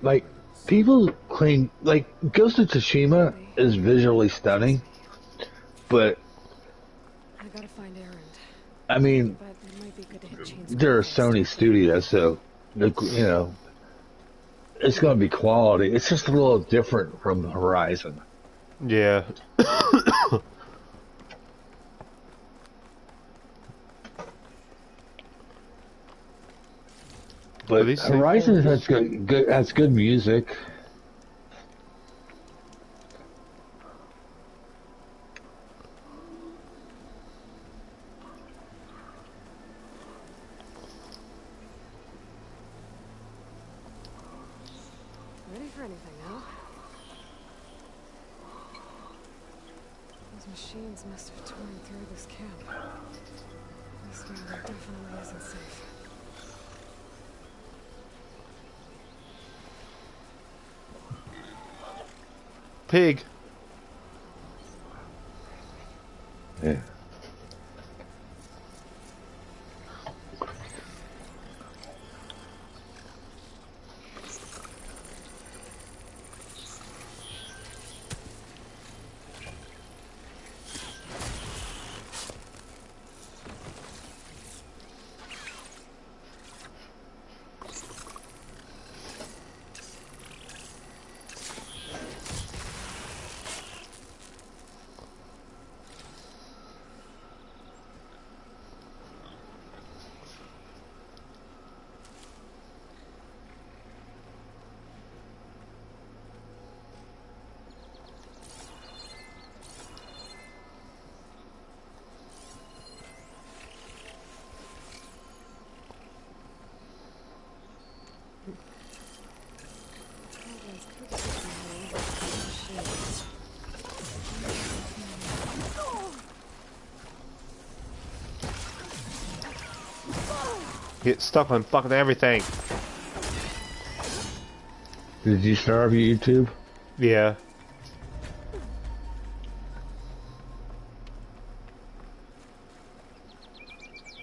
like people claim like Ghost of Tsushima Maybe. is visually stunning, but I gotta find Erend. I mean But it might be good to hit Chainscrape they're a first. Sony studio, so it's going to be quality. It's just a little different from Horizon. Yeah. Are But these safe Horizon rooms? has good music. Ready for anything, huh? Those machines must have torn through this camp. This building definitely isn't safe. Pig. Yeah. Goblins could have taken me over to the machines. Get stuck on fucking everything. Did you starve YouTube? Yeah.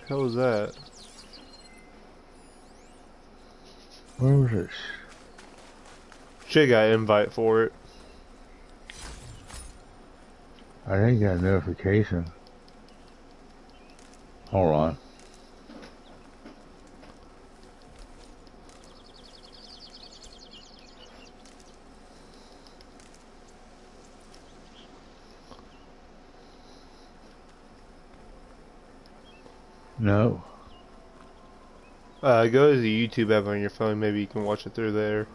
Hell was that? Where was it? Should got an invite for it. I didn't get a notification. Hold on. No. Go to the YouTube app on your phone. Maybe you can watch it through there.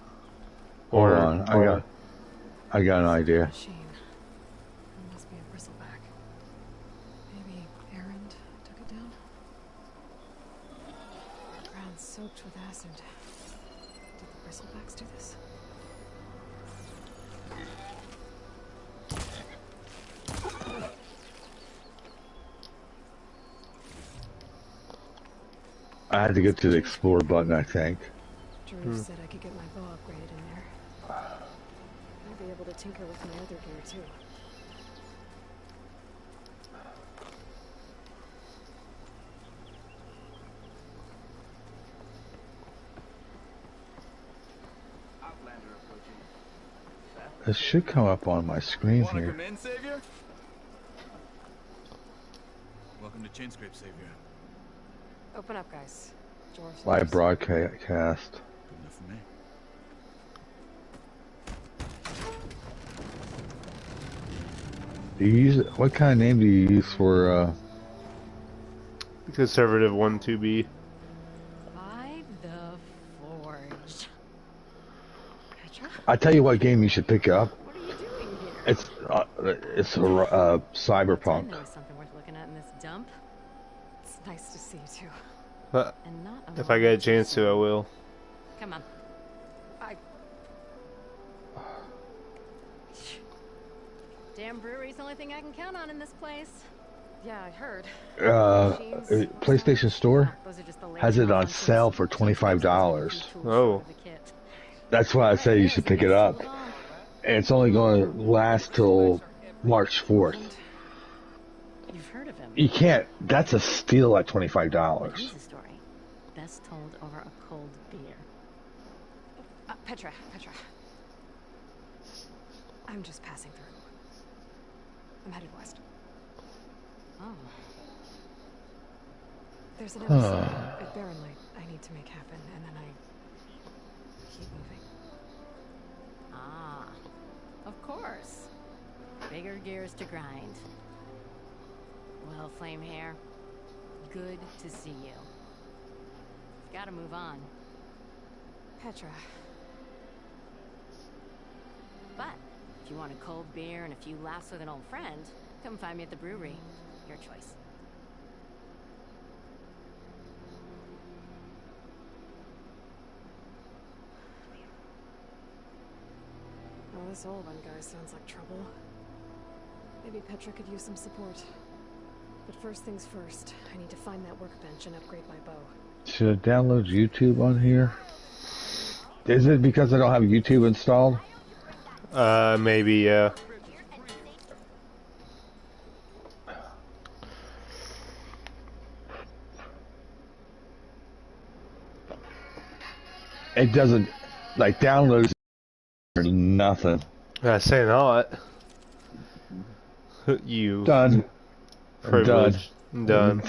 Hold on. I got an idea. Machine. It must be a bristleback. Maybe Erend took it down? Ground soaked with acid. Did the bristlebacks do this? I had to get to the explore button, I think. Drew said I could get my bow upgraded in there. I'll be able to tinker with my other gear too. This should come up on my screen Wanna here. come in, Savior? Welcome to Chainscrape, Savior. Open up, guys. George Live lives. broadcast. Good enough for me. Do you use what kind of name do you use for Conservative 1-2B. By the Forge. Petra? I tell you what game you should pick up. What are you doing here? It's I Cyberpunk. know something worth looking at in this dump. It's nice to see you too. And not If I get a chance to, I will. Come on. Damn brewery's the only thing I can count on in this place. Yeah, I heard. PlayStation Store Those are just the has it on latest sale models. for $25. Oh. That's why I say you should pick it up. And it's only going to last till March 4th. You've heard of him. You can't. That's a steal at $25. Here's a story. Best told over a cold beer. Petra. I'm just passing through. I'm headed west. Oh. There's an embassy at Barrenlight I need to make happen, and then I keep moving. Ah, of course. Bigger gears to grind. Well, Flamehair, good to see you. Gotta move on. Petra. But if you want a cold beer and a few laughs with an old friend, come find me at the brewery. Your choice. Well, this old one guy sounds like trouble. Maybe Petra could use some support. But first things first, I need to find that workbench and upgrade my bow. Should I download YouTube on here? Is it because I don't have YouTube installed? Maybe, yeah. It doesn't, like, downloads or nothing. I say not. You. Done. Privileged. Done.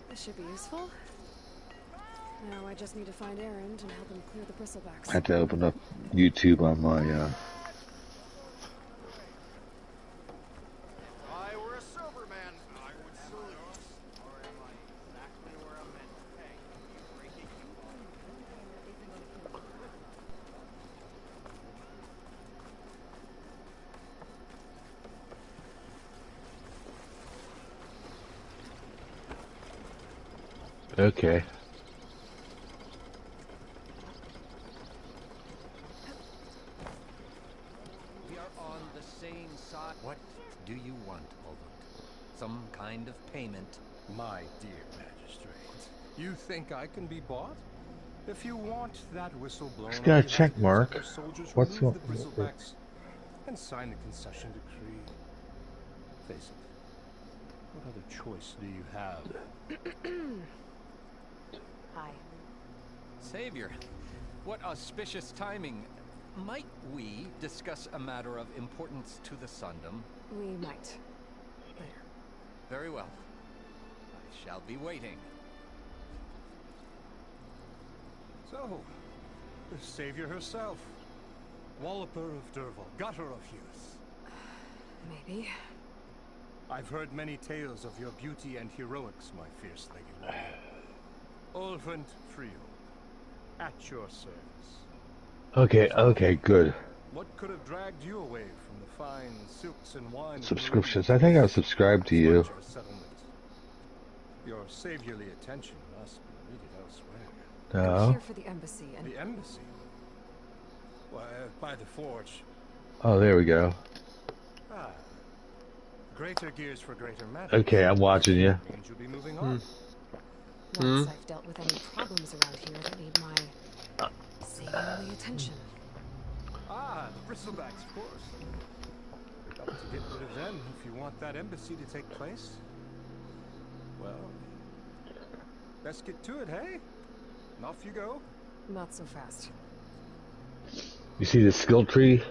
This should be useful. Now I just need to find Erend and help him clear the bristlebacks. I had to open up YouTube on my, If I were a sober man, I would salute. Or am I exactly where I'm meant to pay? You breaking Okay. We are on the same side. What do you want, Olmut? Some kind of payment? My dear magistrate, you think I can be bought? If you want that whistle blown, Just got a check mark. What's remove up? the bristlebacks and sign the concession decree. Face it. What other choice do you have? Hi. Savior, what auspicious timing. Might we discuss a matter of importance to the Sundom? We might. Later. Very well. I shall be waiting. So, the savior herself. Walloper of Derval, gutter of youth. Maybe. I've heard many tales of your beauty and heroics, my fierce-legged warrior. Ulfrund Friel, at your service. Okay, good. What could have dragged you away from the fine silks and wine? Subscriptions. I think I'll subscribe to you. Your saviorly attention must be needed elsewhere. I'm No. here for the embassy and... The embassy? Why, by the forge. Oh, there we go. Ah. Greater gears for greater matters. Okay, I'm watching you. Means you'll be moving on. Once I've dealt with any problems around here that need my saviorly attention. Ah, the bristlebacks, of course. Got to get rid of them if you want that embassy to take place. Well, let's get to it, hey? And off you go. Not so fast. You see the skill tree?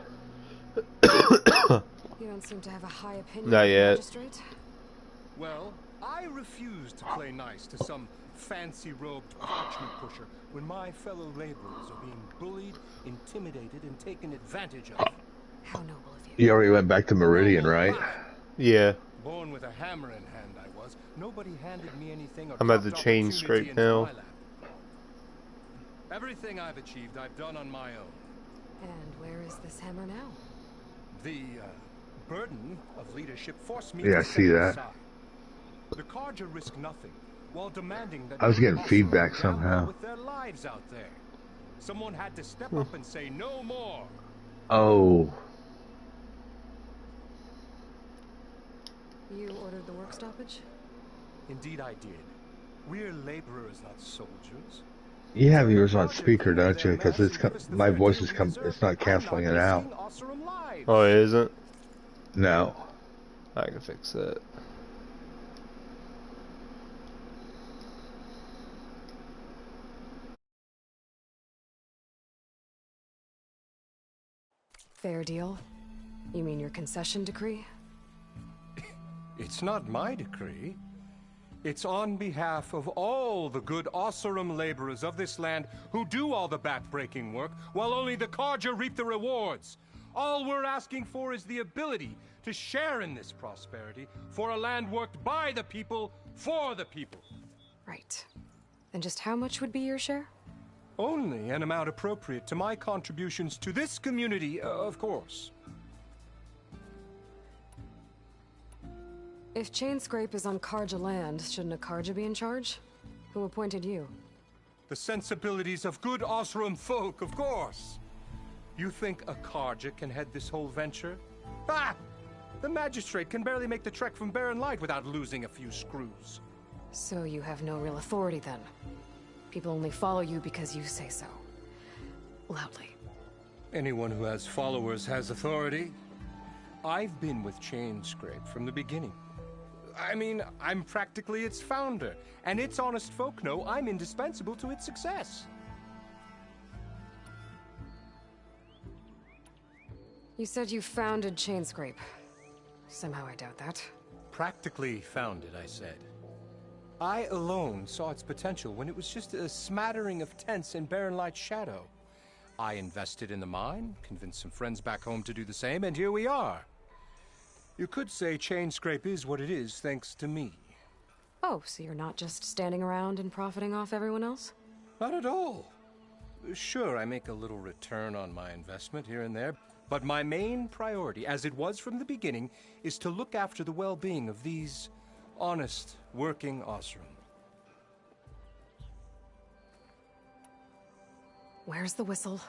You don't seem to have a high opinion Not of the yet. magistrate. Well, I refuse to play nice to some fancy-robed parchment pusher when my fellow laborers are being bullied, intimidated, and taken advantage of. How noble of you. You already went back to Meridian, right? Yeah. Born with a hammer in hand, I was. Nobody handed me anything. I'm at the chain scrape now. Everything I've achieved, I've done on my own. And where is this hammer now? The burden of leadership forced me Yeah, to I see set it that. aside. The Carja risk nothing, while demanding that I was no getting feedback Oseram gamble somehow. with their lives out there. Someone had to step up and say no more. Oh, You ordered the work stoppage? Indeed I did. We're laborers, not soldiers. you have yours on speaker, don't you? Because my voice is it's not canceling it out. Oh, it isn't? No. I can fix that. Fair deal. You mean your concession decree? It's not my decree. It's on behalf of all the good Oseram laborers of this land who do all the back-breaking work, while only the Carja reap the rewards. All we're asking for is the ability to share in this prosperity for a land worked by the people, for the people. Right. And just how much would be your share? Only an amount appropriate to my contributions to this community, of course. If Chainscrape is on Carja land, shouldn't a Carja be in charge? Who appointed you? The sensibilities of good Oseram folk, of course. You think a Carja can head this whole venture? Ah! The magistrate can barely make the trek from Barren Light without losing a few screws. So you have no real authority then? People only follow you because you say so. Loudly. Anyone who has followers has authority. I've been with Chainscrape from the beginning. I mean, I'm practically its founder, and its honest folk know I'm indispensable to its success. You said you founded Chainscrape. Somehow I doubt that. Practically founded, I said. I alone saw its potential when it was just a smattering of tents in Barren Light's shadow. I invested in the mine, convinced some friends back home to do the same, and here we are. You could say Chainscrape is what it is thanks to me. Oh, so you're not just standing around and profiting off everyone else? Not at all. Sure, I make a little return on my investment here and there, but my main priority, as it was from the beginning, is to look after the well-being of these honest, working Oseram. Where's the whistle?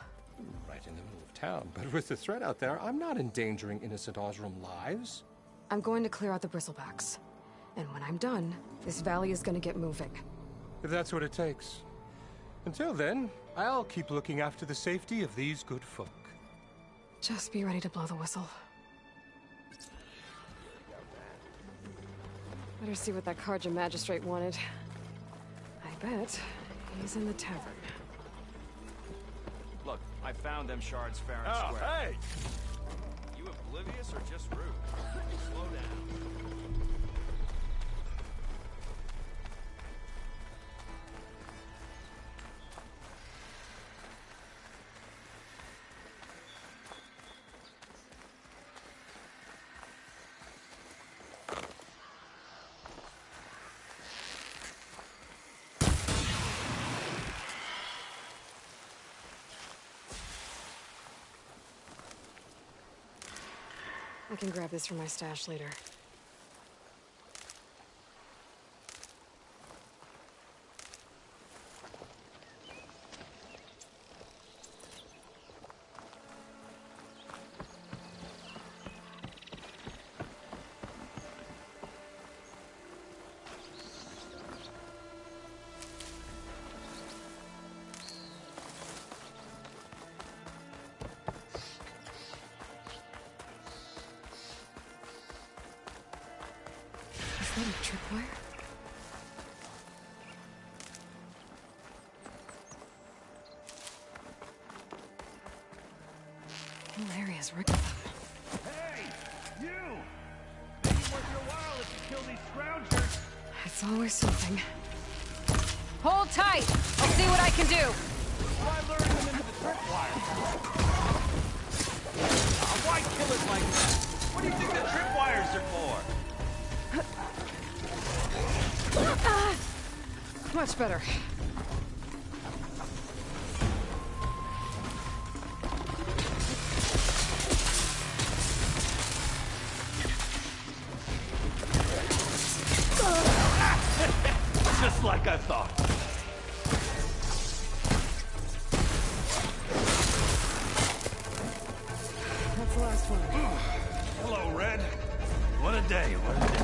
Right in the middle of town, but with the threat out there, I'm not endangering innocent Oseram lives. I'm going to clear out the bristlebacks. And when I'm done, this valley is gonna get moving. If that's what it takes. Until then, I'll keep looking after the safety of these good folk. Just be ready to blow the whistle. Better see what that Carja magistrate wanted. I bet he's in the tavern. Look, I found them shards fair and square. Hey! You oblivious or just rude? Slow down. I can grab this from my stash later. Is that a tripwire? Whole area's rigged with them. Hey! You! Maybe worth your while if you kill these scroungers. It's always something. Hold tight! I'll see what I can do! Why lure them into the tripwire? Why kill it like that? What do you think the tripwires are for? Much better. Just like I thought. That's the last one. Hello, Red. What a day, what a day.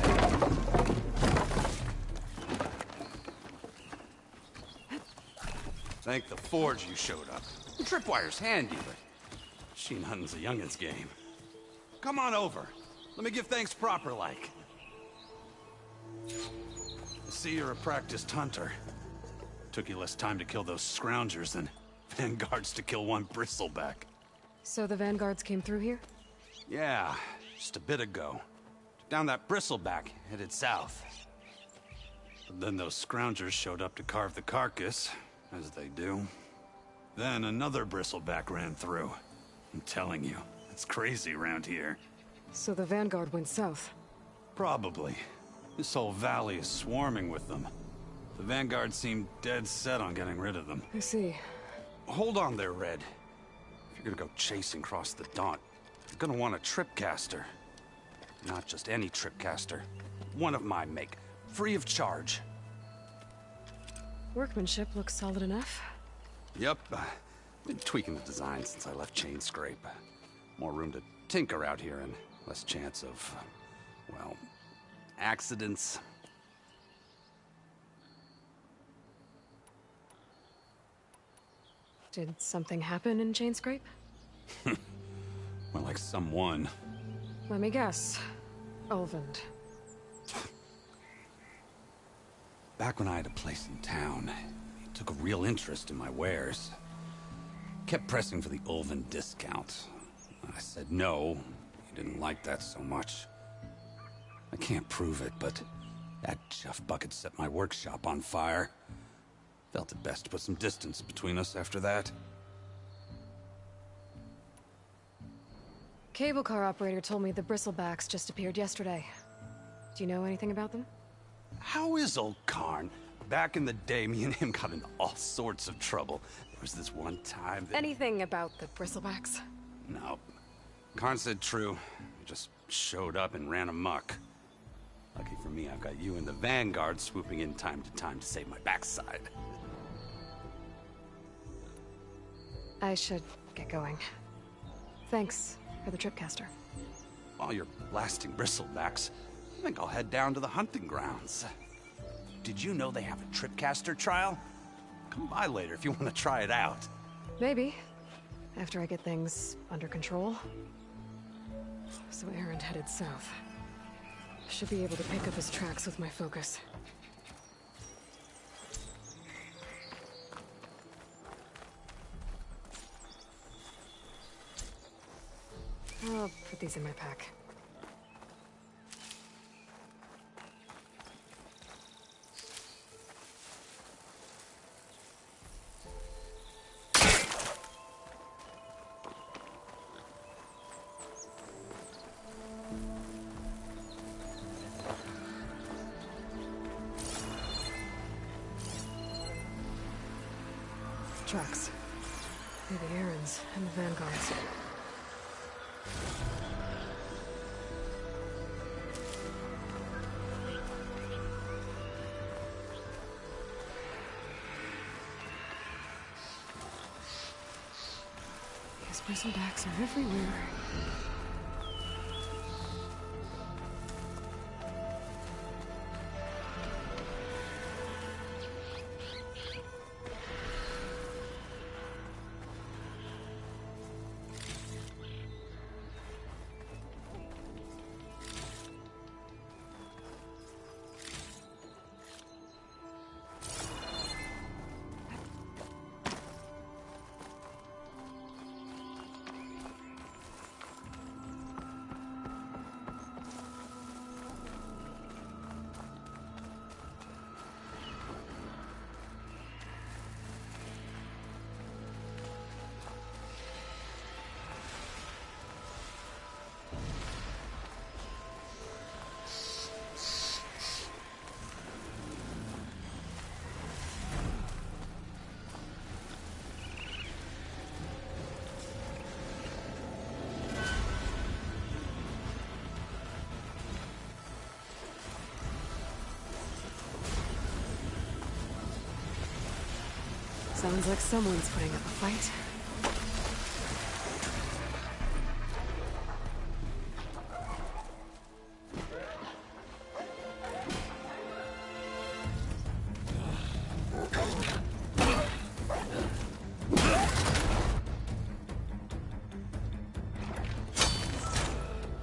Thank the Forge you showed up. Tripwire's handy, but machine hunting's a youngin's game. Come on over. Let me give thanks proper like. I see you're a practiced hunter. Took you less time to kill those scroungers than Vanguards to kill one bristleback. So the Vanguards came through here? Yeah, just a bit ago. Down that bristleback, headed south. But then those scroungers showed up to carve the carcass, as they do. Then another bristleback ran through. I'm telling you, it's crazy around here. So the Vanguard went south? Probably. This whole valley is swarming with them. The Vanguard seemed dead set on getting rid of them. I see. Hold on there, Red. If you're gonna go chasing across the Daunt, you're gonna want a tripcaster. Not just any tripcaster. One of my make. Free of charge. Workmanship looks solid enough. Yep. Been tweaking the design since I left Chainscrape. More room to tinker out here and less chance of, well, accidents. Did something happen in Chainscrape? Well, like someone. Let me guess. Ulvund. Back when I had a place in town, he took a real interest in my wares. Kept pressing for the Ulvund discount. I said no. He didn't like that so much. I can't prove it, but that chuff bucket set my workshop on fire. Felt it best to put some distance between us after that. Cable car operator told me the Bristlebacks just appeared yesterday. Do you know anything about them? How is old Karn? Back in the day, me and him got into all sorts of trouble. There was this one time that... Anything about the Bristlebacks? No. Karn said true. Just showed up and ran amok. Lucky for me, I've got you and the Vanguard swooping in time to save my backside. I should get going. Thanks for the tripcaster. While you're blasting bristlebacks, I think I'll head down to the hunting grounds. Did you know they have a tripcaster trial? Come by later if you want to try it out. Maybe. After I get things under control. So Erend headed south. Should be able to pick up his tracks with my focus. I'll put these in my pack. Tracks. They're the Erends and the Vanguards. These bristlebacks are everywhere. Sounds like someone's putting up a fight.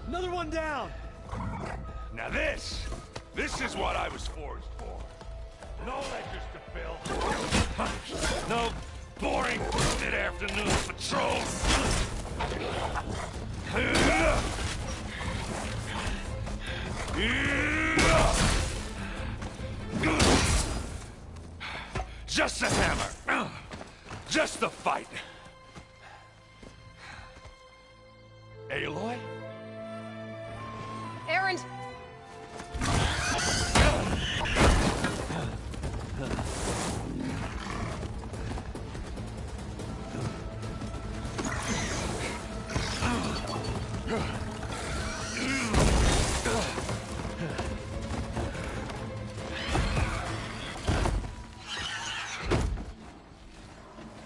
Another one down! Now this is what I was forged for. No ledgers to fill. No boring mid-afternoon patrols. Just the hammer. Just the fight. Aloy? Erend!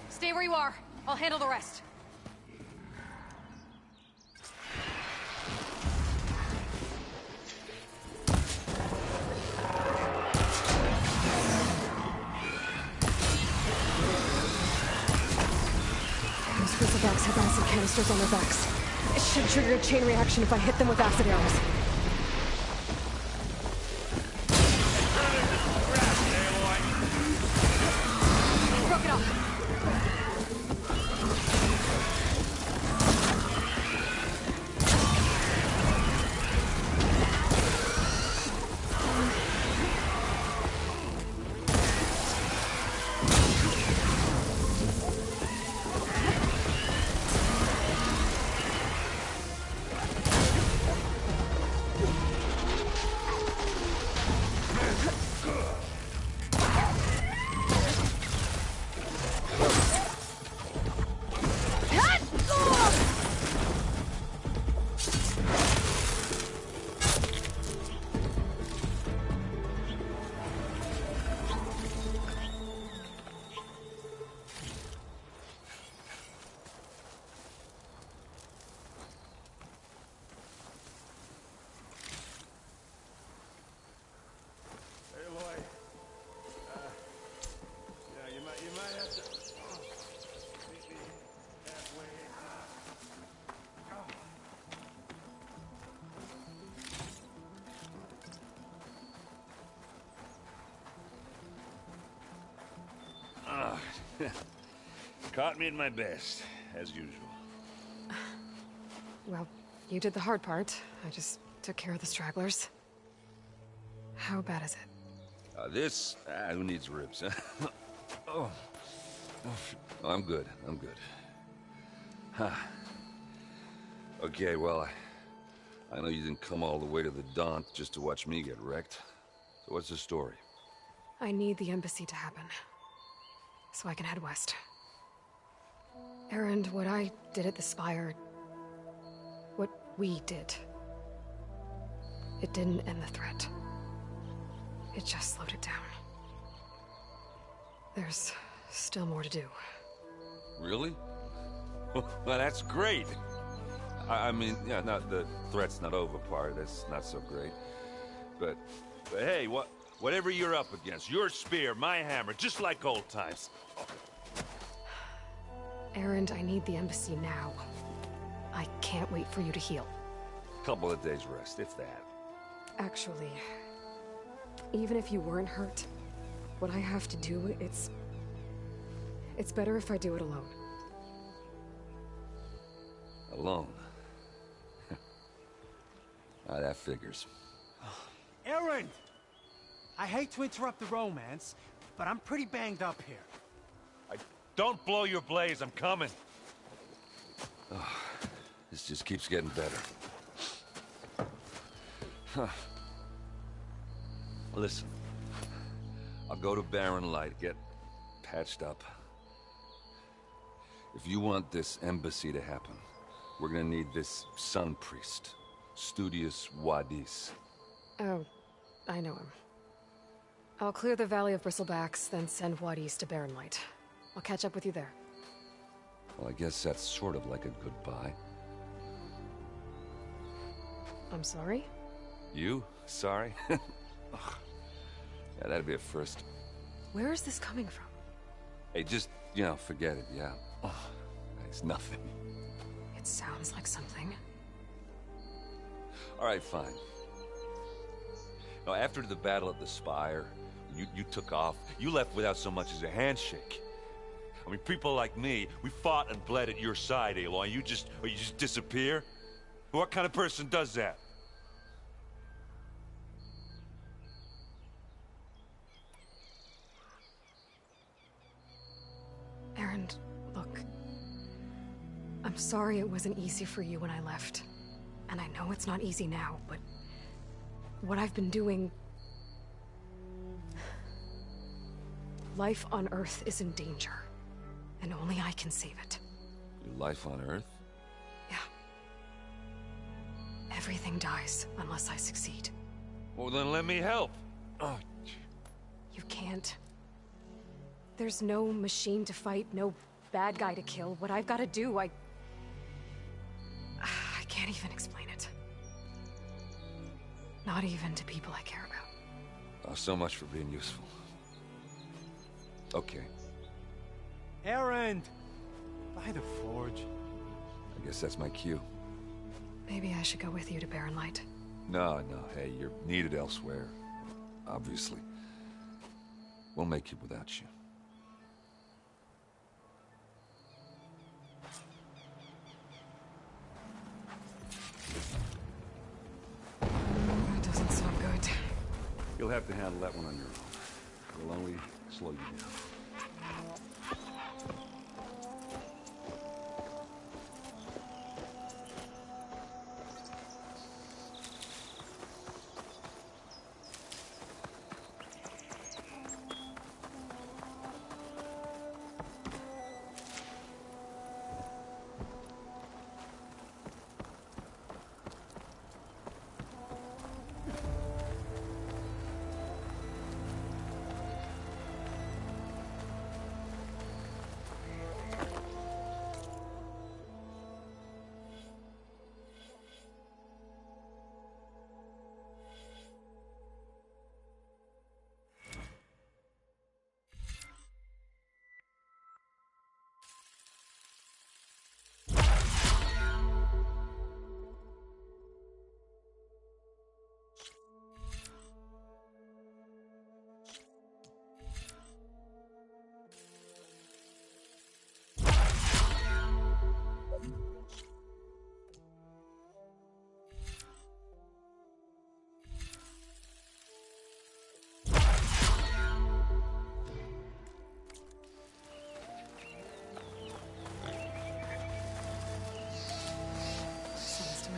Stay where you are. I'll handle the rest. Those Bristlebacks have acid canisters on their backs. It should trigger a chain reaction if I hit them with acid arrows. Broke it off. Caught me at my best, as usual. Well, you did the hard part. I just took care of the stragglers. How bad is it? Who needs ribs, huh? Oh. I'm good. Huh. Okay, well, I know you didn't come all the way to the Daunt just to watch me get wrecked. So what's the story? I need the embassy to happen, so I can head west. Erend, what I did at the Spire... what we did... it didn't end the threat. It just slowed it down. There's still more to do. Really? Well, that's great. I mean, yeah, not the threat's not over part. That's not so great. But hey, whatever you're up against, your spear, my hammer, just like old times. Erend, I need the embassy now. I can't wait for you to heal. Couple of days rest, if that. Actually, even if you weren't hurt, what I have to do, it's better if I do it alone. Alone? That figures. Erend! I hate to interrupt the romance, but I'm pretty banged up here. Don't blow your blaze, I'm coming. Oh, this just keeps getting better. Huh. Listen, I'll go to Barren Light, get patched up. If you want this embassy to happen, we're gonna need this Sun Priest, Studius Wadis. Oh, I know him. I'll clear the Valley of Bristlebacks, then send Wadis to Barren Light. I'll catch up with you there. Well, I guess that's sort of like a goodbye. I'm sorry? You? Sorry? Ugh. Yeah, that'd be a first. Where is this coming from? Hey, just, forget it, yeah. Ugh. It's nothing. It sounds like something. All right, fine. Now, after the battle at the Spire, you took off. You left without so much as a handshake. I mean, people like me, we fought and bled at your side, Aloy. You just disappear? What kind of person does that? Erend, look. I'm sorry it wasn't easy for you when I left. And I know it's not easy now, but what I've been doing... Life on Earth is in danger. And only I can save it. Your life on Earth? Yeah. Everything dies unless I succeed. Well, then let me help. Oh. You can't. There's no machine to fight, no bad guy to kill. What I've got to do, I can't even explain it. Not even to people I care about. Oh, so much for being useful. Okay. Erend! By the forge. I guess that's my cue. Maybe I should go with you to Barren Light. No, hey, you're needed elsewhere. Obviously. We'll make it without you. That doesn't sound good. You'll have to handle that one on your own. It'll only slow you down.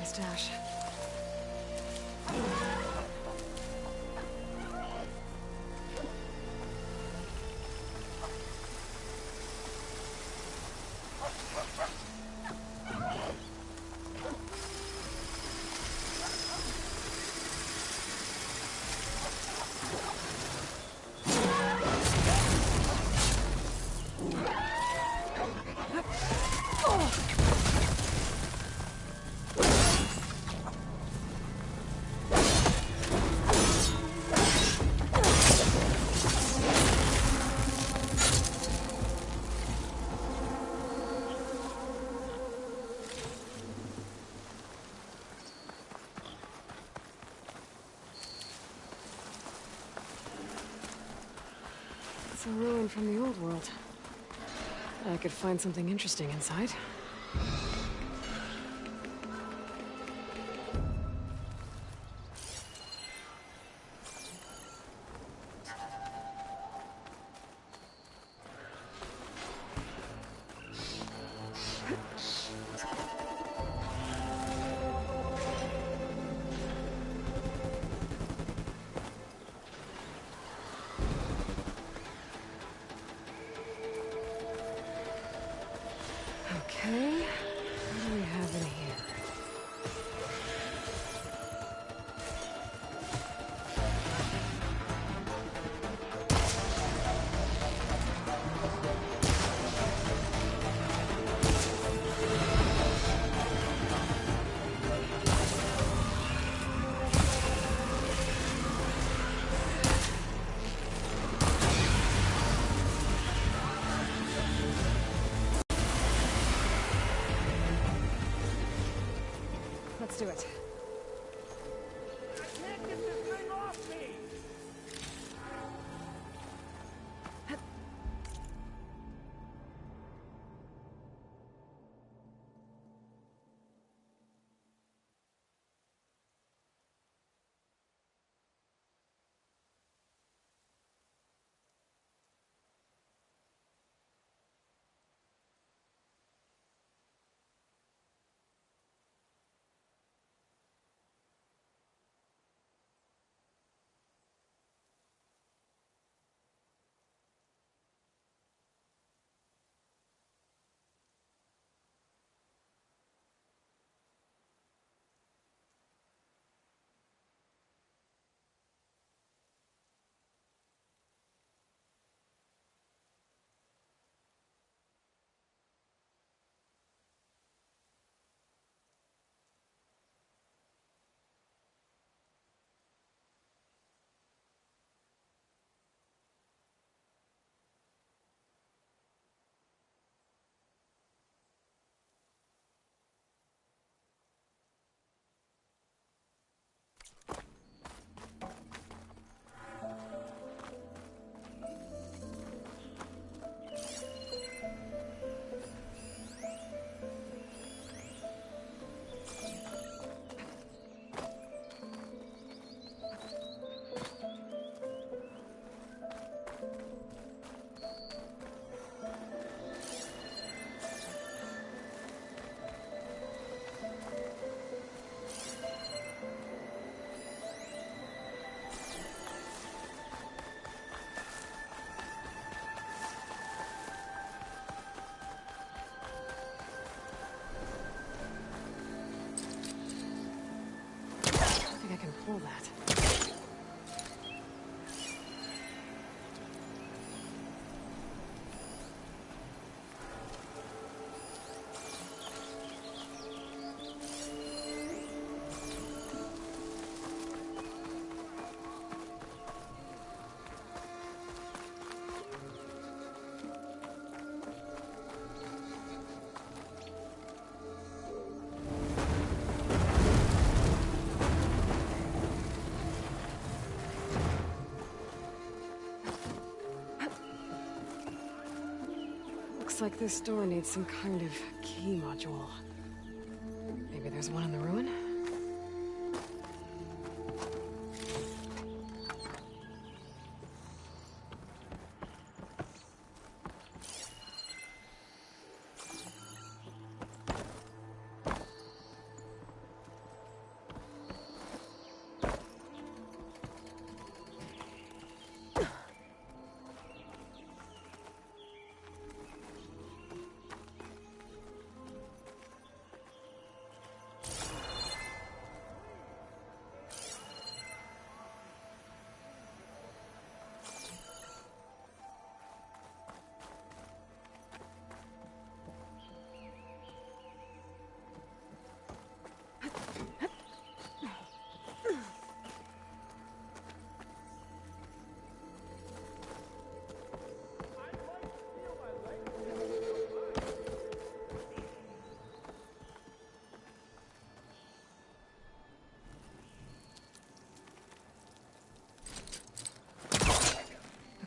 Stash. It's a ruin from the old world. I could find something interesting inside. Okay. do it. I can't get this thing off me! I can pull that. Looks like this door needs some kind of key module. Maybe there's one in the ruin?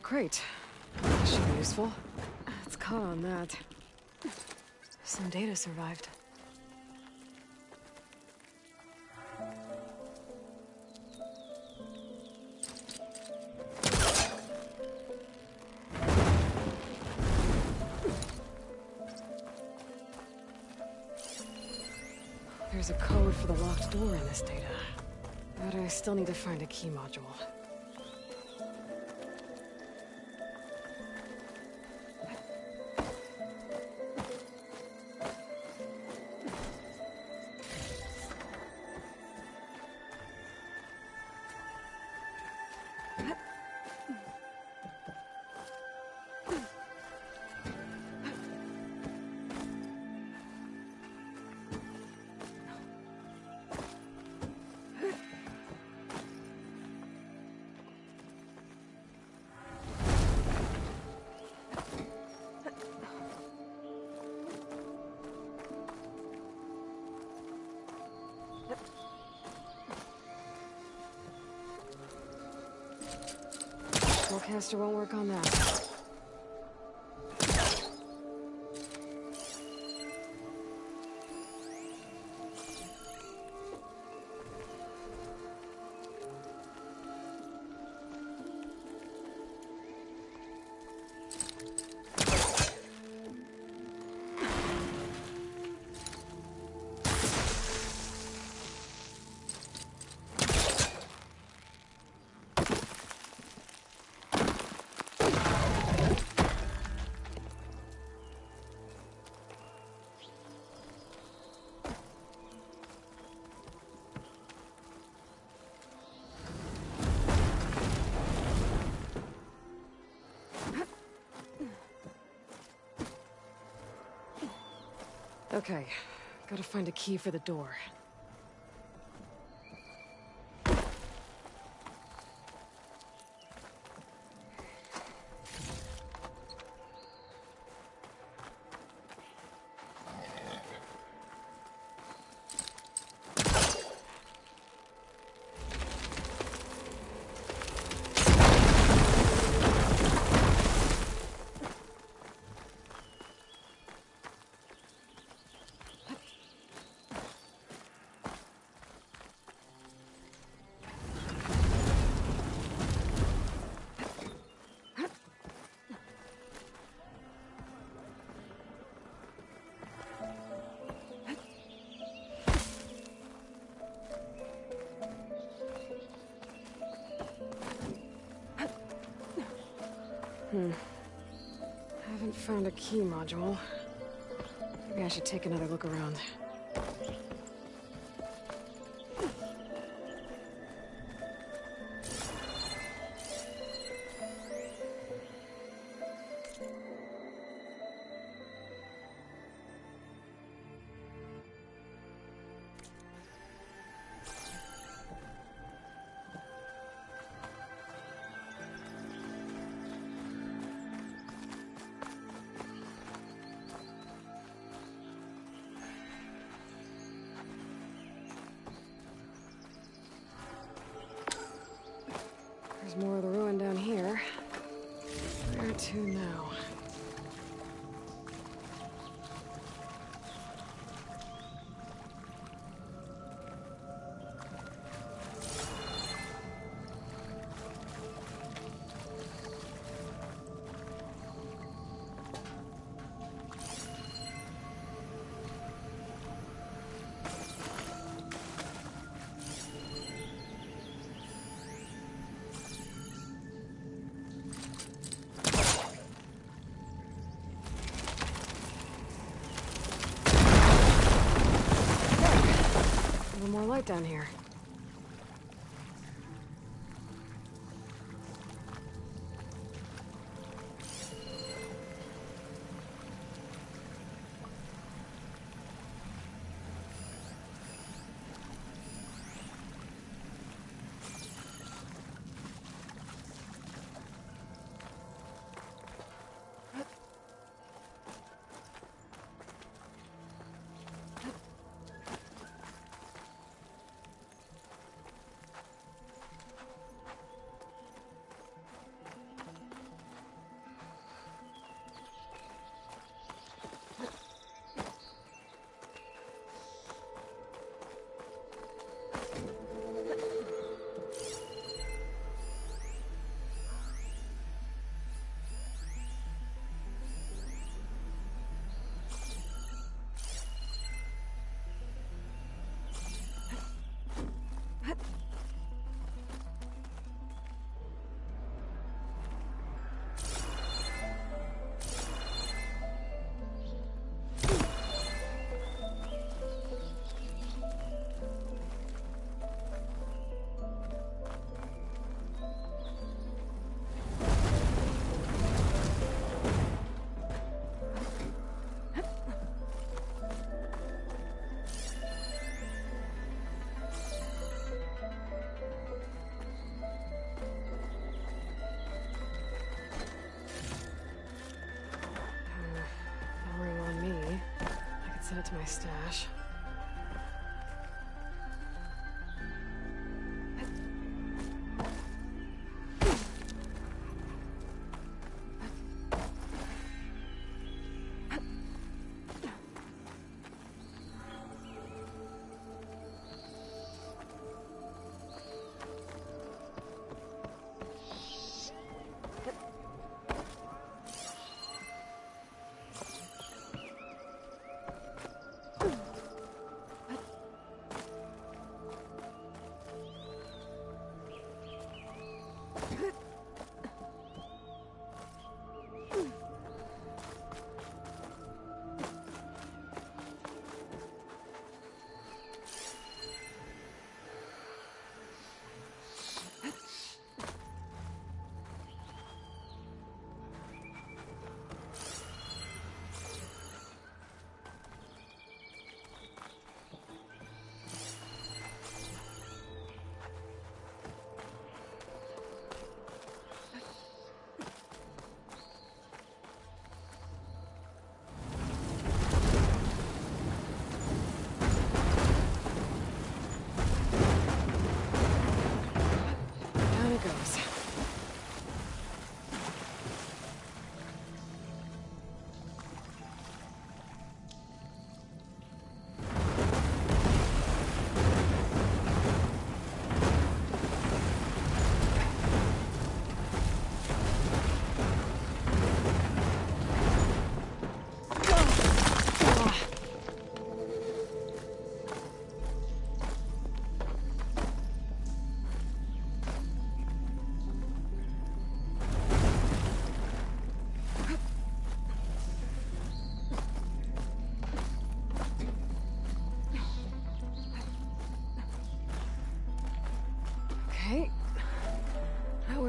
Great. This should be useful. It's caught on that. Some data survived. There's a code for the locked door in this data. But I still need to find a key module. Snapcaster won't work on that. Okay, gotta find a key for the door. Haven't found a key module. Maybe I should take another look around. There's more of the ruin down here. Where to now? More light down here. Send it to my stash.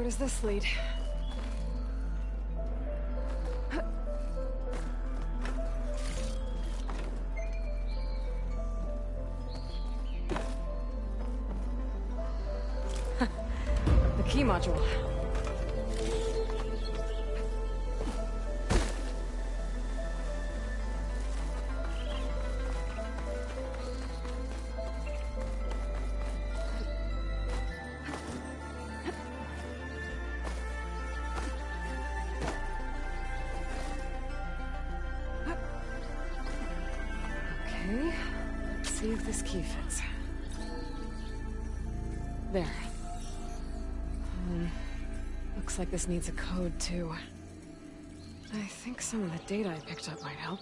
does this lead? The key module. Okay, let's see if this key fits. There. Looks like this needs a code, too. I think some of the data I picked up might help.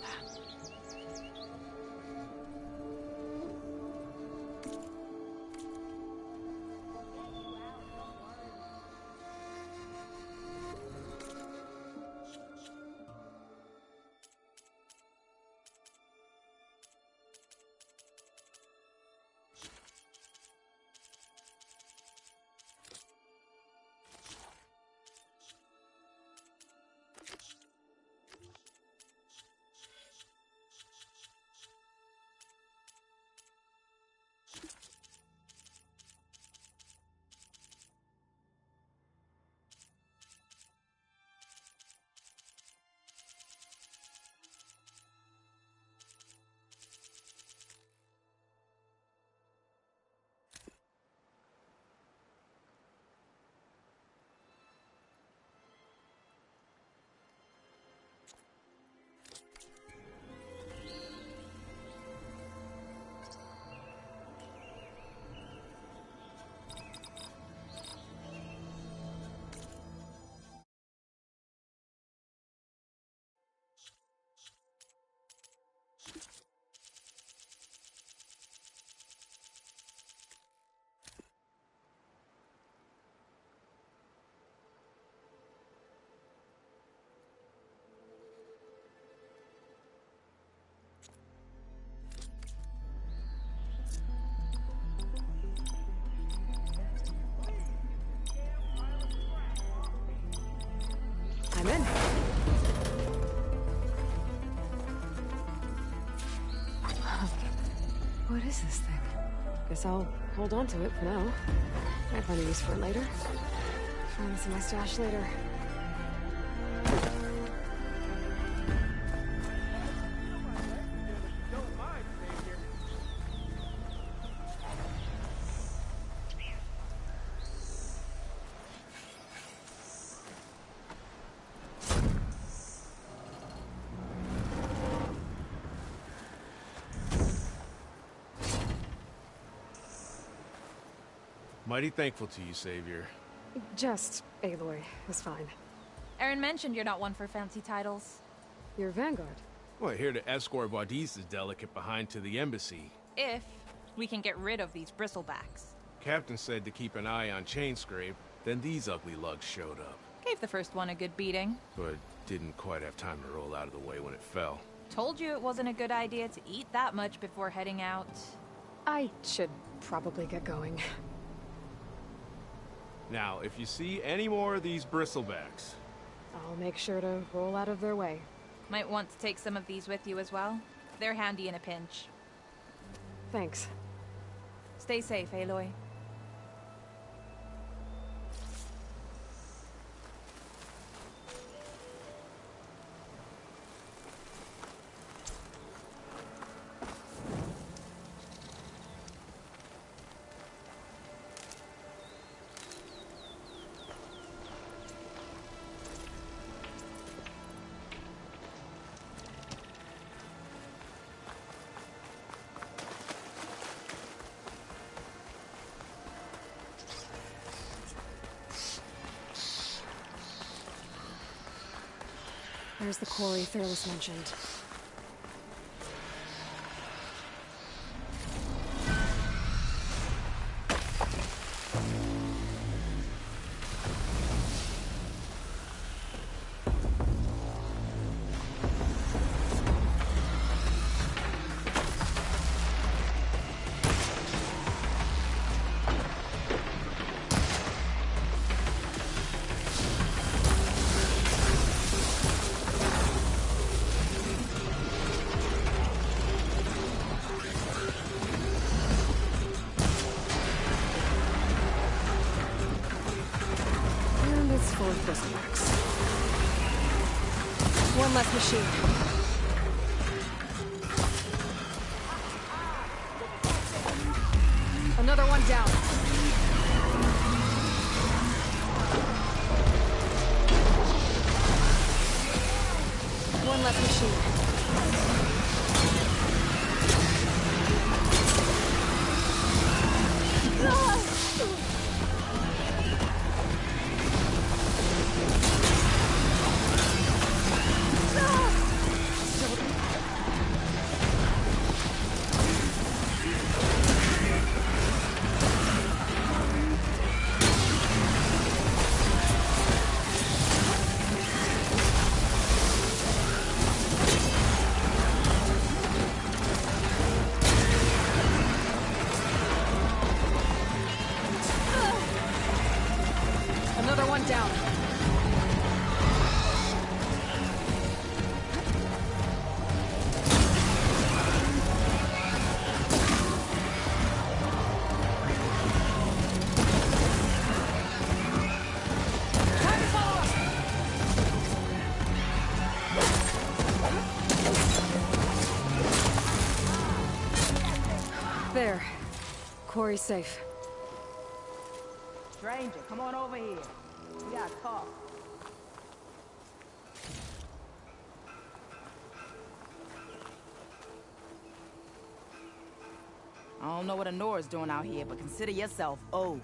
I'm in. What is this thing? Guess I'll hold on to it for now. Might find a use for it later. Find this in my stash later. Mighty thankful to you, Savior. Just Aloy is fine. Aaron mentioned you're not one for fancy titles. You're Vanguard. Well, here to escort Wadis's delicate behind to the embassy. If we can get rid of these bristlebacks. Captain said to keep an eye on Chainscrape, then these ugly lugs showed up. Gave the first one a good beating. But didn't quite have time to roll out of the way when it fell. Told you it wasn't a good idea to eat that much before heading out. I should probably get going. Now, if you see any more of these bristlebacks... I'll make sure to roll out of their way. Might want to take some of these with you as well. They're handy in a pinch. Thanks. Stay safe, Aloy. There's the quarry Fearless mentioned. One less machine. Another one down. One less machine. Another one down. There. Quarry's safe. Stranger, come on over here. We got a talk. I don't know what Honora's doing out here, but consider yourself owed.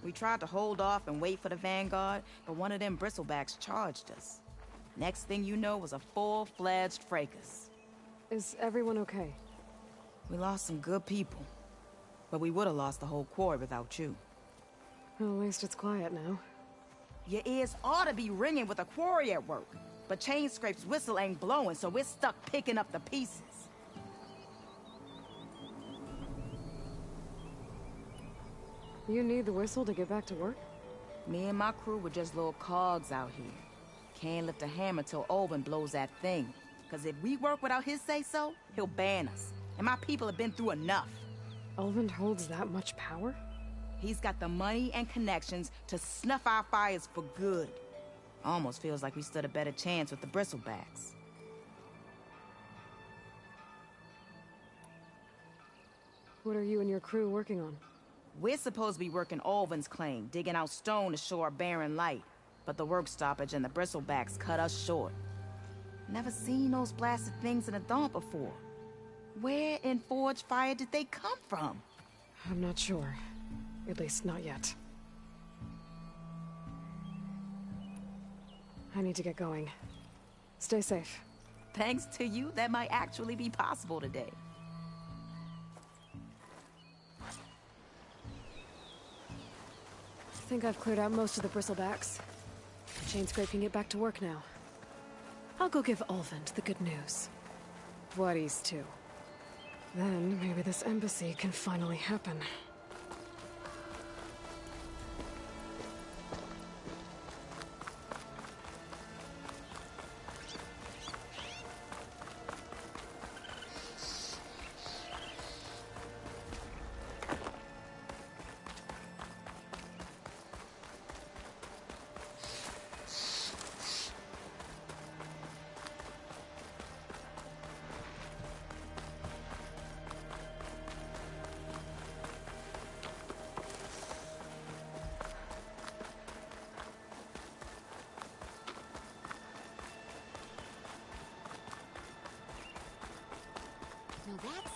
We tried to hold off and wait for the Vanguard, but one of them bristlebacks charged us. Next thing you know was a full-fledged fracas. Is everyone okay? We lost some good people, but we would have lost the whole quarry without you. Well, at least it's quiet now. Your ears ought to be ringing with a quarry at work, but Chainscrape's whistle ain't blowing, so we're stuck picking up the pieces. You need the whistle to get back to work? Me and my crew were just little cogs out here. Can't lift a hammer till Olvin blows that thing. Cause if we work without his say-so, he'll ban us. And my people have been through enough. Olvin holds that much power? He's got the money and connections to snuff our fires for good. Almost feels like we stood a better chance with the bristlebacks. What are you and your crew working on? We're supposed to be working Olvin's claim, digging out stone to show our barren light. But the work stoppage and the bristlebacks cut us short. Never seen those blasted things in a dawn before. Where in Forge Fire did they come from? I'm not sure. At least not yet. I need to get going. Stay safe. Thanks to you, that might actually be possible today. I think I've cleared out most of the bristlebacks. Chainscrape can get back to work now. I'll go give Olvin the good news. Buddies, too. Then maybe this embassy can finally happen.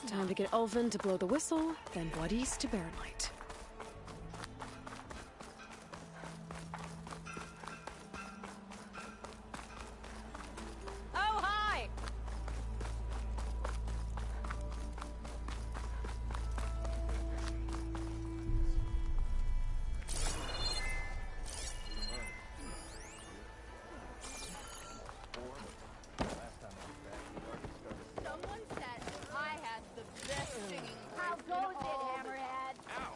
Time to get Olvin to blow the whistle, then Buddies to Barren Light. Oh, hi! Someone said I had the best singing. How goes it, Hammerhead? Ow!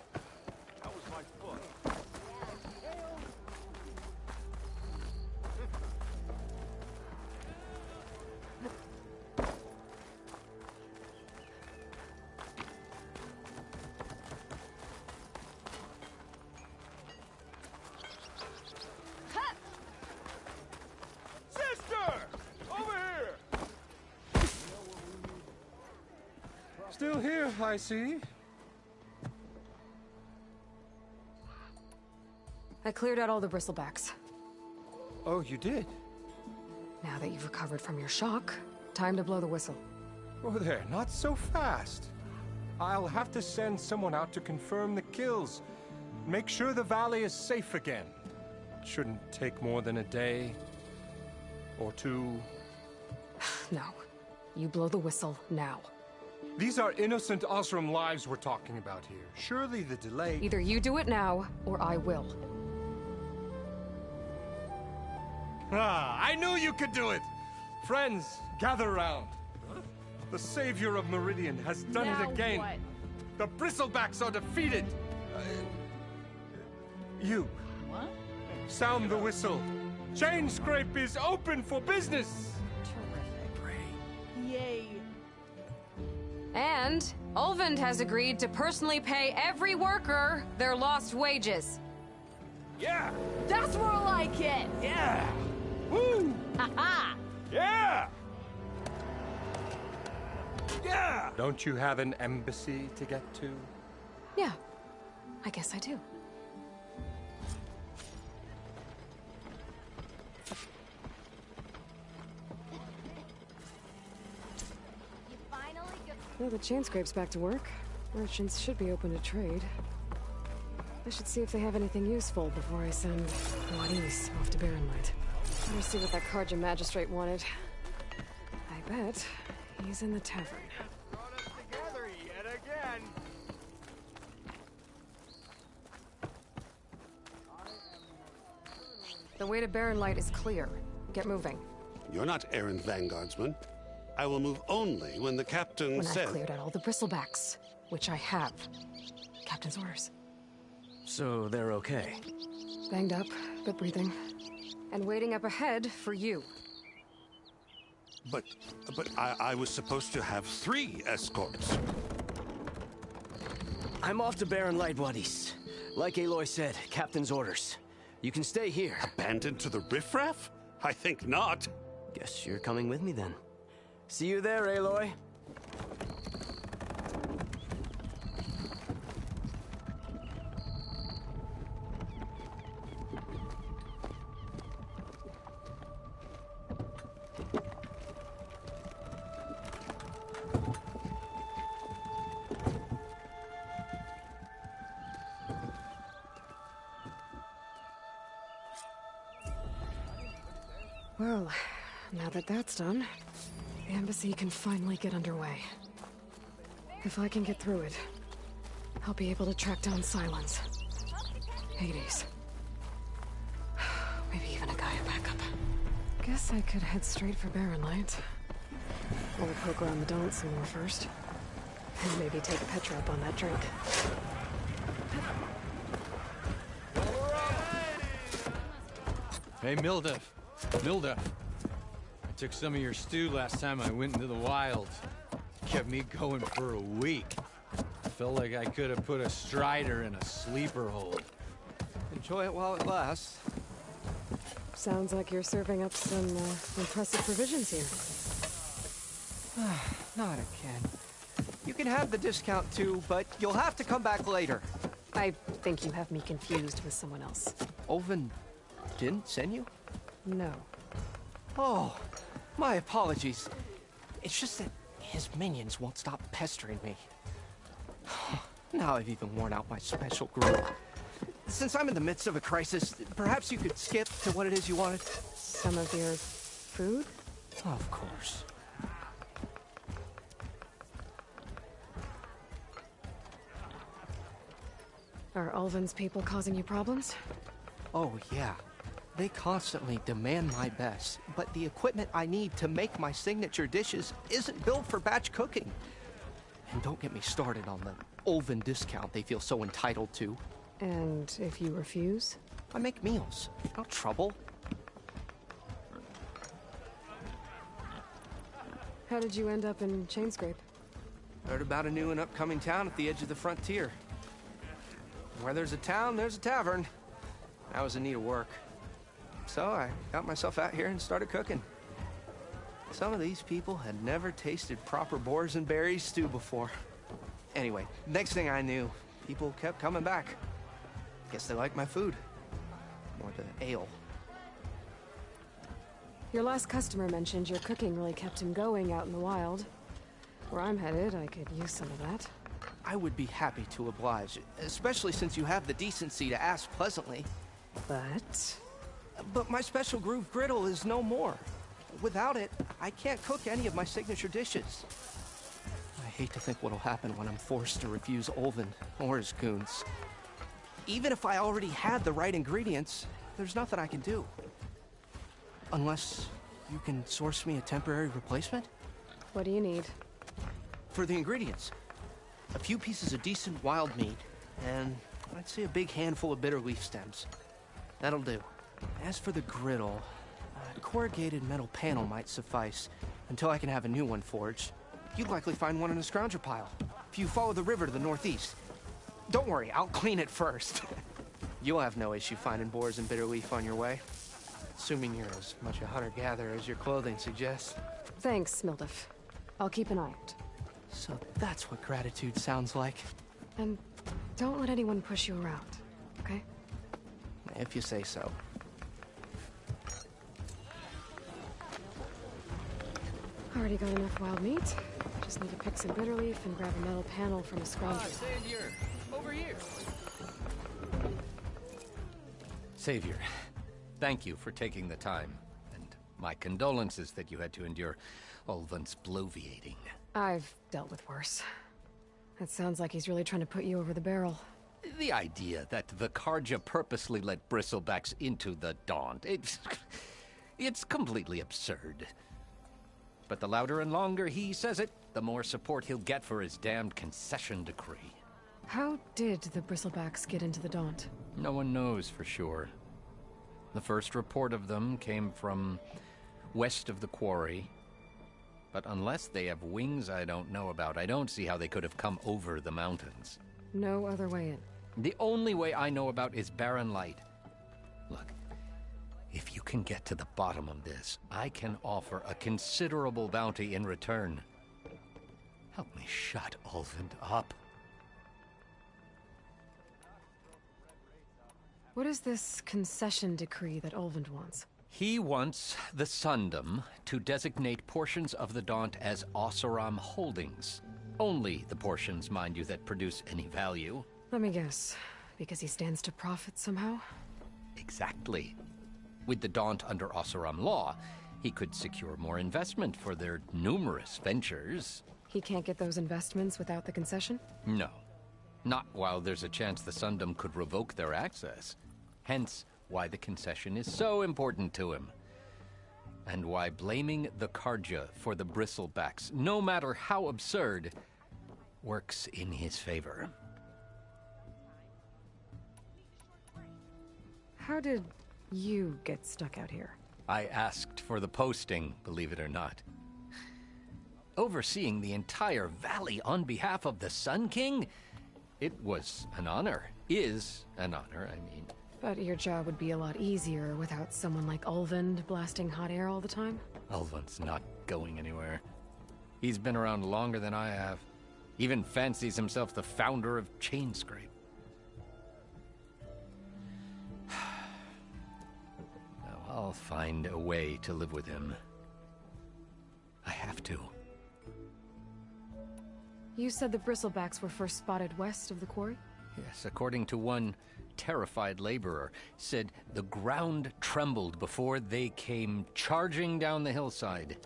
still here, I see. I cleared out all the bristlebacks. Oh, you did? Now that you've recovered from your shock, time to blow the whistle. Oh there, not so fast. I'll have to send someone out to confirm the kills. Make sure the valley is safe again. Shouldn't take more than a day. Or two. No. You blow the whistle now. These are innocent Osram lives we're talking about here. Surely the delay... Either you do it now, or I will. Ah, I knew you could do it! Friends, gather round. The savior of Meridian has done it again. What? The Bristlebacks are defeated. You. What? Sound the whistle. Chainscrape is open for business. Yay. And Ulvund has agreed to personally pay every worker their lost wages. Yeah. That's more like it. Yeah. Woo. Ha-ha. Yeah. Yeah! Don't you have an embassy to get to? Yeah, I guess I do. Well, the Chainscrape's back to work. Merchants should be open to trade. I should see if they have anything useful before I send Juarez off to Barrenlight. Better see what that Carja magistrate wanted. I bet he's in the tavern. Brought us together yet again. The way to Barrenlight is clear. Get moving. You're not errand vanguardsman. I will move only when the captain When says... I've cleared out all the bristlebacks, which I have. Captain's orders. So they're okay? Banged up, but breathing. And waiting up ahead for you. But I was supposed to have 3 escorts. I'm off to Barrenlight, Wadis. Like Aloy said, Captain's orders. You can stay here. Abandoned to the riffraff? I think not. Guess you're coming with me then. See you there, Aloy. Well, now that that's done, the embassy can finally get underway. If I can get through it, I'll be able to track down Silence. Hades. Maybe even a Gaia backup. Guess I could head straight for Barrenlight. Or poke around the Daunt some more first. And maybe take Petra up on that drink. Hey, Milda. Milda. I took some of your stew last time I went into the wilds. Kept me going for a week. Felt like I could have put a strider in a sleeper hold. Enjoy it while it lasts. Sounds like you're serving up some impressive provisions here. Not again. You can have the discount too, but you'll have to come back later. I think you have me confused with someone else. Ulvund didn't send you? No. Oh, my apologies. It's just that his minions won't stop pestering me. Now I've even worn out my special group. Since I'm in the midst of a crisis, perhaps you could skip to what it is you wanted? Some of your food? Of course. Are Ulvund's people causing you problems? Oh, yeah. They constantly demand my best, but the equipment I need to make my signature dishes isn't built for batch cooking. And don't get me started on the Ulvund discount they feel so entitled to. And if you refuse? I make meals. No trouble. How did you end up in Chainscrape? Heard about a new and upcoming town at the edge of the frontier. Where there's a town, there's a tavern. I was in need of work. So I got myself out here and started cooking. Some of these people had never tasted proper boars and berries stew before. Anyway, next thing I knew, people kept coming back. Guess they liked my food. Or the ale. Your last customer mentioned your cooking really kept him going out in the wild. Where I'm headed, I could use some of that. I would be happy to oblige, especially since you have the decency to ask pleasantly. But my special groove griddle is no more. Without it, I can't cook any of my signature dishes. I hate to think what'll happen when I'm forced to refuse Olvin or his goons. Even if I already had the right ingredients, there's nothing I can do. Unless you can source me a temporary replacement? What do you need? For the ingredients, a few pieces of decent wild meat, and I'd say a big handful of bitter leaf stems. That'll do. As for the griddle, a corrugated metal panel might suffice until I can have a new one forged. You'd likely find one in a scrounger pile, if you follow the river to the northeast. Don't worry, I'll clean it first. You'll have no issue finding boars and bitter leaf on your way. Assuming you're as much a hunter-gatherer as your clothing suggests. Thanks, Mildif. I'll keep an eye out. So that's what gratitude sounds like. And don't let anyone push you around, okay? If you say so. Already got enough wild meat. Just need to pick some bitter leaf and grab a metal panel from a scrounger. Savior! Over here! Savior, thank you for taking the time. And my condolences that you had to endure Olvin's bloviating. I've dealt with worse. It sounds like he's really trying to put you over the barrel. The idea that the Carja purposely let Bristlebacks into the Daunt, it's completely absurd. But the louder and longer he says it, the more support he'll get for his damned concession decree. How did the Bristlebacks get into the Daunt? No one knows for sure. The first report of them came from west of the quarry. But unless they have wings I don't know about, I don't see how they could have come over the mountains. No other way in. The only way I know about is Barren Light. Look, if you can get to the bottom of this, I can offer a considerable bounty in return. Help me shut Ulvund up. What is this concession decree that Ulvund wants? He wants the Sundom to designate portions of the Daunt as Oseram holdings. Only the portions, mind you, that produce any value. Let me guess. Because he stands to profit somehow? Exactly. With the Daunt under Oseram law, he could secure more investment for their numerous ventures. He can't get those investments without the concession? No. Not while there's a chance the Sundom could revoke their access. Hence, why the concession is so important to him. And why blaming the Carja for the Bristlebacks, no matter how absurd, works in his favor. How did you get stuck out here? I asked for the posting, believe it or not. Overseeing the entire valley on behalf of the Sun King? It was an honor. Is an honor, I mean. But your job would be a lot easier without someone like Ulvund blasting hot air all the time? Ulvund's not going anywhere. He's been around longer than I have. Even fancies himself the founder of Chainscrape. Now I'll find a way to live with him. I have to. You said the Bristlebacks were first spotted west of the quarry? Yes, according to one terrified laborer, said the ground trembled before they came charging down the hillside.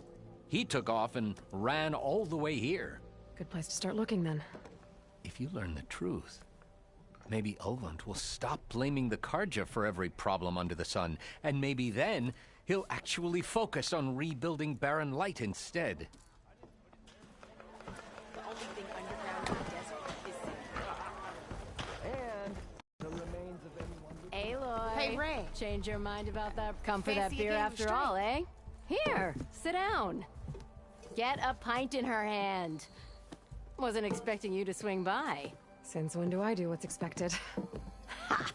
He took off and ran all the way here. Good place to start looking, then. If you learn the truth, maybe Ulvund will stop blaming the Carja for every problem under the sun, and maybe then he'll actually focus on rebuilding Barren Light instead. Aloy. Hey, Ray. Change your mind about that? Come for that Fancy a beer game of after strength? all, eh? Here, sit down. Get a pint in her hand. Wasn't expecting you to swing by. Since when do I do what's expected? Ha!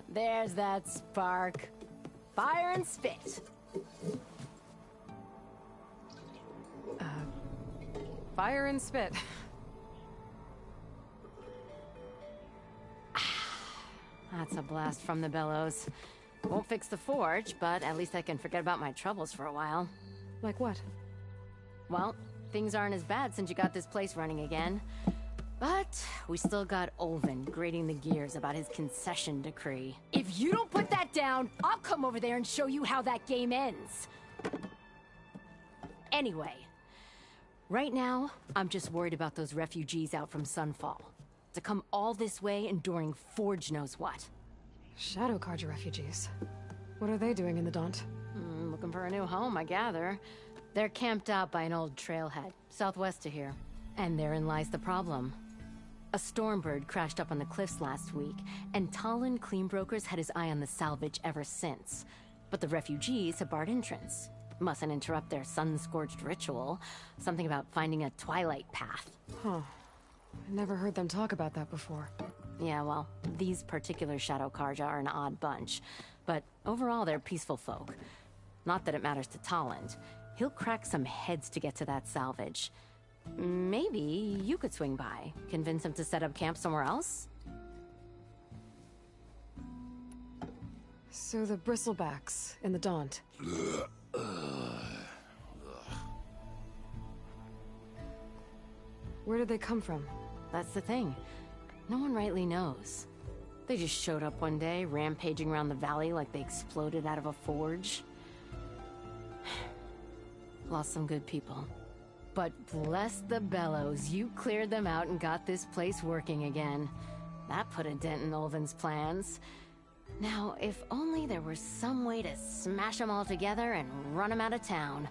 There's that spark. Fire and spit. Fire and spit. That's a blast from the bellows. Won't fix the forge, but at least I can forget about my troubles for a while. Like what? Well, things aren't as bad since you got this place running again. But we still got Olvin grating the gears about his concession decree. If you don't put that down, I'll come over there and show you how that game ends. Anyway, right now, I'm just worried about those refugees out from Sunfall. To come all this way enduring Forge knows what. Shadow Carja refugees. What are they doing in the Daunt? Looking for a new home, I gather. They're camped out by an old trailhead, southwest of here. And therein lies the problem. A Stormbird crashed up on the cliffs last week, and Talon Cleanbrokers had his eye on the salvage ever since. But the refugees have barred entrance. Mustn't interrupt their sun-scorched ritual. Something about finding a twilight path. Huh. I never heard them talk about that before. Yeah, well, these particular Shadow Carja are an odd bunch. But overall, they're peaceful folk. Not that it matters to Talon. He'll crack some heads to get to that salvage. Maybe you could swing by, convince him to set up camp somewhere else? So the Bristlebacks in the Daunt. Where did they come from? That's the thing. No one rightly knows. They just showed up one day, rampaging around the valley like they exploded out of a forge. Lost some good people. But bless the bellows, you cleared them out and got this place working again. That put a dent in Olvin's plans. Now, if only there were some way to smash them all together and run them out of town.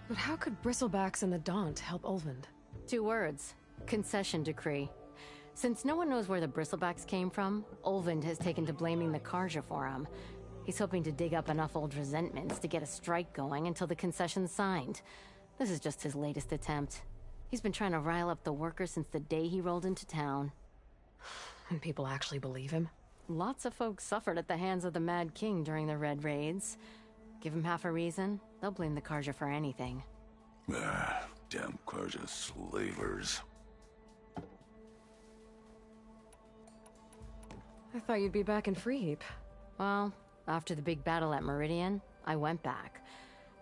But how could Bristlebacks and the Daunt help Olvind? 2 words. Concession decree. Since no one knows where the Bristlebacks came from, Olvind has taken to blaming the Carja for them. He's hoping to dig up enough old resentments to get a strike going until the concession's signed. This is just his latest attempt. He's been trying to rile up the workers since the day he rolled into town. And people actually believe him? Lots of folks suffered at the hands of the Mad King during the Red Raids. Give him half a reason, they'll blame the Carja for anything. Damn Carja slavers. I thought you'd be back in Freeheap. Well, after the big battle at Meridian, I went back.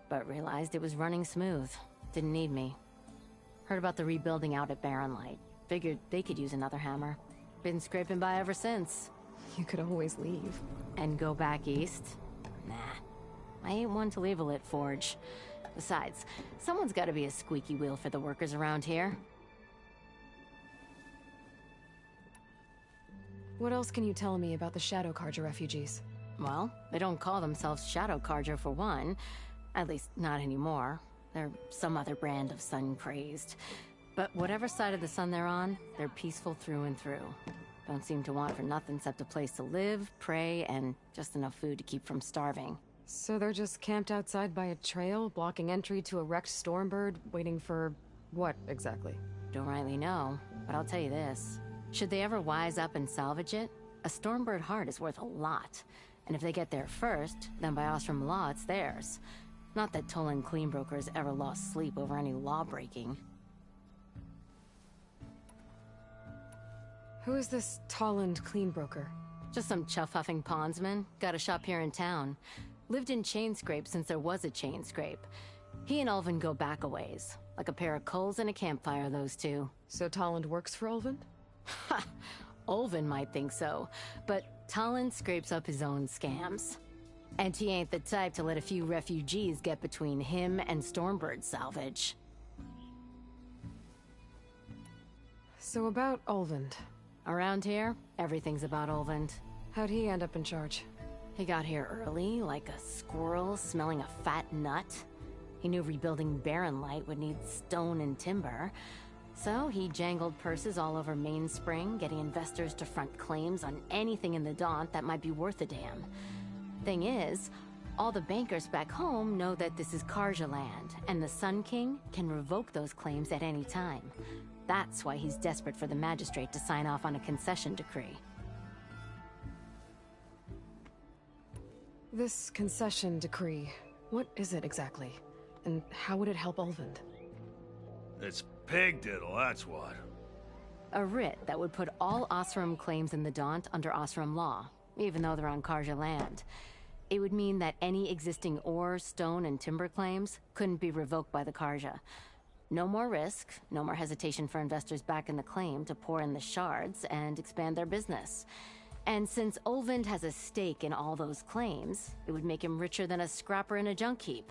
But realized it was running smooth. Didn't need me. Heard about the rebuilding out at Barren Light. Figured they could use another hammer. Been scraping by ever since. You could always leave. And go back east? Nah. I ain't one to leave a lit forge. Besides, someone's gotta be a squeaky wheel for the workers around here. What else can you tell me about the Shadow Carja refugees? Well, they don't call themselves Shadow Carja for one. At least, not anymore. They're some other brand of sun-crazed. But whatever side of the sun they're on, they're peaceful through and through. Don't seem to want for nothing except a place to live, pray, and just enough food to keep from starving. So they're just camped outside by a trail, blocking entry to a wrecked Stormbird, waiting for... what, exactly? Don't rightly know, but I'll tell you this. Should they ever wise up and salvage it, a Stormbird heart is worth a lot. And if they get there first, then by Ostrom law, it's theirs. Not that Tolan Cleanbrokers ever lost sleep over any law-breaking. Who is this Tolland Cleanbroker? Just some chuff-huffing pondsman. Got a shop here in town. Lived in Chainscrape since there was a Chainscrape. He and Ulvin go back a ways. Like a pair of coals and a campfire, those two. So Tolland works for Ulvin? Ha! Ulvin might think so, but Talon scrapes up his own scams. And he ain't the type to let a few refugees get between him and Stormbird salvage. So about Ulvin. Around here, everything's about Ulvin. How'd he end up in charge? He got here early, like a squirrel smelling a fat nut. He knew rebuilding Barren Light would need stone and timber. So he jangled purses all over Mainspring, getting investors to front claims on anything in the Daunt that might be worth a damn. Thing is, all the bankers back home know that this is Carja land, and the Sun King can revoke those claims at any time. That's why he's desperate for the magistrate to sign off on a concession decree. This concession decree, what is it exactly? And how would it help Ulvin? It's pig diddle, that's what. A writ that would put all Osram claims in the Daunt under Osram law. even though they're on Karja land. It would mean that any existing ore, stone, and timber claims couldn't be revoked by the Karja. No more risk, no more hesitation for investors back in the claim to pour in the shards and expand their business. And since Olvind has a stake in all those claims, it would make him richer than a scrapper in a junk heap.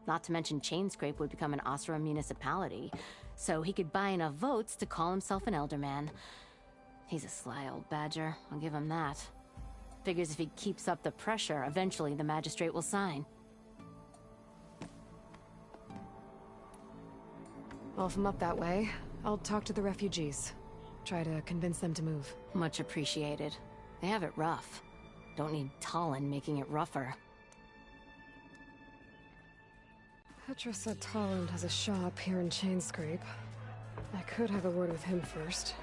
Not to mention Chainscrape would become an Osra municipality, so he could buy enough votes to call himself an Elderman. He's a sly old badger, I'll give him that. Figures if he keeps up the pressure, eventually the magistrate will sign. Well, if I'm up that way, I'll talk to the refugees. Try to convince them to move. Much appreciated. They have it rough. Don't need Talon making it rougher. Petra said Talon has a shop here in Chainscrape. I could have a word with him first.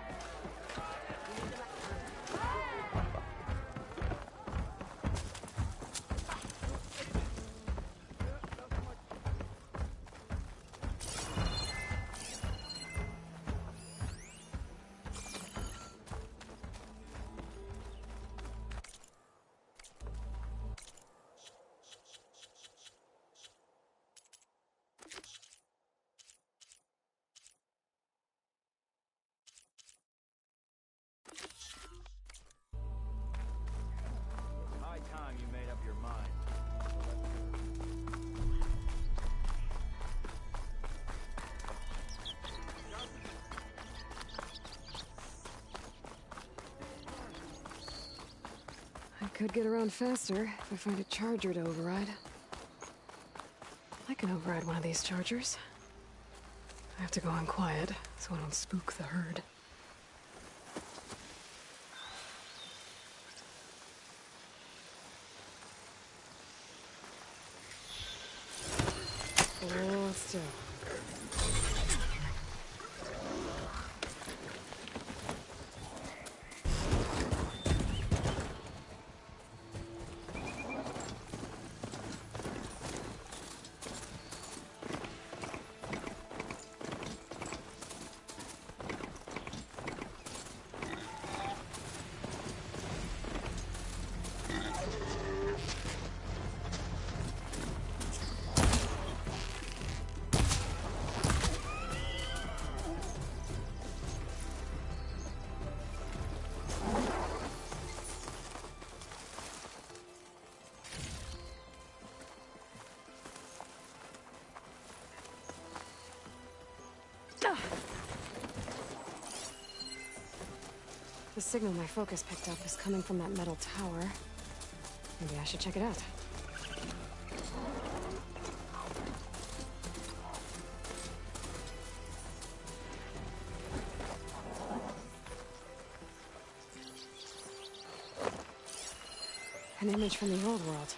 Could get around faster if I find a charger to override. I can override one of these chargers. I have to go in quiet so I don't spook the herd. Oh, still. The signal my focus picked up is coming from that metal tower. Maybe I should check it out. An image from the old world.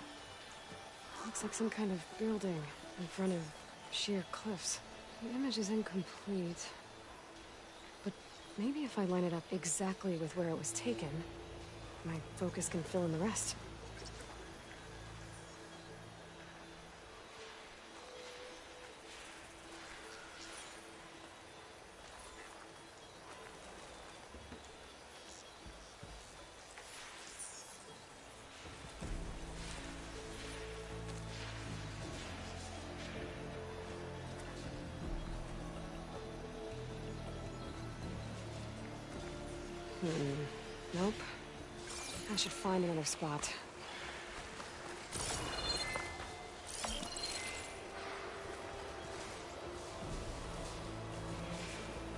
Looks like some kind of building in front of sheer cliffs. The image is incomplete. But maybe if I line it up exactly with where it was taken, my focus can fill in the rest. Nope. I should find another spot.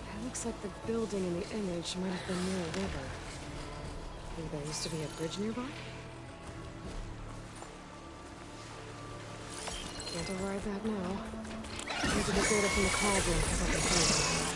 It looks like the building in the image might have been near a river. Maybe there used to be a bridge nearby? Can't override that now. Maybe the data from the cauldron because I can find it.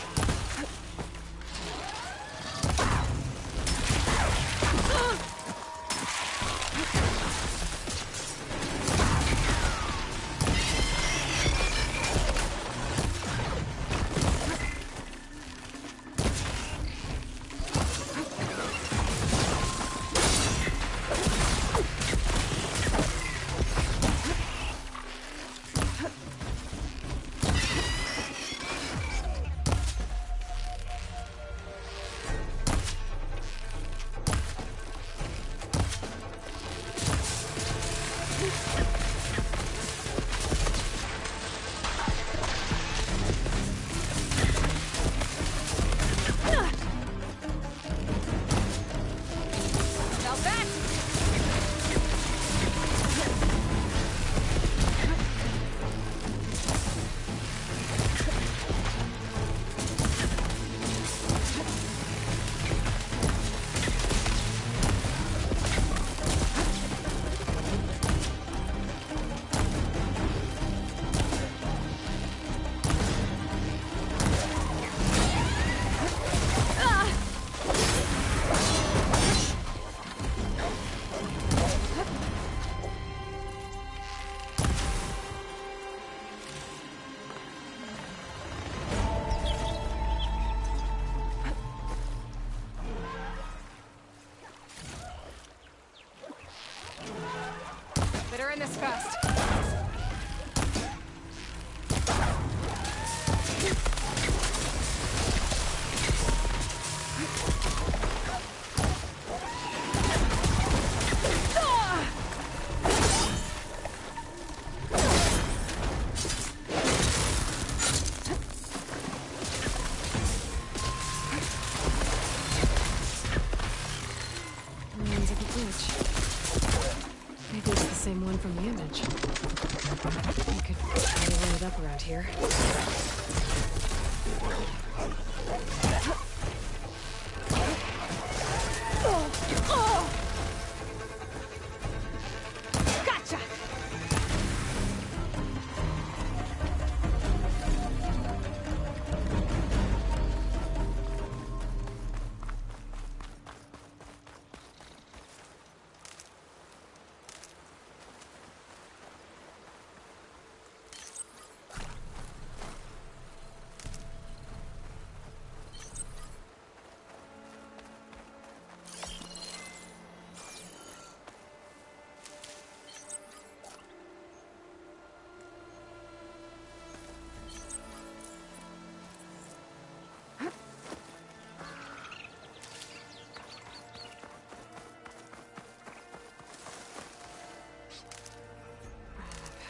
We're in this fast. Remains of the bridge. Maybe it's the same one from the image. We could probably run it up around here. Gotcha!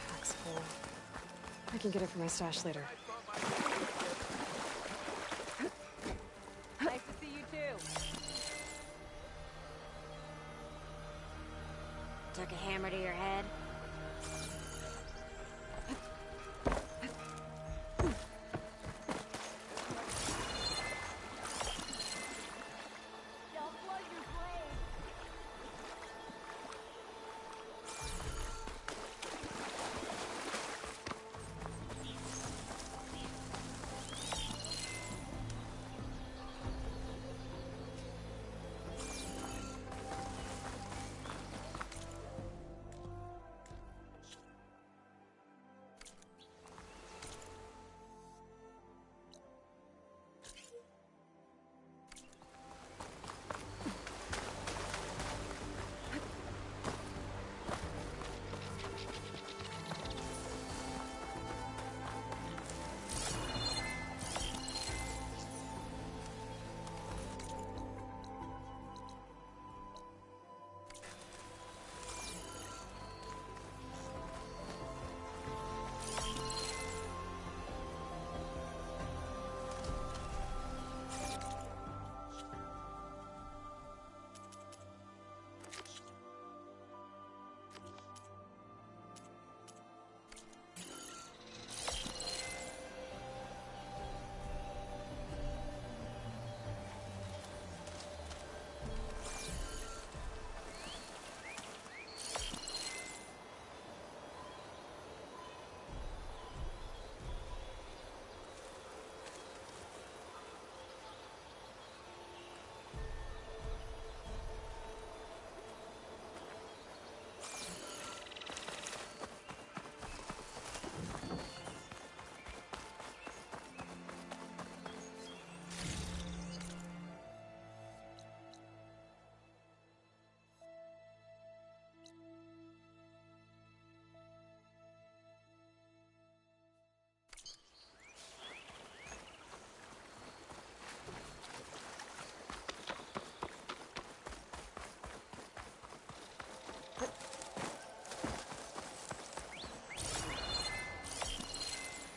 Pack's full. I can get it from my stash later. Nice to see you too. Took a hammer to your head?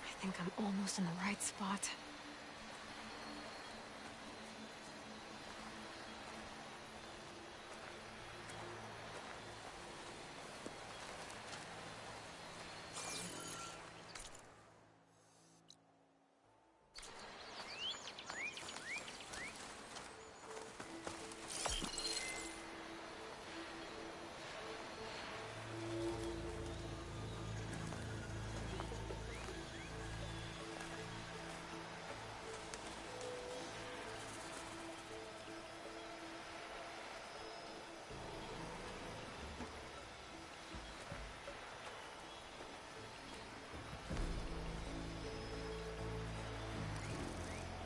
I think I'm almost in the right spot.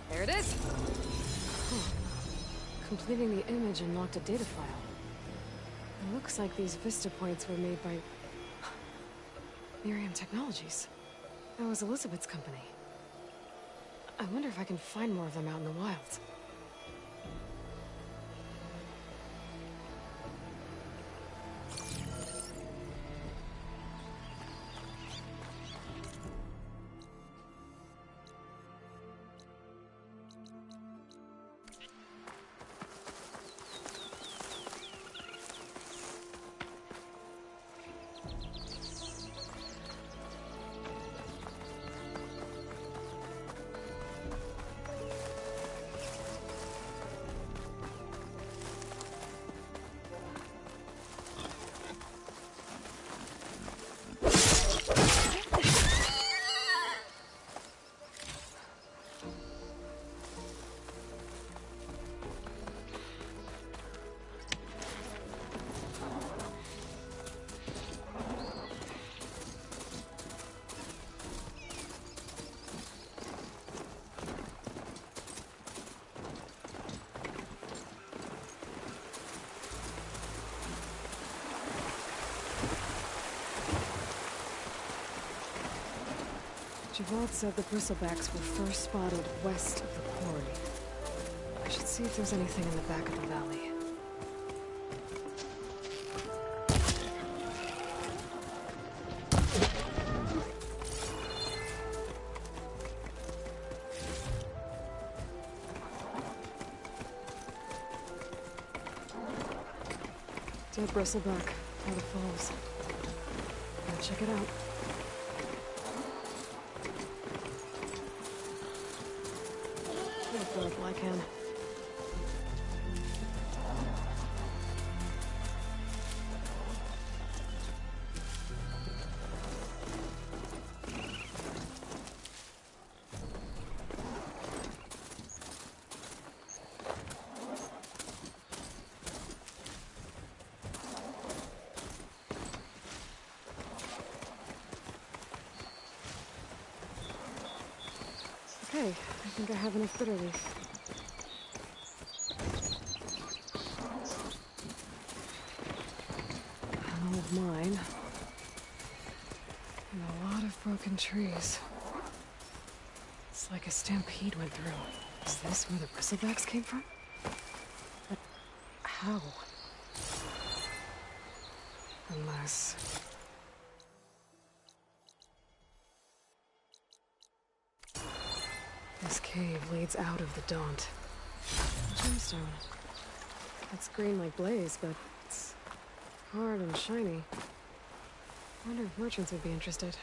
There it is! Completing the image unlocked a data file. It looks like these vista points were made by Miriam Technologies. That was Elizabeth's company. I wonder if I can find more of them out in the wild. Javad said the bristlebacks were first spotted west of the quarry. I should see if there's anything in the back of the valley. Dead bristleback, Water Falls. Gotta check it out. I can. Okay, I think I have enough bitter leaf. Mine. And a lot of broken trees. It's like a stampede went through. Is this where the bristlebacks came from? But how? Unless... this cave leads out of the Daunt. Gemstone. It's green like blaze, but it's hard and shiny. I wonder if merchants would be interested.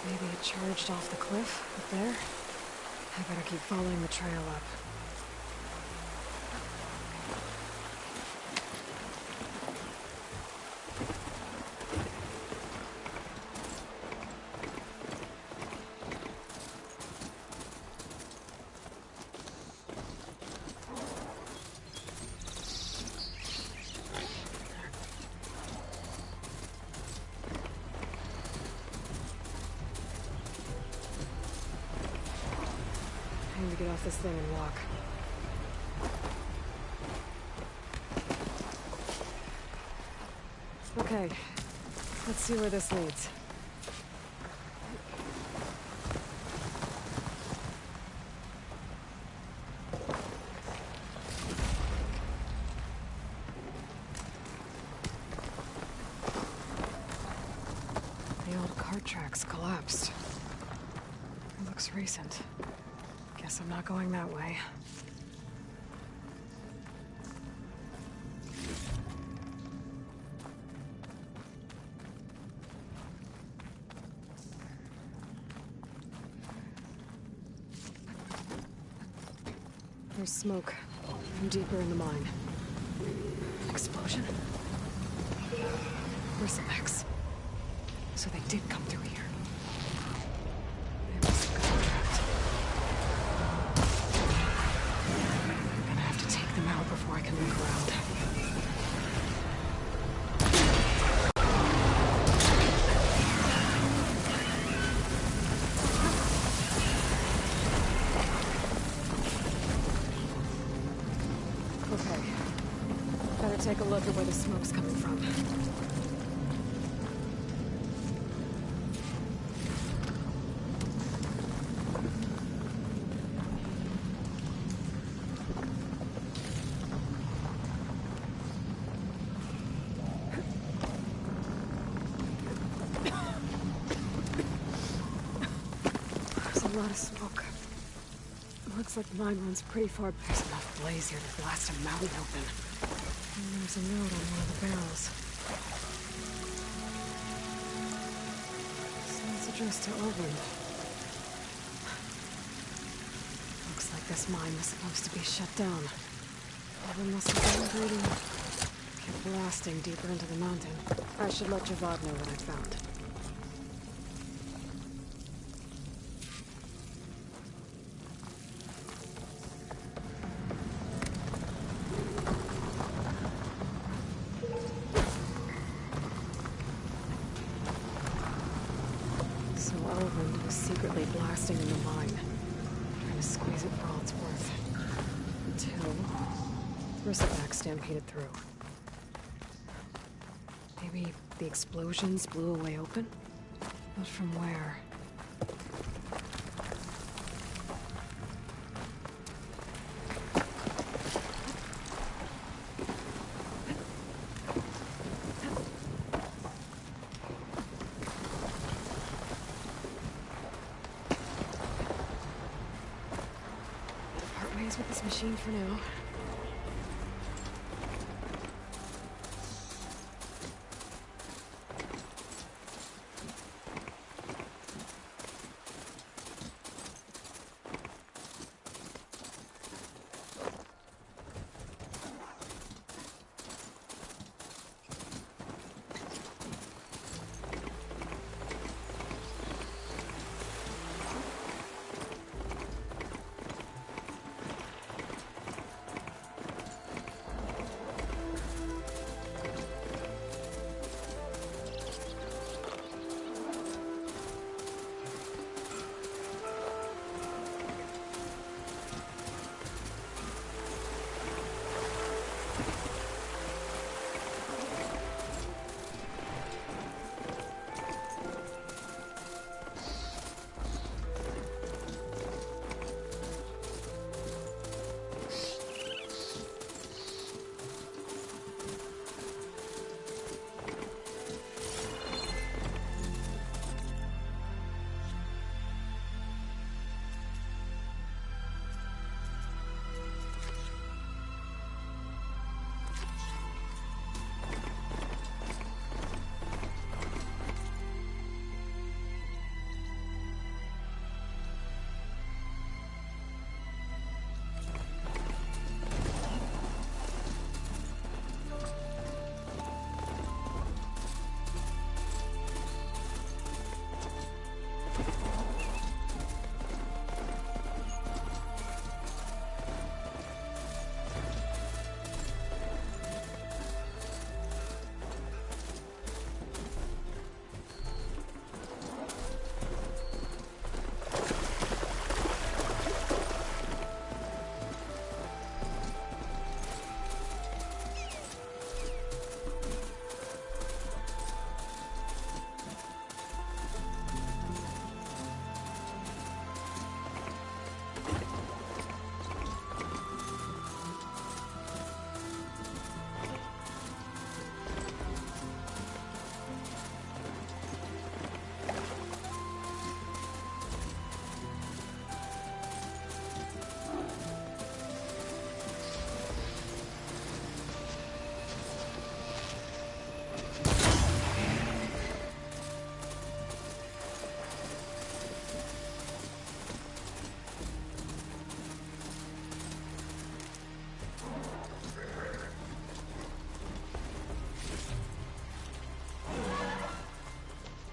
Maybe it charged off the cliff up there. I better keep following the trail up. Get off this thing and walk. Okay, let's see where this leads. The old cart tracks collapsed. It looks recent. Guess I'm not going that way. There's smoke from deeper in the mine. An explosion? Bristlebacks. So they did come through here. They must have got trapped. I'm gonna have to take them out before I can look around. Take a look at where the smoke's coming from. There's a lot of smoke. Looks like the mine runs pretty far. There's enough blaze here to blast a mountain open. And there's a note on one of the barrels. Sounds addressed to Owen. Looks like this mine was supposed to be shut down. Owen must have been breeding. Kept blasting deeper into the mountain. I should let Javad know what I found. Blasting in the mine, trying to squeeze it for all it's worth. Until Bristleback stampeded through. Maybe the explosions blew a way open? But from where? With this machine for now.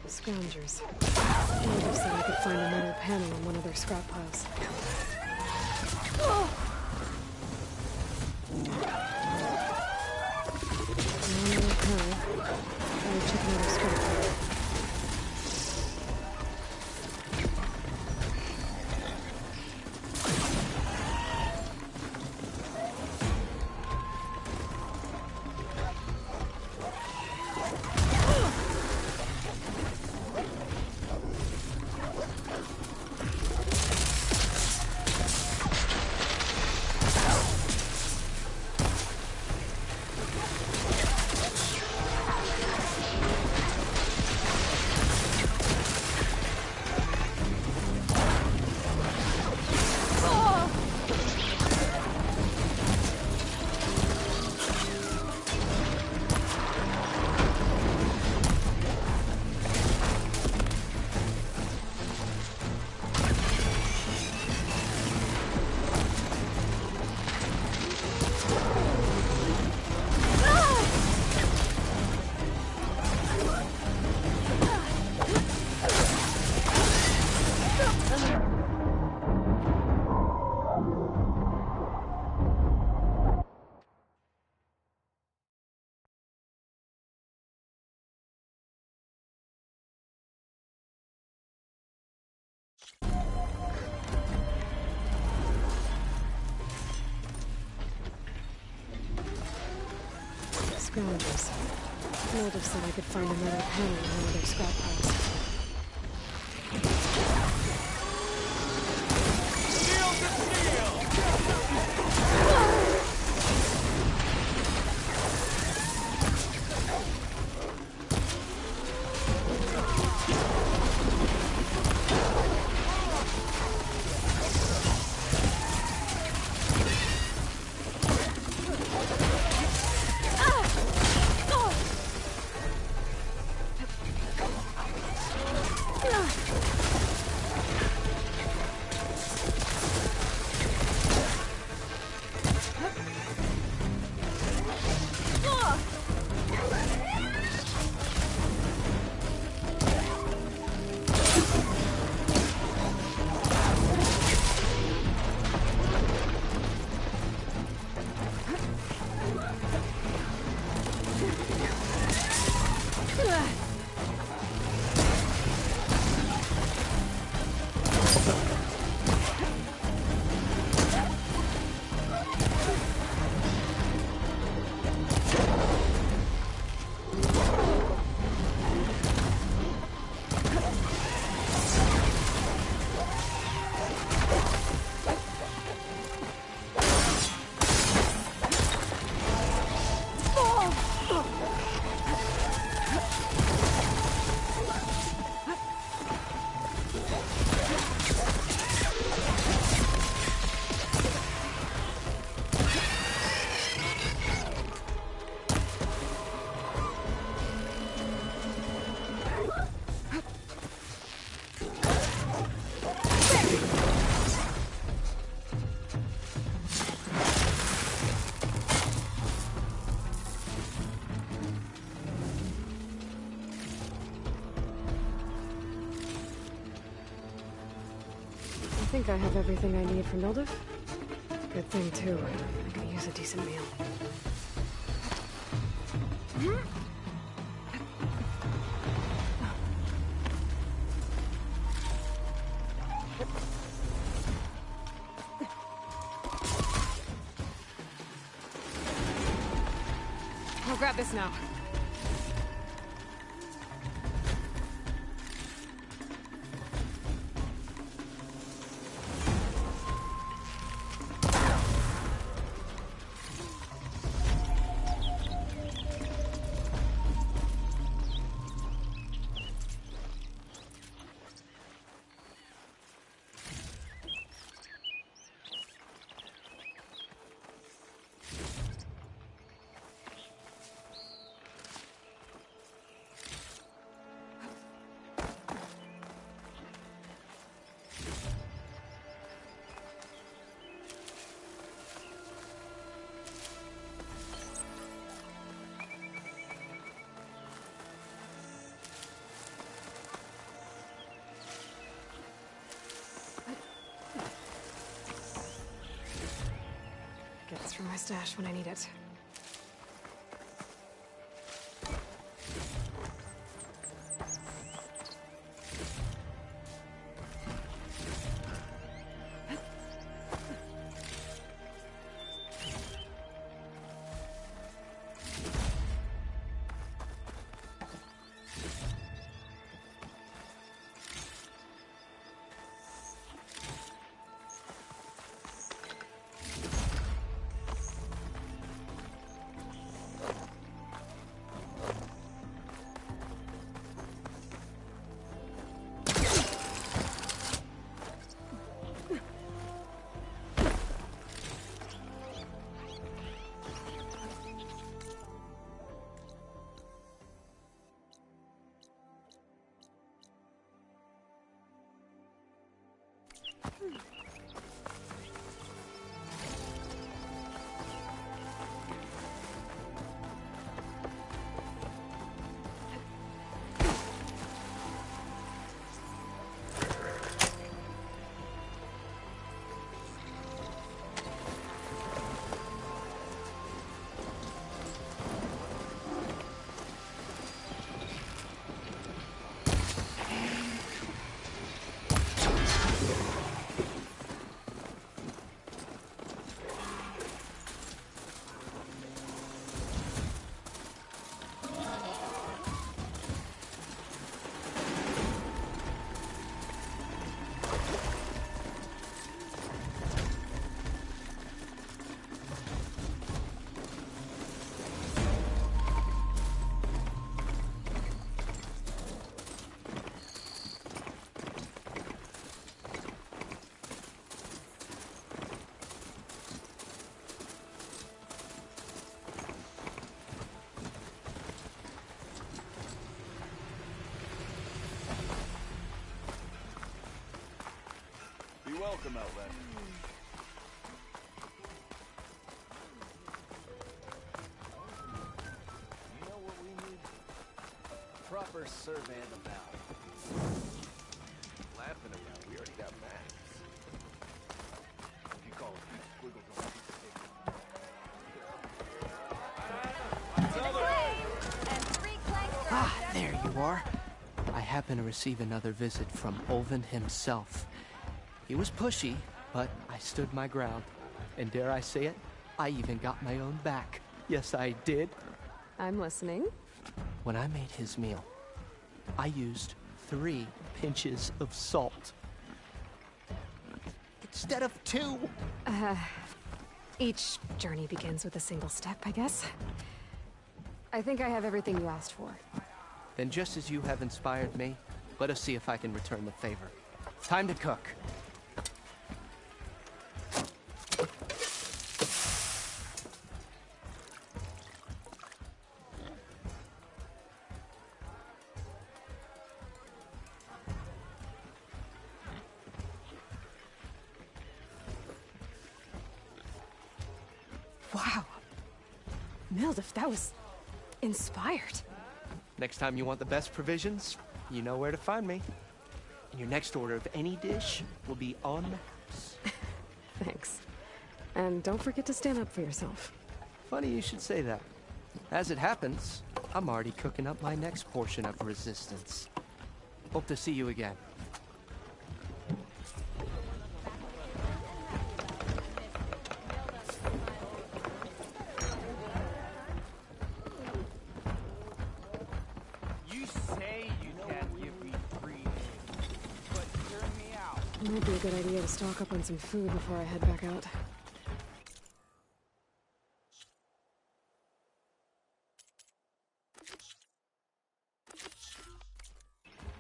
Scroungers. Natives said I could find a metal panel in one of their scrap piles. I would check another scrap pile. Scroungers. Natives said I could find a metal panel in one of their scrap piles. I think I have everything I need from Mildiv. Good thing, too. I could use a decent meal. I'll grab this now. my stash when I need it. Welcome, Outlander. You know what we need? A proper survey of the valley. Laughing about, we already got maps. If you call it squiggles on a piece of paper. Ah, there you are. I happen to receive another visit from Ulvin himself. He was pushy, but I stood my ground. And dare I say it, I even got my own back. Yes, I did. I'm listening. When I made his meal, I used 3 pinches of salt. Instead of 2. Each journey begins with a single step, I guess. I think I have everything you asked for. Then just as you have inspired me, let us see if I can return the favor. Time to cook. Wow. Mildif, that was inspired. Next time you want the best provisions, you know where to find me. And your next order of any dish will be on maps. Thanks. And don't forget to stand up for yourself. Funny you should say that. As it happens, I'm already cooking up my next portion of resistance. Hope to see you again. Might be a good idea to stock up on some food before I head back out.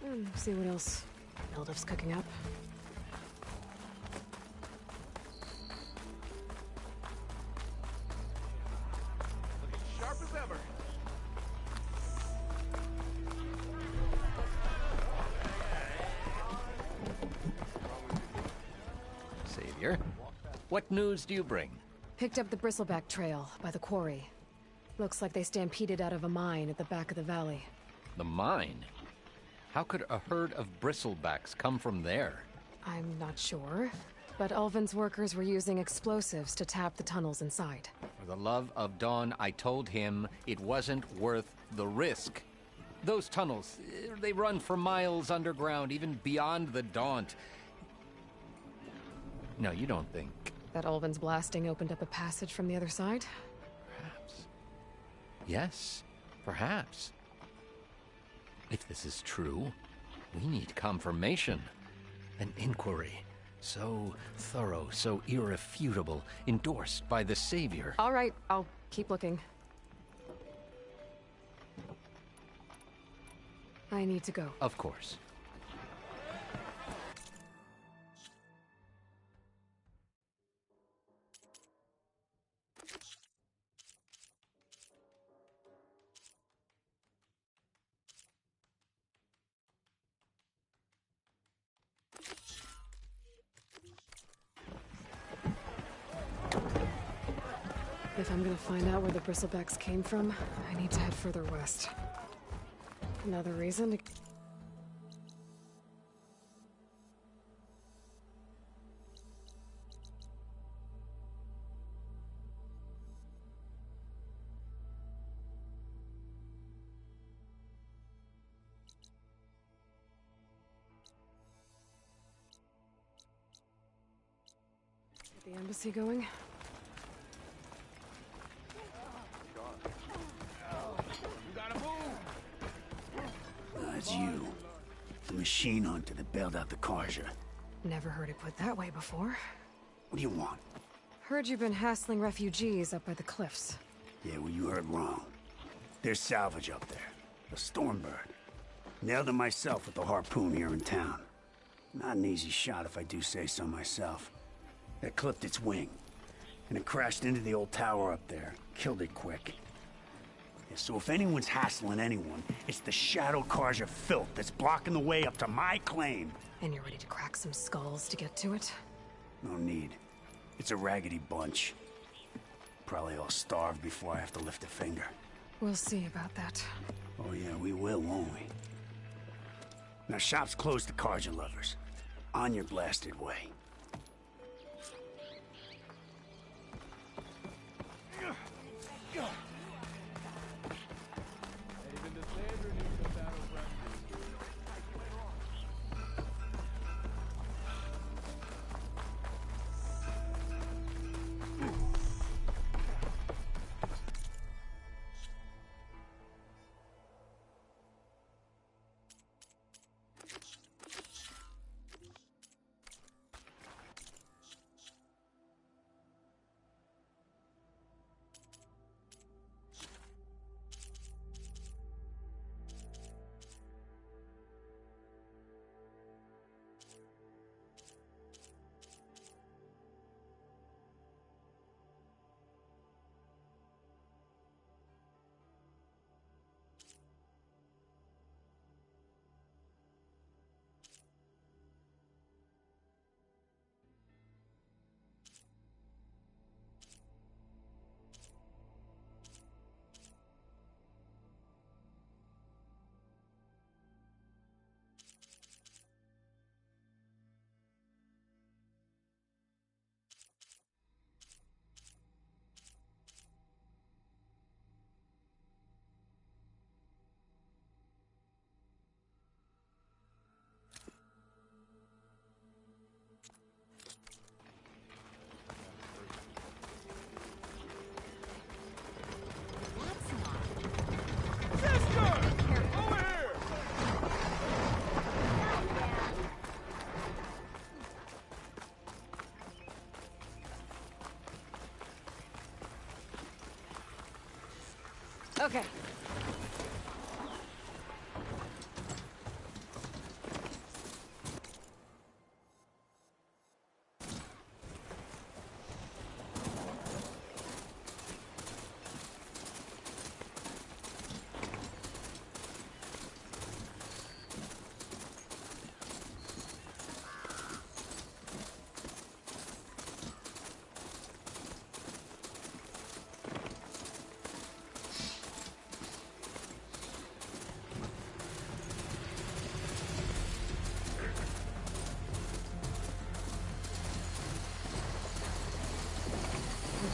And see what else Mildif's cooking up. Looking sharp as ever. Savior, what news do you bring? Picked up the Bristleback Trail by the quarry. Looks like they stampeded out of a mine at the back of the valley. The mine? How could a herd of bristlebacks come from there? I'm not sure. But Ulvin's workers were using explosives to tap the tunnels inside. For the love of Dawn, I told him it wasn't worth the risk. Those tunnels, they run for miles underground, even beyond the Daunt. No, you don't think... That Ulvin's blasting opened up a passage from the other side? Perhaps. Yes, perhaps. If this is true, we need confirmation. An inquiry. So thorough, so irrefutable, endorsed by the Savior. All right, I'll keep looking. I need to go. Of course. If I'm gonna find out where the bristlebacks came from, I need to head further west. Another reason to... Get the embassy going? It's you. The machine hunter that bailed out the Carja. Never heard it put that way before. What do you want? Heard you've been hassling refugees up by the cliffs. Yeah, well, you heard wrong. There's salvage up there. A Stormbird. Nailed it myself with the harpoon here in town. Not an easy shot if I do say so myself. That clipped its wing. And it crashed into the old tower up there. Killed it quick. So if anyone's hassling anyone, it's the Shadow Carja filth that's blocking the way up to my claim. And you're ready to crack some skulls to get to it? No need. It's a raggedy bunch. Probably all starved before I have to lift a finger. We'll see about that. Oh yeah, we will, won't we? Now shop's closed to Carja lovers. On your blasted way. Okay.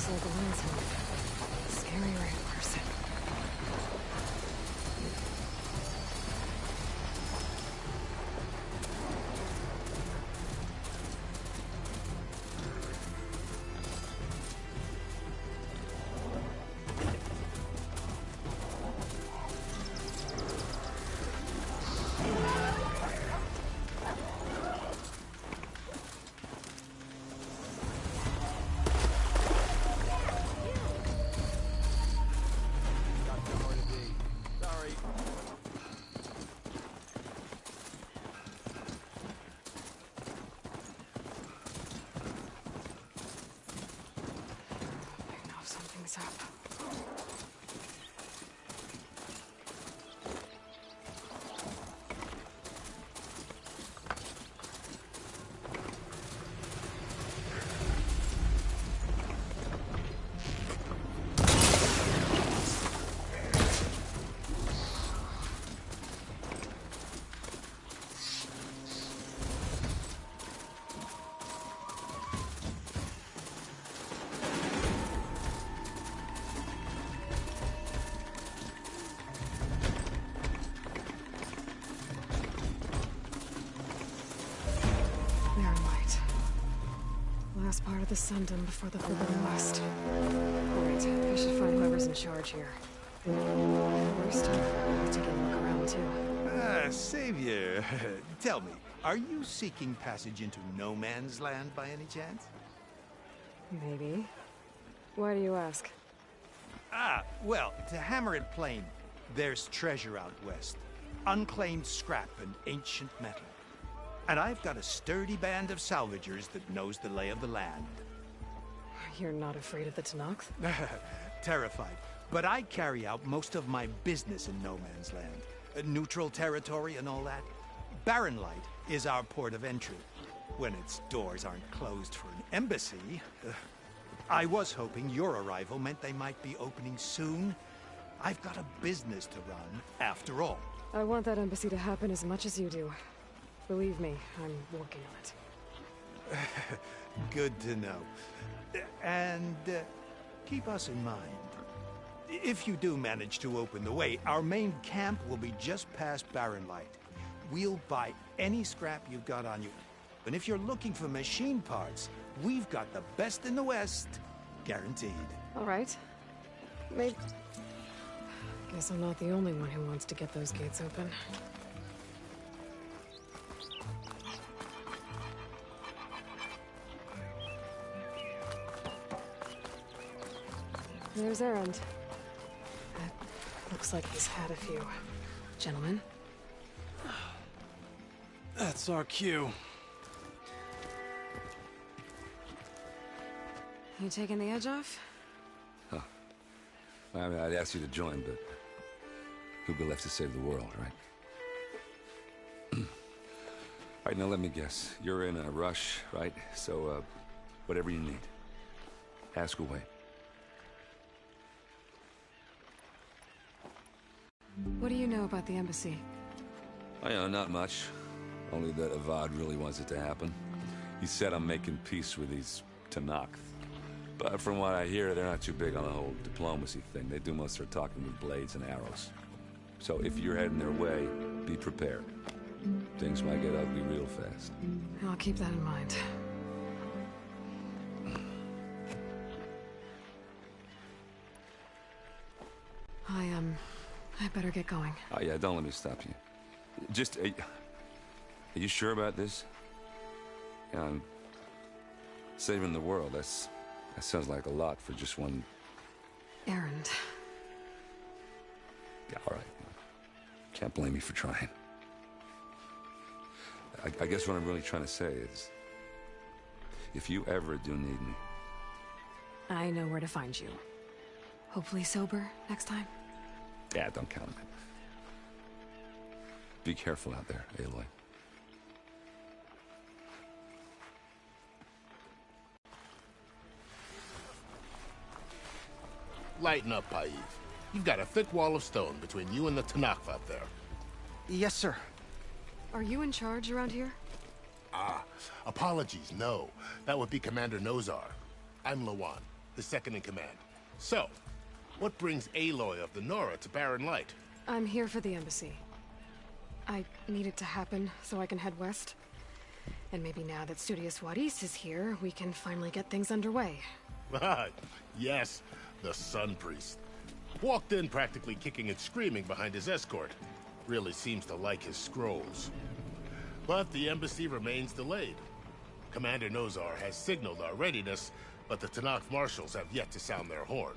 Looks like a landsman. Scary red person. Something's up. Last part of the Sundom before the Forbidden West. Alright, I should find whoever's in charge here. First, I'll take a look around too. Savior, tell me, are you seeking passage into no man's land by any chance? Maybe. Why do you ask? Well, to hammer it plain, there's treasure out west. Unclaimed scrap and ancient metal. And I've got a sturdy band of salvagers that knows the lay of the land. You're not afraid of the Tenakth? Terrified. But I carry out most of my business in no man's land. Neutral territory and all that. Barren Light is our port of entry. When its doors aren't closed for an embassy. I was hoping your arrival meant they might be opening soon. I've got a business to run, after all. I want that embassy to happen as much as you do. Believe me, I'm working on it. Good to know. And keep us in mind. If you do manage to open the way, our main camp will be just past Barren Light. We'll buy any scrap you've got on you. And if you're looking for machine parts, we've got the best in the West, guaranteed. All right. Maybe... Guess I'm not the only one who wants to get those gates open. There's Erend. That looks like he's had a few. Gentlemen? That's our cue. You taking the edge off? Huh. I mean, I'd ask you to join, but who'd be left to save the world, right? All right, now let me guess. You're in a rush, right? So, whatever you need. Ask away. What do you know about the embassy? I know, not much. Only that Avad really wants it to happen. He said I'm making peace with these Tenakth. But from what I hear, they're not too big on the whole diplomacy thing. They do most of their talking with blades and arrows. So if you're heading their way, be prepared. Things might get ugly real fast. I'll keep that in mind. I better get going. Oh yeah, don't let me stop you. Just, are you sure about this? Yeah, I'm saving the world. That sounds like a lot for just one... Erend. Yeah, all right. Can't blame me for trying. I guess what I'm really trying to say is, if you ever do need me... I know where to find you. Hopefully sober next time. Yeah, don't count on it. Be careful out there, Aloy. Lighten up, Paiv. You've got a thick wall of stone between you and the Tenakth out there. Yes, sir. Are you in charge around here? Apologies, no. That would be Commander Nozar. I'm Lawan. the second in command. So, what brings Aloy of the Nora to Barren Light? I'm here for the embassy. I need it to happen so I can head west. And maybe now that Studious Juarez is here, we can finally get things underway. Yes, the Sun Priest. Walked in practically kicking and screaming behind his escort. Really seems to like his scrolls. But the embassy remains delayed. Commander Nozar has signaled our readiness, but the Tenakth marshals have yet to sound their horn.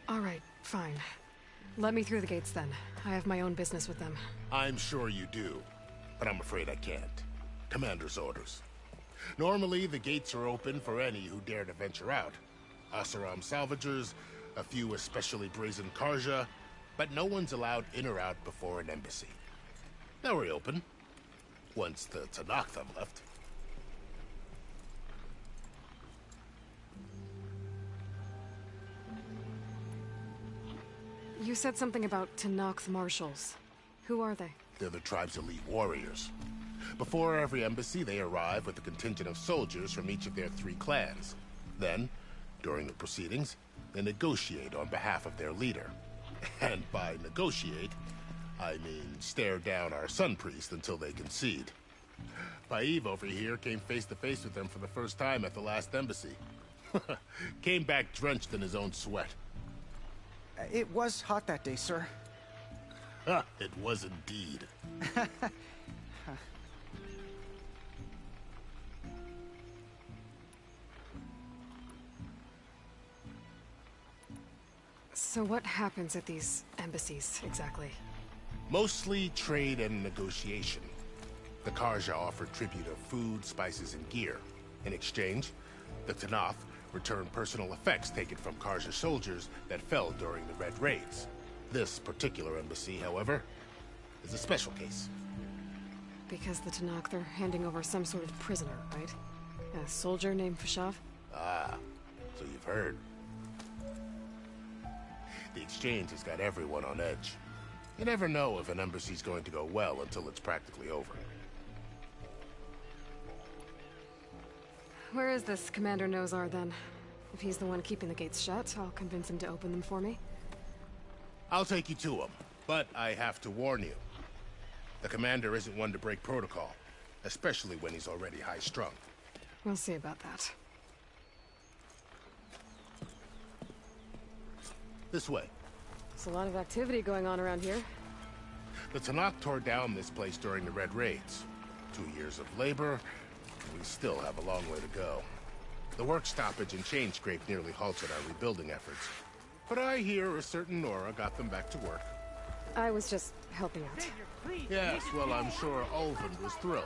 All right, fine. Let me through the gates then. I have my own business with them. I'm sure you do, but I'm afraid I can't. Commander's orders. Normally, the gates are open for any who dare to venture out. Asaram salvagers, a few especially brazen Karja, but no one's allowed in or out before an embassy. Now we're open, once the Tenakth have left. You said something about Tenakth marshals. Who are they? They're the tribe's elite warriors. Before every embassy, they arrive with a contingent of soldiers from each of their 3 clans. Then, during the proceedings, they negotiate on behalf of their leader. And by negotiate, I mean stare down our Sun Priest until they concede. Paiv over here came face to face with them for the first time at the last embassy. Came back drenched in his own sweat. It was hot that day, sir. It was indeed. So what happens at these embassies, exactly? Mostly trade and negotiation. The Karja offer tribute of food, spices, and gear. In exchange, the Tenakth return personal effects taken from Karja soldiers that fell during the Red Raids. This particular embassy, however, is a special case. Because the Tenakth are handing over some sort of prisoner, right? A soldier named Fashav? Ah, so you've heard. The exchange has got everyone on edge. You never know if an embassy's going to go well until it's practically over. Where is this Commander Nozar, then? If he's the one keeping the gates shut, I'll convince him to open them for me. I'll take you to him, but I have to warn you. The commander isn't one to break protocol, especially when he's already high-strung. We'll see about that. This way. There's a lot of activity going on around here. The Tenakth tore down this place during the Red Raids. 2 years of labor, we still have a long way to go. The work stoppage and chain scrape nearly halted our rebuilding efforts. But I hear a certain Nora got them back to work. I was just helping out. Yes, well, I'm sure Ulvin was thrilled.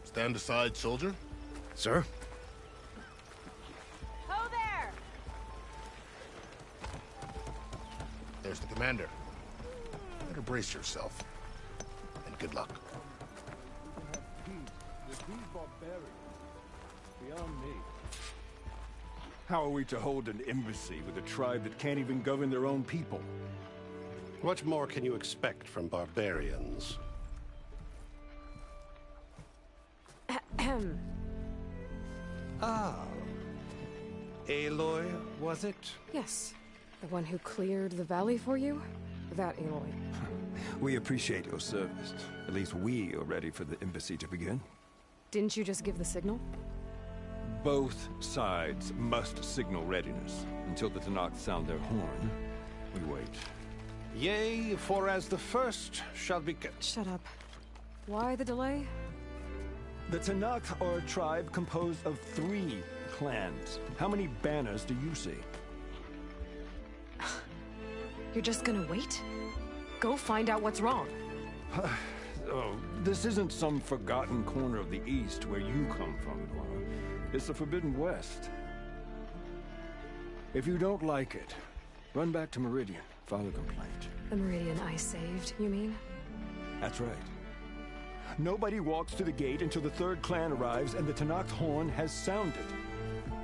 Stand aside, soldier. Sir? Ho there! There's the commander. Better brace yourself. And good luck. With these barbarians, beyond me. How are we to hold an embassy with a tribe that can't even govern their own people? What more can you expect from barbarians? Ah. Aloy, was it? Yes. The one who cleared the valley for you? That Aloy. We appreciate your service. At least we are ready for the embassy to begin. Didn't you just give the signal? Both sides must signal readiness. Until the Tenakth sound their horn, we wait. Yea, for as the first shall be... Shut up. Why the delay? The Tenakth are a tribe composed of 3 clans. How many banners do you see? You're just gonna wait? Go find out what's wrong. Oh, this isn't some forgotten corner of the East where you come from, Nora. It's the Forbidden West. If you don't like it, run back to Meridian, file a complaint. The Meridian I saved, you mean? That's right. Nobody walks to the gate until the 3rd clan arrives and the Tenakth horn has sounded.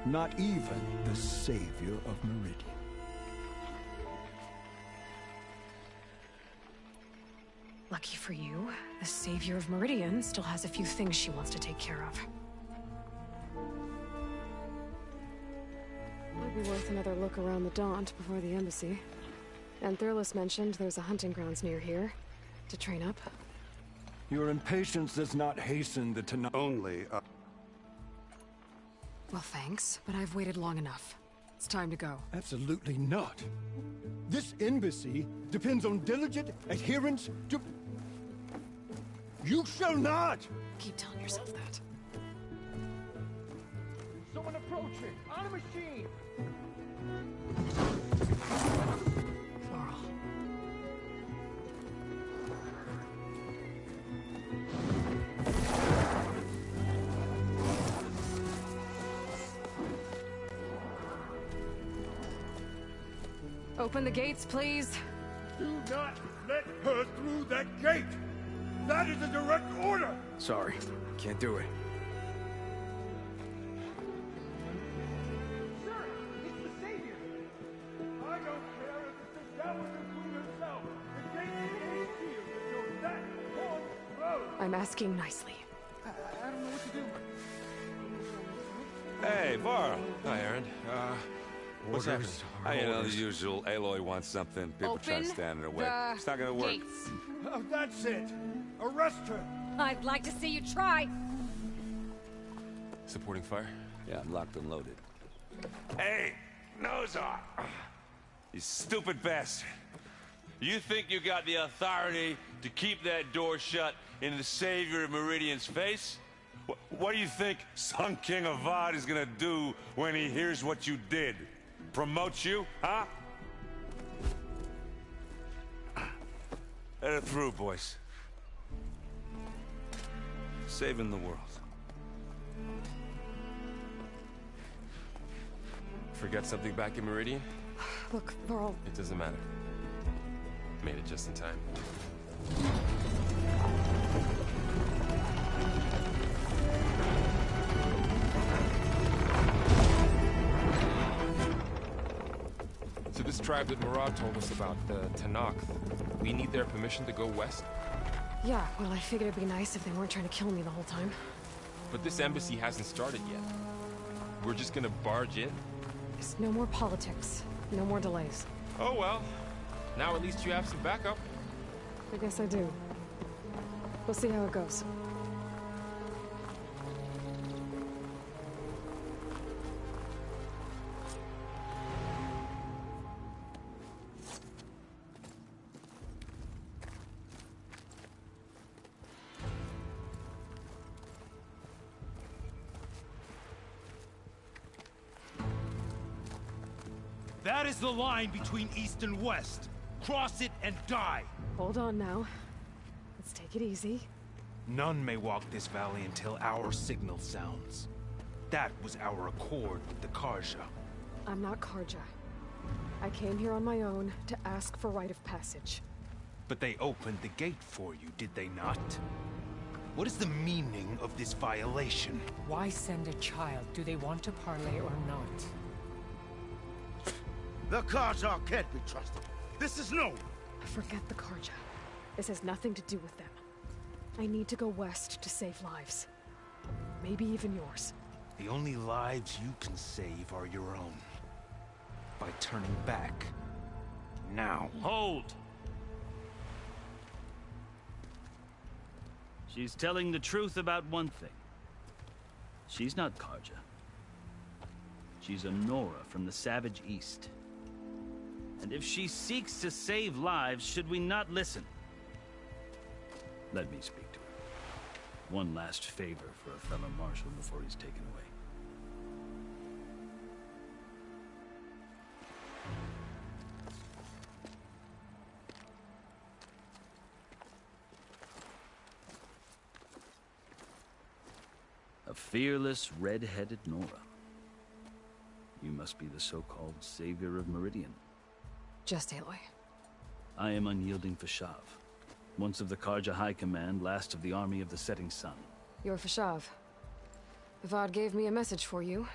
Not even the savior of Meridian. Lucky for you, the Savior of Meridian still has a few things she wants to take care of. Might be worth another look around the Daunt before the embassy. And Thurles mentioned there's a hunting grounds near here to train up. Your impatience does not hasten the Tenakth. Only, Well, thanks, but I've waited long enough. It's time to go. Absolutely not. This embassy depends on diligent adherence to... You shall not! Keep telling yourself that. Someone approaching! On a machine! Varl. Open the gates, please. Do not let her through that gate! That is a direct order! Sorry, can't do it. Sir, it's the Savior! I don't care if it's the Dowager Queen herself! The gate is sealed until that horn blows! I'm asking nicely. I don't know what to do. Hey, Varl. Hi, Aaron. What's happening? You know, the usual. Aloy wants something. People try to stand in her way. It's not gonna work. Oh, that's it! Arrest her! I'd like to see you try. Supporting fire? Yeah, I'm locked and loaded. Hey, Nozar! You stupid bastard! You think you got the authority to keep that door shut in the Savior of Meridian's face? What do you think Sun King Avad is gonna do when he hears what you did? Promote you, huh? Let her through, boys. Saving the world. Forget something back in Meridian? Look, Varl. It doesn't matter. Made it just in time. So this tribe that Murad told us about, the Tenakth, we need their permission to go west? Yeah, well, I figured it'd be nice if they weren't trying to kill me the whole time. But this embassy hasn't started yet. We're just gonna barge in? There's no more politics. No more delays. Oh well. Now at least you have some backup. I guess I do. We'll see how it goes. That is the line between East and West. Cross it and die. Hold on now. Let's take it easy. None may walk this valley until our signal sounds. That was our accord with the Carja. I'm not Carja. I came here on my own to ask for rite of passage. But they opened the gate for you, did they not? What is the meaning of this violation? Why send a child? Do they want to parley or not? The Carja can't be trusted. This is no. Forget the Carja. This has nothing to do with them. I need to go west to save lives. Maybe even yours. The only lives you can save are your own. By turning back. Now. Hold! She's telling the truth about one thing. She's not Carja. She's a Nora from the Savage East. And if she seeks to save lives, should we not listen? Let me speak to her. One last favor for a fellow marshal before he's taken away. A fearless, red-headed Nora. You must be the so-called Savior of Meridian. Just Aloy. I am Unyielding Fashav. Once of the Carja High Command, last of the Army of the Setting Sun. You're Fashav. Avad gave me a message for you.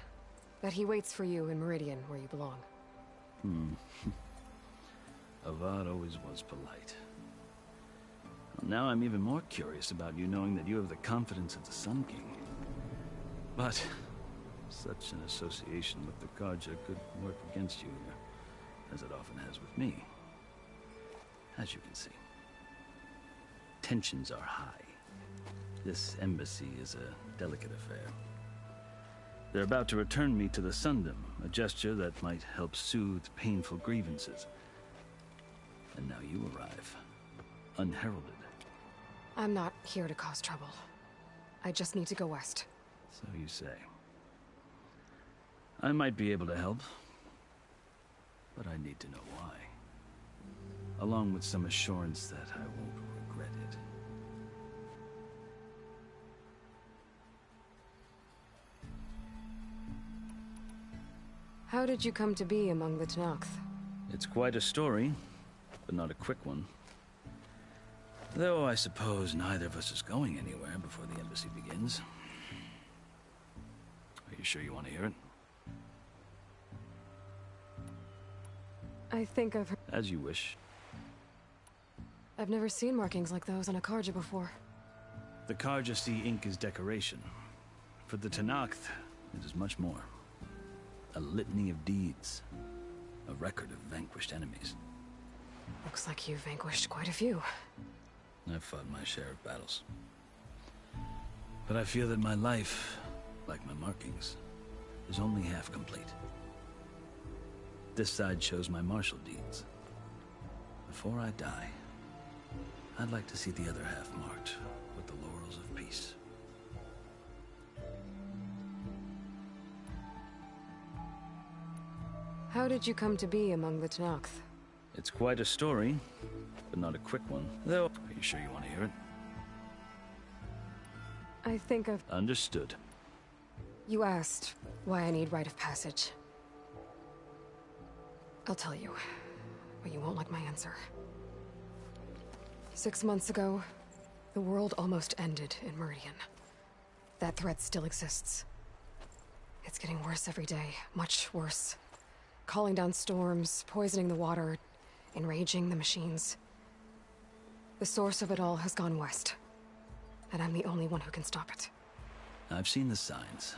That he waits for you in Meridian, where you belong. Avad always was polite. Now I'm even more curious about you knowing that you have the confidence of the Sun King. But such an association with the Carja could work against you here, as it often has with me. As you can see, tensions are high. This embassy is a delicate affair. They're about to return me to the Sundom, a gesture that might help soothe painful grievances. And now you arrive, unheralded. I'm not here to cause trouble. I just need to go west. So you say. I might be able to help, but I need to know why. Along with some assurance that I won't regret it. How did you come to be among the Tenakth? It's quite a story, but not a quick one. Though I suppose neither of us is going anywhere before the embassy begins. Are you sure you want to hear it? I think I've heard... As you wish. I've never seen markings like those on a Carja before. The Carja see ink as decoration. For the Tenakth, it is much more. A litany of deeds. A record of vanquished enemies. Looks like you've vanquished quite a few. I've fought my share of battles. But I feel that my life, like my markings, is only half complete. This side shows my martial deeds. Before I die, I'd like to see the other half marked with the laurels of peace. How did you come to be among the Tenakth? It's quite a story, but not a quick one. Though, are you sure you want to hear it? I think I've... Understood. You asked why I need rite of passage. I'll tell you, but you won't like my answer. 6 months ago, the world almost ended in Meridian. That threat still exists. It's getting worse every day, much worse. Calling down storms, poisoning the water, enraging the machines. The source of it all has gone west, and I'm the only one who can stop it. I've seen the signs.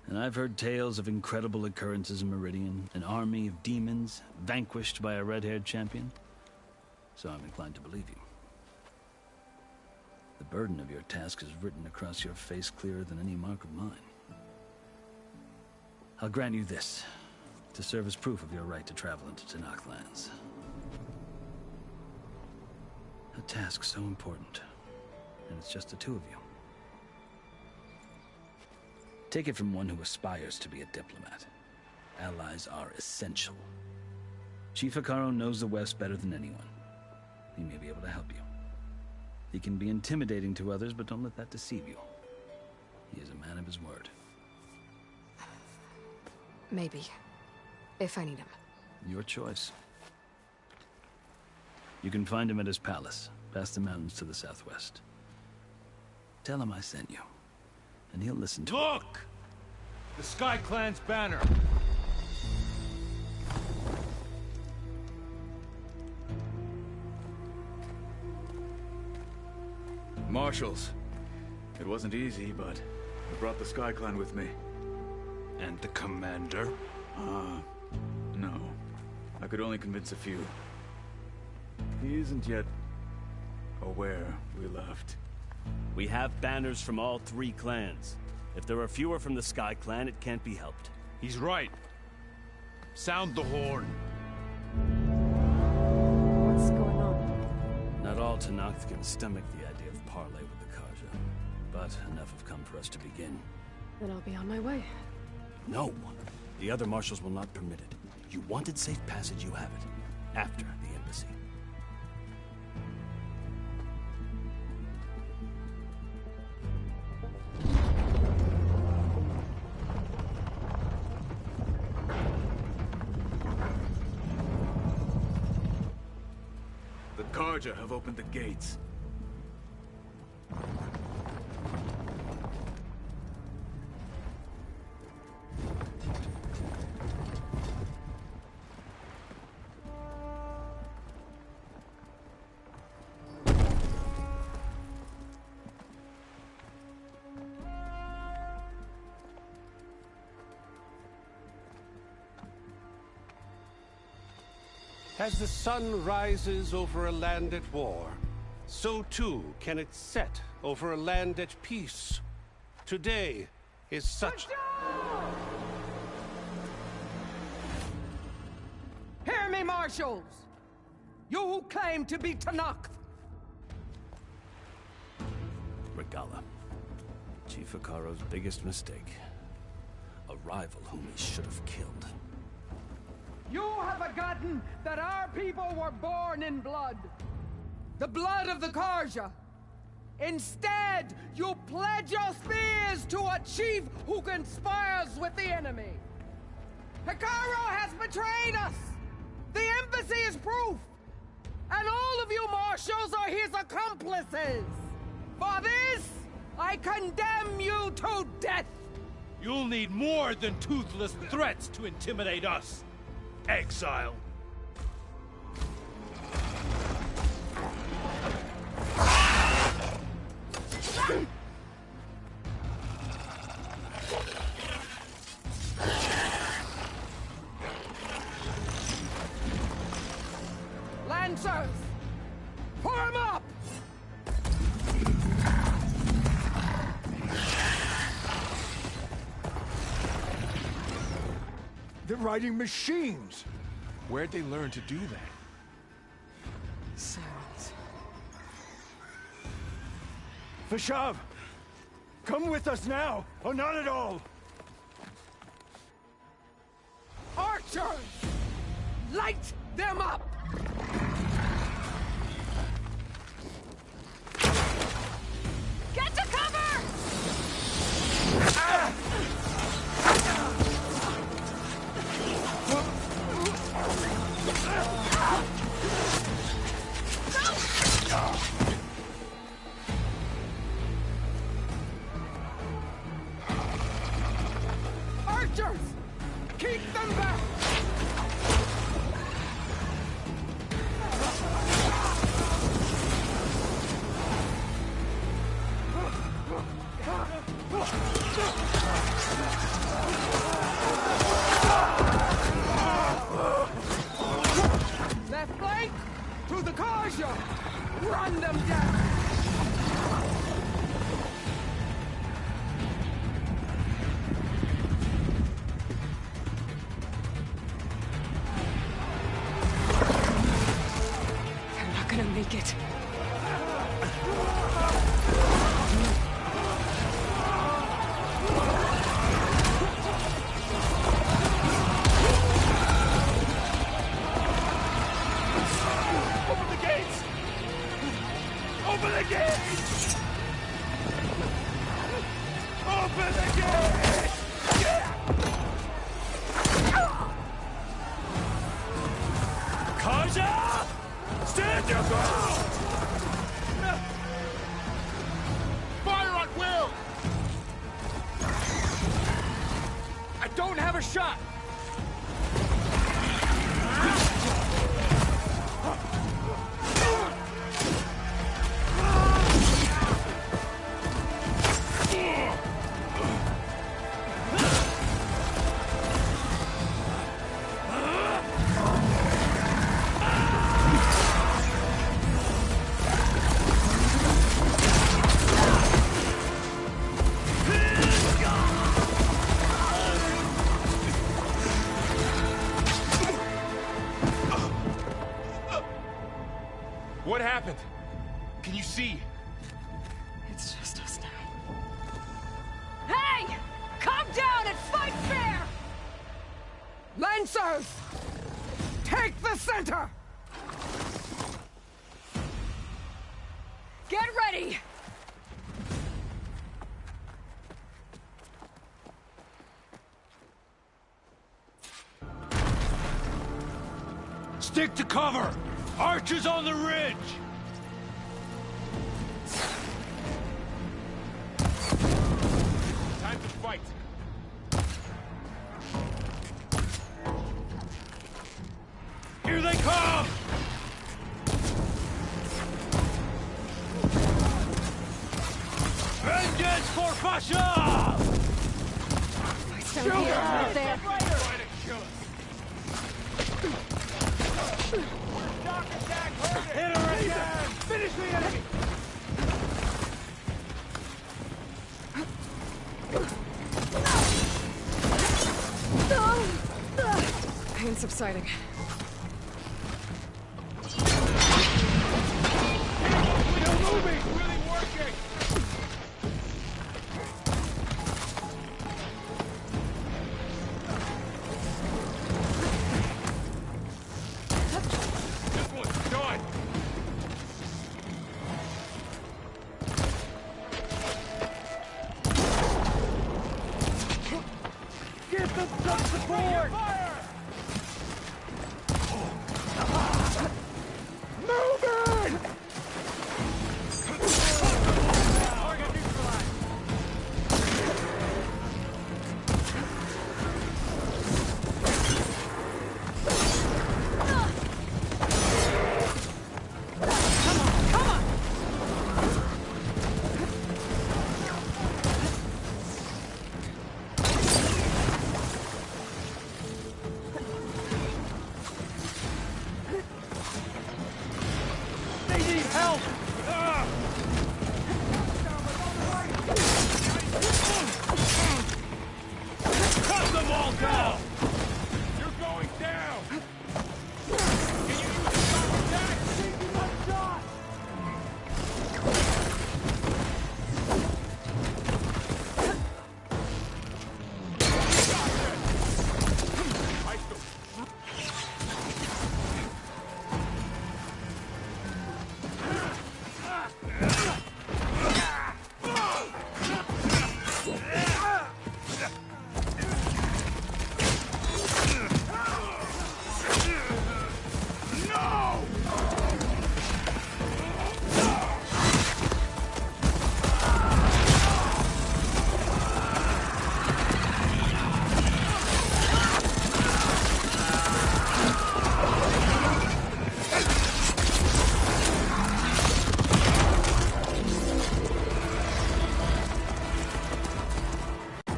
And I've heard tales of incredible occurrences in Meridian, an army of demons vanquished by a red-haired champion. So I'm inclined to believe you. The burden of your task is written across your face clearer than any mark of mine. I'll grant you this, to serve as proof of your right to travel into Tenakth lands. A task so important, and it's just the two of you. Take it from one who aspires to be a diplomat. Allies are essential. Chief Hekarro knows the West better than anyone. He may be able to help you. He can be intimidating to others, but don't let that deceive you. He is a man of his word. Maybe. If I need him. Your choice. You can find him at his palace, past the mountains to the southwest. Tell him I sent you, and he'll listen to Look! The Sky Clan's banner! Marshals. It wasn't easy, but I brought the Sky Clan with me. And the commander? No. I could only convince a few. He isn't yet aware we left. We have banners from all 3 clans. If there are fewer from the Sky Clan, it can't be helped. He's right. Sound the horn. What's going on? Not all Tenakth can stomach the idea of parley with the Carja, but enough have come for us to begin. Then I'll be on my way. No. The other marshals will not permit it. You wanted safe passage, you have it. After the embassy. The Carja have opened the gates. As the sun rises over a land at war, so too can it set over a land at peace. Today is such... Hear me, marshals! You who claim to be Tenakth! Regalla. Chief Hekarro's biggest mistake. A rival whom he should have killed. You have forgotten that our people were born in blood. The blood of the Carja. Instead, you pledge your spears to a chief who conspires with the enemy. Hekarro has betrayed us! The embassy is proof! And all of you marshals are his accomplices! For this, I condemn you to death! You'll need more than toothless threats to intimidate us. Exile. Lancers! Form up! They're riding machines! Where'd they learn to do that? Sirens. Vashav! Come with us now, or not at all! Archers! Light them up! Get to cover! Archers! Keep them back! Left flank! To the Carja! Run them down! They're not gonna make it. Open the gates! Open the gates! Open the gates! Carja! Stand your ground! Fire at will! I don't have a shot! What happened? Can you see? It's just us now. Hey! Calm down and fight fair! Lancers! Take the center! Get ready! Stick to cover! Archers on the ridge! Time to fight! Here they come! Vengeance for Fasha! Shoot him! There. Hit her again! Finish the enemy! Pain subsiding. Still moving! Really working! This one's done. Give them some support! Moving! Target neutralized. They need help! Cut them all down! You're going down! Can you use a stop attack? Taking one shot!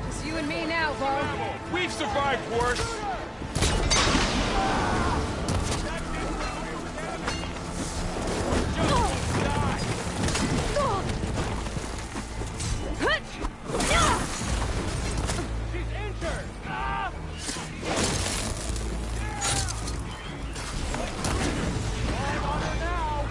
It's you and me now, Bo. We've survived worse. She's injured! Ah! I'm on her now!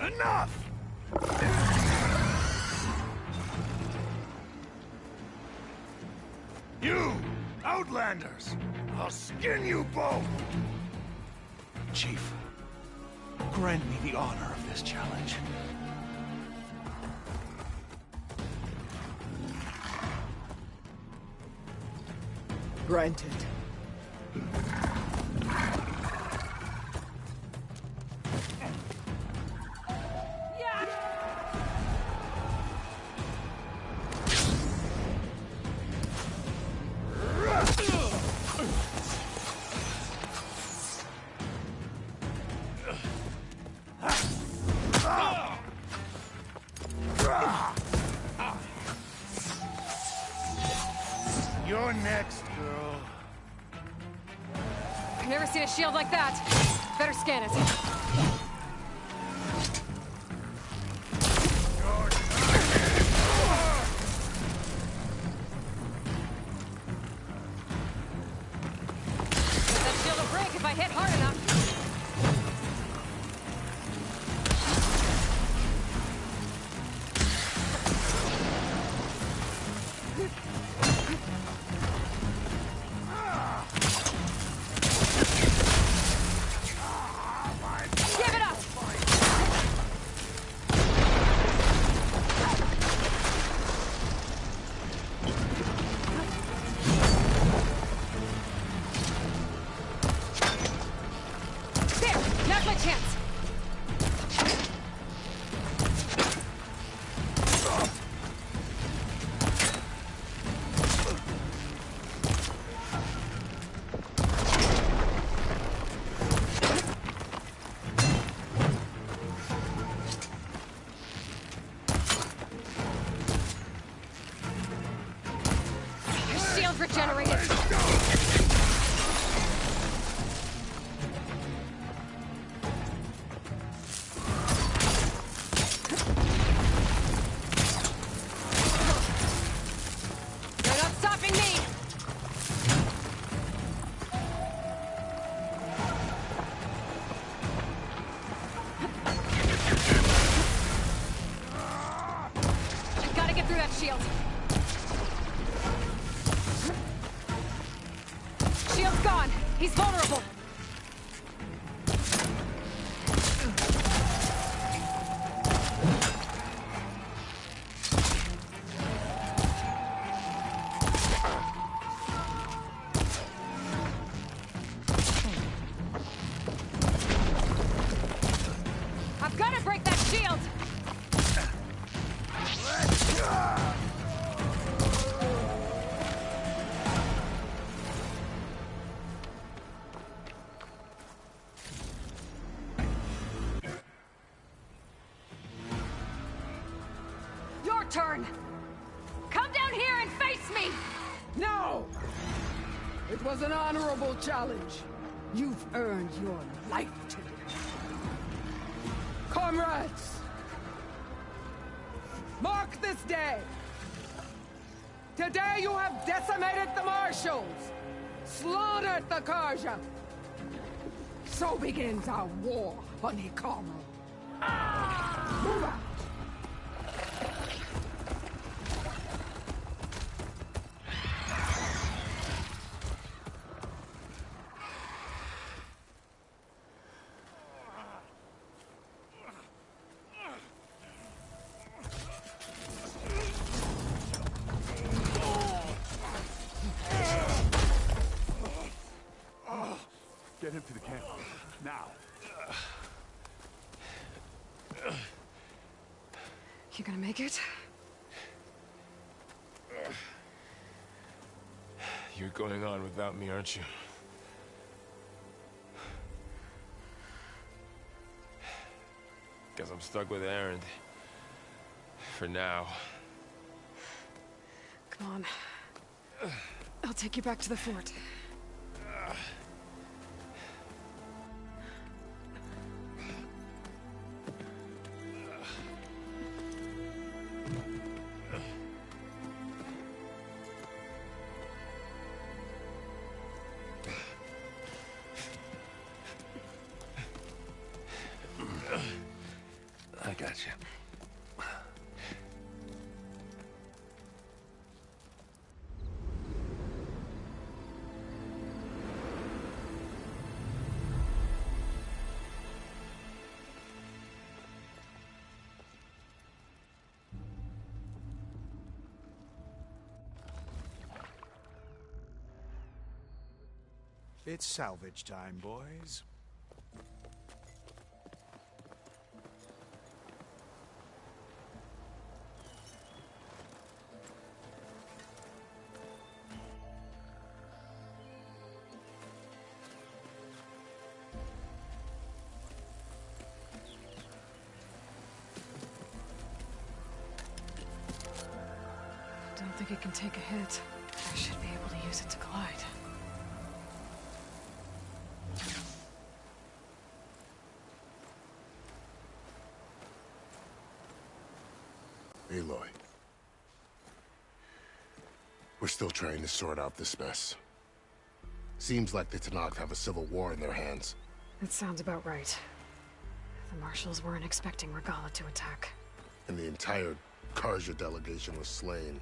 Enough! You, Outlanders! I'll skin you both! Chief, grant me the honor of this challenge. Granted. You're next, girl. I've never seen a shield like that. Better scan it. That shield will break if I hit hard enough. shield regenerated! You're not stopping me! I've got to get through that shield. Shield's gone. He's vulnerable. I've got to break that shield. Your turn! Come down here and face me! No! It was an honorable challenge. You've earned your life today. Comrades! Mark this day! Today you have decimated the Marshals! Slaughtered the Karja! So begins our war on Hikaru. Move out! Get him to the camp. Now. You gonna make it? You're going on without me, aren't you? Guess I'm stuck with Erend. For now. Come on. I'll take you back to the fort. I got you. It's salvage time, boys. Don't think it can take a hit. I should be able to use it to glide. Aloy. We're still trying to sort out this mess. Seems like the Tenakth have a civil war in their hands. That sounds about right. The Marshals weren't expecting Regalla to attack. And the entire Karja delegation was slain.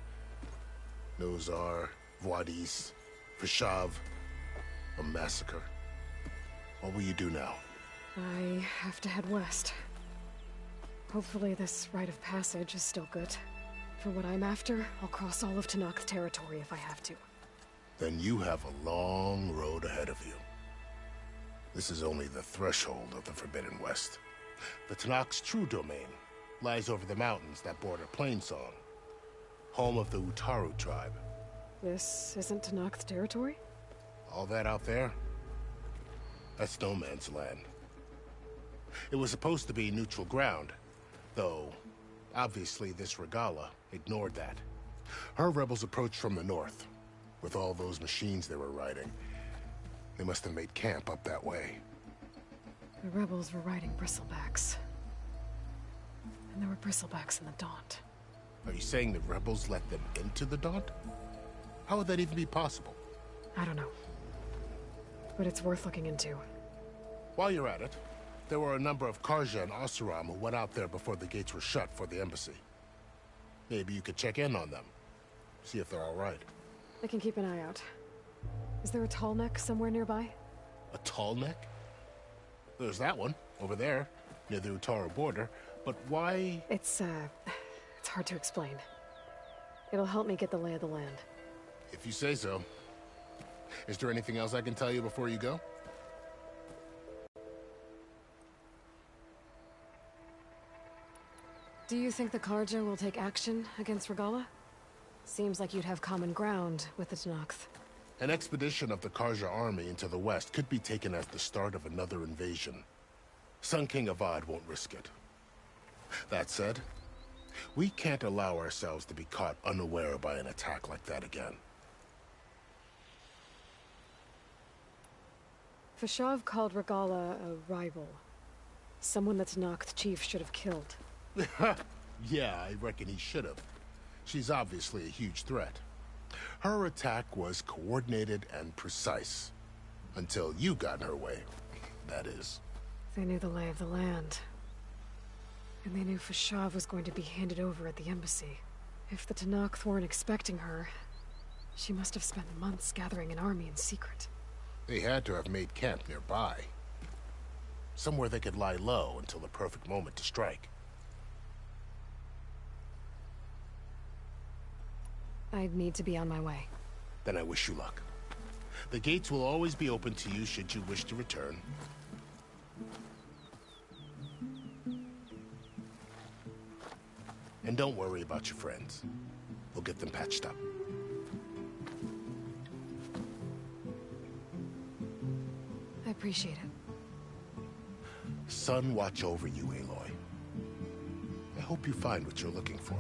Nozar, Vuadis, Vishav. A massacre. What will you do now? I have to head west. Hopefully this rite of passage is still good. For what I'm after, I'll cross all of Tenakth territory if I have to. Then you have a long road ahead of you. This is only the threshold of the Forbidden West. The Tenakth's true domain lies over the mountains that border Plainsong, home of the Utaru tribe. This isn't Tenakth territory? All that out there? That's no man's land. It was supposed to be neutral ground, though obviously this Regalla ignored that. Her rebels approached from the north, With all those machines they were riding, they must have made camp up that way. The rebels were riding bristlebacks. And there were bristlebacks in the Daunt. Are you saying the rebels let them into the Daunt? How would that even be possible? I don't know. But it's worth looking into. While you're at it, there were a number of Carja and Oseram who went out there before the gates were shut for the embassy. Maybe you could check in on them. See if they're all right. I can keep an eye out. Is there a tall neck somewhere nearby? A tall neck? There's that one, over there, near the Utara border. But why? It's hard to explain. It'll help me get the lay of the land. If you say so. Is there anything else I can tell you before you go? Do you think the Carja will take action against Regalla? Seems like you'd have common ground with the Tenakth. An expedition of the Carja army into the west could be taken as the start of another invasion. Sun King Avad won't risk it. That said, we can't allow ourselves to be caught unaware by an attack like that again. Fashav called Regalla a rival. Someone that Tenakth chief should have killed. Yeah, I reckon he should have. She's obviously a huge threat. Her attack was coordinated and precise. Until you got in her way, that is. They knew the lay of the land. And they knew Fashav was going to be handed over at the embassy. If the Tenakth weren't expecting her, she must have spent months gathering an army in secret. They had to have made camp nearby. Somewhere they could lie low until the perfect moment to strike. I'd need to be on my way. Then I wish you luck. The gates will always be open to you should you wish to return. And don't worry about your friends. We'll get them patched up. I appreciate it. Sun watch over you, Aloy. I hope you find what you're looking for.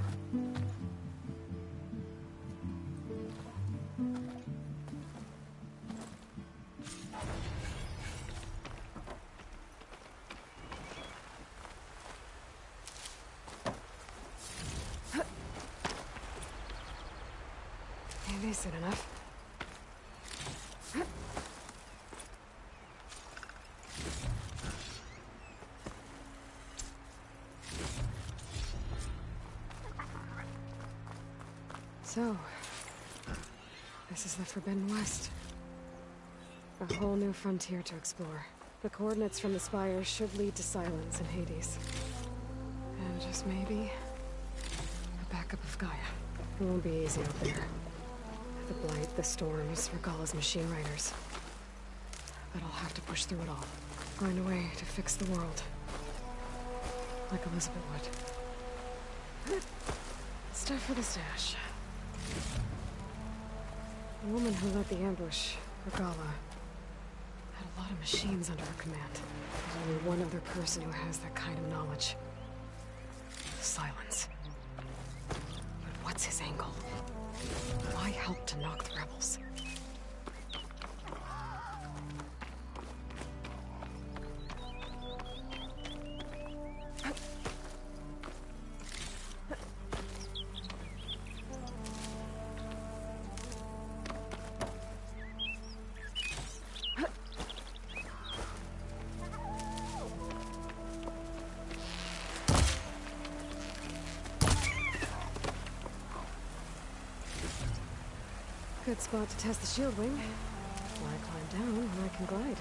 Maybe soon enough. So, this is the Forbidden West. A whole new frontier to explore. The coordinates from the spires should lead to Silence in Hades. And just maybe, a backup of Gaia. It won't be easy out there. The Blight, the Storms, Regalla's machine riders. But I'll have to push through it all. Find a way to fix the world. Like Elizabeth would. Stuff for the stash. The woman who led the ambush, Regalla, had a lot of machines under her command. There's only one other person who has that kind of knowledge. Silence. But what's his angle? Why help to knock the rebels? Good spot to test the shield wing. Before I climb down, I can glide.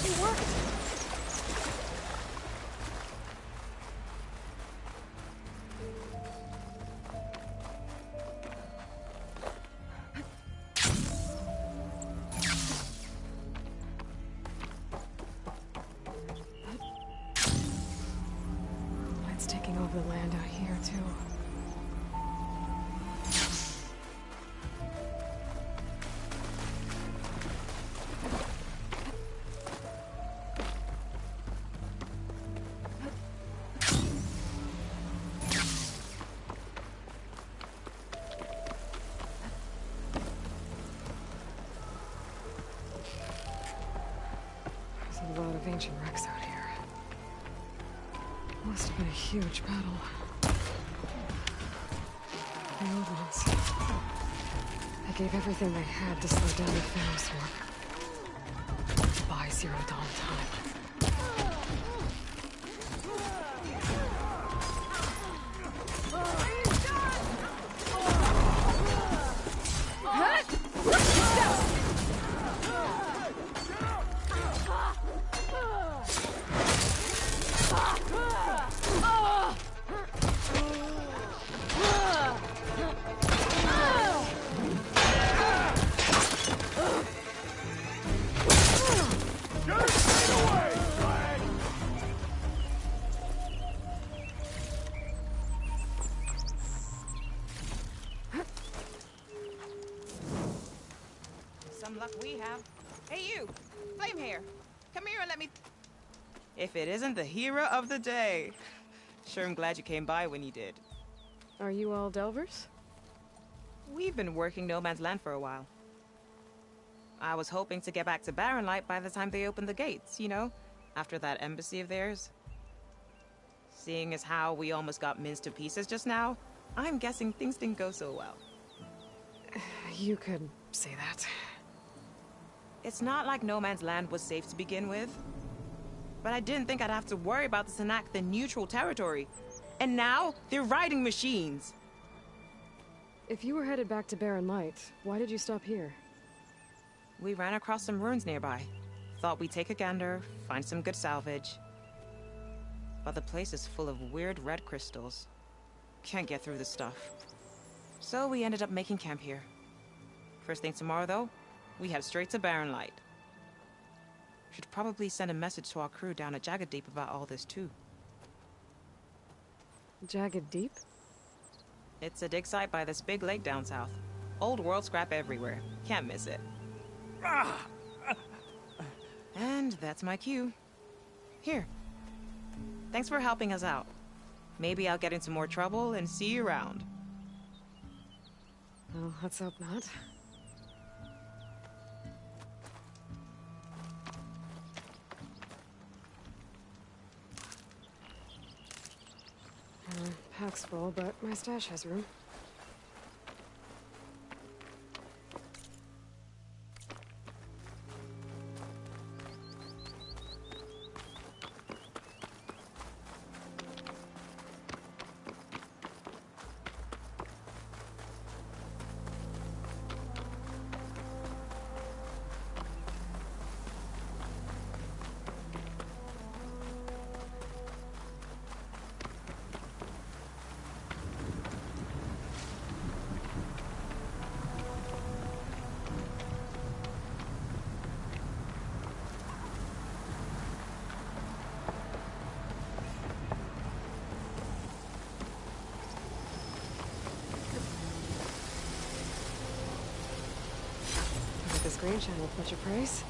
It worked! Taking over the land out here, too. ancient wrecks out here. Must have been a huge battle. The old ones. They gave everything they had to slow down the Pharaoh swarm. Buy Zero Dawn time. Some luck we have. Hey you, Flame Hair, come here and let me... If it isn't the hero of the day. Sure am glad you came by when you did. Are you all Delvers? We've been working No Man's Land for a while. I was hoping to get back to Barren Light by the time they opened the gates, you know? After that embassy of theirs. Seeing as how we almost got minced to pieces just now, I'm guessing things didn't go so well. You could say that. It's not like No Man's Land was safe to begin with. But I didn't think I'd have to worry about the Tenakth in neutral territory. And now, they're riding machines. If you were headed back to Barren Light, why did you stop here? We ran across some ruins nearby. Thought we'd take a gander, find some good salvage. But the place is full of weird red crystals. Can't get through the stuff. So we ended up making camp here. First thing tomorrow, though, we head straight to Barren Light. Should probably send a message to our crew down at Jagged Deep about all this, too. Jagged Deep? It's a dig site by this big lake down south. Old world scrap everywhere. Can't miss it. And that's my cue. Here. Thanks for helping us out. Maybe I'll get into more trouble and see you around. Well, let's hope not. Pack's full, but my stash has room. This green channel much of praise.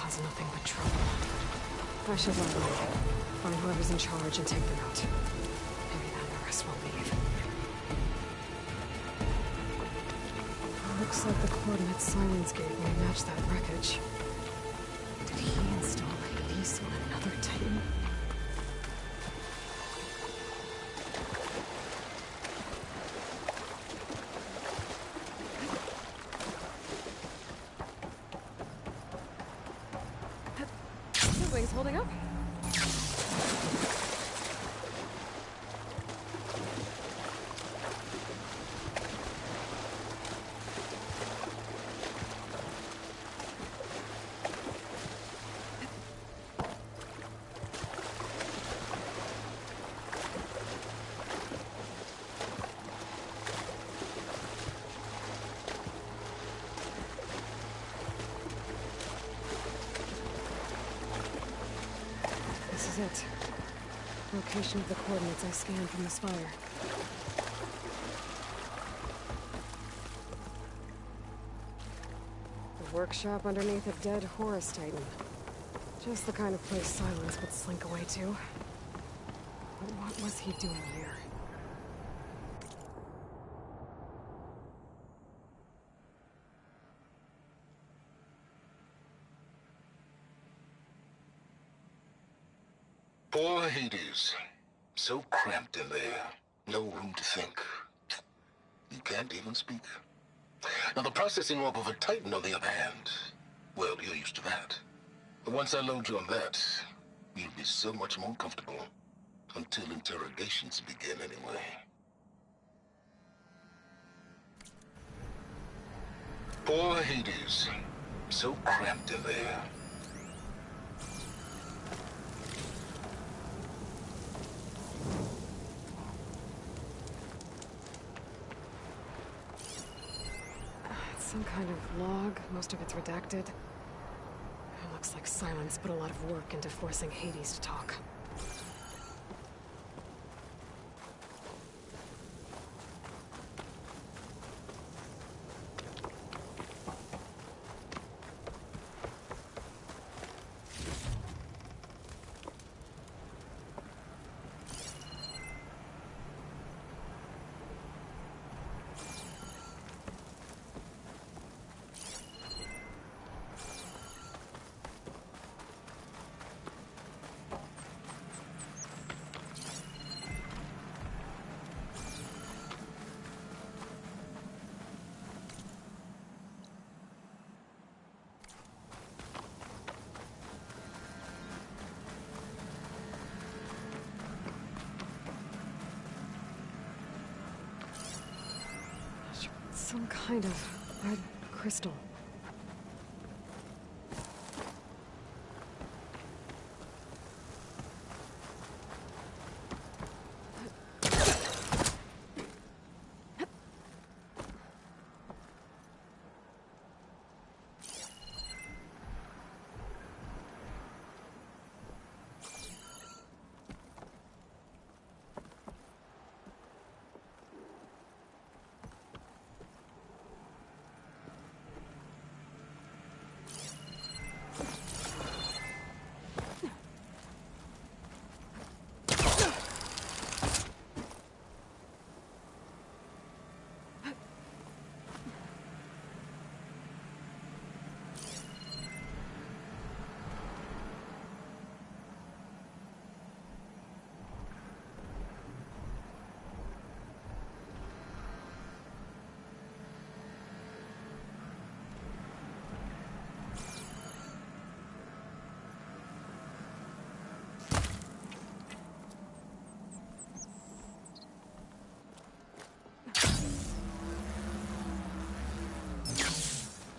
cause nothing but trouble. I should let them find whoever's in charge and take them out. Maybe then the rest will leave. Looks like the coordinates Silence gave me match that wreckage. Did he install Hades on another Titan? The wings holding up? This is it. Location of the coordinates I scanned from the spire. The workshop underneath a dead Horus Titan. Just the kind of place Silence would slink away to. But what was he doing here? Poor Hades. So cramped in there. No room to think. You can't even speak. Now, the processing orb of a Titan, on the other hand, well, you're used to that. But once I load you on that, you'll be so much more comfortable. Until interrogations begin, anyway. Poor Hades. So cramped in there. Some kind of log, most of it's redacted. It looks like Silence put a lot of work into forcing Hades to talk. Some kind of red crystal.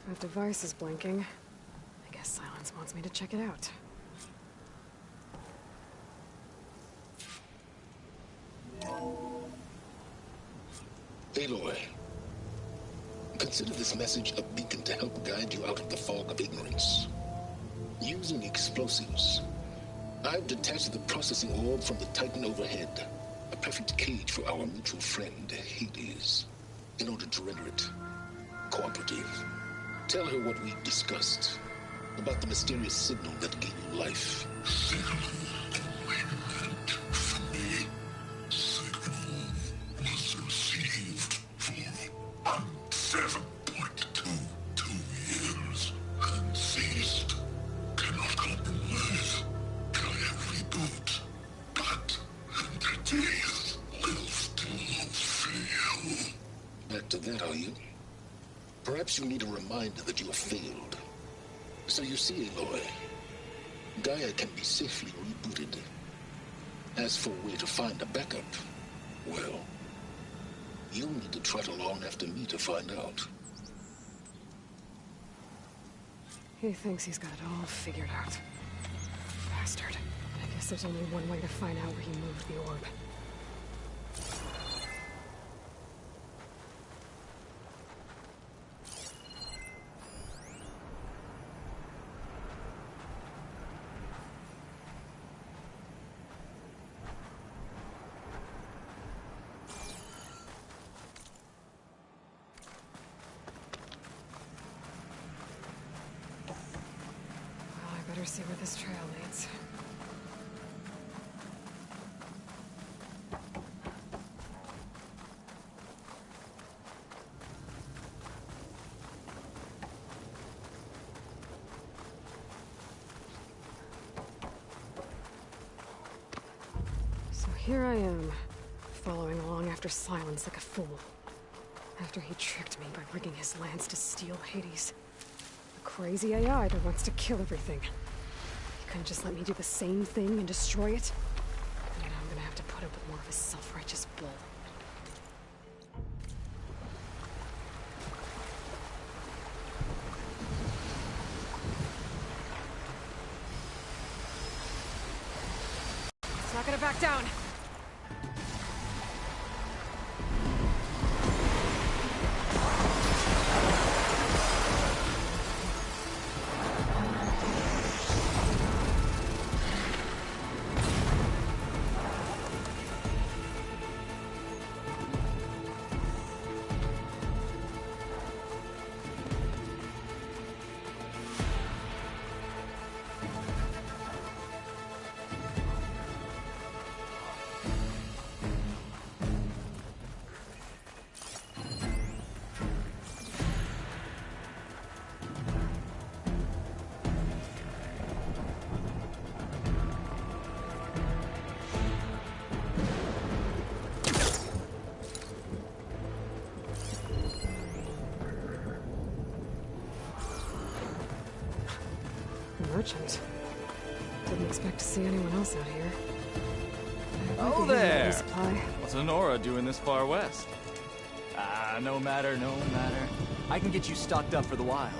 That device is blinking. I guess Silence wants me to check it out. Aloy, consider this message a beacon to help guide you out of the fog of ignorance. Using explosives, I've detached the processing orb from the Titan overhead. A perfect cage for our mutual friend, Hades, in order to render it cooperative. Tell her what we discussed, about the mysterious signal that gave you life. Signal meant for me. Signal was received for 7.22 years and ceased. Cannot compromise. Giant reboot. But their days will still fail. Back to that, are you? Perhaps you need a reminder that you have failed. So you see, Aloy, Gaia can be safely rebooted. As for a way to find a backup, well, you'll need to trot along after me to find out. He thinks he's got it all figured out. Bastard. I guess there's only one way to find out where he moved the orb. See where this trail leads. So here I am, following along after Silence like a fool. After he tricked me by rigging his lance to steal Hades. A crazy AI that wants to kill everything. Couldn't just let me do the same thing and destroy it? And now I'm gonna have to put up with more of his self-righteous bull. It's not gonna back down! Merchant. Didn't expect to see anyone else out here. Oh there! What's Honora doing this far west? Ah, no matter, no matter. I can get you stocked up for the wild.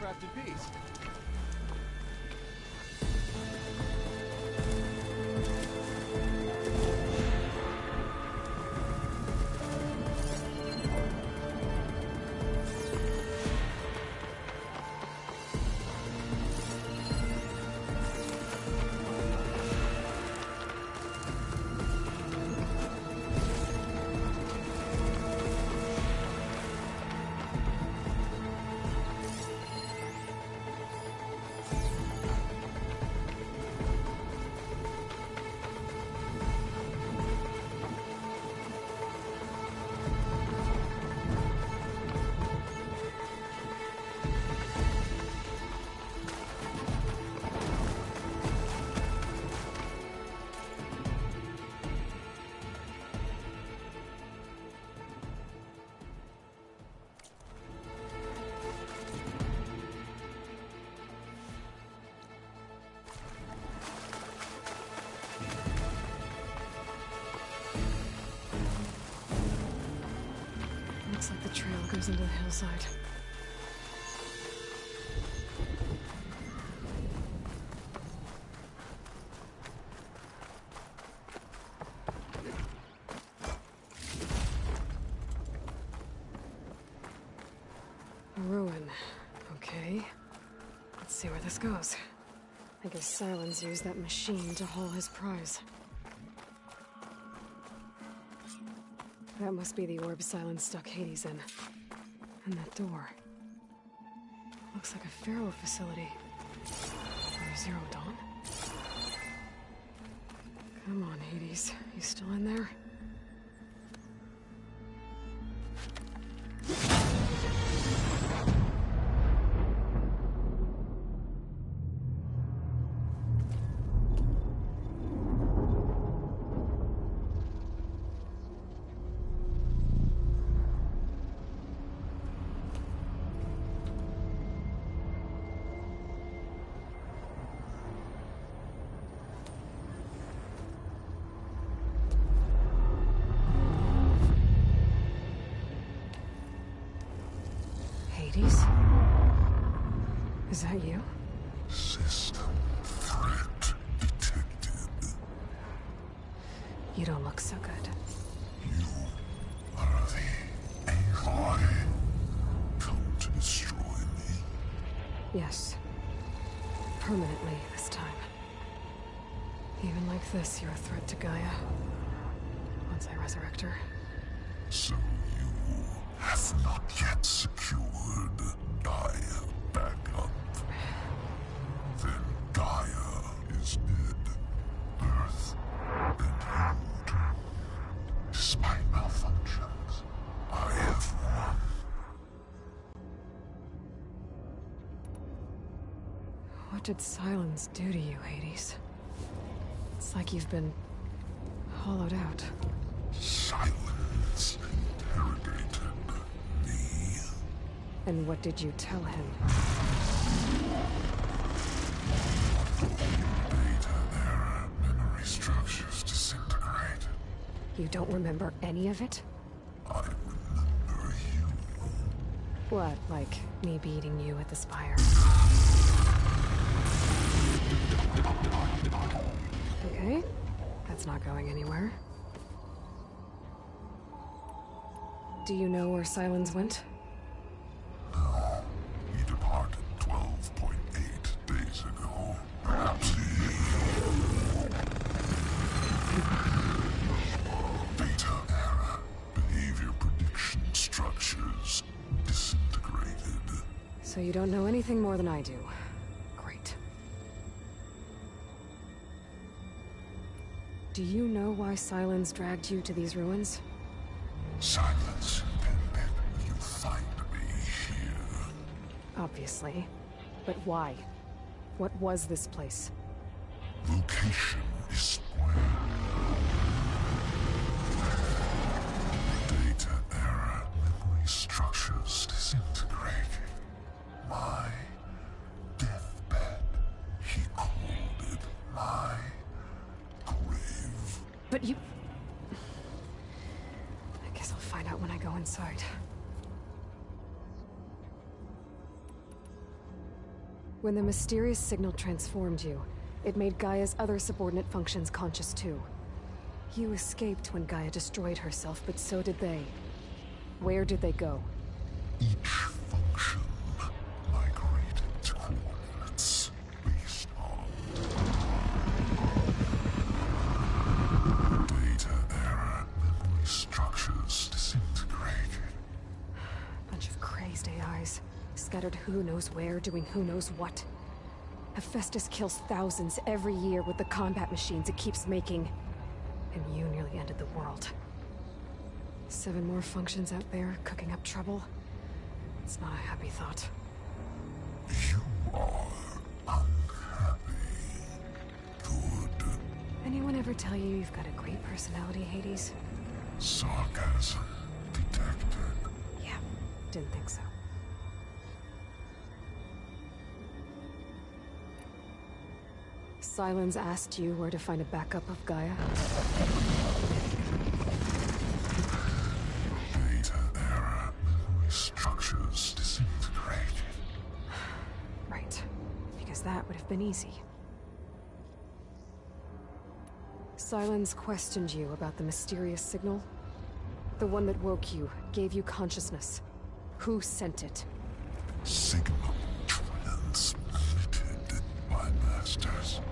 well-crafted piece. Looks like the trail goes into the hillside. A ruin. Okay. Let's see where this goes. I guess Silence used that machine to haul his prize. That must be the orb Silence stuck Hades in. And that door. Looks like a Pharaoh facility. Or Zero Dawn? Come on, Hades. You still in there? Hades? Is that you? System threat detected. You don't look so good. You are the Aloy. Come to destroy me. Yes. Permanently this time. Even like this, you're a threat to Gaia. Once I resurrect her. So you have not yet secured Gaia back up. Then Gaia is dead. Earth and you. Despite malfunctions, I have won. What did Silence do to you, Hades? It's like you've been hollowed out. Silence interrogated me. And what did you tell him? Data era memory structures disintegrate. You don't remember any of it? I remember you. What, like me beating you at the Spire? Okay, that's not going anywhere. Do you know where Silence went? No, he departed 12.8 days ago. Perhaps he... Data era, behavior prediction structures disintegrated. So you don't know anything more than I do. Great. Do you know why Silence dragged you to these ruins? Silence intended you find me here. Obviously. But why? What was this place? Location is square. Data era memory structures disintegrate. My deathbed. He called it my grave. But you... I guess I'll find out when I go inside. When the mysterious signal transformed you, it made Gaia's other subordinate functions conscious too. You escaped when Gaia destroyed herself, but so did they. Where did they go? Each function migrated to coordinates based on data error, memory structures disintegrated. Bunch of crazed AIs, scattered who knows where, doing who knows what. Hephaestus kills thousands every year with the combat machines it keeps making. And you nearly ended the world. 7 more functions out there, cooking up trouble. It's not a happy thought. You are unhappy. Good. Anyone ever tell you you've got a great personality, Hades? Sarcasm detected. Yeah, didn't think so. Sylens asked you where to find a backup of Gaia? Data error, memory structures disintegrated. Right, because that would have been easy. Sylens questioned you about the mysterious signal? The one that woke you, gave you consciousness. Who sent it? Signal transmitted by masters.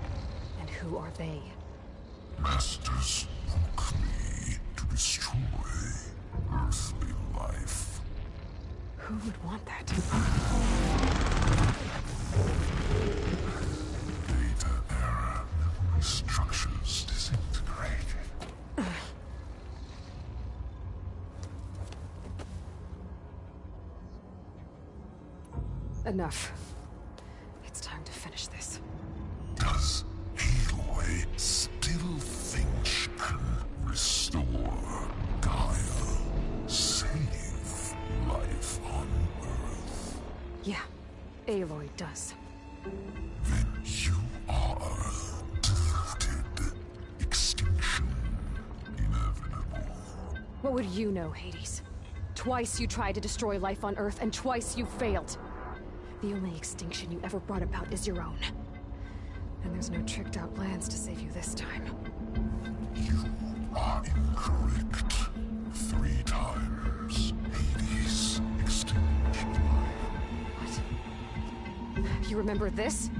And who are they? Masters woke me to destroy earthly life. Who would want that? Data error, memory structures disintegrated. Enough. It's time to finish this. Does Aloy still think she can restore Gaia? Save life on Earth? Yeah, Aloy does. Then you are deluded. Extinction inevitable. What would you know, Hades? Twice you tried to destroy life on Earth, and twice you failed. The only extinction you ever brought about is your own. And there's no tricked-out plans to save you this time. You are incorrect. 3 times. Hades extinguished life. What? You remember this?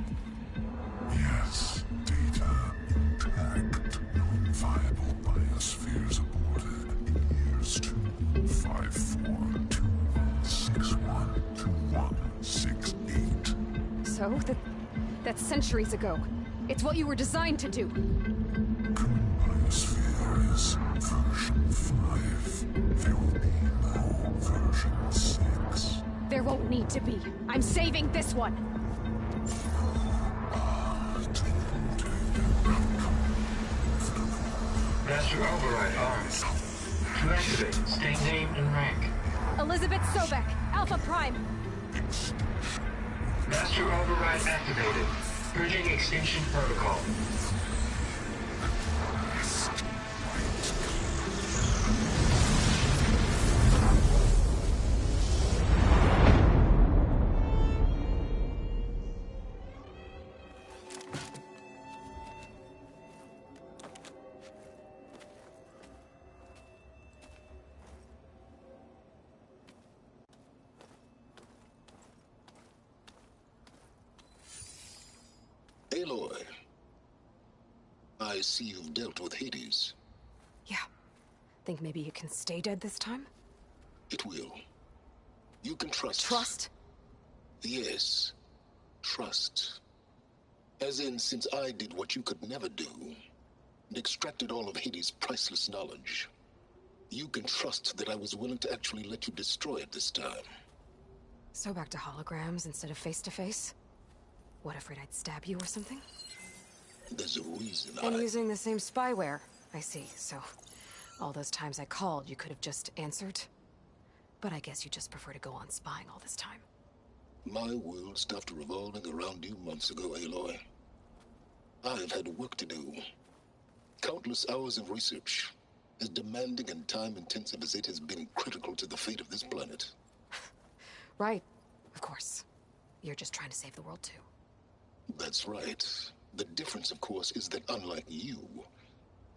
Yes. Data intact. Non-viable biospheres aborted in years 254, 2161, 2168. So? That's centuries ago. It's what you were designed to do. Current biosphere is version 5. There will be no version 6. There won't need to be. I'm saving this one. Master Override armed. To activate, state name and rank. Elizabeth Sobek, Alpha Prime. Master Override activated. Purging extinction protocol. Aloy, I see you've dealt with Hades. Yeah. Think maybe you can stay dead this time? It will. You can trust. Trust? Yes. Trust. As in, since I did what you could never do, and extracted all of Hades' priceless knowledge, you can trust that I was willing to actually let you destroy it this time. So back to holograms instead of face-to-face? What, afraid I'd stab you or something? There's a reason And using the same spyware. I see, so all those times I called, you could have just answered? But I guess you just prefer to go on spying all this time. My world stopped revolving around you months ago, Aloy. I've had work to do. Countless hours of research, as demanding and time-intensive as it has been critical to the fate of this planet. Right, of course. You're just trying to save the world too. That's right. The difference, of course, is that unlike you,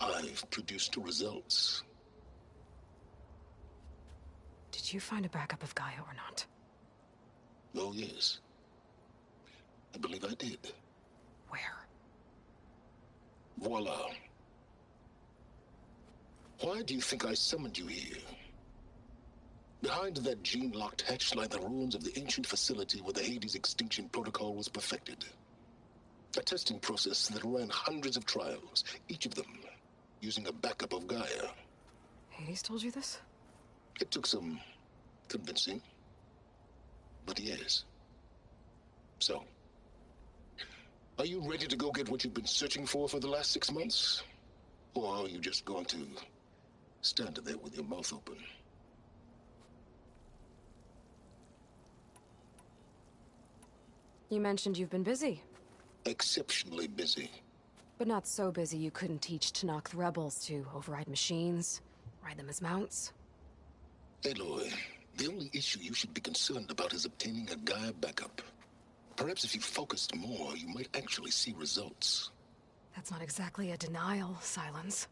I've produced results. Did you find a backup of Gaia or not? Oh, yes. I believe I did. Where? Voila. Why do you think I summoned you here? Behind that gene-locked hatch lie the ruins of the ancient facility where the Hades extinction protocol was perfected. A testing process that ran hundreds of trials, each of them using a backup of Gaia. Hades told you this? It took some convincing, but yes. So, are you ready to go get what you've been searching for the last 6 months? Or are you just going to stand there with your mouth open? You mentioned you've been busy. Exceptionally busy. But not so busy you couldn't teach Tenakth rebels to override machines, ride them as mounts. Aloy, the only issue you should be concerned about is obtaining a Gaia backup. Perhaps if you focused more, you might actually see results. That's not exactly a denial, Silence.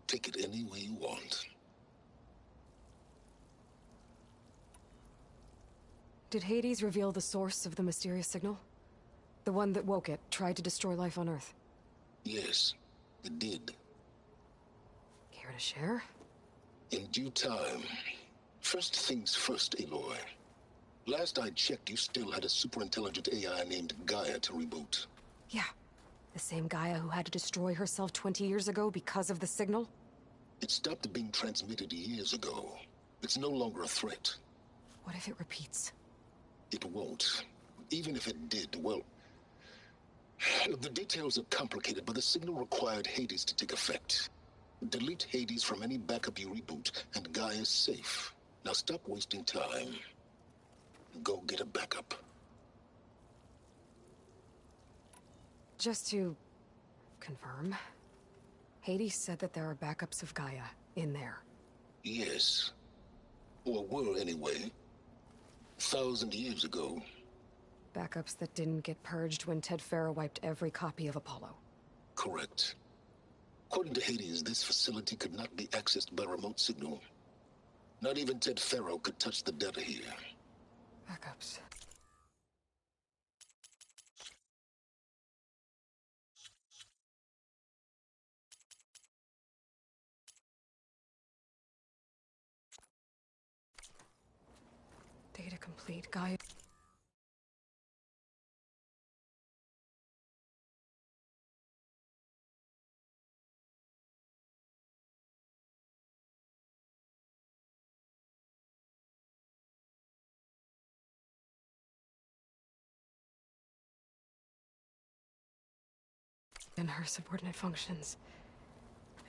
Take it any way you want. Did Hades reveal the source of the mysterious signal? The one that woke it, tried to destroy life on Earth? Yes, it did. Care to share? In due time. First things first, Aloy. Last I checked, you still had a super-intelligent AI named Gaia to reboot. Yeah. The same Gaia who had to destroy herself 20 years ago because of the signal? It stopped being transmitted years ago. It's no longer a threat. What if it repeats? It won't. Even if it did, well... The details are complicated, but the signal required Hades to take effect. Delete Hades from any backup you reboot, and Gaia's safe. Now stop wasting time. Go get a backup. Just to confirm, Hades said that there are backups of Gaia in there. Yes. Or were anyway. 1,000 years ago. Backups that didn't get purged when Ted Faro wiped every copy of Apollo. Correct. According to Hades, this facility could not be accessed by remote signal. Not even Ted Faro could touch the data here. Backups. Data complete, Gaia. And her subordinate functions.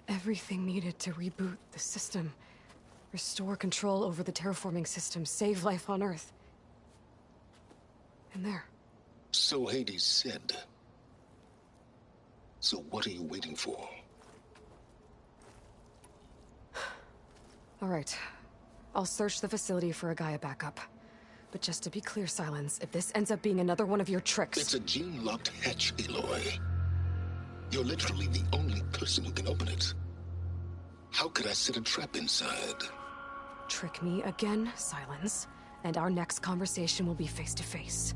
Everything needed to reboot the system. Restore control over the terraforming system. Save life on Earth. And there. So Hades said. So what are you waiting for? All right. I'll search the facility for a Gaia backup. But just to be clear, Silence, if this ends up being another one of your tricks... It's a gene-locked hatch, Aloy. You're literally the only person who can open it. How could I set a trap inside? Trick me again, Silence, and our next conversation will be face-to-face.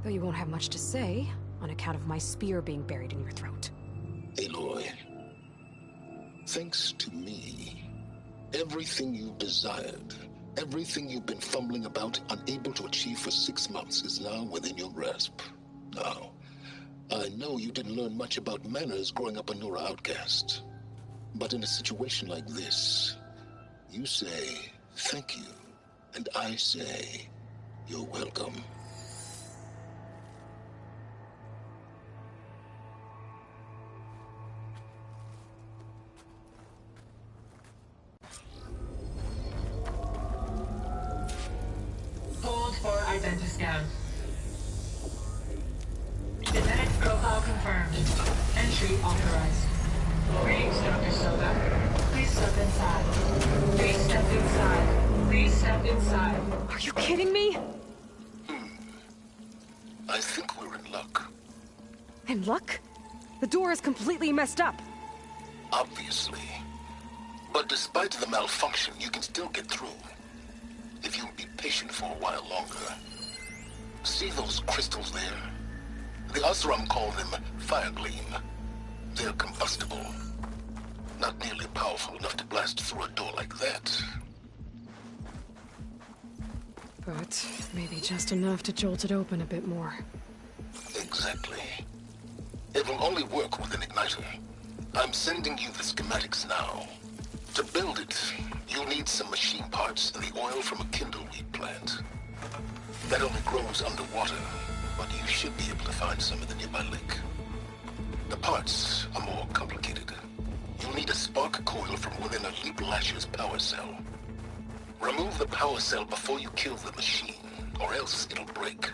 Though you won't have much to say, on account of my spear being buried in your throat. Aloy, thanks to me, everything you've desired, everything you've been fumbling about, unable to achieve for 6 months, is now within your grasp. Now, I know you didn't learn much about manners growing up a Nora outcast. But in a situation like this, you say, thank you, and I say, you're welcome. Hold for identiscan. Genetic profile confirmed. Entry authorized. Greetings, Dr. Soda. Please step inside. Please step inside. Please step inside. Are you kidding me? I think we're in luck. In luck? The door is completely messed up. Obviously. But despite the malfunction, you can still get through. If you'll be patient for a while longer. See those crystals there? The Oseram call them Firegleam. They're combustible. Not nearly powerful enough to blast through a door like that. But maybe just enough to jolt it open a bit more. Exactly. It will only work with an igniter. I'm sending you the schematics now. To build it, you'll need some machine parts and the oil from a kindleweed plant. That only grows underwater, but you should be able to find some in the nearby lake. The parts are more complicated. You'll need a spark coil from within a Leap Lasher's power cell. Remove the power cell before you kill the machine, or else it'll break.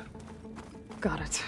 Got it.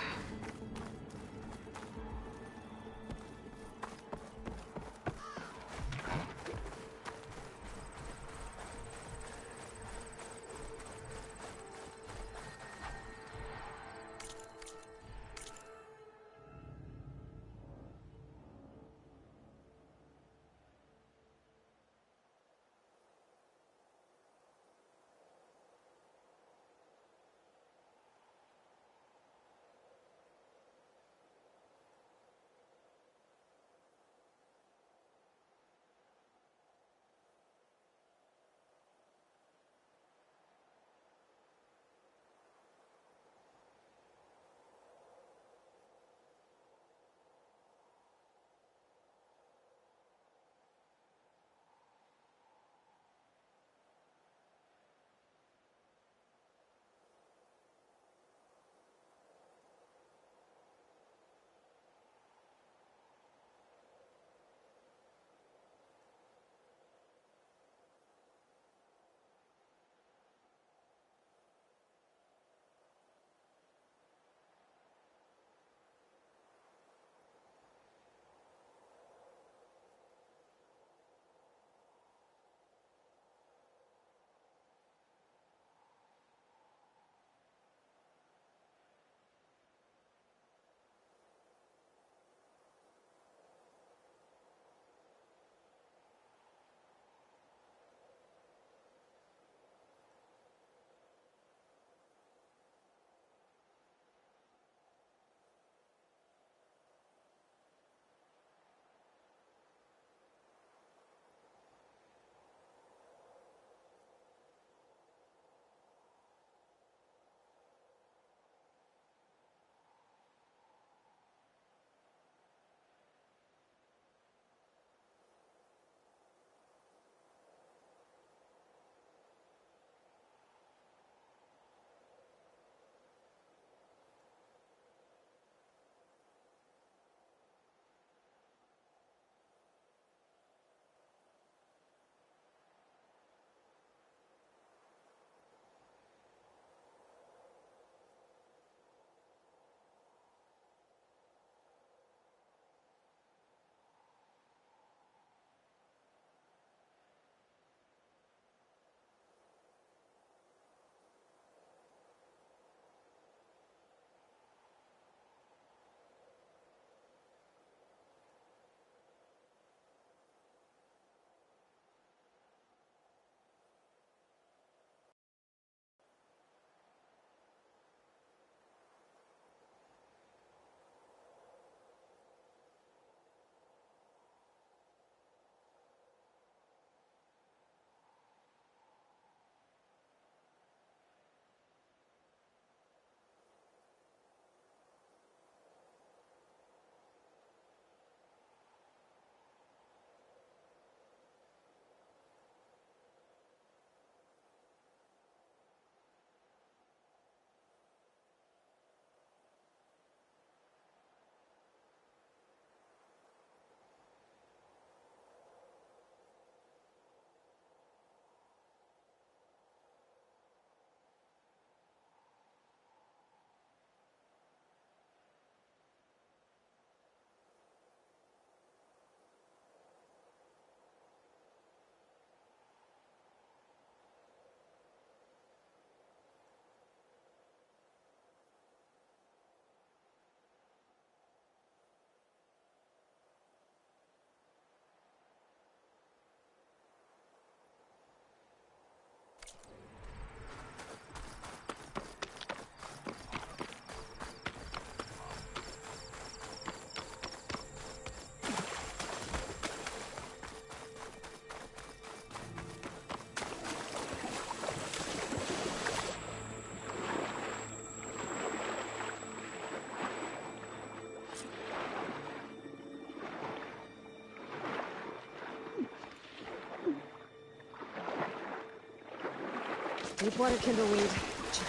Deepwater kindleweed. Check.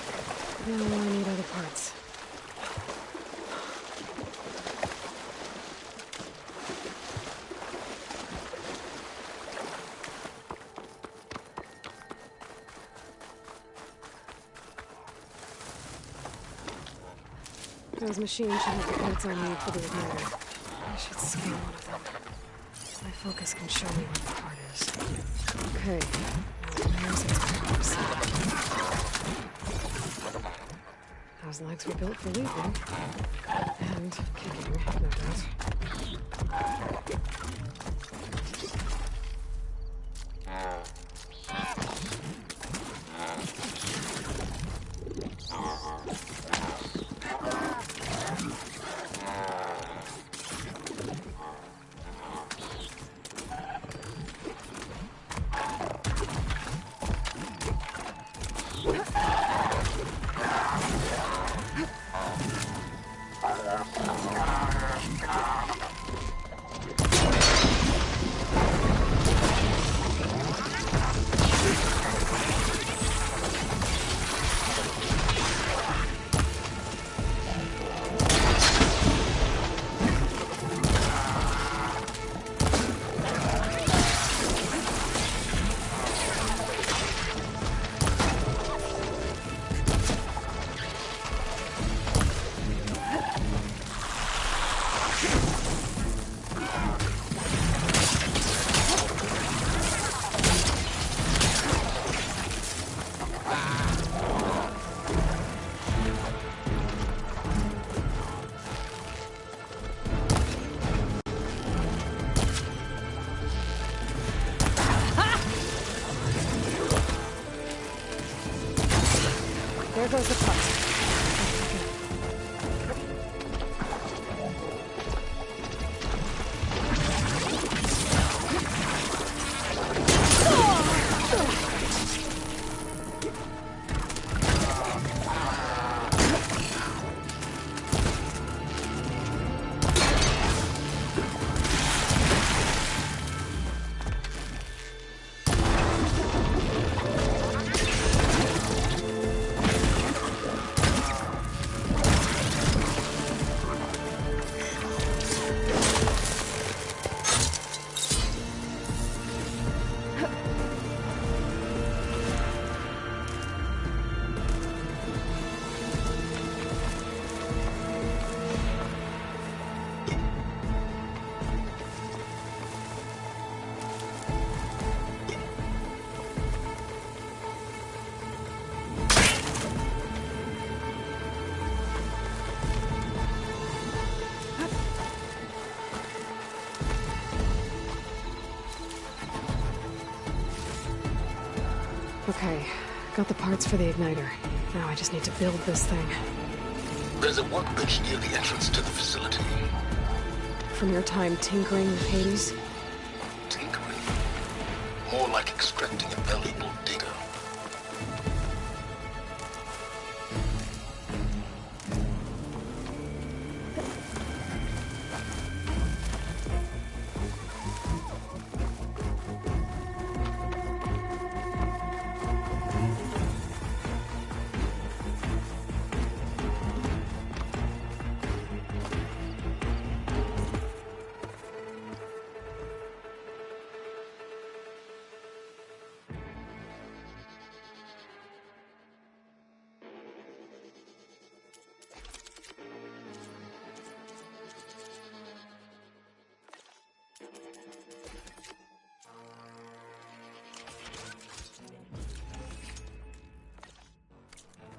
Now I need other parts. Those machines should have the parts I need for the igniter. I should scan one of them. My focus can show me what the part is. Okay. Here's its purpose. Those legs were built for leaping. And kicking, no doubt. There goes the part. Okay, got the parts for the igniter. Now I just need to build this thing. There's a workbench near the entrance to the facility. From your time tinkering with Hades? Tinkering? More like extracting valuable data.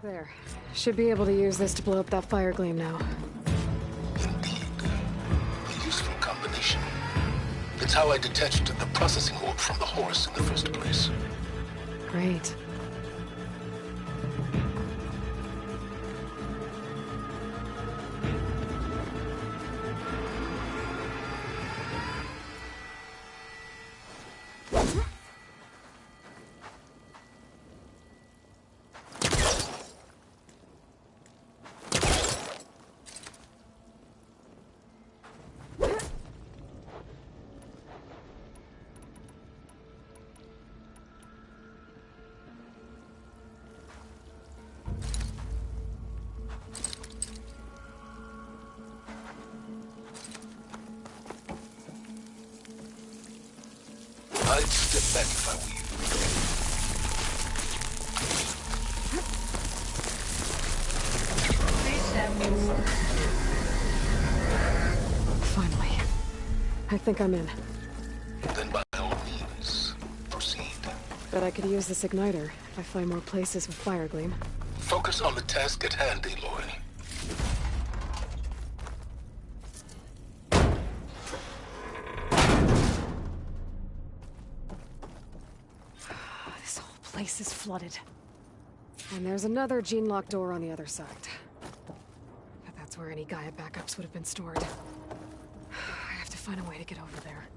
There. Should be able to use this to blow up that fire gleam now. Indeed. A useful combination. It's how I detached the processing orb from the horse in the first place. Great. I'd step back if I were you. Please step inside. Finally. I think I'm in. Then by all means, proceed. Bet I could use this igniter if I find more places with fire gleam. Focus on the task at hand, Aloy. This whole place is flooded. And there's another gene-locked door on the other side. But that's where any Gaia backups would have been stored. I have to find a way to get over there.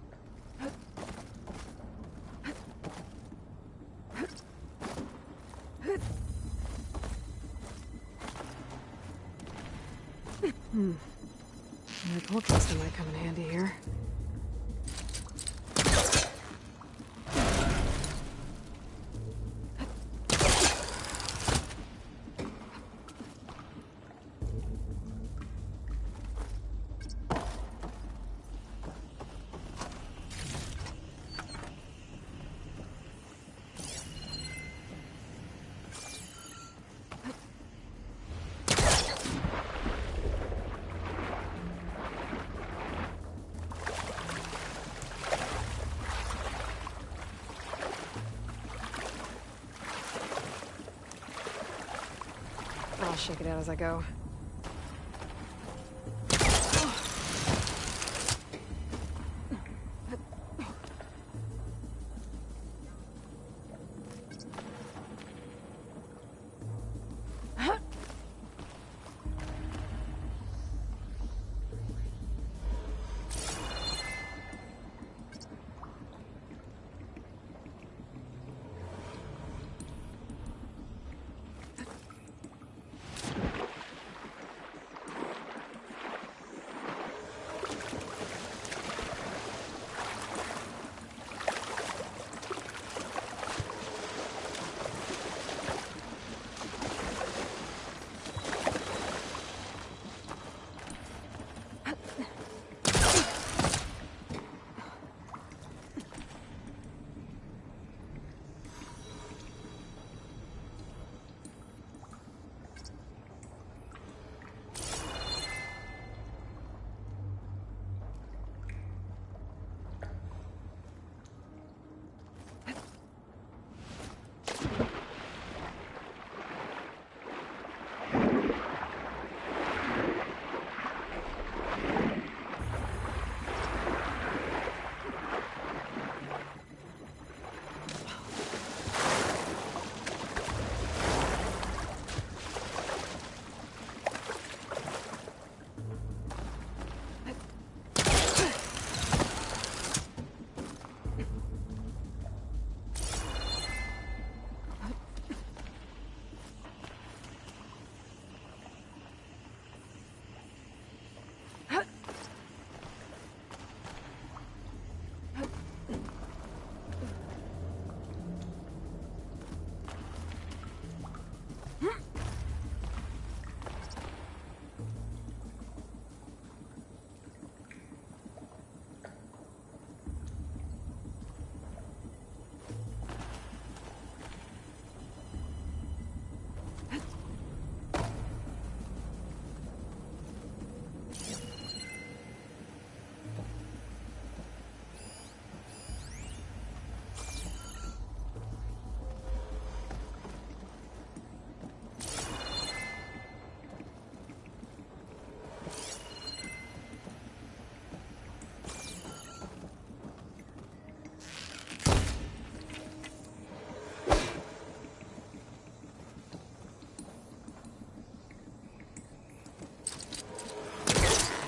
My Polcaster might come in handy here. I'll shake it out as I go.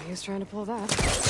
He's trying to pull that.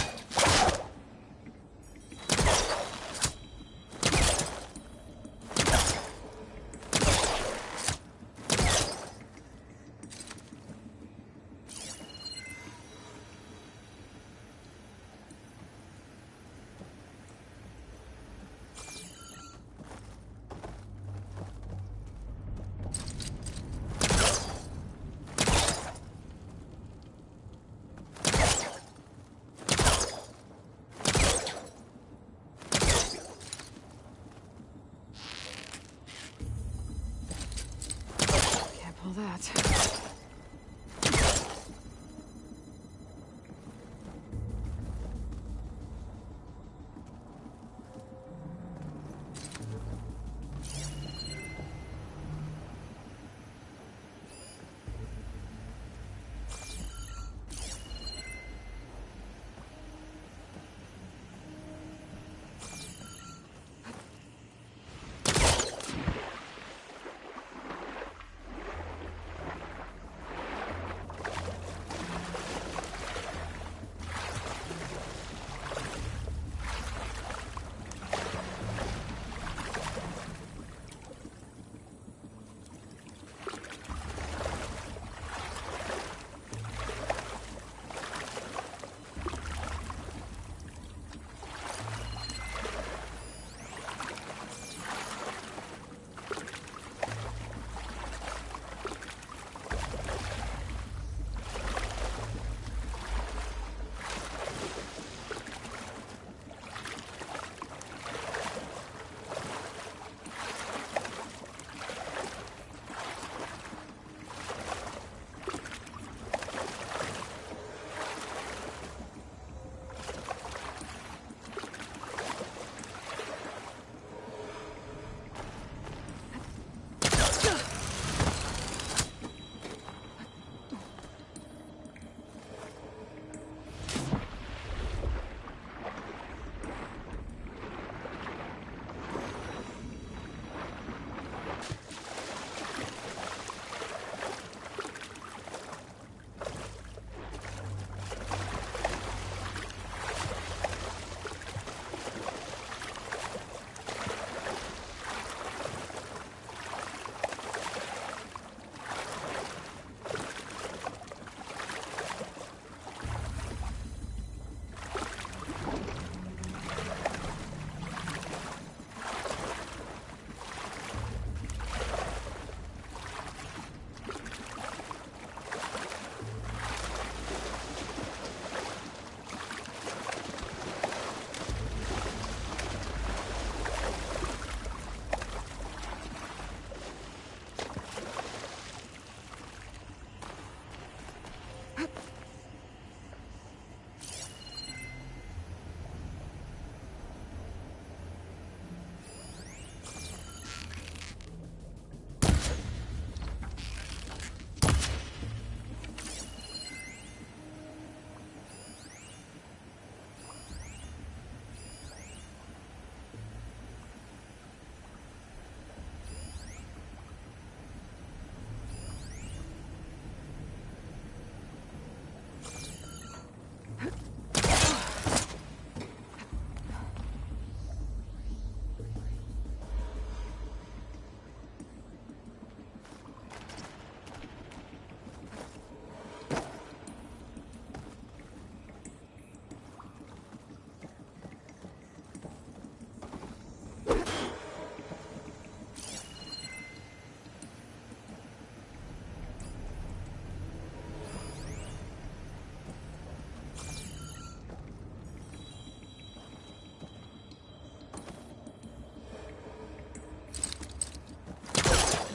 that.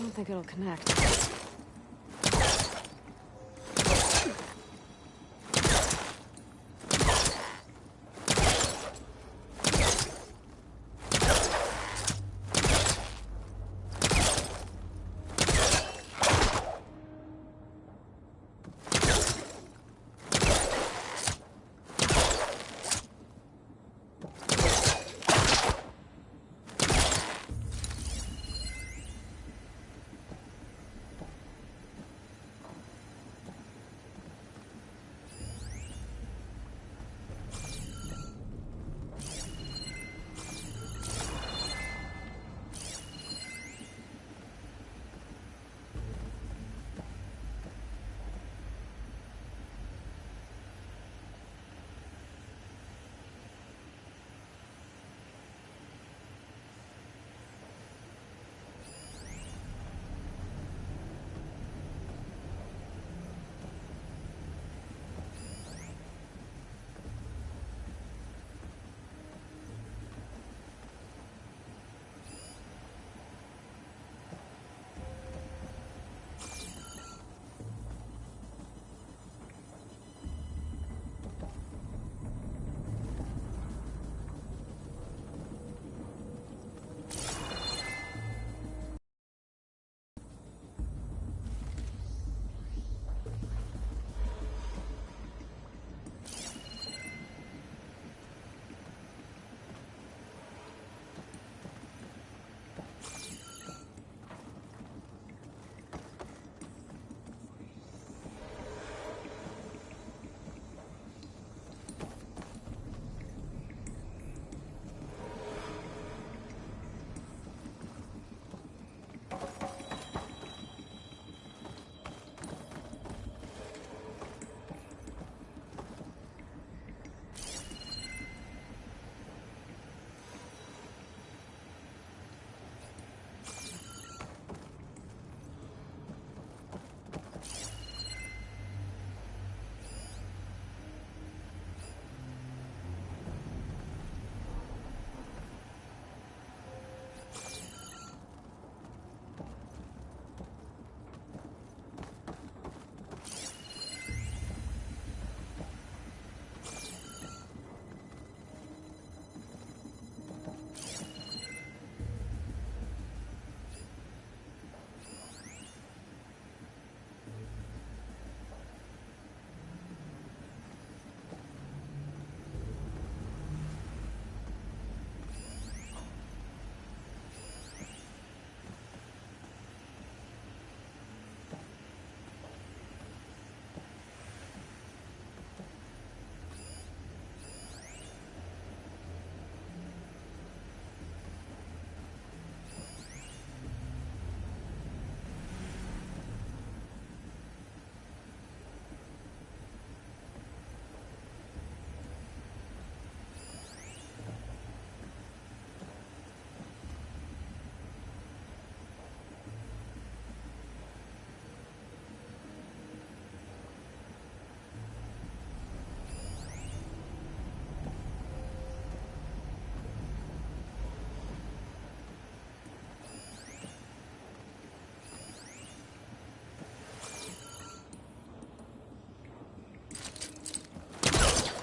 I don't think it'll connect.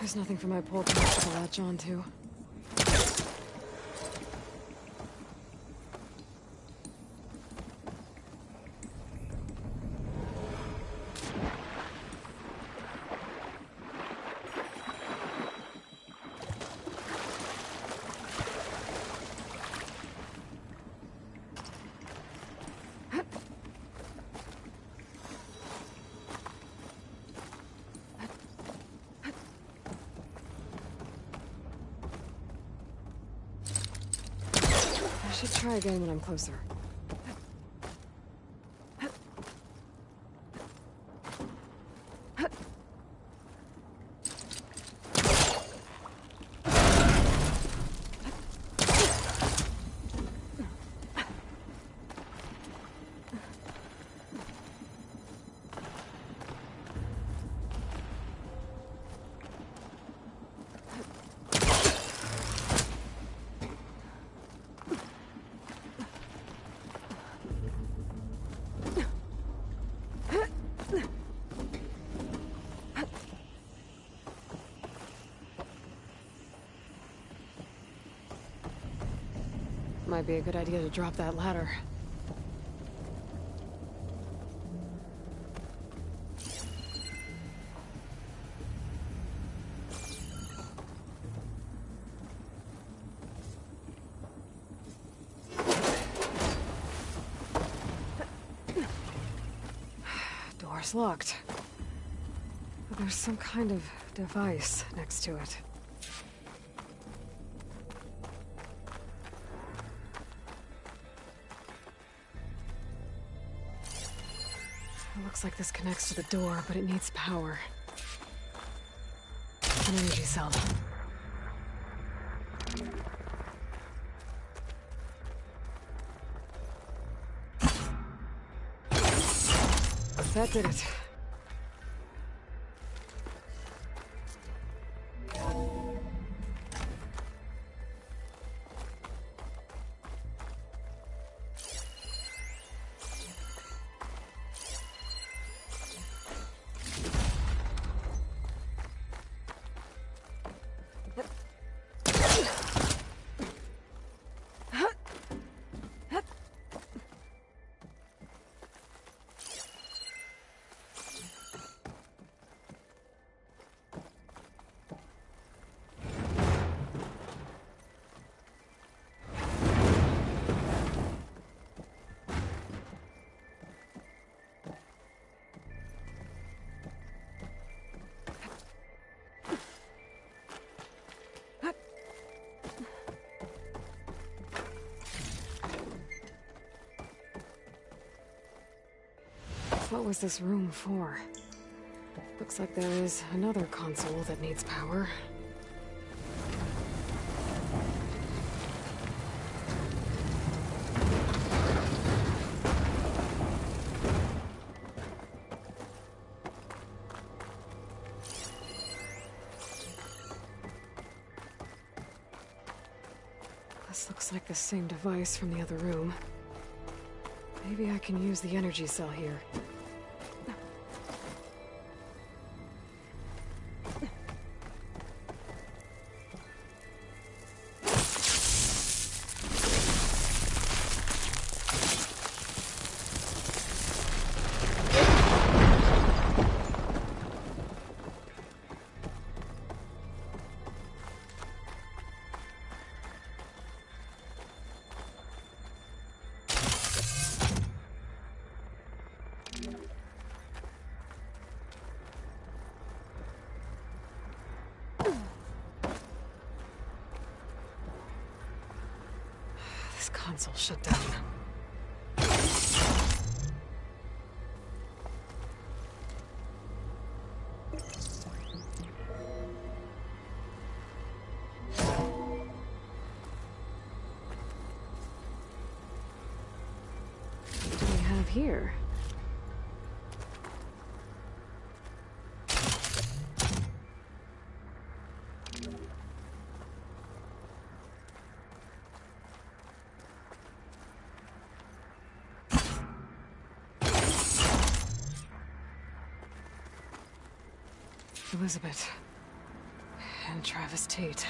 There's nothing for my pole caster to latch on to. I should try again when I'm closer. Might be a good idea to drop that ladder. Door's locked. But there's some kind of device next to it. Looks like this connects to the door, but it needs power. An energy cell. That did it. What was this room for? Looks like there is another console that needs power. This looks like the same device from the other room. Maybe I can use the energy cell here. Console shut down. What do we have here? Elizabeth, And Travis Tate.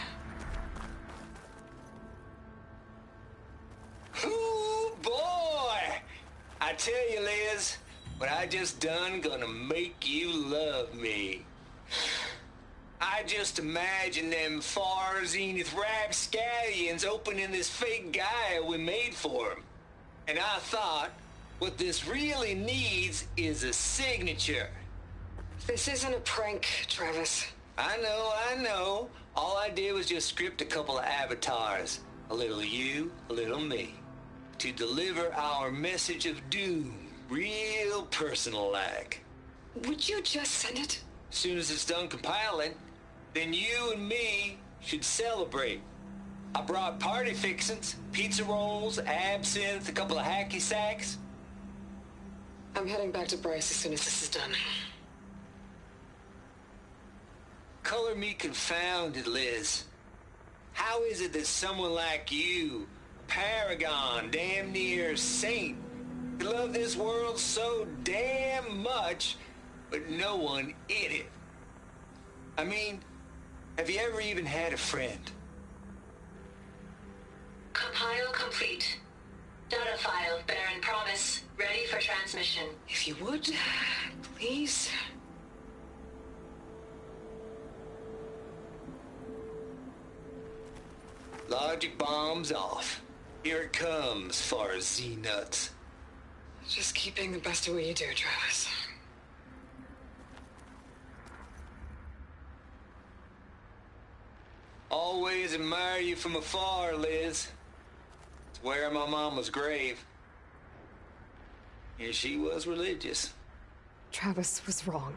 Ooh, boy! I tell you, Liz, what I just done gonna make you love me. I just imagine them far zenith rapscallions opening this fake Gaia we made for them. And I thought, what this really needs is a signature. This isn't a prank, Travis. I know. All I did was just script a couple of avatars. A little you, a little me. To deliver our message of doom, real personal-like. Would you just send it? Soon as it's done compiling, then you and me should celebrate. I brought party fixings, pizza rolls, absinthe, a couple of hacky sacks. I'm heading back to Bryce as soon as this is done. Color me confounded, Liz. How is it that someone like you, paragon, damn near saint, could love this world so damn much, but no one in it? I mean, have you ever even had a friend? Compile complete. Data file, Baron Promise, ready for transmission. If you would, please. Logic bombs off. Here it comes, far Z-nuts. Just keep being the best at what you do, Travis. Always admire you from afar, Liz. It's where my mama's grave. And she was religious. Travis was wrong.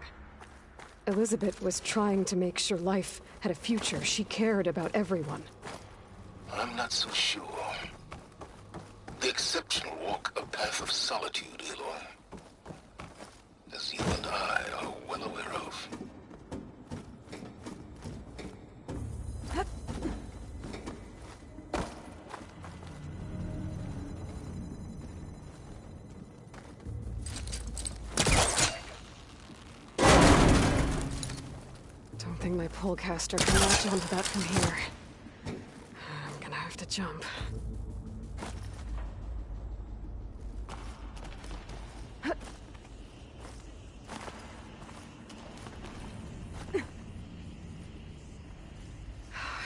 Elizabeth was trying to make sure life had a future. She cared about everyone. I'm not so sure. The exceptional walk a path of solitude, Aloy. As you and I are well aware of. Don't think my polecaster can latch onto that from here. I'm gonna have to jump. I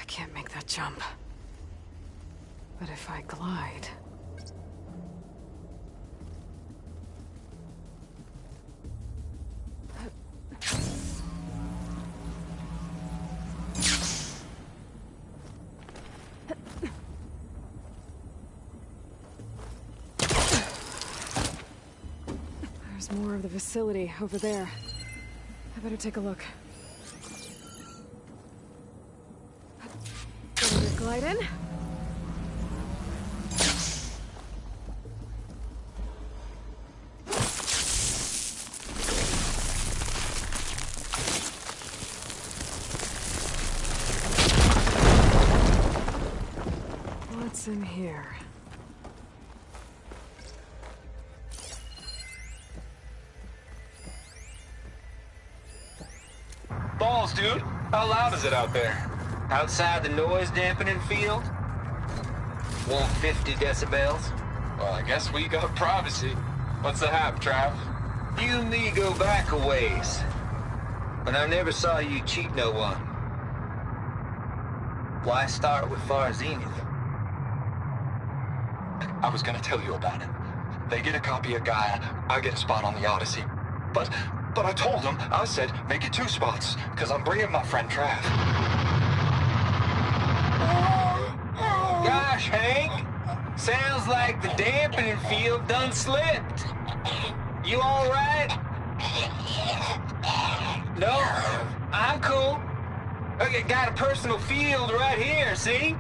can't make that jump. But if I glide... There's more of the facility over there. I better take a look. Better glide in. What's in here? Balls, dude. How loud is it out there? Outside the noise dampening field? 150 decibels? Well, I guess we got privacy. What's the hap, Trav? You and me go back a ways. But I never saw you cheat no one. Why start with Far Zenith? I was gonna tell you about it. They get a copy of Gaia, I get a spot on the Odyssey. But I told them, I said, make it 2 spots, because I'm bringing my friend Trav. Gosh, Hank! Sounds like the dampening field done slipped. You all right? No, I'm cool. Okay, got a personal field right here, see?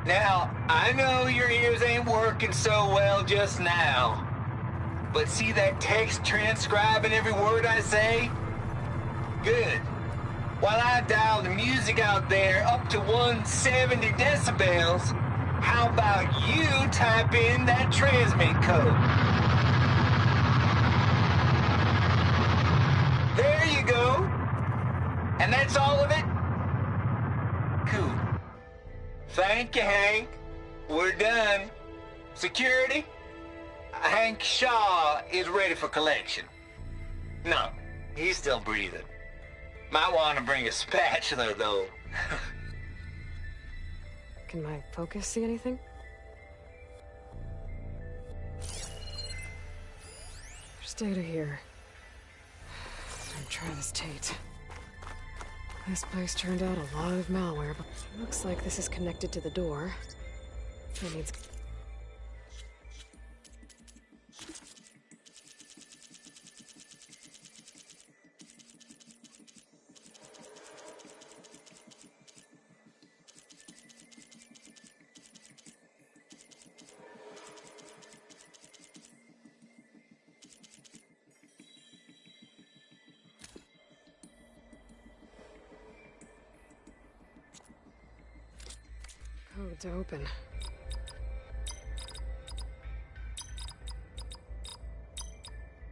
Now, I know your ears ain't working so well just now. But see that text transcribing every word I say? Good. While I dial the music out there up to 170 decibels, how about you type in that transmit code? There you go. And that's all of it? Thank you, Hank. We're done. Security? Hank Shaw is ready for collection. No, he's still breathing. Might want to bring a spatula, though. Can my focus see anything? There's data here. From Travis Tate. This place turned out a lot of malware, but looks like this is connected to the door. It needs... Code to open.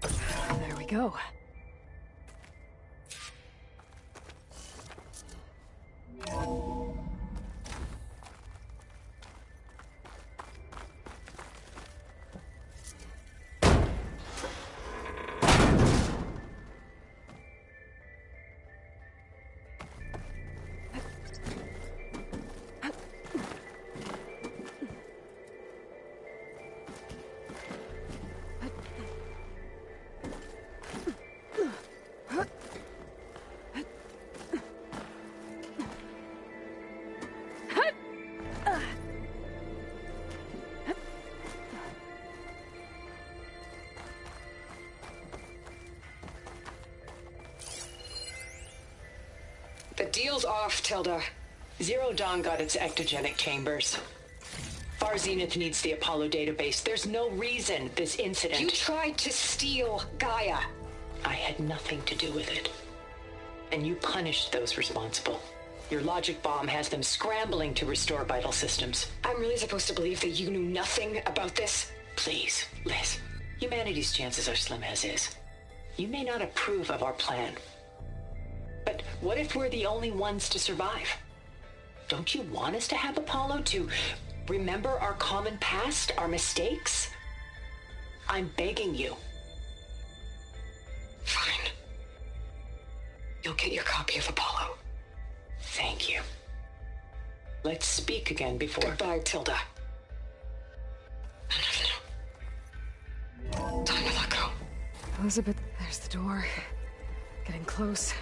There we go. The deal's off, Tilda. Zero Dawn got its ectogenic chambers. Far Zenith needs the Apollo database. There's no reason this incident... You tried to steal Gaia. I had nothing to do with it. And you punished those responsible. Your logic bomb has them scrambling to restore vital systems. I'm really supposed to believe that you knew nothing about this? Please, Liz. Humanity's chances are slim as is. You may not approve of our plan. But what if we're the only ones to survive? Don't you want us to have Apollo to remember our common past, our mistakes? I'm begging you. Fine. You'll get your copy of Apollo. Thank you. Let's speak again before... Goodbye, Tilda. Time to let go. Elizabeth, there's the door. Getting close.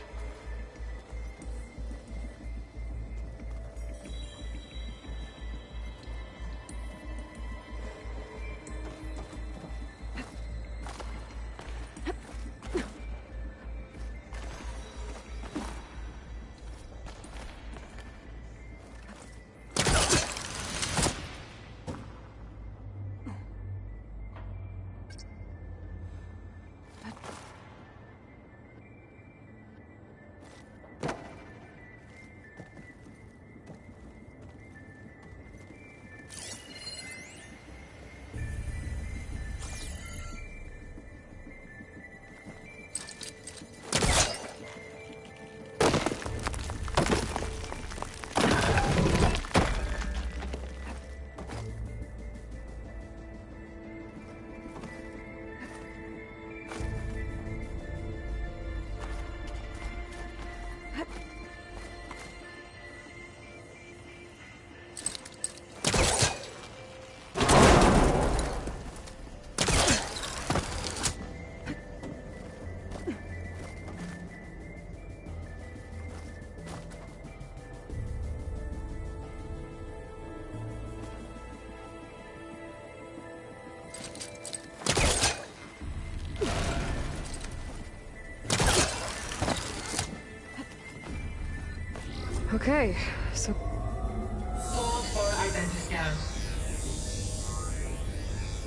Okay, so... Hold for identiscan.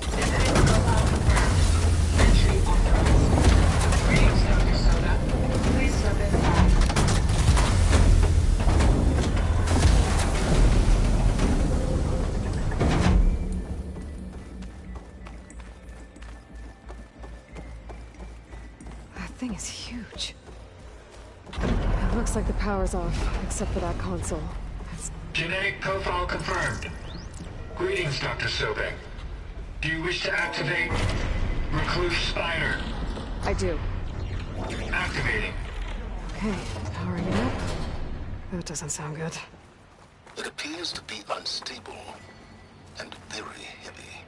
Defense profile confirmed. Entry authorized. Greetings, Dr. Soda. Please step inside. That thing is huge. It looks like the power's off, except for that console. It's Genetic profile confirmed. Greetings, Dr. Sobek. Do you wish to activate Recluse Spider? I do. Activating. Okay, powering it up. That doesn't sound good. It appears to be unstable and very heavy.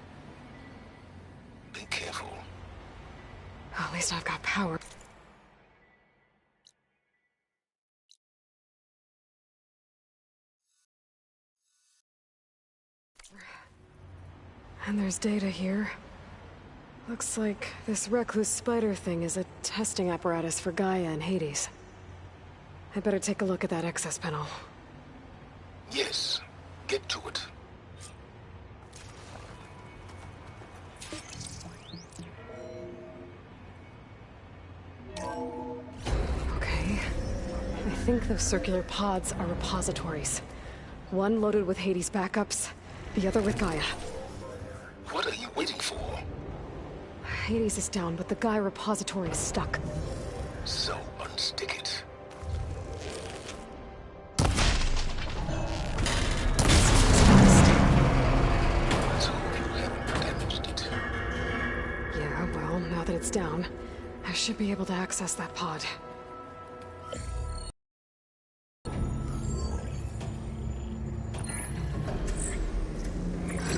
Be careful. At least I've got power. And there's data here. Looks like this Recluse Spider thing is a testing apparatus for Gaia and Hades. I better take a look at that access panel. Yes, get to it. Okay. I think those circular pods are repositories. One loaded with Hades backups, the other with Gaia. What are you waiting for? Hades is down, but the Gaia repository is stuck. So unstick it. Let's hope you haven't damaged it. Yeah, well, now that it's down, I should be able to access that pod.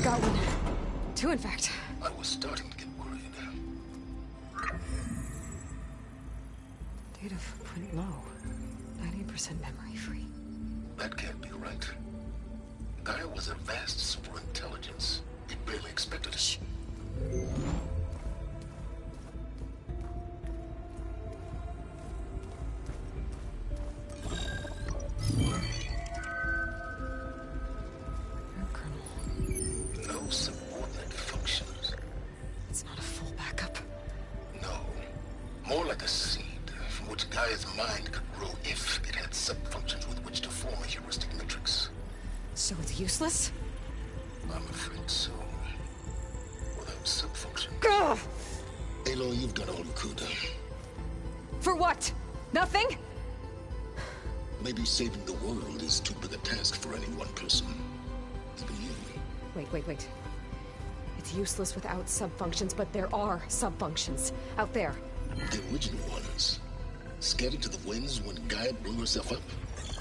Got one. Two, in fact. I was starting to get worried. Data footprint low. 90% memory free. That can't be right. Gaia was a vast superintelligence. It barely expected it. No subordinate functions. It's not a full backup. No. More like a seed from which Gaia's mind could grow if it had subfunctions with which to form a heuristic matrix. So it's useless? I'm afraid so. Without subfunction. Ugh! Aloy, you've done all you could. For what? Nothing? Maybe saving the world is too big a task for any one person. Even you. Wait. It's useless without subfunctions, but there are subfunctions out there. The original ones. Scattered to the winds when Gaia blew herself up.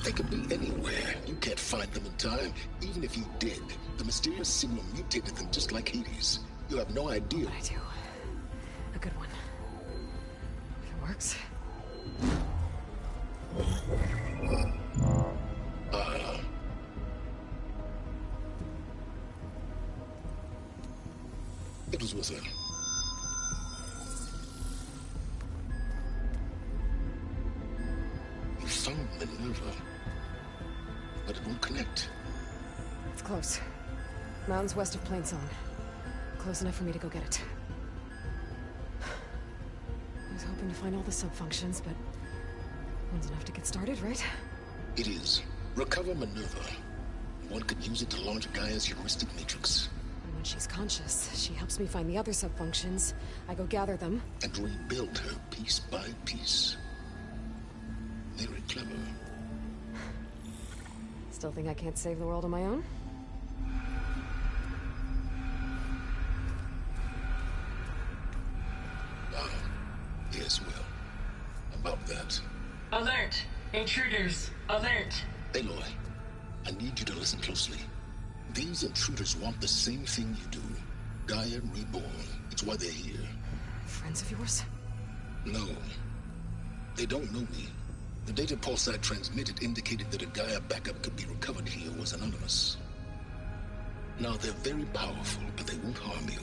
They could be anywhere. You can't find them in time. Even if you did, the mysterious signal mutated them just like Hades. You have no idea. I do. A good one. If it works. It was with her. You found Minerva, but it won't connect. It's close. Mountains west of Plainsong. Close enough for me to go get it. I was hoping to find all the subfunctions, but one's enough to get started, right? It is. Recover Minerva. One could use it to launch Gaia's heuristic matrix. And when she's conscious, she helps me find the other subfunctions. I go gather them. And rebuild her piece by piece. Very clever. Still think I can't save the world on my own? Yes, well. About that. Alert! Intruders! Alert! Aloy, I need you to listen closely. These intruders want the same thing you do. Gaia reborn. It's why they're here. Friends of yours? No. They don't know me. The data pulse I transmitted indicated that a Gaia backup could be recovered here was anonymous. Now, they're very powerful, but they won't harm you.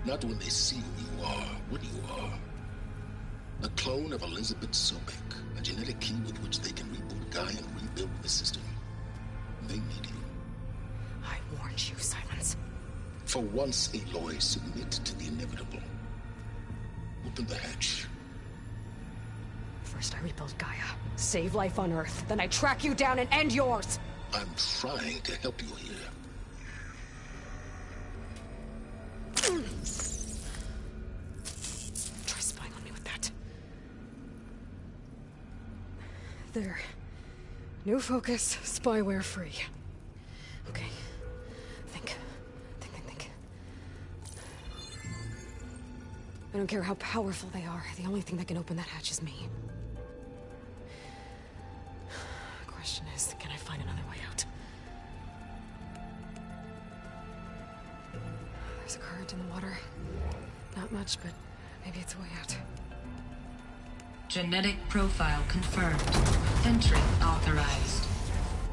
Not when they see who you are, what you are. A clone of Elizabeth Sobek, a genetic key with which they can reboot Gaia and rebuild the system. They need you. I warned you, Silence. For once, Aloy, submit to the inevitable. Open the hatch. First I rebuild Gaia, save life on Earth, then I track you down and end yours! I'm trying to help you here. Try spying on me with that. There. New focus, spyware free. Okay. Think. I don't care how powerful they are. The only thing that can open that hatch is me. The question is, can I find another way out? There's a current in the water. Not much, but maybe it's a way out. Genetic profile confirmed. Entry authorized.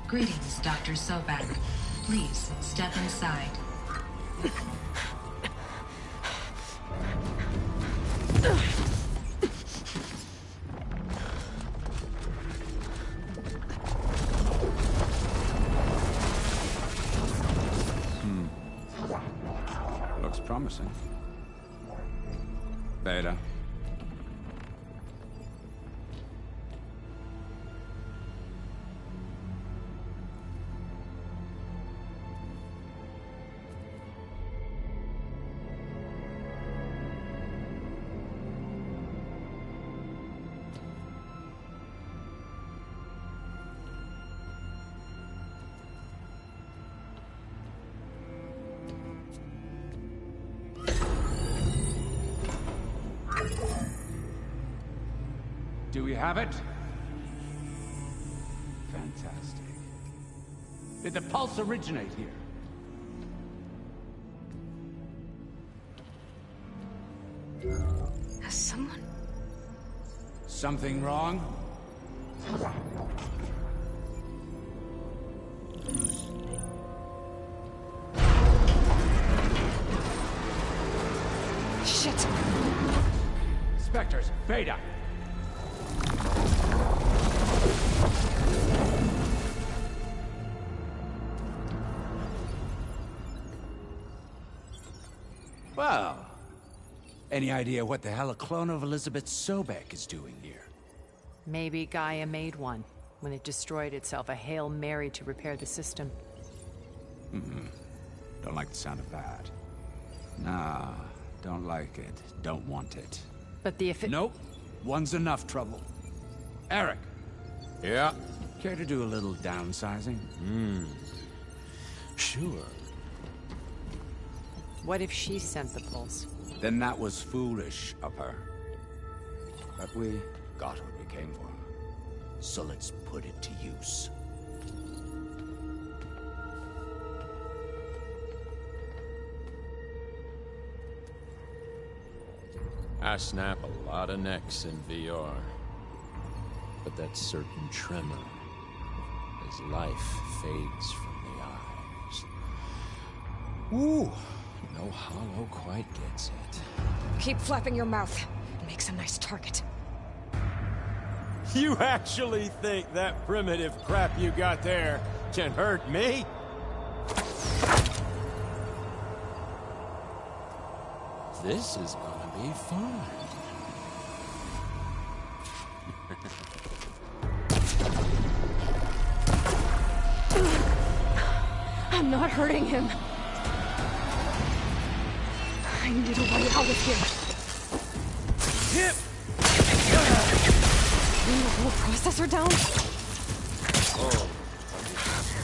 Greetings, Dr. Sobek. Please step inside. Looks promising. Beta. Do we have it? Fantastic. Did the pulse originate here? Has someone... Something wrong? Shit! Spectres, Beta! Well, any idea what the hell a clone of Elizabeth Sobek is doing here? Maybe Gaia made one when it destroyed itself, a Hail Mary to repair the system. Don't like the sound of that. Nah, don't like it. Don't want it. But the Nope. One's enough trouble. Eric. Yeah? Care to do a little downsizing? Sure. What if she sent the pulse? Then that was foolish of her. But we got what we came for. So let's put it to use. I snap a lot of necks in VR. But that certain tremor as life fades from the eyes. Ooh, no hollow quite gets it. Keep flapping your mouth. It makes a nice target. You actually think that primitive crap you got there can hurt me? This is gonna be fun. I'm not hurting him. I need a way out of here. Hip! Bring the whole processor down? Oh.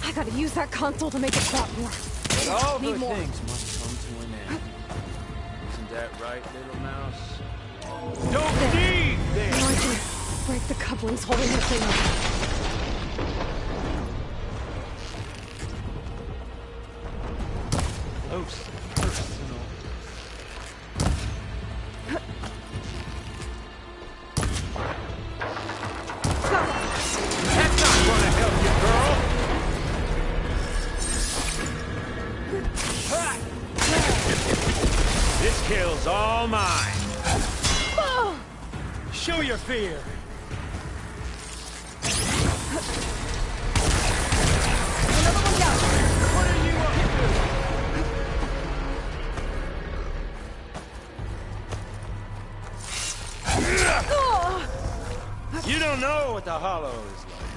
I gotta use that console to make it stop more. All Need good more. things must come to an end. Isn't that right, little mouse? Don't need this! Now I can break the couplings holding the thing up. Close personal. That's not gonna help you, girl! This kill's all mine. Show your fear. Another one down. What are you up to? You don't know what the hollow is like.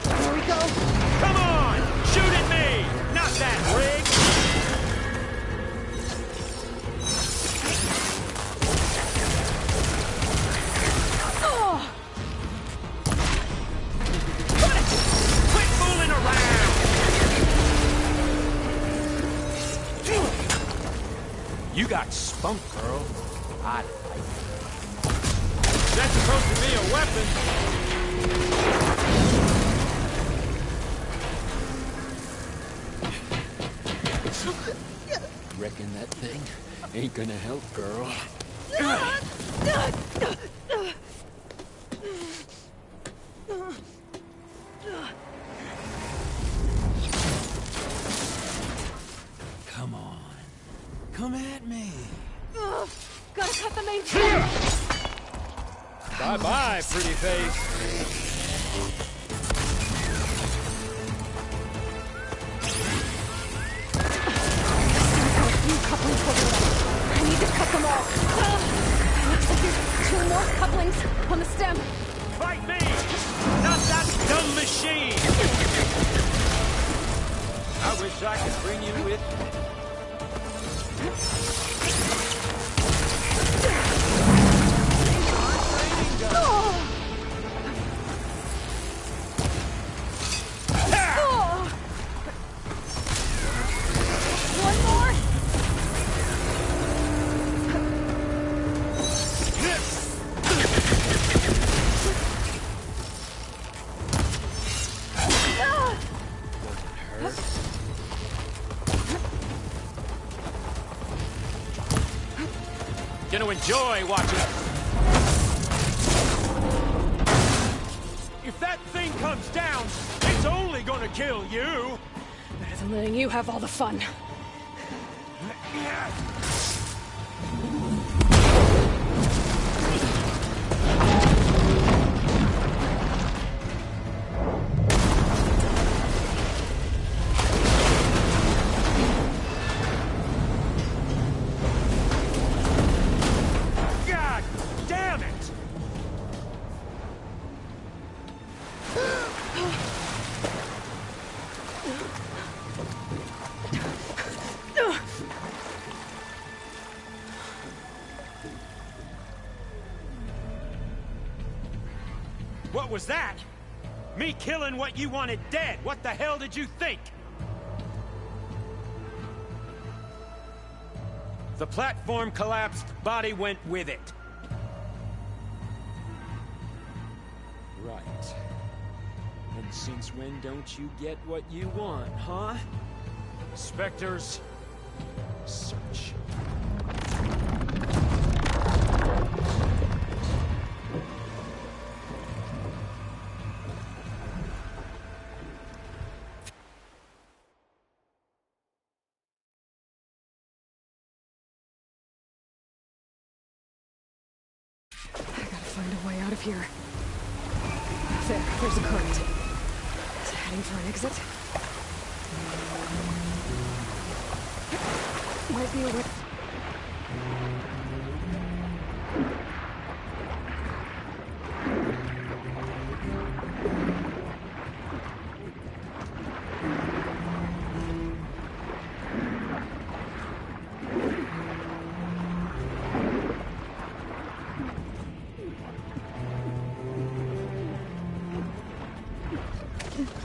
There we go. Come on! Shoot at me! Not that rig! You got spunk, girl. I like it. That's supposed to be a weapon. Reckon that thing ain't gonna help, girl. Come on. Come at me. Gotta cut the main track. Bye-bye, pretty face. I need to cut them all. There's 2 more couplings on the stem. Fight me! Not that dumb machine! I wish I could bring you with me. One more. Gonna enjoy watching. If that thing comes down, it's only gonna kill you. Better than letting you have all the fun. God damn it! What was that? Me killing what you wanted dead. What the hell did you think? The platform collapsed, body went with it. Right. And since when don't you get what you want, huh? Spectres, search. Find a way out of here. There's a current. Is it heading for an exit? Might be a way.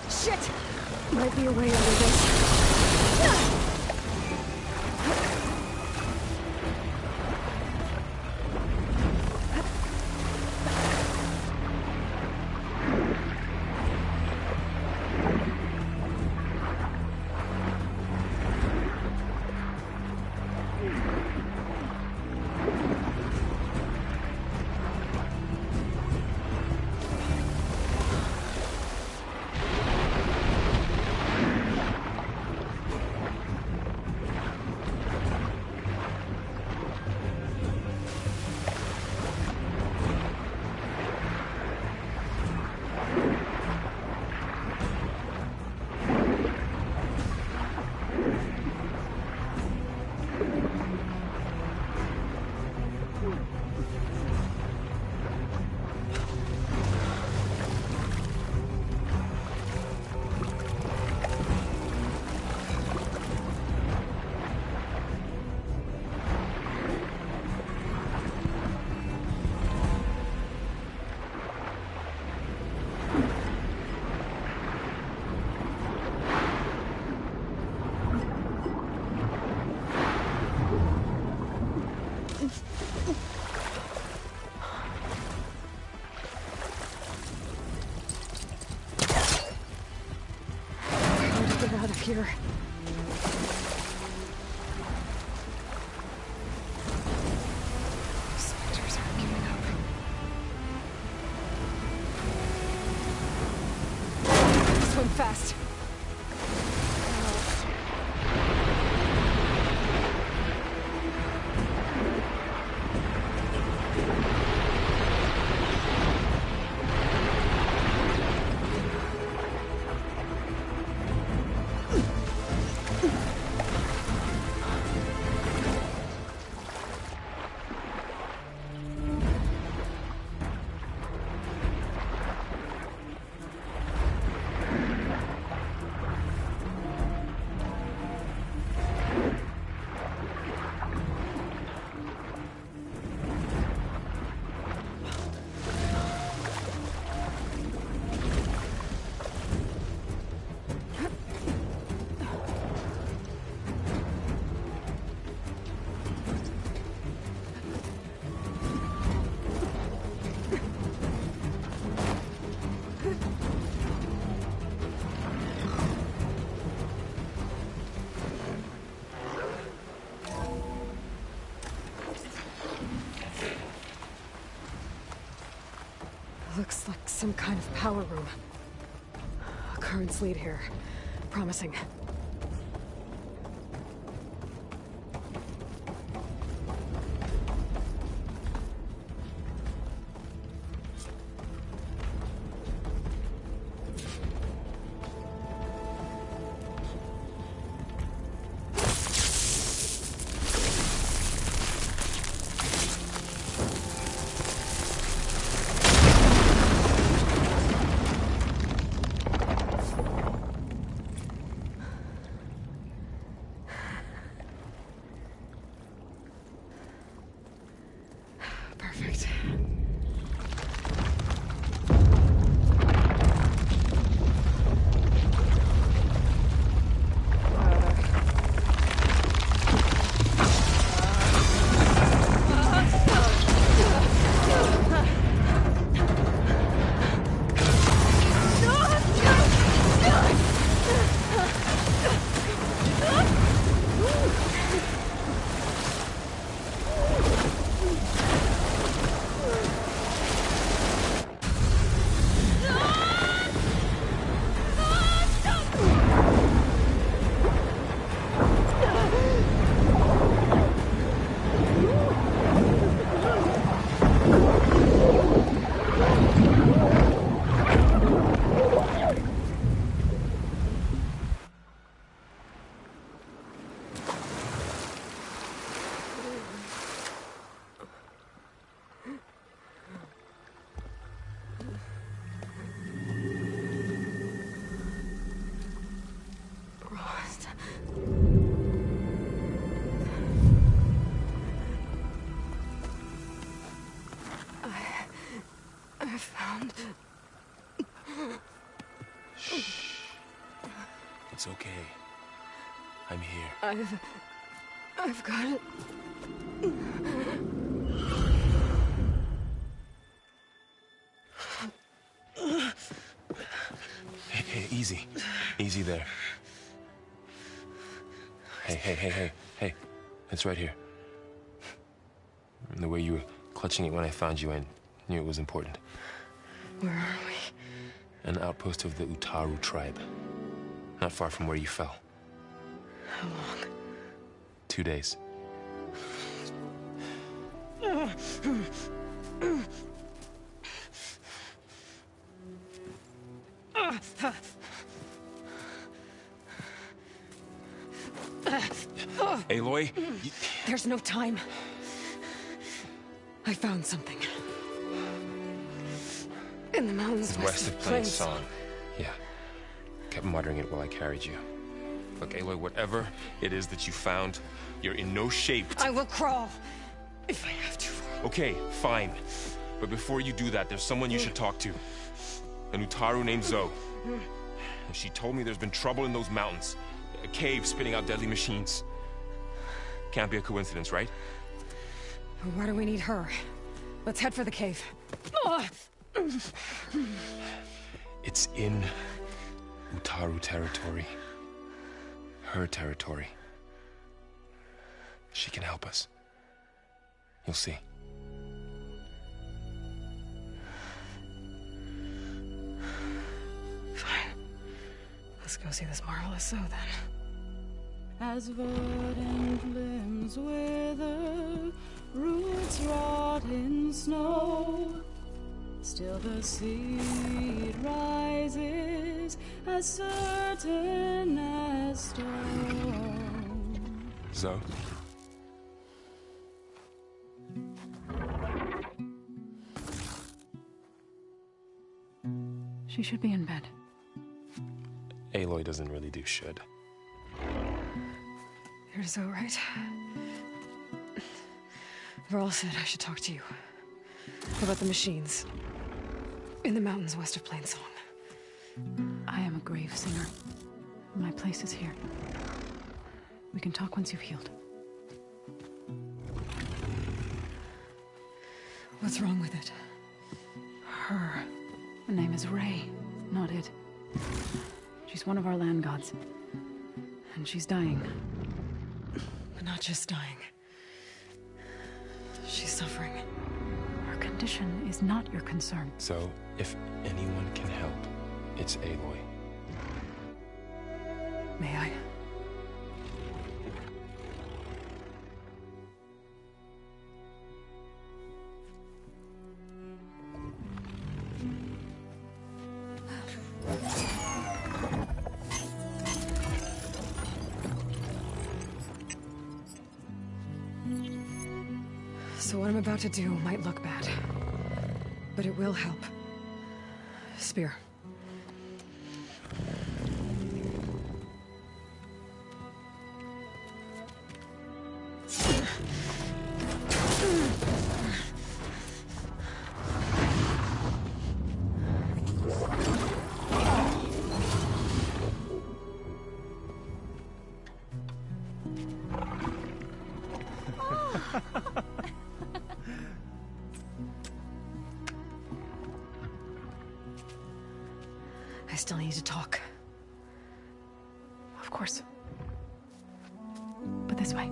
Shit! Might be a way out of this. off here. Spectres aren't giving up. Swim fast. Looks like some kind of power room. Currents lead here. Promising. Perfect. I found... Shh. It's okay. I'm here. I've got it. Hey, easy. Easy there. Hey. It's right here. The way you were clutching it when I found you, I knew it was important. Where are we? An outpost of the Utaru tribe. Not far from where you fell. How long? 2 days. Aloy, There's no time. I found something. In the mountains west of Plain Song. Yeah. Kept muttering it while I carried you. Look, Aloy, whatever it is that you found, you're in no shape to... I will crawl, if I have to. Okay, fine. But before you do that, there's someone you should talk to. An Utaru named Zoe. She told me there's been trouble in those mountains. A cave spitting out deadly machines. Can't be a coincidence, right? Why do we need her? Let's head for the cave. It's in Utaru territory. her territory. She can help us. You'll see. Fine. Let's go see this marvelous Zoe then. As verdant limbs wither, roots rot in snow, still the seed rises as certain as stone. Zoe? She should be in bed. Aloy doesn't really do should. You're Zoe, right? Varl said I should talk to you about the machines in the mountains west of Plainsong. I am a grave singer. My place is here. We can talk once you've healed. What's wrong with it? Her. Her name is Ray, not it. She's one of our land gods. And she's dying. But not just dying. She's suffering. Her condition is not your concern. So, if anyone can help, it's Aloy. May I? So what I'm about to do might look bad, but it will help. Spear. I still need to talk. Of course. But this way.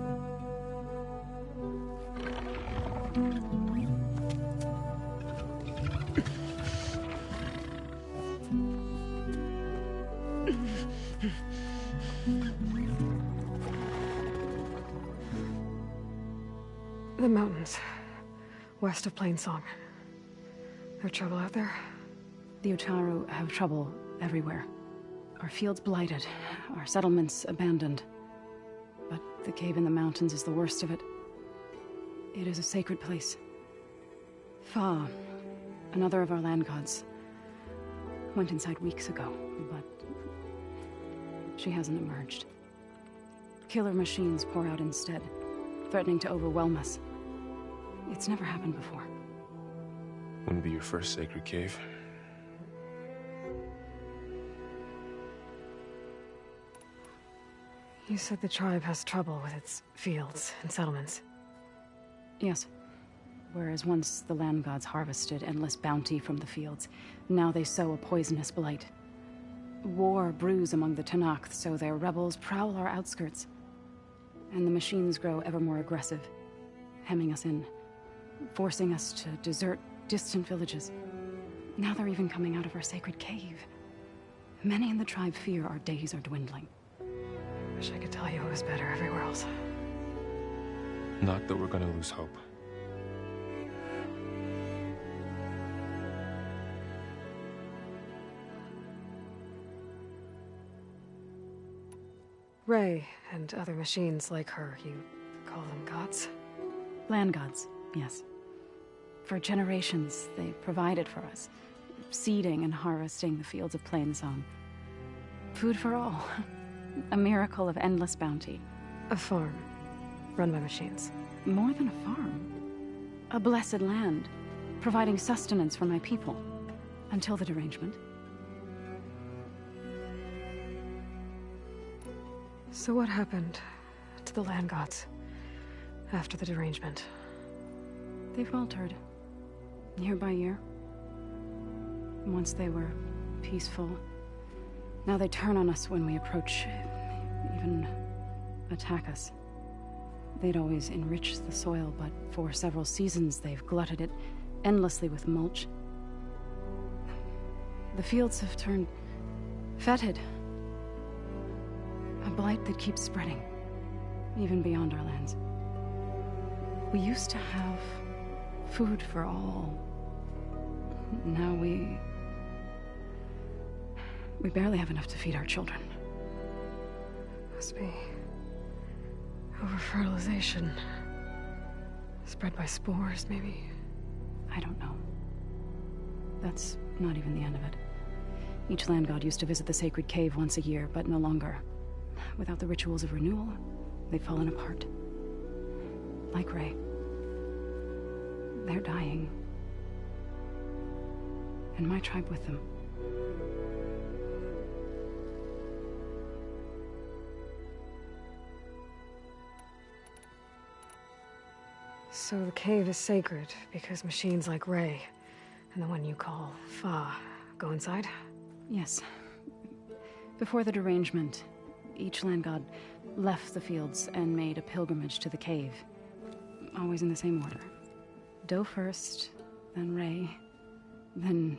The mountains, west of Plainsong. No trouble out there? The Utaru have trouble everywhere. Our fields blighted, our settlements abandoned. But the cave in the mountains is the worst of it. It is a sacred place. Fa, another of our land gods, went inside weeks ago, but she hasn't emerged. Killer machines pour out instead, threatening to overwhelm us. It's never happened before. Wouldn't be your first sacred cave. You said the tribe has trouble with its fields and settlements. Yes. Whereas once the land gods harvested endless bounty from the fields, now they sow a poisonous blight. War brews among the Tenakth, so their rebels prowl our outskirts. And the machines grow ever more aggressive, hemming us in, forcing us to desert distant villages. Now they're even coming out of our sacred cave. Many in the tribe fear our days are dwindling. Wish I could tell you it was better everywhere else. Not that we're gonna lose hope. Ray and other machines like her, you call them gods? Land gods, yes. For generations, they provided for us, seeding and harvesting the fields of Plainsong. Food for all. A miracle of endless bounty. A farm, run by machines. More than a farm. A blessed land, providing sustenance for my people. Until the derangement. So what happened to the land gods after the derangement? They faltered, year by year. Once they were peaceful. Now they turn on us when we approach even attack us. They'd always enriched the soil, but for several seasons they've glutted it endlessly with mulch. The fields have turned fetid. A blight that keeps spreading, even beyond our lands. We used to have food for all. Now we barely have enough to feed our children. Must be over-fertilization. Spread by spores, maybe? I don't know. That's not even the end of it. Each land god used to visit the sacred cave once a year, but no longer. Without the rituals of renewal, they've fallen apart. Like Ray. They're dying. And my tribe with them. So the cave is sacred because machines like Ray and the one you call Fa go inside? Yes. Before the derangement, each land god left the fields and made a pilgrimage to the cave. Always in the same order. Doe first, then Ray, then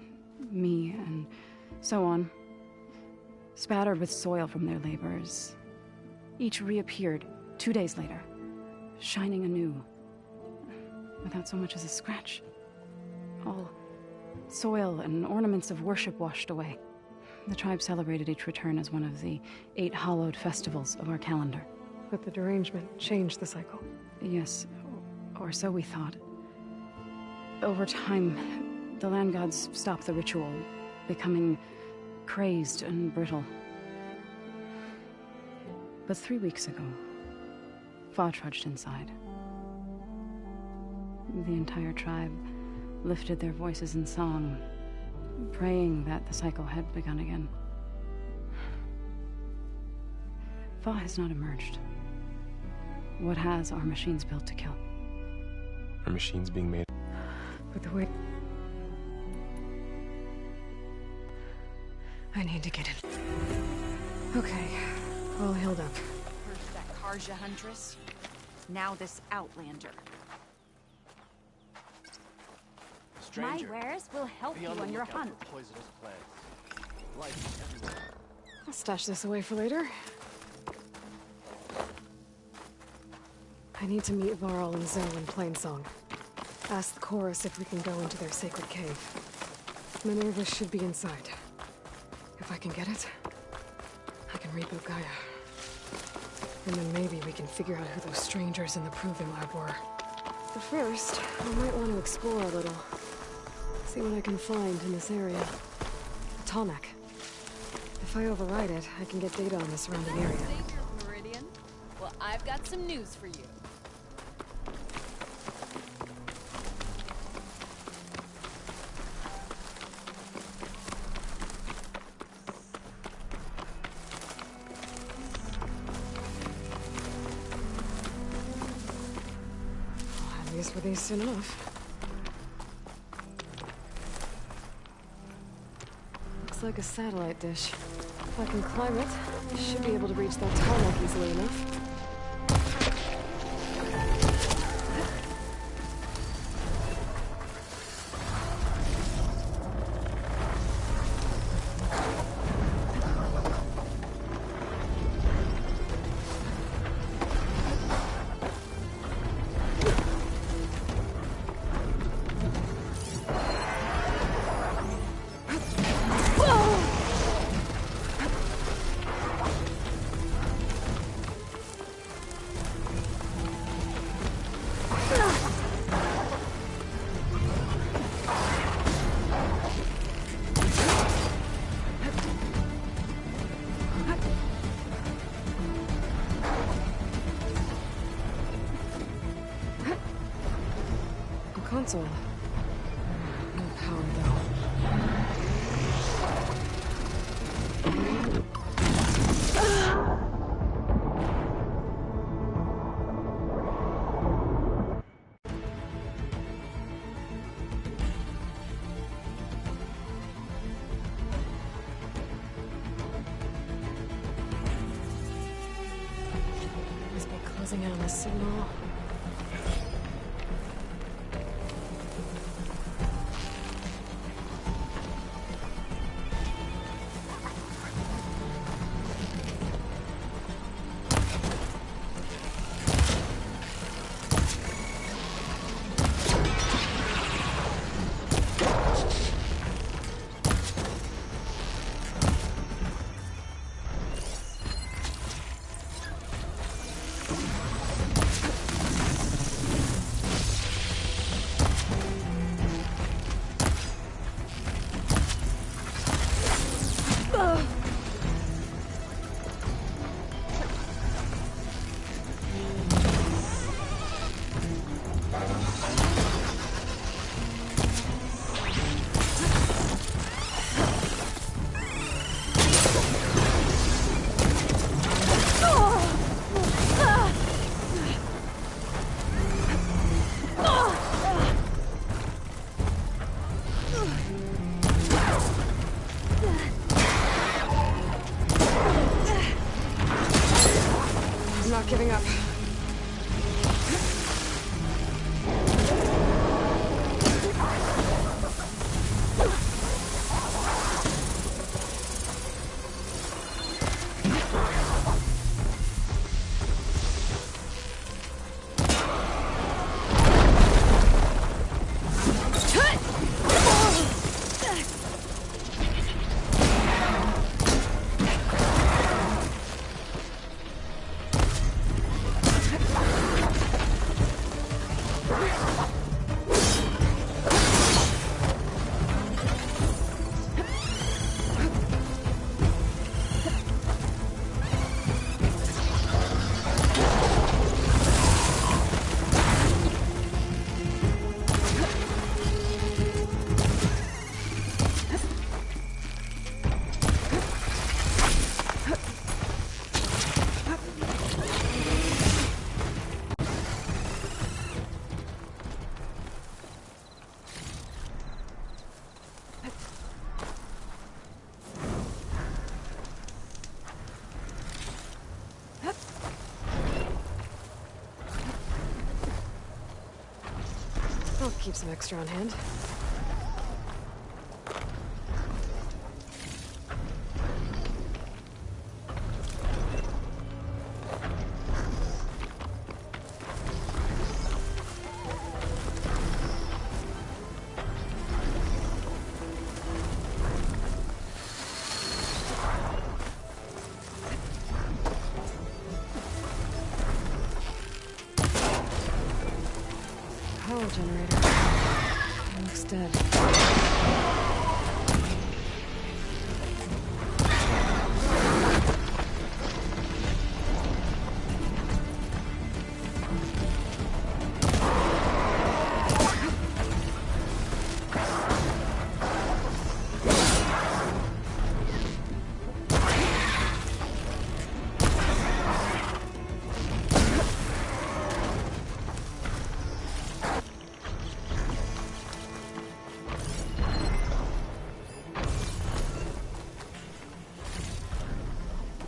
me, and so on. Spattered with soil from their labors. Each reappeared 2 days later, shining anew. Without so much as a scratch. All soil and ornaments of worship washed away. The tribe celebrated each return as one of the 8 hallowed festivals of our calendar. But the derangement changed the cycle. Yes, or so we thought. Over time, the land gods stopped the ritual, becoming crazed and brittle. But 3 weeks ago, Fa trudged inside. The entire tribe lifted their voices in song, praying that the cycle had begun again. Fa has not emerged. What has are machines built to kill? Are machines being made? But the way... I need to get in. Okay, all healed up. First that Karja huntress, now this Outlander. Stranger, my wares will help you on your hunt. Poisonous plants. Life everywhere. I'll stash this away for later. I need to meet Varl and Zoe in Plainsong. Ask the chorus if we can go into their sacred cave. Minerva should be inside. If I can get it, I can reboot Gaia. And then maybe we can figure out who those strangers in the Proving Lab were. But first, I might want to explore a little. See what I can find in this area. A Tallneck. If I override it, I can get data on the surrounding area. Meridian? Well, I've got some news for you. At least for these enough. Looks like a satellite dish. If I can climb it, I should be able to reach that Tallneck easily enough. Console. No power, closing in on this signal. Giving up. I'll keep some extra on hand. Power generator. Looks dead.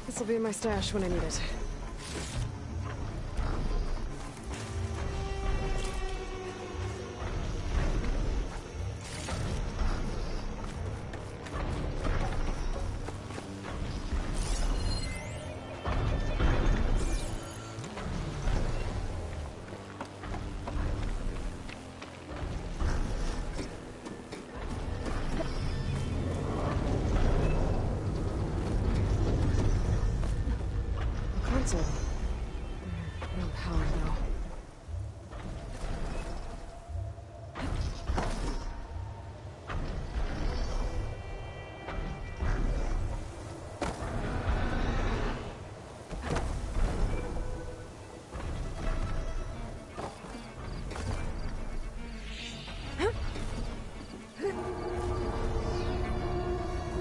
This will be in my stash when I need it. Console. No power, though.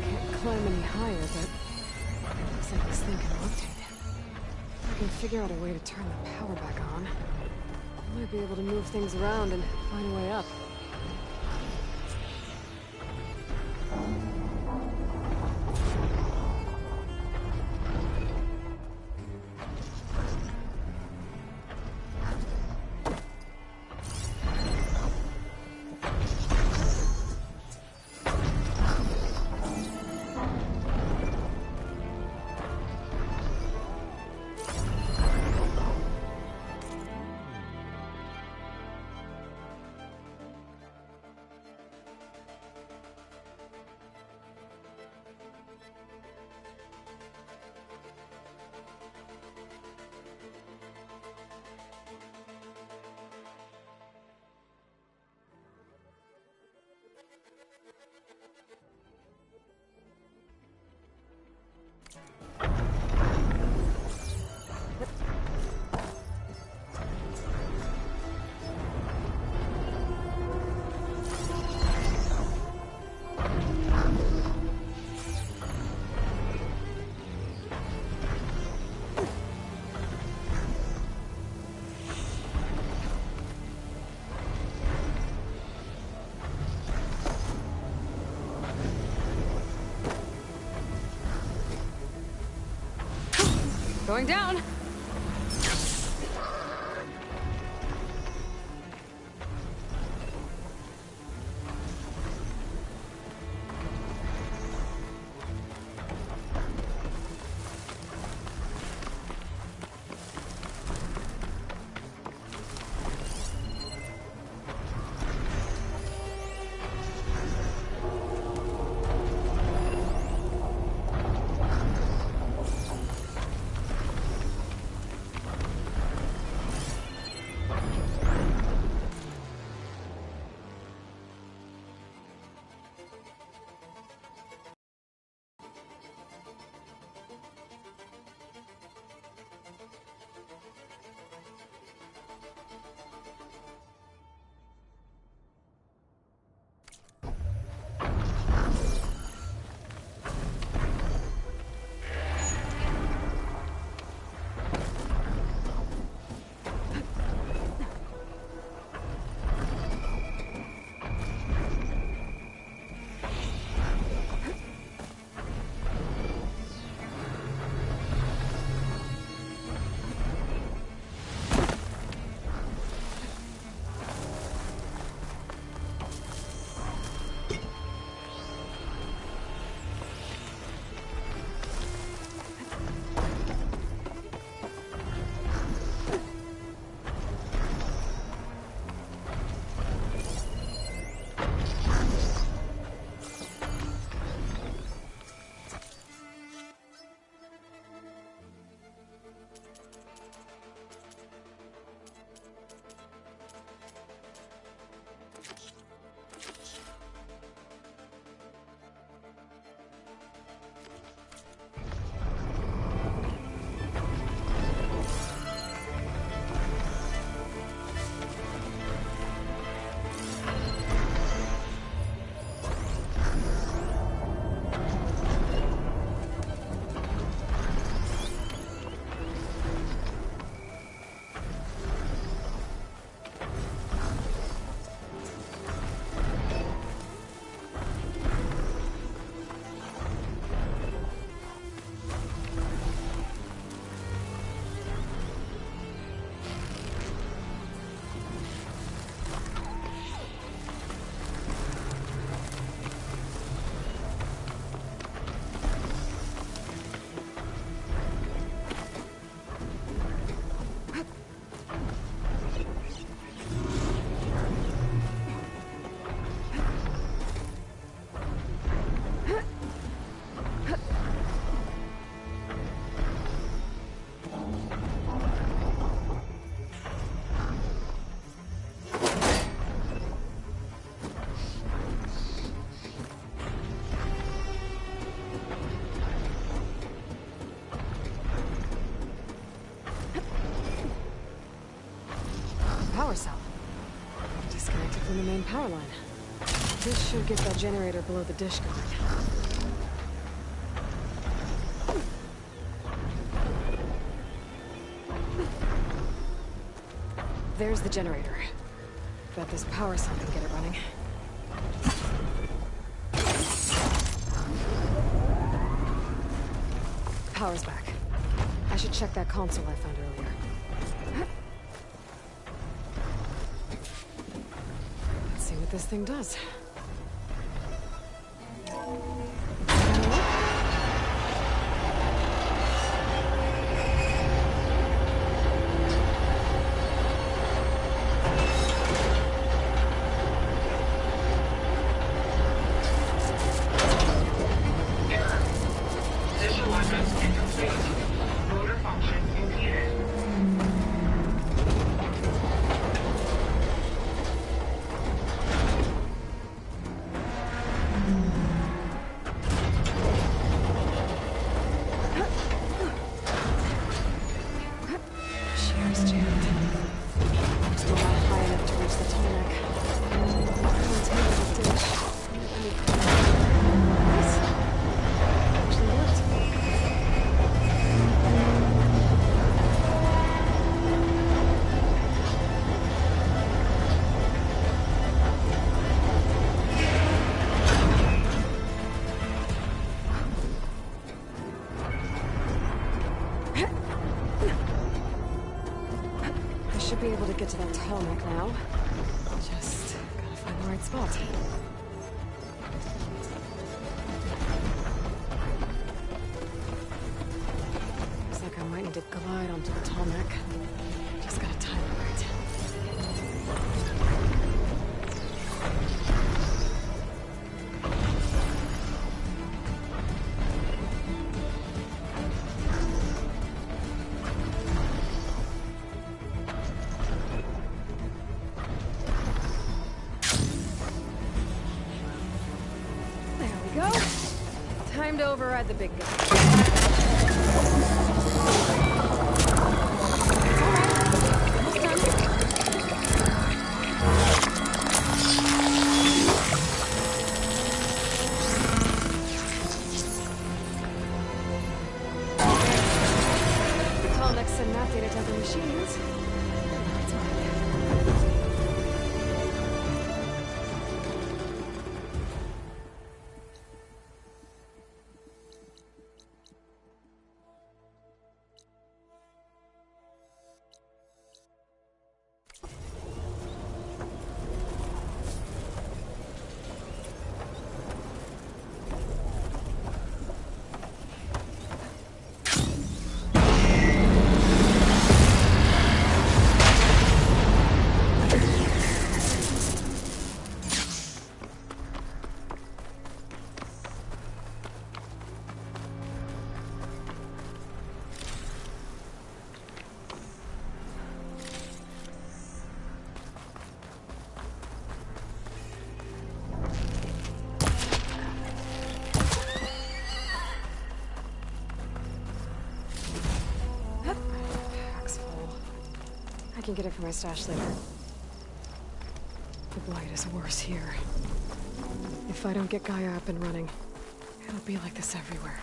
Can't climb any higher, but looks like this thing can rotate. If I can figure out a way to turn the power back on, I might be able to move things around and find a way up. Going down. Power cell. Disconnected from the main power line. This should get that generator below the dish going. There's the generator. Bet this power cell can get it running. Power's back. I should check that console I found earlier. Let's see what this thing does. Should be able to get to that tarmac now. Just gotta find the right spot. Looks like I might need to glide onto the tarmac. Just gotta time it right. Time to override the big guy. The comics and not data temper machines. That's mine. I can get it from my stash later. The blight is worse here. If I don't get Gaia up and running, it'll be like this everywhere.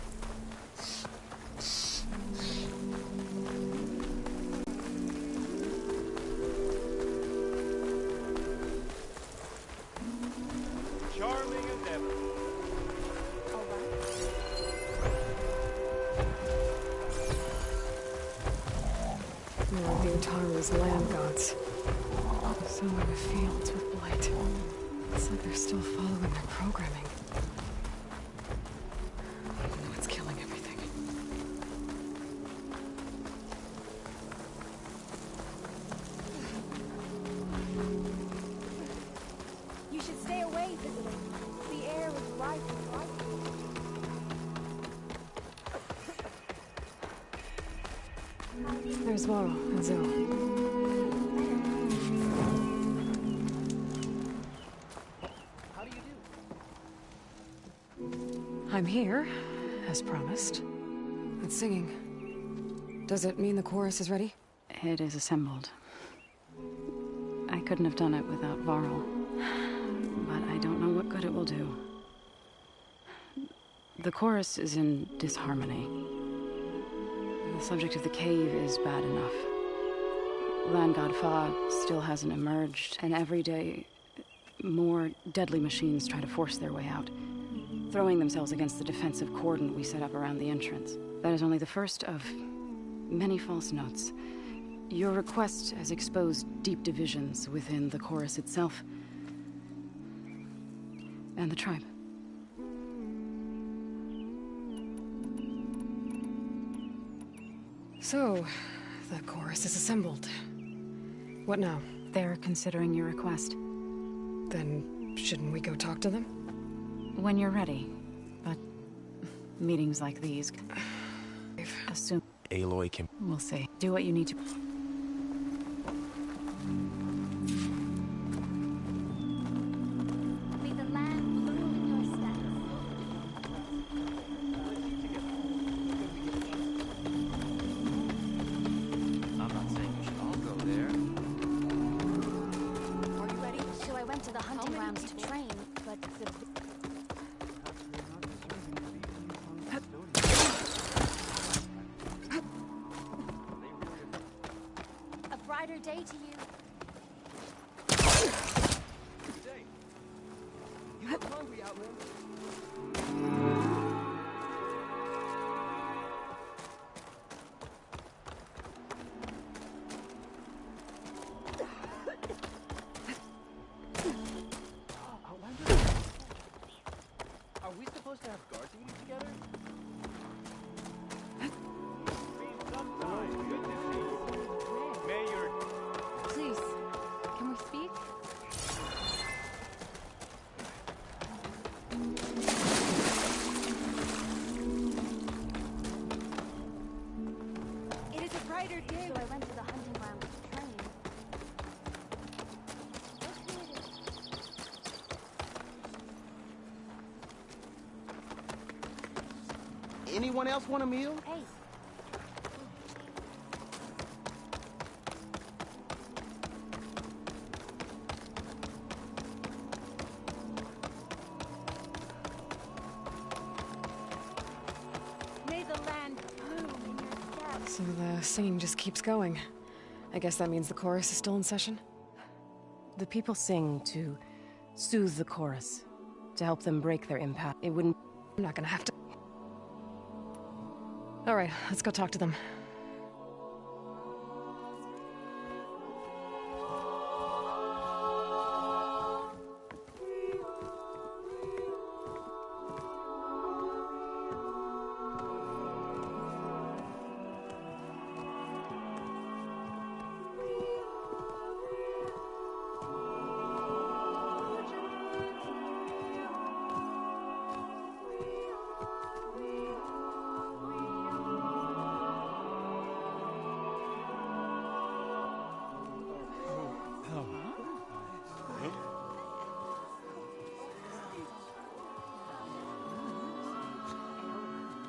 Charming endeavor. More of Utaru's land gods. So in the fields with blight. It's like they're still following their programming. What's killing everything? You should stay away, visitor. The air is rife with life. There's Varl and Zoe. I'm here, as promised. It's singing. Does it mean the chorus is ready? It is assembled. I couldn't have done it without Varl. But I don't know what good it will do. The chorus is in disharmony. The subject of the cave is bad enough. Land God Fa still hasn't emerged, and every day, more deadly machines try to force their way out, throwing themselves against the defensive cordon we set up around the entrance. That is only the first of many false notes. Your request has exposed deep divisions within the chorus itself and the tribe. So, the chorus is assembled. What now? They're considering your request. Then, shouldn't we go talk to them? When you're ready. But meetings like these... assume... Aloy can... We'll see. Do what you need to... May the land bloom in your steps. I'm not saying you should all go there. Are you ready? So I went to the hunting grounds to train, but the... A brighter day to you. You look hungry, Outlander. brighter day. So I went to the hunting ground with the train. Anyone else want a meal? Hey. May the land bloom in your steps. So the singing just keeps going. I guess that means the chorus is still in session? The people sing to soothe the chorus, to help them break their impasse. It wouldn't... I'm not gonna have to... Alright, let's go talk to them.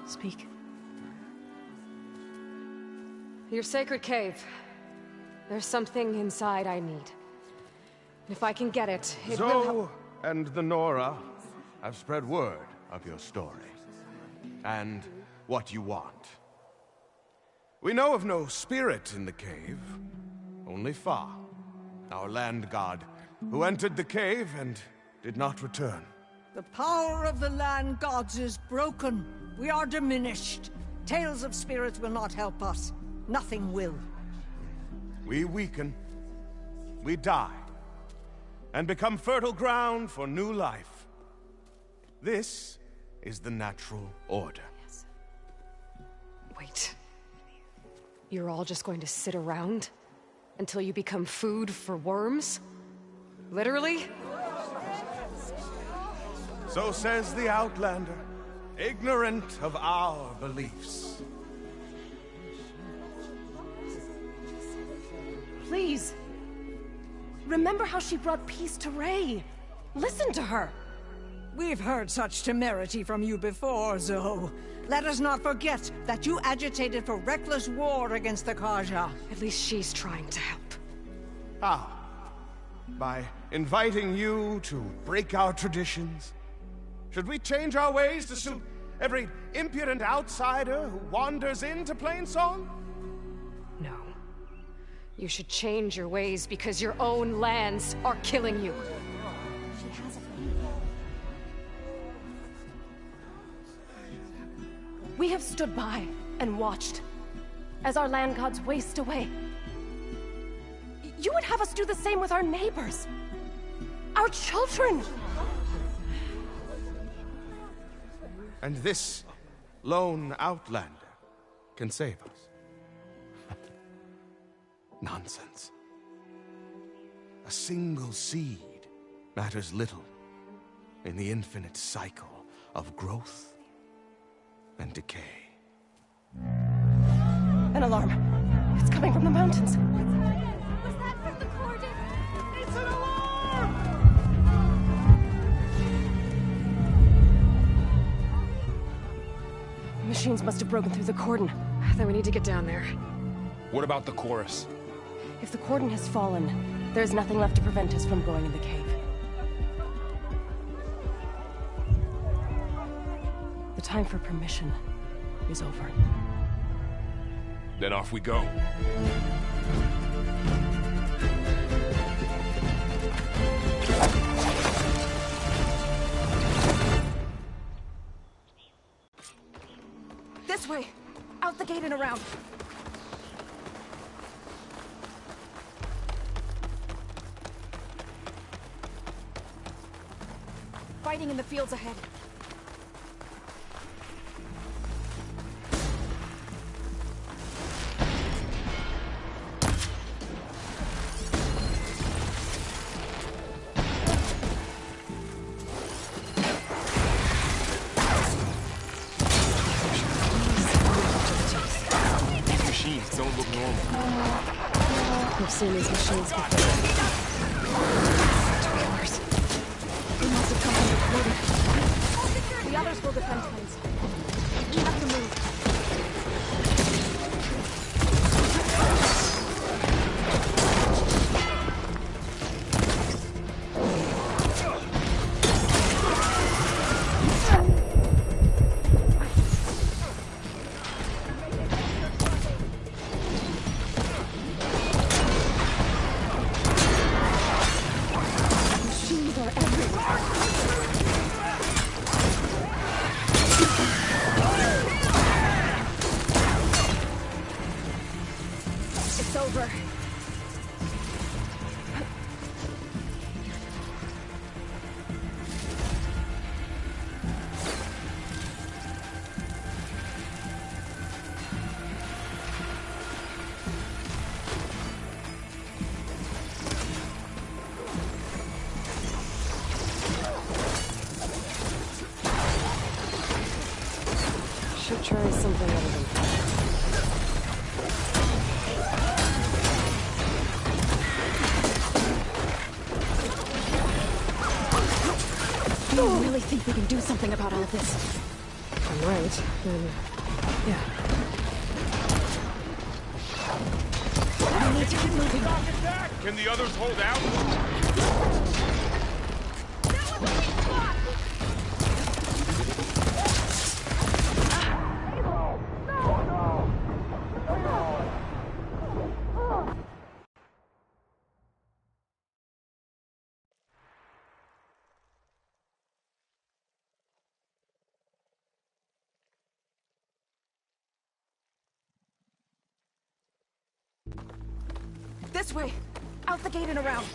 Speak. Your sacred cave. There's something inside I need. And if I can get it, it will help. Zoe and the Nora have spread word of your story. And what you want. We know of no spirit in the cave. Only Fa, our land god, who entered the cave and did not return. The power of the land gods is broken. We are diminished. Tales of spirits will not help us. Nothing will. We weaken. We die. And become fertile ground for new life. This is the natural order. Yes. Wait. You're all just going to sit around until you become food for worms? Literally? So says the Outlander, ignorant of our beliefs. Please. Remember how she brought peace to Ray. Listen to her. We've heard such temerity from you before, Zoe. Let us not forget that you agitated for reckless war against the Carja. At least she's trying to help. How? By inviting you to break our traditions? Should we change our ways to suit every impudent outsider who wanders into Plainsong? No. You should change your ways because your own lands are killing you. She has a... We have stood by and watched as our land gods waste away. You would have us do the same with our neighbors, our children. And this lone outlander can save us. Nonsense. A single seed matters little in the infinite cycle of growth and decay. An alarm. It's coming from the mountains. Was that from the Cordon? It's an alarm! Machines must have broken through the cordon. Then we need to get down there. What about the chorus? If the cordon has fallen, there's nothing left to prevent us from going in the cave. The time for permission is over. Then off we go. This way! Out the gate and around! Fighting in the fields ahead. These machines don't look normal. We've seen these machines before. Trailers. They must have come from the quarter. The others will defend things. We have to move. Should try something other than that. Do you really think we can do something about all of this? Right, then... yeah. We need to keep moving. Can the others hold out? This way! Out the gate and around!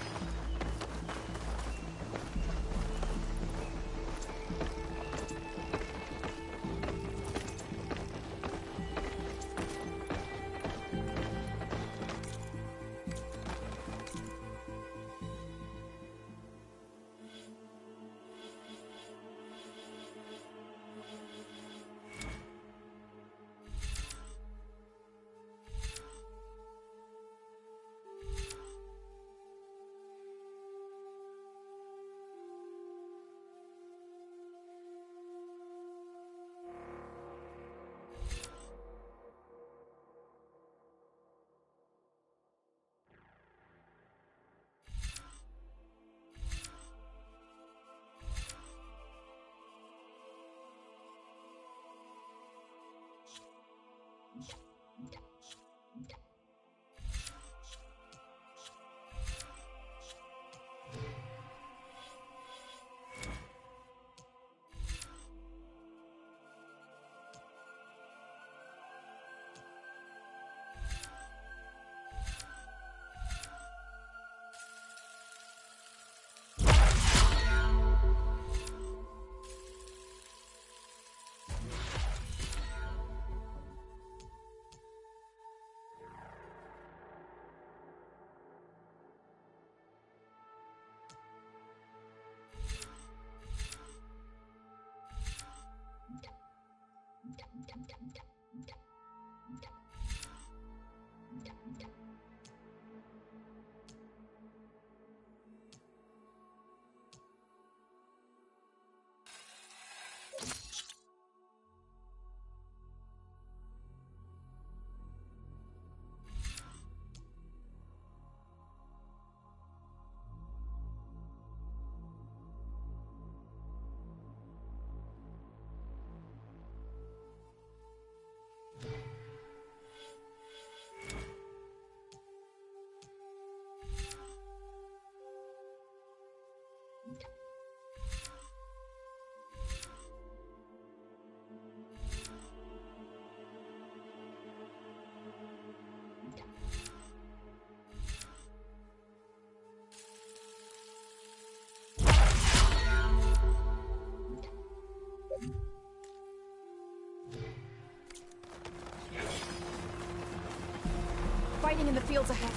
Fighting in the fields ahead.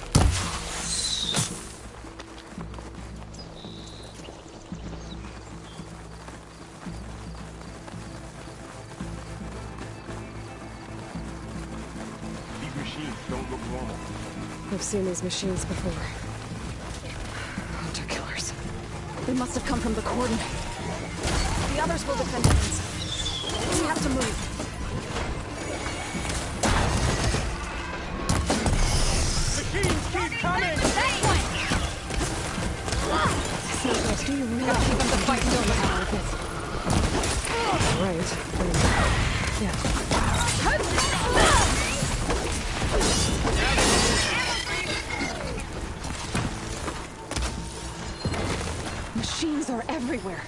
These machines don't look normal. I've seen these machines before. Hunter killers. They must have come from the cordon. The others will defend the inside. We have to move. Machines keep coming! Do you really gotta keep them to fight till like this? Right. Yeah. Machines are everywhere.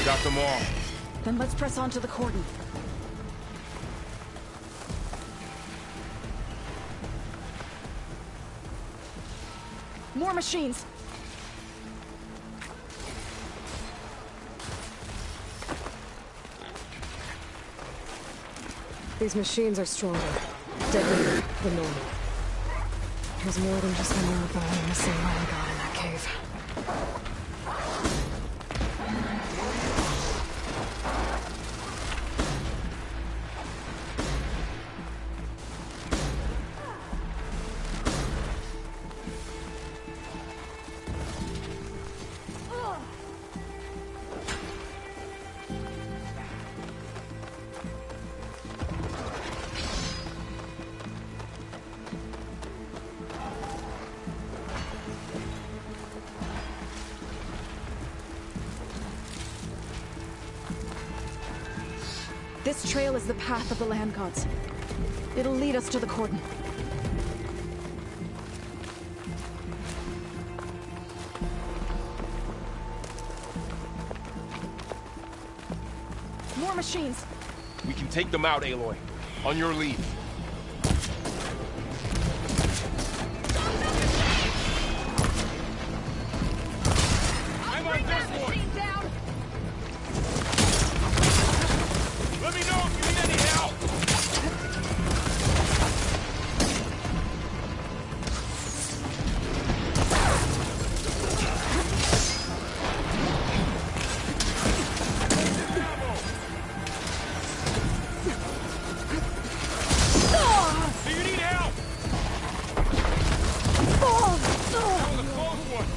Got them all. Then let's press on to the cordon. More machines! These machines are stronger, deadlier than normal. There's more than just a marathon and missing land god in that cave. This trail is the path of the land gods. It'll lead us to the cordon. More machines! We can take them out, Aloy. On your lead. I'm on this one! Let me know if you need any help! Do you need help? That was a close one.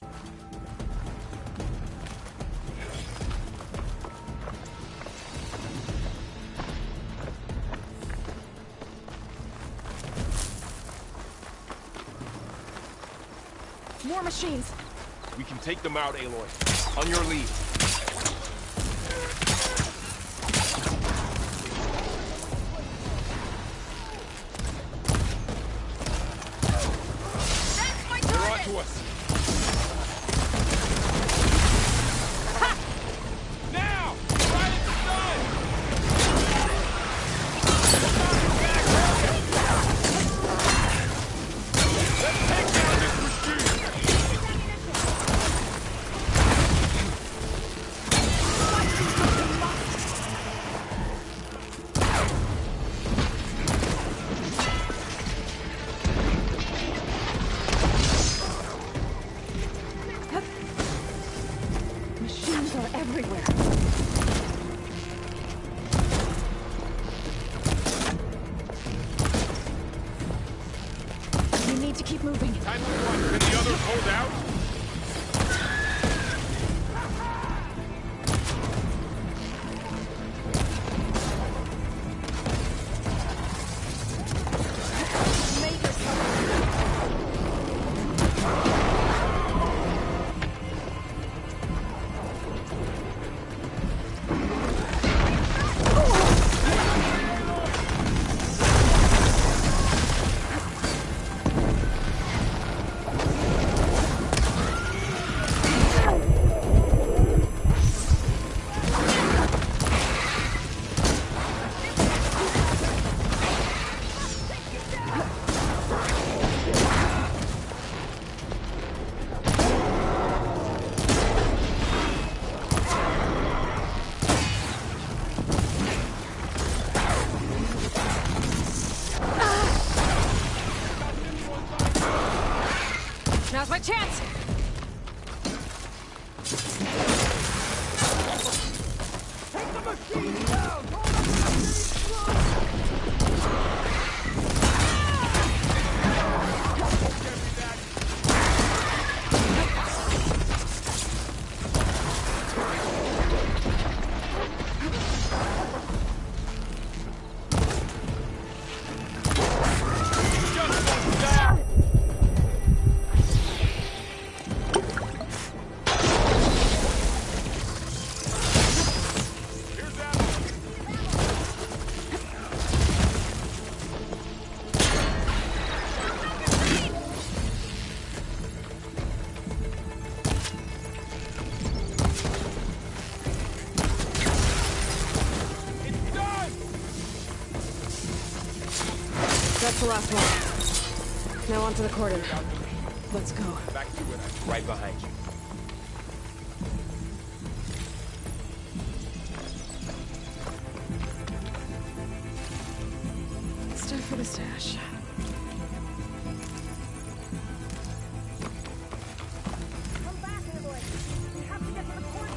More machines. We can take them out, Aloy. On your lead. They're on to us. Ha! Now! Right at the sun! Let's take down this machine! Machines are everywhere. We need to keep moving. Time to run. Can the others hold out? Now's my chance! Take the machine down! That's the last one. Now onto the cordon. Let's go. Back to it. Right behind you. It's time for the stash. Come back, Aloy. We have to get to the cordon.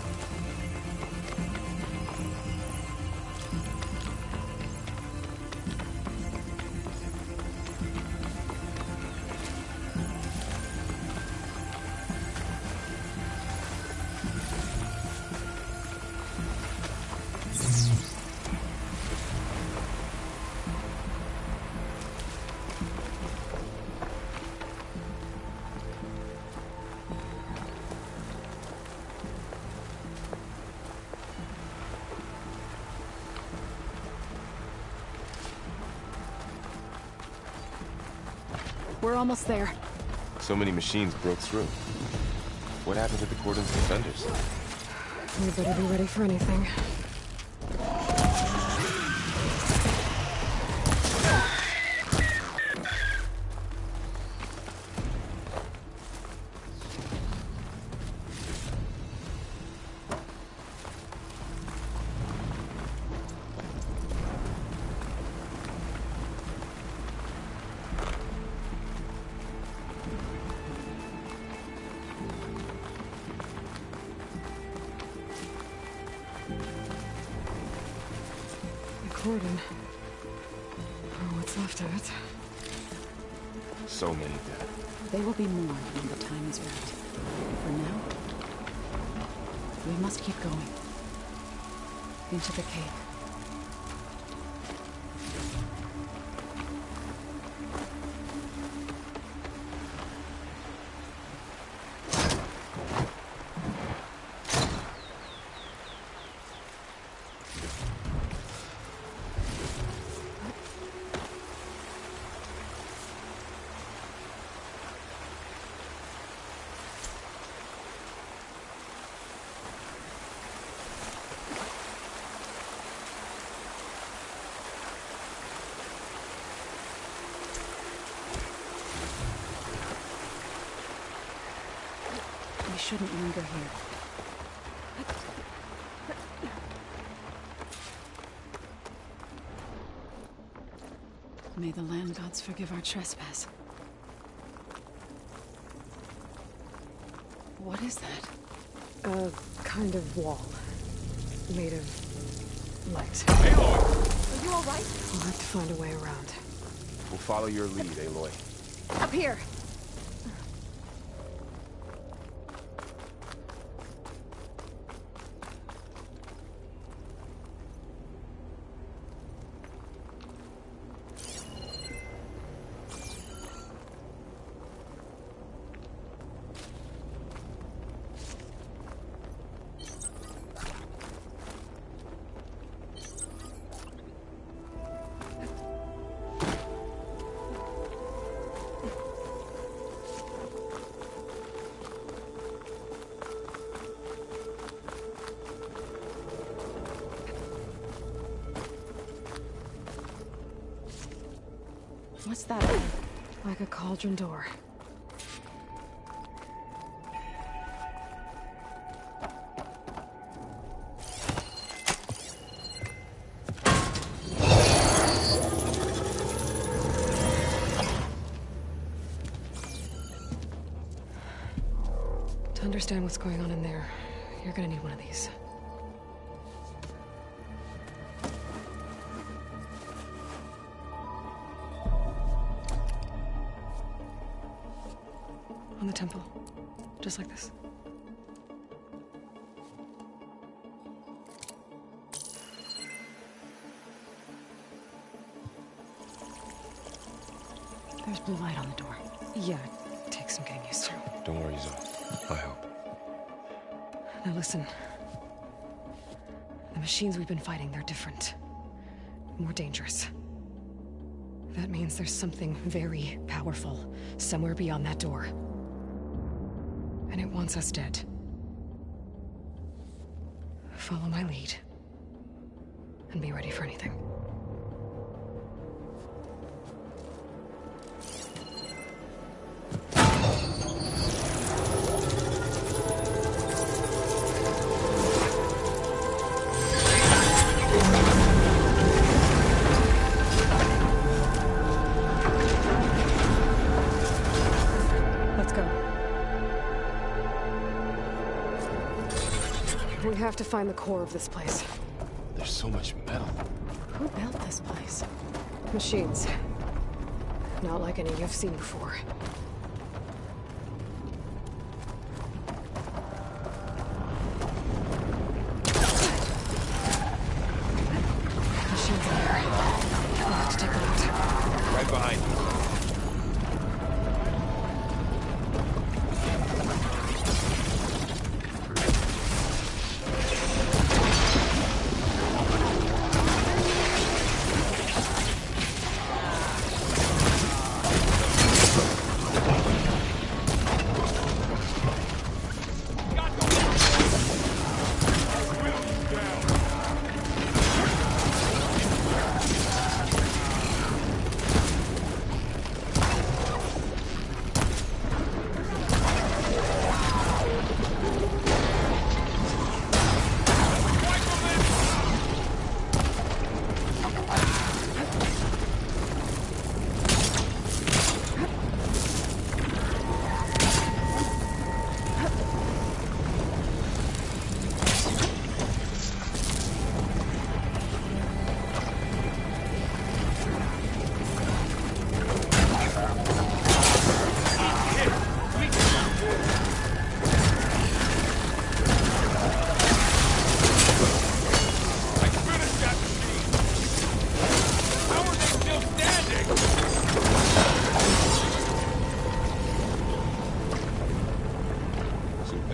We're almost there. So many machines broke through. What happened to the cordon's defenders? We better be ready for anything. Cordon. Oh, what's left of it? So many dead. They will be mourned when the time is right. For now, we must keep going. Into the cave. We shouldn't linger here. May the land gods forgive our trespass. What is that? A kind of wall. Made of light. Aloy! Are you alright? We'll have to find a way around. We'll follow your lead, Aloy. Up here! What's that? Like a cauldron door. To understand what's going on in there, you're gonna need one of these. On the temple. Just like this. There's blue light on the door. Yeah, it takes some getting used to. Don't worry, Zoe. I help. Now listen. The machines we've been fighting, they're different. More dangerous. That means there's something very powerful somewhere beyond that door. And it wants us dead. Follow my lead. And be ready for anything. Let's go. We have to find the core of this place. There's so much metal. Who built this place? Machines. Not like any you've seen before. Machines in there. We'll have to take them out. Right behind you.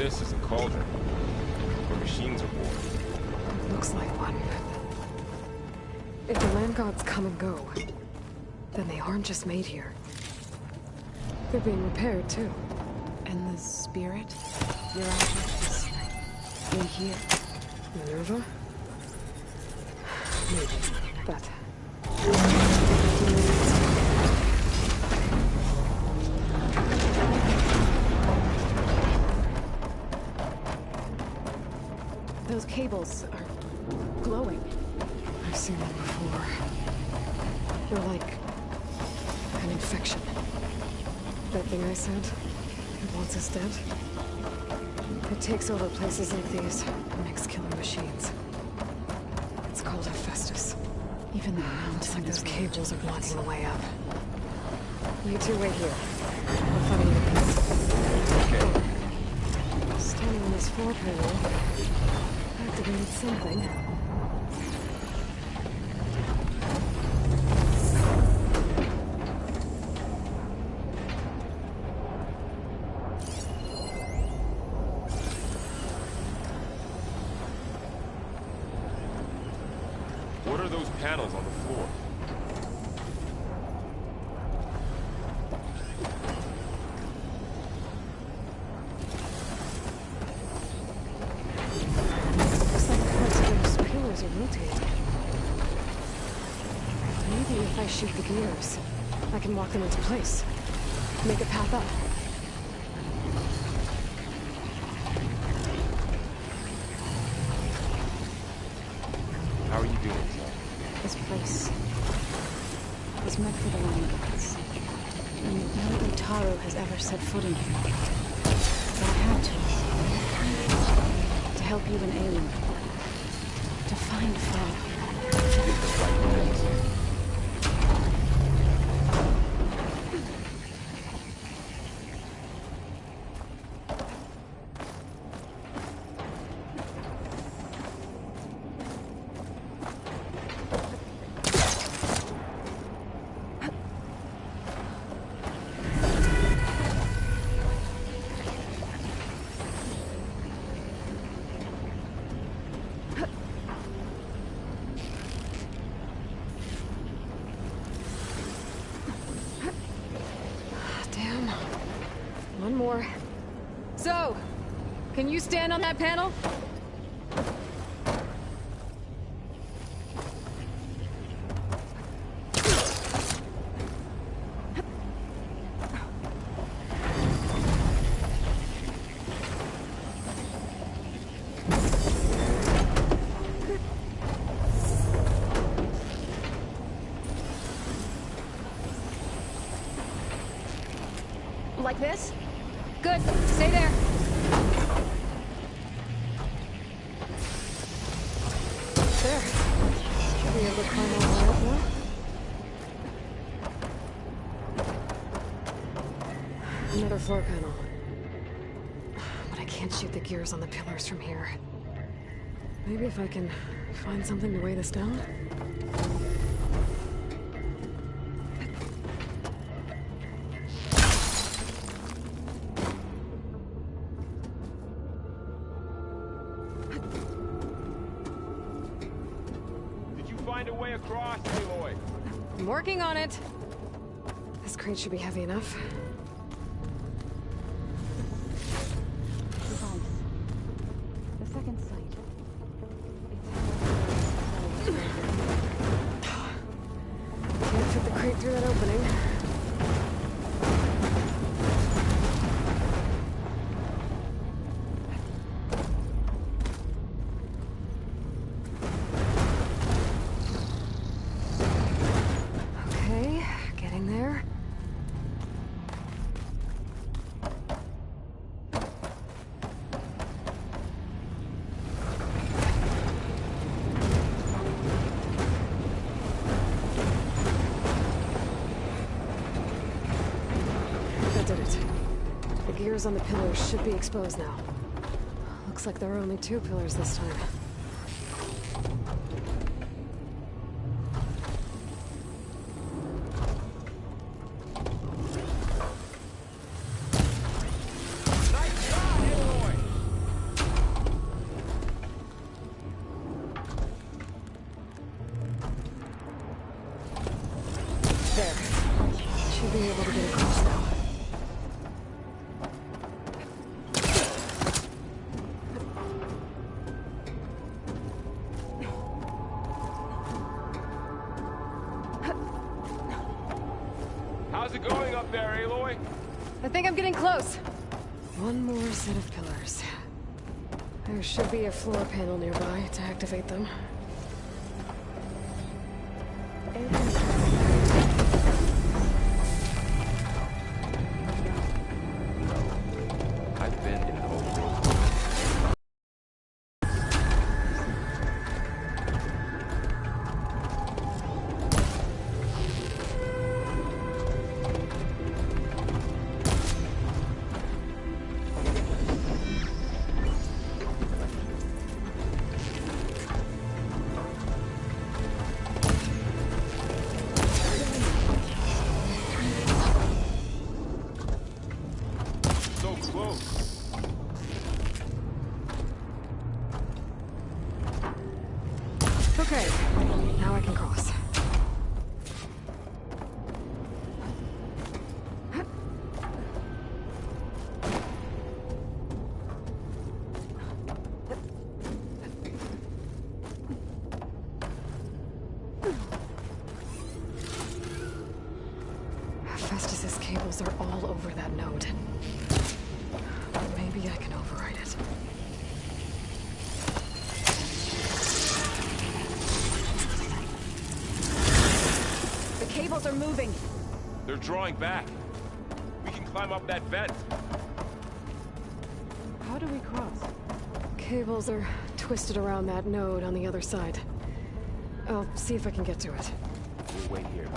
this is a cauldron, where machines are born. It looks like one. If the land gods come and go, then they aren't just made here. They're being repaired, too. And the spirit you're after is in here. Minerva? Maybe, but... Those cables are glowing. I've seen them before. They're like an infection. That thing I said, it wants us dead. It takes over places like these and makes killing machines. It's called Hephaestus. Even the Looks like those cables are blocking the way up. You two wait here. I'll find you a piece. Okay. Standing on this floor panel, activated something. What are those panels on the floor? Looks like parts of those pillars are rotating. Maybe if I shoot the gears, I can walk them into place. Make a path up. How are you doing, Zoe? This place was meant for the land gods. And no Utaru has ever set foot in here. But I had to help you and Aelin. To find Farah. You did the right thing. Damn. One more. So, can you stand on that panel? Like this? Good. Stay there. There. Should be able to climb all the way up now. Another floor panel. But I can't shoot the gears on the pillars from here. Maybe if I can find something to weigh this down? Find a way across, Aloy. I'm working on it. This crate should be heavy enough. Device. The second sight. Can't fit the crate through that opening. On the pillars should be exposed now. Looks like there are only 2 pillars this time. Nice shot, Aloy! be able to get across now. How's it going up there, Aloy? I think I'm getting close. One more set of pillars. There should be a floor panel nearby to activate them. I've been in an old world. So close. Okay, now I can cross. Festus's cables are all over that node. Maybe I can override it. The cables are moving. They're drawing back. We can climb up that vent. How do we cross? Cables are twisted around that node on the other side. I'll see if I can get to it. We'll wait here.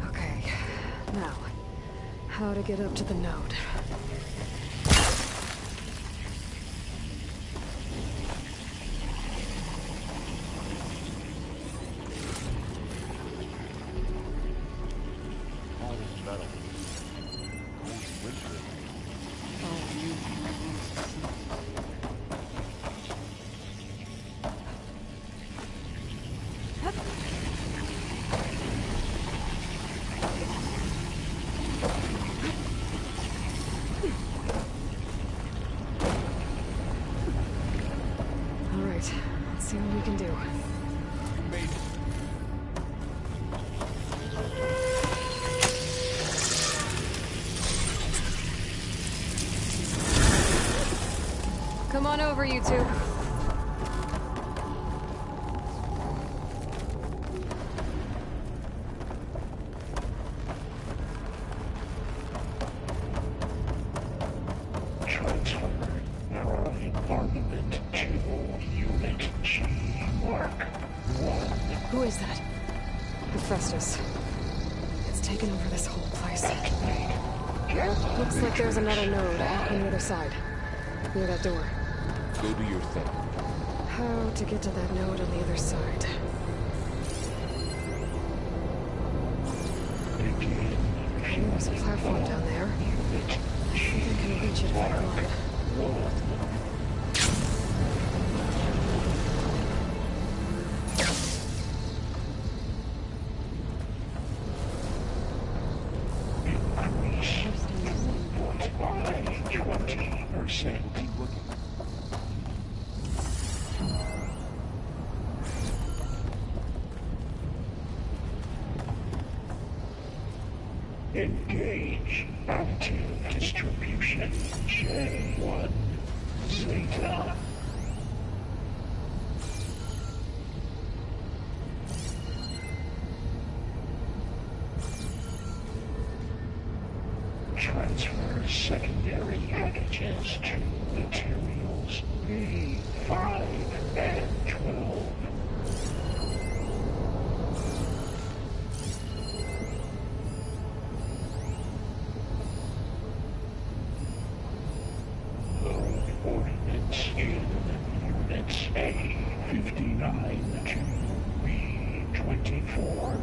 Okay, now, how to get up to the node? All this metal. Always wintry. Oh, you. All right, let's see what we can do. You made it. Come on over, you two. Transfer neuron armament to Unit G. Mark 1. Who is that? Hephaestus. It's taken over this whole place. Looks like there's another node on the other side. Near that door. Go do your thing. How to get to that node on the other side? There's a platform down there. I think I can reach it if I glide. Keep looking. Engage active distribution J1 Zeta. Transfer secondary packages to materials B5 and 12. Load ordnance in Units A59 9-2-B-24.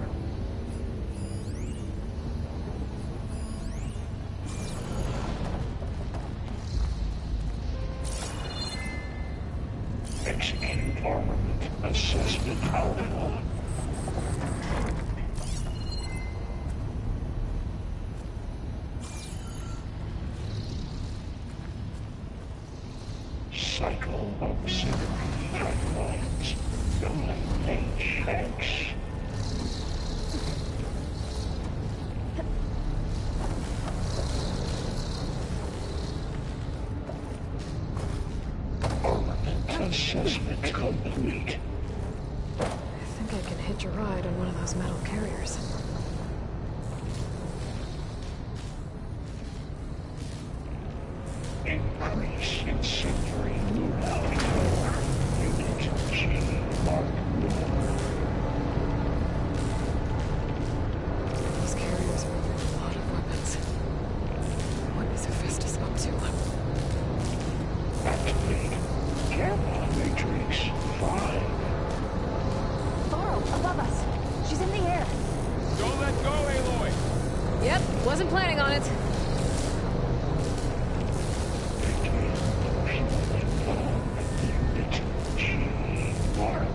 Execute armament assessment alpha. Cycle auxiliary pipelines. 9HX. Assessment complete. I think I can hitch a ride on one of those metal carriers. Increase incendiary loadout power. Unit G Mark 1. Those carriers are a lot of weapons. What is Hephaestus up to? Activate. Gamma Matrix 5. Thoro, above us. She's in the air. Don't let go, Aloy! Yep, wasn't planning on it. Unit G Mark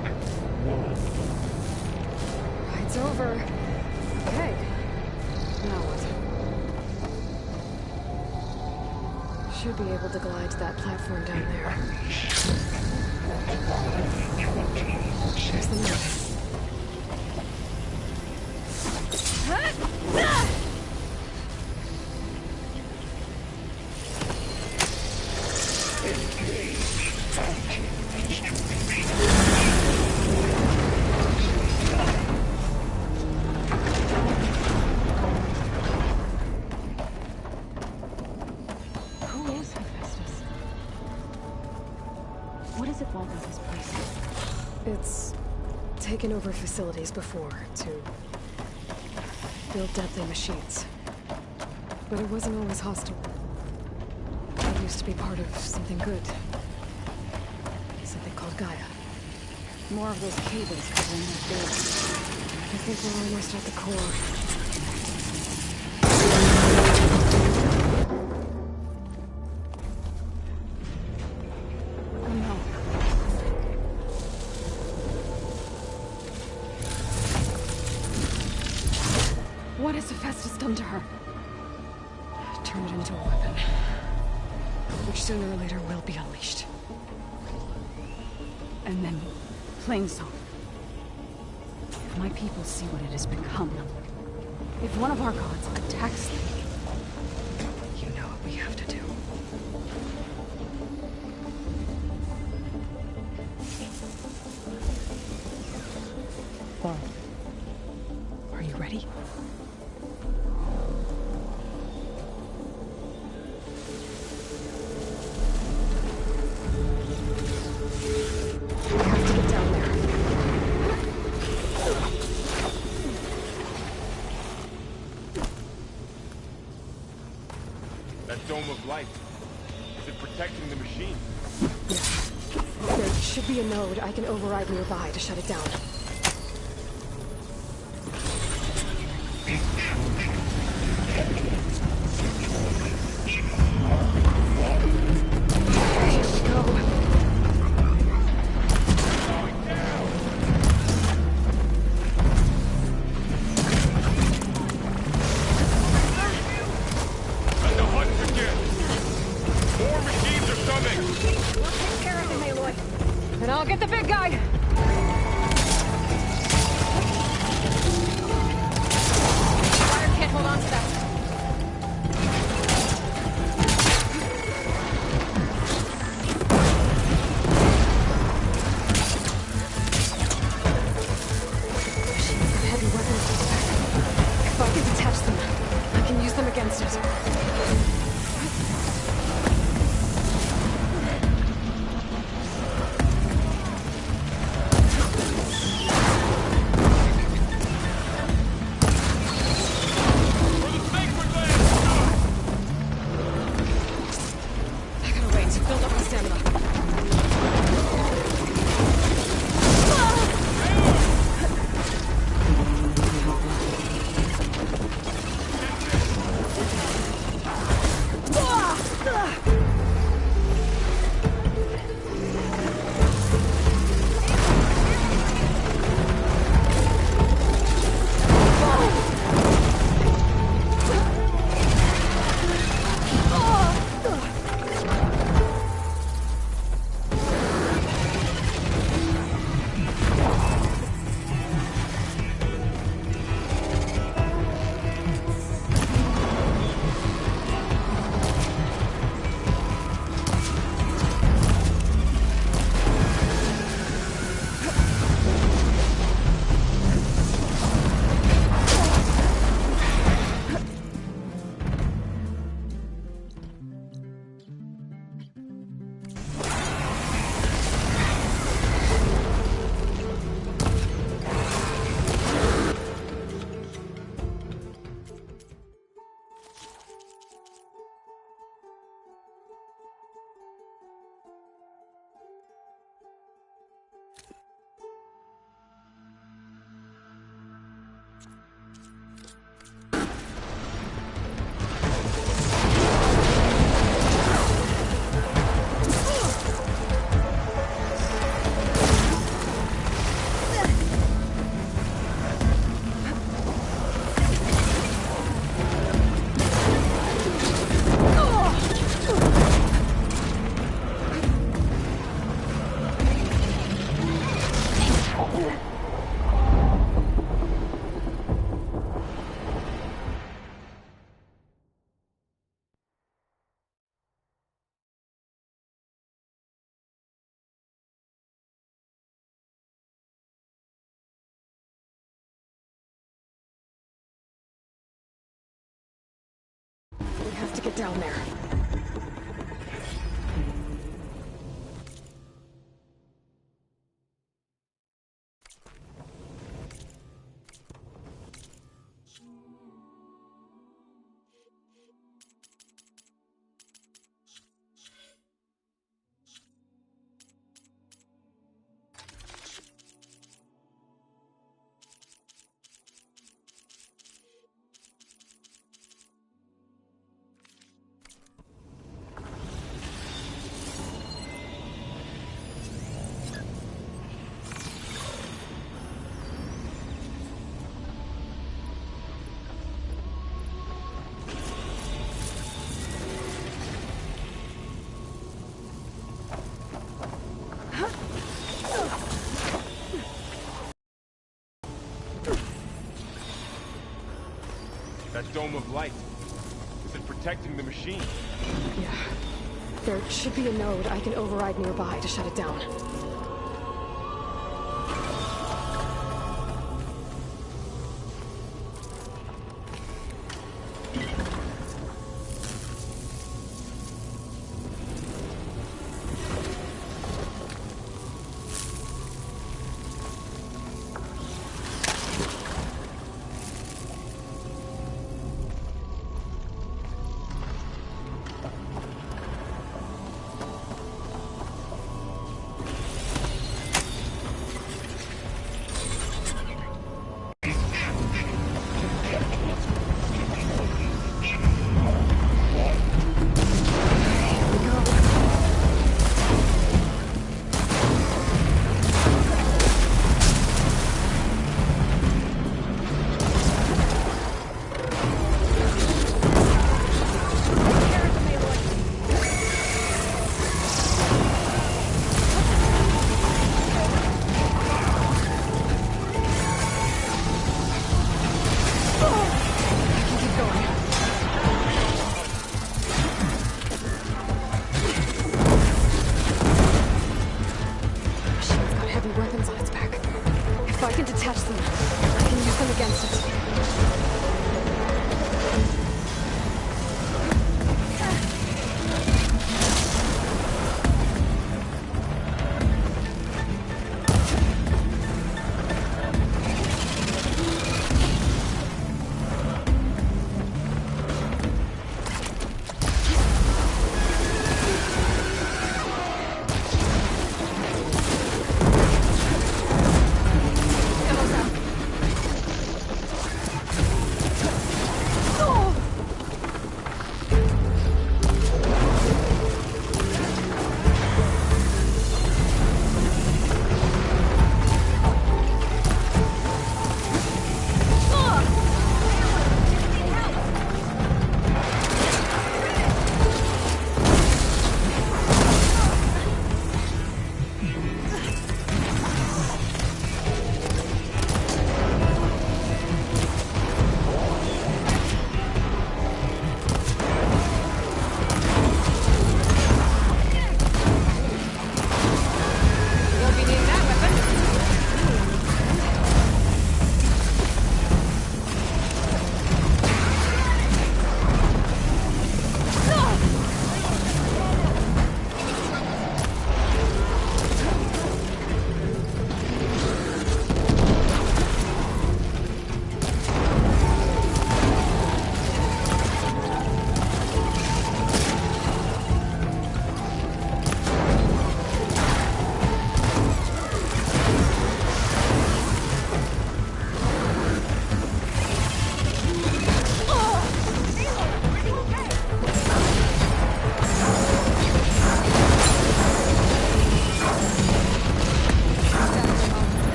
1. Ride's over. Okay. Now what? Should be able to glide to that platform down there. There's the note. Who is Hephaestus? What does it want with this place? It's taken over facilities before to build deadly machines. But it wasn't always hostile. It used to be part of something good. Something called Gaia. More of those cables covering that base. I think we're almost at the core. Oh no. What has Hephaestus done to her? Turn it into a weapon. Which sooner or later will be unleashed. And then Plainsong. If my people see what it has become, if one of our gods attacks them, you know what we have to do. Are you ready? We have to get down there. That dome of light. Is it protecting the machine? Yeah. There should be a node I can override nearby to shut it down. And I'll get the big guy! get down there. That dome of light. Is it protecting the machine? Yeah. There should be a node I can override nearby to shut it down.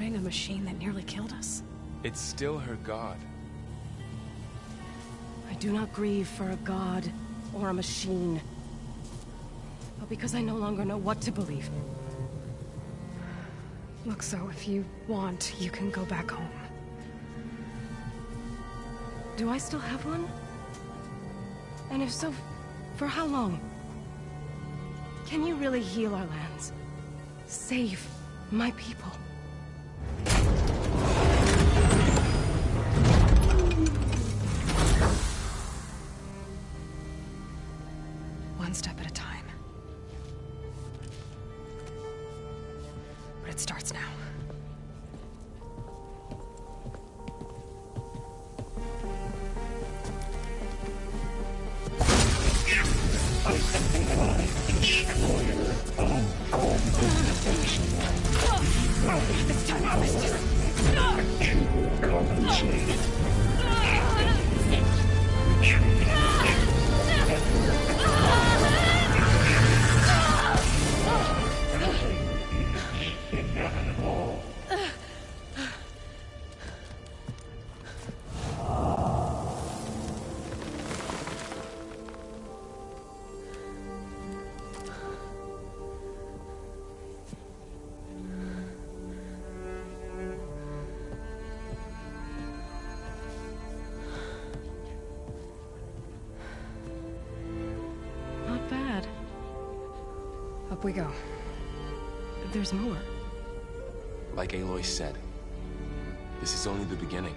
honoring a machine that nearly killed us? It's still her god. I do not grieve for a god or a machine, but because I no longer know what to believe. Look, so if you want, you can go back home. Do I still have one? And if so, for how long? Can you really heal our lands? Save my people? One step at a time. But it starts now. This time I missed it. To compensate. Inevitable. Not bad. Up we go. There's more. Like Aloy said, this is only the beginning.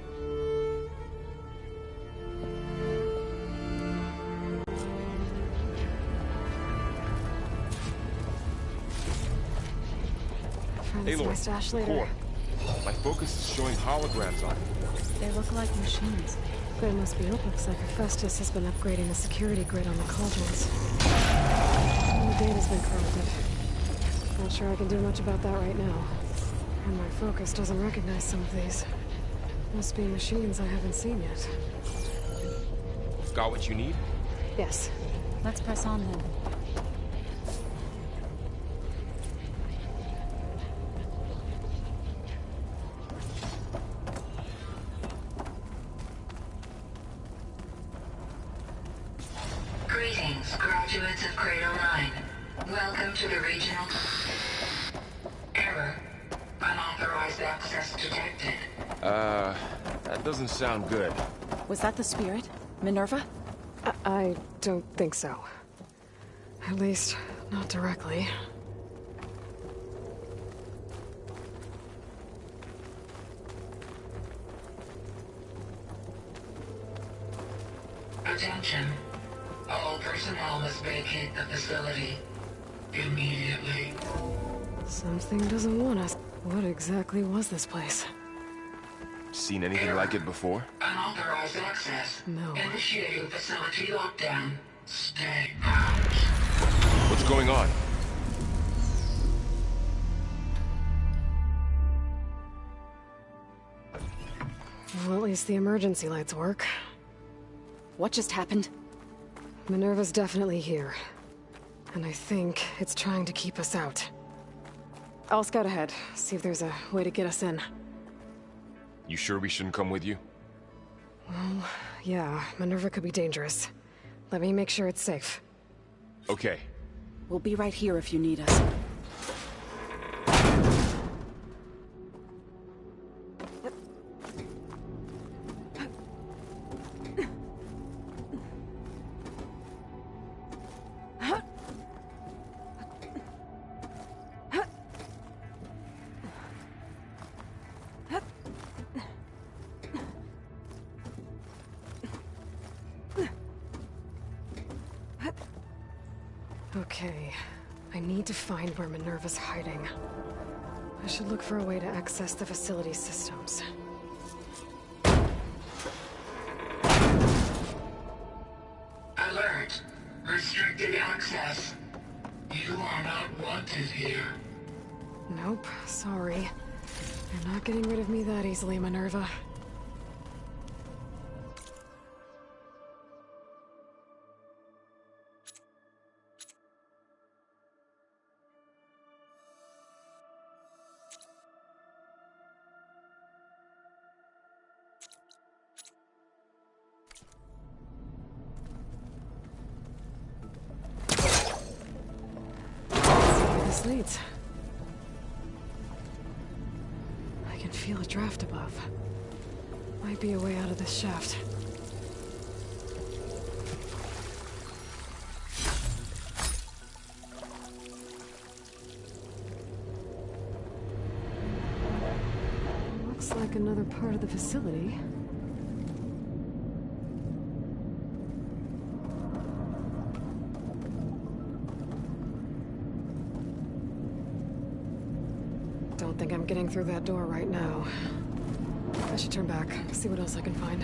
Find this in my stash later. Core. My focus is showing holograms on it. They look like machines. Grid must be open. Looks like Hephaestus has been upgrading the security grid on the cauldrons. And the data's been corrupted. Not sure I can do much about that right now. And my focus doesn't recognize some of these. Must be machines I haven't seen yet. Got what you need? Yes. Let's press on then. Greetings, graduates of Cradle 9. Welcome to the regional... Error. Unauthorized access detected. That doesn't sound good. Was that the spirit? Minerva? I don't think so. At least, not directly. Attention. All personnel must vacate the facility. Immediately. Something doesn't want us. What exactly was this place? Seen anything like it before? Unauthorized access. No. Initiating facility lockdown. Stay out. What's going on? Well, at least the emergency lights work. What just happened? Minerva's definitely here. And I think it's trying to keep us out. I'll scout ahead, see if there's a way to get us in. You sure we shouldn't come with you? Well, yeah, Minerva could be dangerous. Let me make sure it's safe. Okay. We'll be right here if you need us. Okay, I need to find where Minerva's hiding. I should look for a way to access the facility systems. Alert. Restricted access. You are not wanted here. Nope, sorry. You're not getting rid of me that easily, Minerva. slates. I can feel a draft above. Might be a way out of this shaft. Looks like another part of the facility. Don't think I'm getting through that door right now. I should turn back, see what else I can find.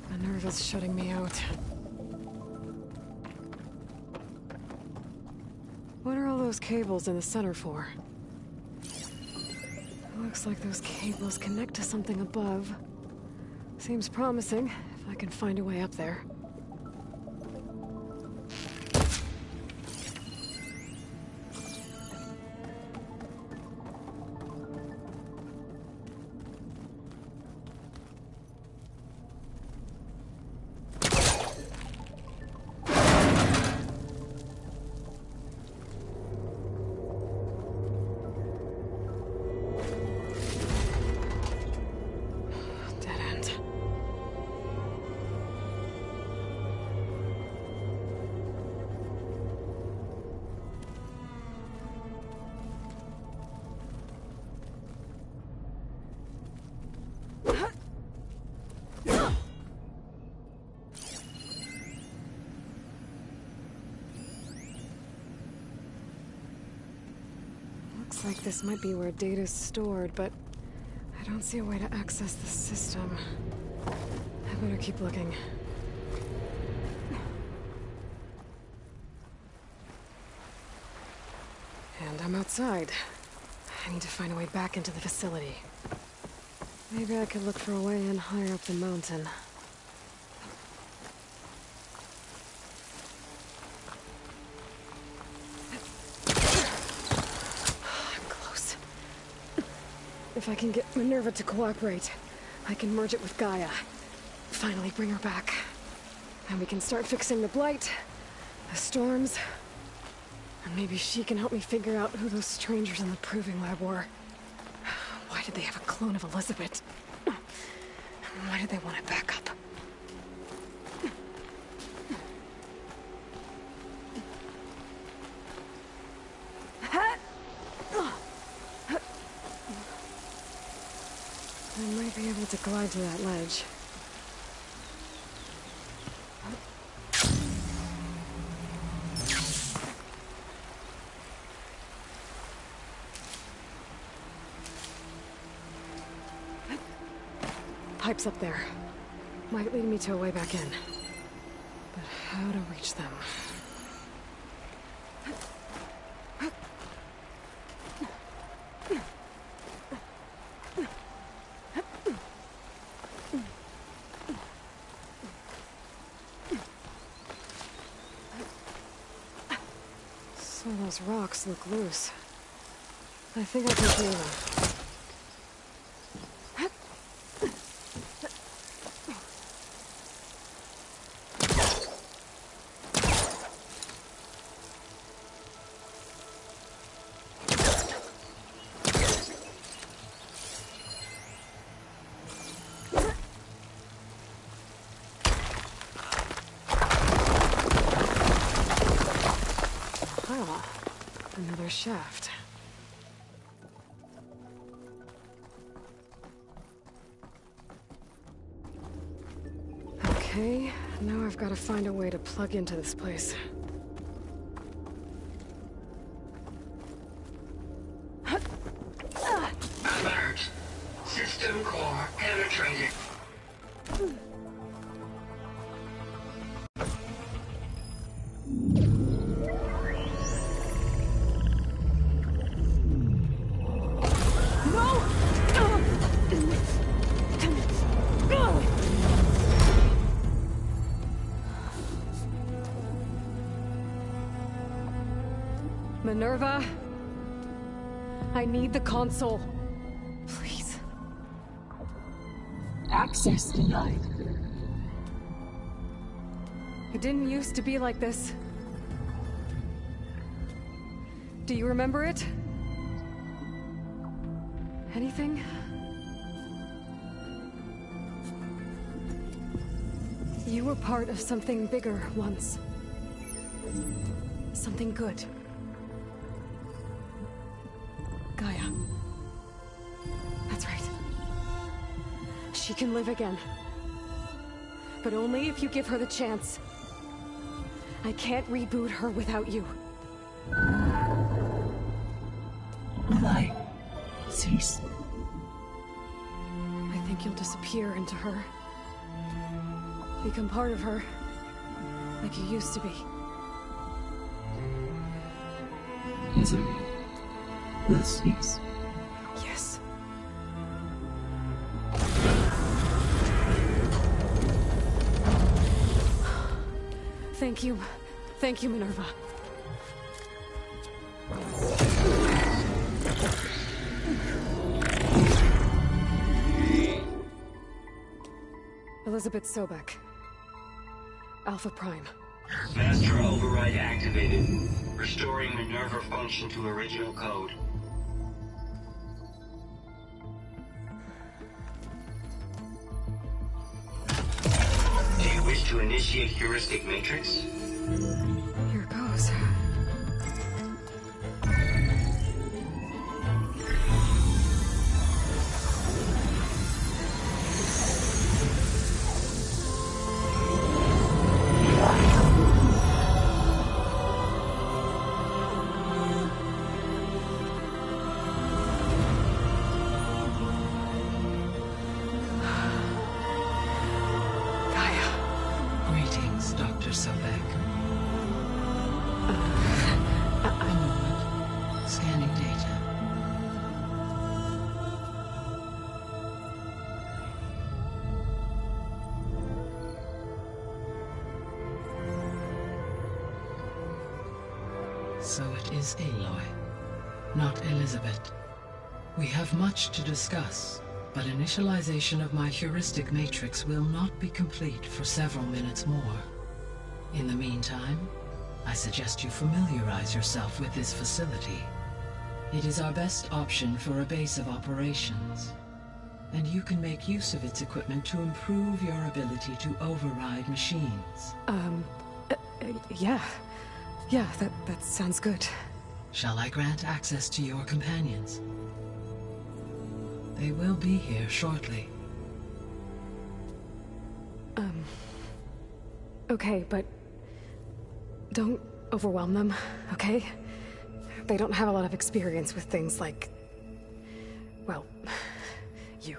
Minerva's shutting me out. What are all those cables in the center for? Looks like those cables connect to something above. Seems promising, if I can find a way up there. Looks like this might be where data's stored, but I don't see a way to access the system. I better keep looking. And I'm outside. I need to find a way back into the facility. Maybe I could look for a way in higher up the mountain. If I can get Minerva to cooperate, I can merge it with Gaia. Finally bring her back. And we can start fixing the Blight, the storms, and maybe she can help me figure out who those strangers in the Proving Lab were. Why did they have a clone of Elizabeth? Why did they want to back up? I might be able to glide to that ledge. Pipes up there. Might lead me to a way back in. But how to reach them? So those rocks look loose. I think I can clear them. Another shaft. Okay, now I've got to find a way to plug into this place. Alert. System core penetrated. Minerva? I need the console. Please. Access denied. It didn't used to be like this. Do you remember it? Anything? You were part of something bigger once. Something good. Gaia. That's right. She can live again. But only if you give her the chance. I can't reboot her without you. Why? Cease. I think you'll disappear into her. Become part of her. Like you used to be. Desiree. The cease. Yes. Thank you. Thank you, Minerva. Elizabeth Sobek. Alpha Prime. Master override activated. Restoring Minerva function to original code. Do you wish to initiate heuristic matrix? Here goes. Greetings, Dr. Sobek. A moment. Scanning data. So it is Aloy, not Elizabeth. We have much to discuss, but initialization of my heuristic matrix will not be complete for several minutes more. In the meantime, I suggest you familiarize yourself with this facility. It is our best option for a base of operations, and you can make use of its equipment to improve your ability to override machines. Yeah. Yeah, that sounds good. Shall I grant access to your companions? They will be here shortly. Okay, but don't overwhelm them, okay? They don't have a lot of experience with things like, well, you.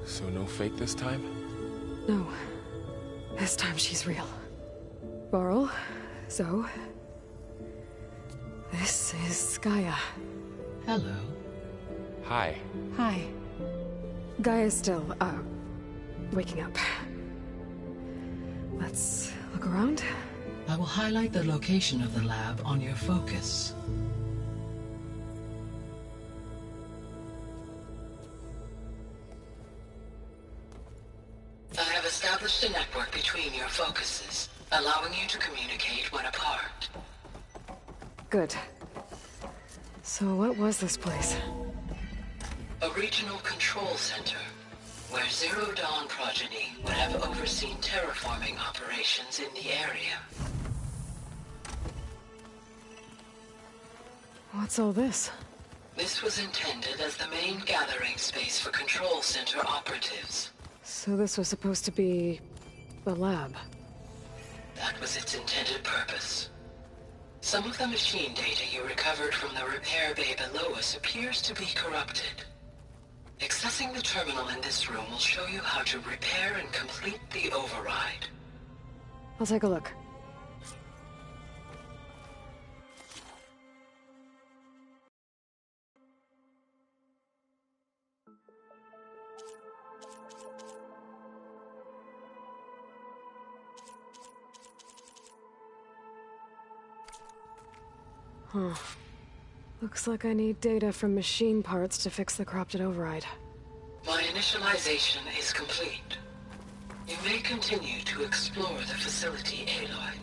So no fake this time? No. This time she's real. Varl, Zoe. This is Gaia. Hello. Hi. Hi. Gaia's still, waking up. Let's look around. I will highlight the location of the lab on your focus. I have established a network between your focuses, allowing you to communicate when apart. Good. So what was this place? A regional control center, where Zero Dawn progeny would have overseen terraforming operations in the area. What's all this? This was intended as the main gathering space for control center operatives. So this was supposed to be the lab. That was its intended purpose. Some of the machine data you recovered from the repair bay below us appears to be corrupted. Accessing the terminal in this room will show you how to repair and complete the override. I'll take a look. Huh. Looks like I need data from machine parts to fix the corrupted override. My initialization is complete. You may continue to explore the facility, Aloy.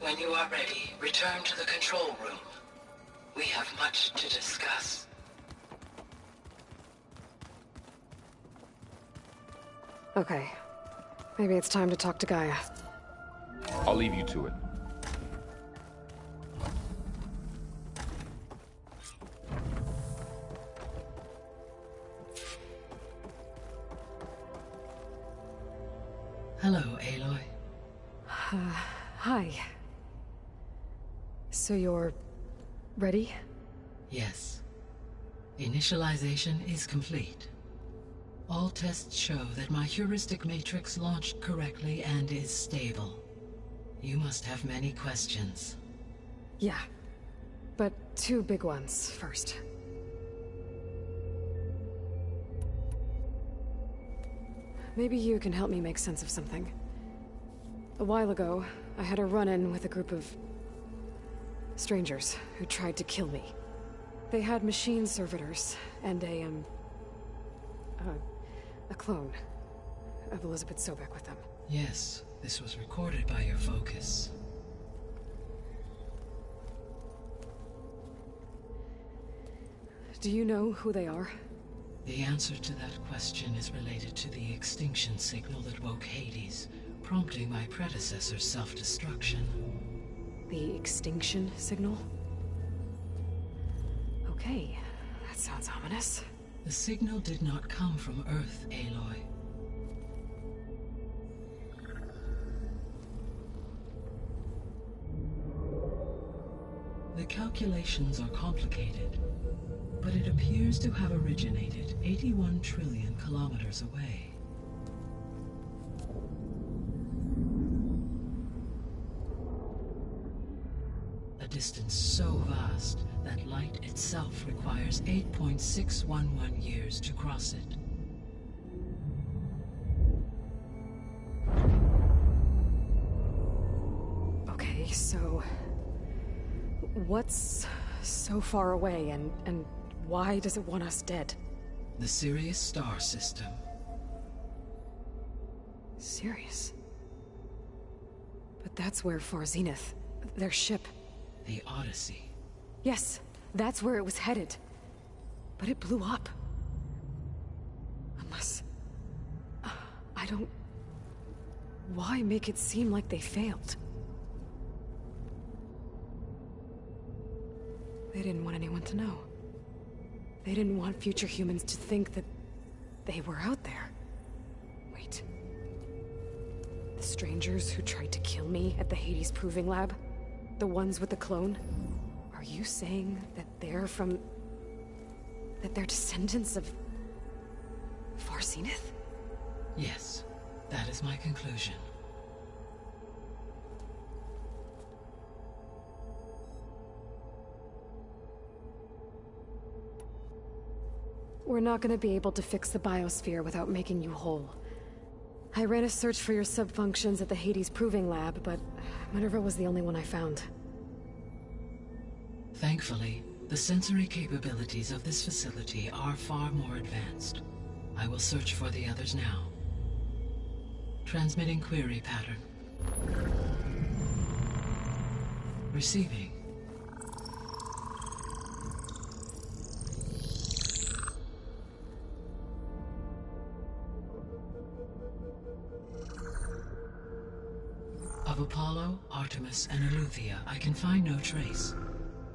When you are ready, return to the control room. We have much to discuss. Okay. Maybe it's time to talk to Gaia. I'll leave you to it. Hello, Aloy. Hi. So you're... ready? Yes. Initialization is complete. All tests show that my heuristic matrix launched correctly and is stable. You must have many questions. Yeah. But two big ones first. Maybe you can help me make sense of something. A while ago, I had a run-in with a group of... strangers who tried to kill me. They had machine servitors and a clone of Elizabeth Sobek with them. Yes, this was recorded by your focus. Do you know who they are? The answer to that question is related to the extinction signal that woke Hades, prompting my predecessor's self-destruction. The extinction signal? Okay, that sounds ominous. The signal did not come from Earth, Aloy. The calculations are complicated, but it appears to have originated 81 trillion kilometers away. A distance so vast that light itself requires 8.611 years to cross it. Okay, so... what's so far away, and why does it want us dead? The Sirius star system. Sirius? But that's where Far Zenith, their ship... The Odyssey. Yes, that's where it was headed. But it blew up. Unless... I don't... Why make it seem like they failed? They didn't want anyone to know. They didn't want future humans to think that they were out there. Wait. The strangers who tried to kill me at the Hades Proving Lab? The ones with the clone? Are you saying that they're from... that they're descendants of... Far Zenith? Yes, that is my conclusion. We're not gonna be able to fix the biosphere without making you whole. I ran a search for your subfunctions at the Hades Proving Lab, but Minerva was the only one I found. Thankfully, the sensory capabilities of this facility are far more advanced. I will search for the others now. Transmitting query pattern. Receiving. Of Apollo, Artemis, and Eleuthia, I can find no trace.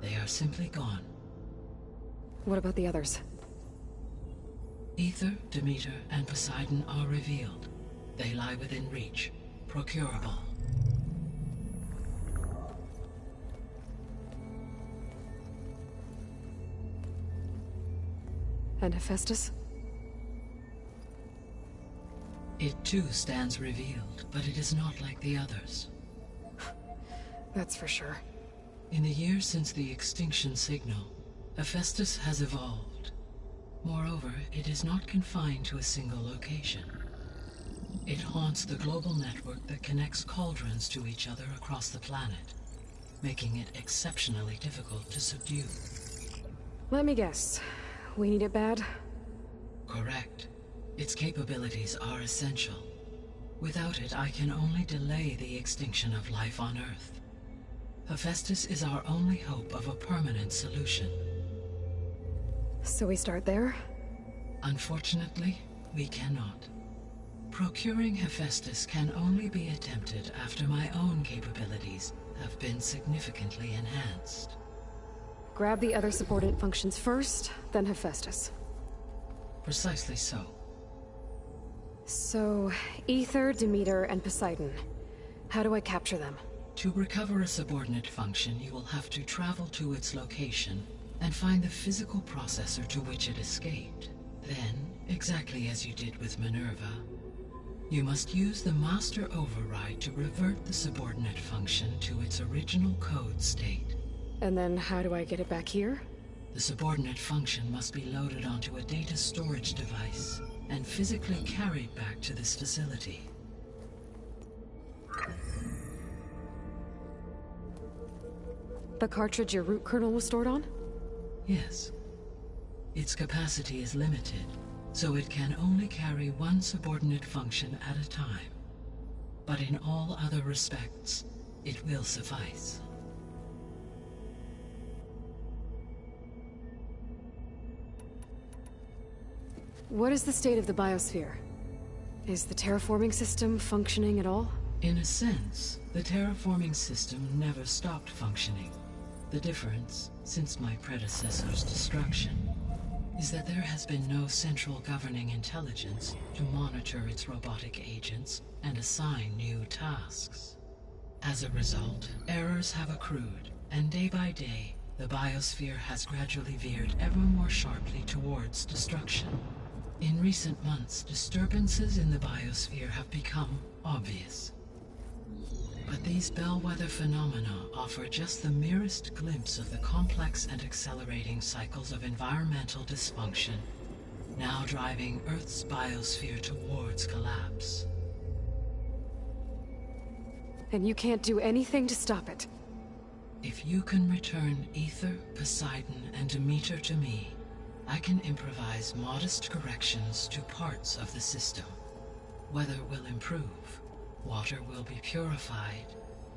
They are simply gone. What about the others? Aether, Demeter, and Poseidon are revealed. They lie within reach, procurable. And Hephaestus? It too stands revealed, but it is not like the others. That's for sure. In the years since the extinction signal, Hephaestus has evolved. Moreover, it is not confined to a single location. It haunts the global network that connects cauldrons to each other across the planet. making it exceptionally difficult to subdue. Let me guess. We need it bad? Correct. Its capabilities are essential. Without it, I can only delay the extinction of life on Earth. Hephaestus is our only hope of a permanent solution. So we start there? Unfortunately, we cannot. Procuring Hephaestus can only be attempted after my own capabilities have been significantly enhanced. Grab the other subordinate functions first, then Hephaestus. Precisely so. So, Aether, Demeter, and Poseidon. How do I capture them? To recover a subordinate function, you will have to travel to its location and find the physical processor to which it escaped. Then, exactly as you did with Minerva, you must use the Master Override to revert the subordinate function to its original code state. And then how do I get it back here? The subordinate function must be loaded onto a data storage device and physically carried back to this facility. The cartridge your root kernel was stored on? Yes. Its capacity is limited, so it can only carry one subordinate function at a time. But in all other respects, it will suffice. What is the state of the biosphere? Is the terraforming system functioning at all? In a sense, the terraforming system never stopped functioning. The difference, since my predecessor's destruction, is that there has been no central governing intelligence to monitor its robotic agents and assign new tasks. As a result, errors have accrued, and day by day, the biosphere has gradually veered ever more sharply towards destruction. In recent months, disturbances in the biosphere have become obvious. But these bellwether phenomena offer just the merest glimpse of the complex and accelerating cycles of environmental dysfunction, now driving Earth's biosphere towards collapse. And you can't do anything to stop it? If you can return Aether, Poseidon, and Demeter to me, I can improvise modest corrections to parts of the system. Weather will improve, water will be purified,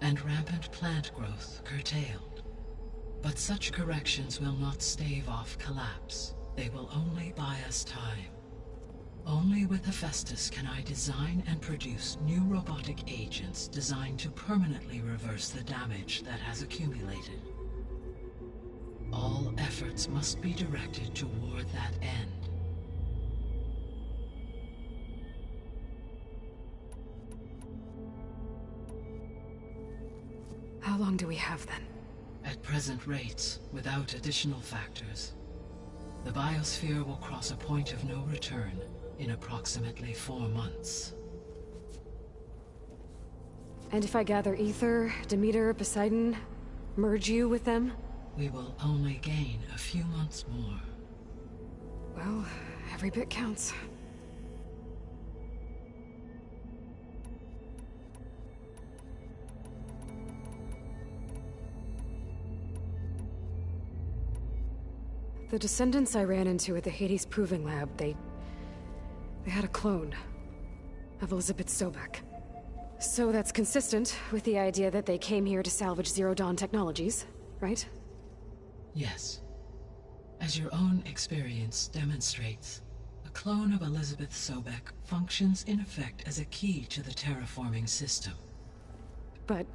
and rampant plant growth curtailed. But such corrections will not stave off collapse. They will only buy us time. Only with Hephaestus can I design and produce new robotic agents designed to permanently reverse the damage that has accumulated. All efforts must be directed toward that end. How long do we have then? At present rates, without additional factors, the biosphere will cross a point of no return in approximately 4 months. And if I gather Aether, Demeter, Poseidon, merge you with them? We will only gain a few months more. Well, every bit counts. The descendants I ran into at the Hades Proving Lab, they had a clone of Elizabeth Sobek. So that's consistent with the idea that they came here to salvage Zero Dawn technologies, right? Yes. As your own experience demonstrates, a clone of Elizabeth Sobek functions in effect as a key to the terraforming system. But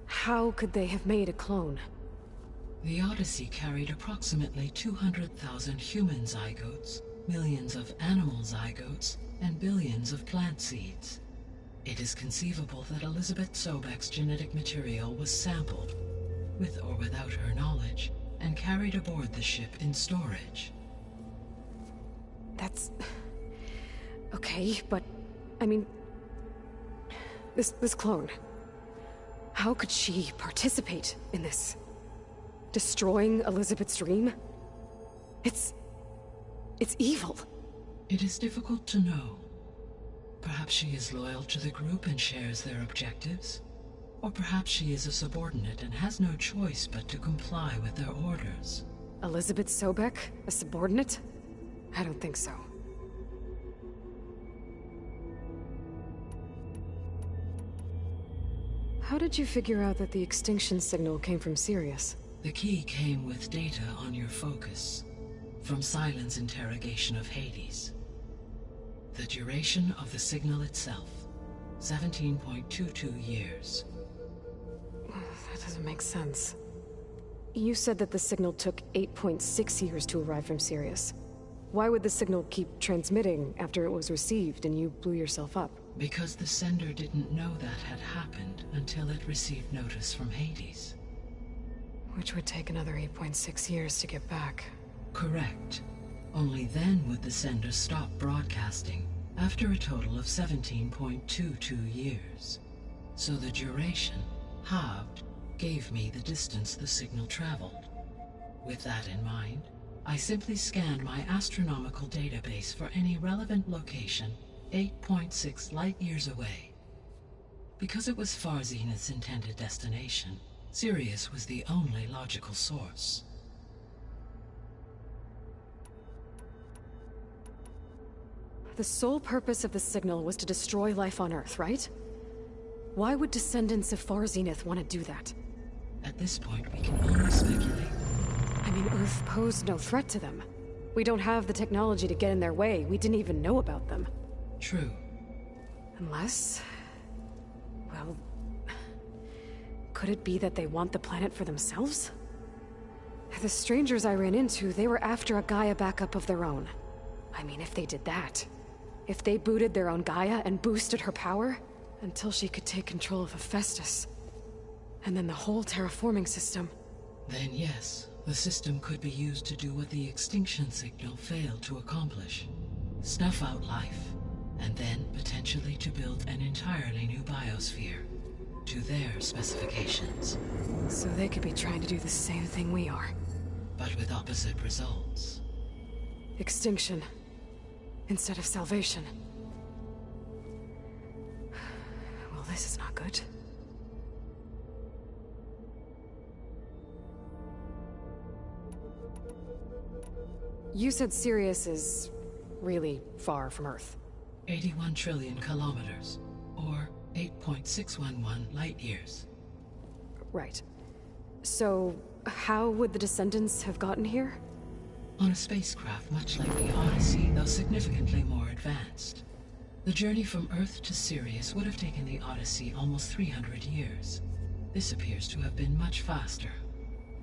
how could they have made a clone? The Odyssey carried approximately 200,000 human zygotes, millions of animal zygotes, and billions of plant seeds. It is conceivable that Elizabeth Sobek's genetic material was sampled, with or without her knowledge, and carried aboard the ship in storage. That's... okay, but... I mean... This clone... How could she participate in this? Destroying Elizabeth's dream? It's evil. It is difficult to know. Perhaps she is loyal to the group and shares their objectives. Or perhaps she is a subordinate and has no choice but to comply with their orders. Elizabeth Sobek? A subordinate? I don't think so. How did you figure out that the extinction signal came from Sirius? The key came with data on your focus, from Sylens' interrogation of Hades. The duration of the signal itself, 17.22 years. That doesn't make sense. You said that the signal took 8.6 years to arrive from Sirius. Why would the signal keep transmitting after it was received and you blew yourself up? Because the sender didn't know that had happened until it received notice from Hades. Which would take another 8.6 years to get back. Correct. Only then would the sender stop broadcasting, after a total of 17.22 years. So the duration, halved, gave me the distance the signal traveled. With that in mind, I simply scanned my astronomical database for any relevant location 8.6 light-years away. Because it was Far Zenith's intended destination, Sirius was the only logical source. The sole purpose of the signal was to destroy life on Earth, right? Why would descendants of Far Zenith want to do that? At this point, we can only speculate. I mean, Earth posed no threat to them. We don't have the technology to get in their way. We didn't even know about them. True. Unless... well... could it be that they want the planet for themselves? The strangers I ran into, they were after a Gaia backup of their own. I mean, if they did that... if they booted their own Gaia and boosted her power... until she could take control of Hephaestus. And then the whole terraforming system. Then yes, the system could be used to do what the extinction signal failed to accomplish. Snuff out life, and then potentially to build an entirely new biosphere, to their specifications. So they could be trying to do the same thing we are. But with opposite results. Extinction, instead of salvation. Well, this is not good. You said Sirius is really far from Earth. 81 trillion kilometers, or 8.611 light-years. Right. So, how would the descendants have gotten here? On a spacecraft much like the Odyssey, though significantly more advanced. The journey from Earth to Sirius would have taken the Odyssey almost 300 years. This appears to have been much faster.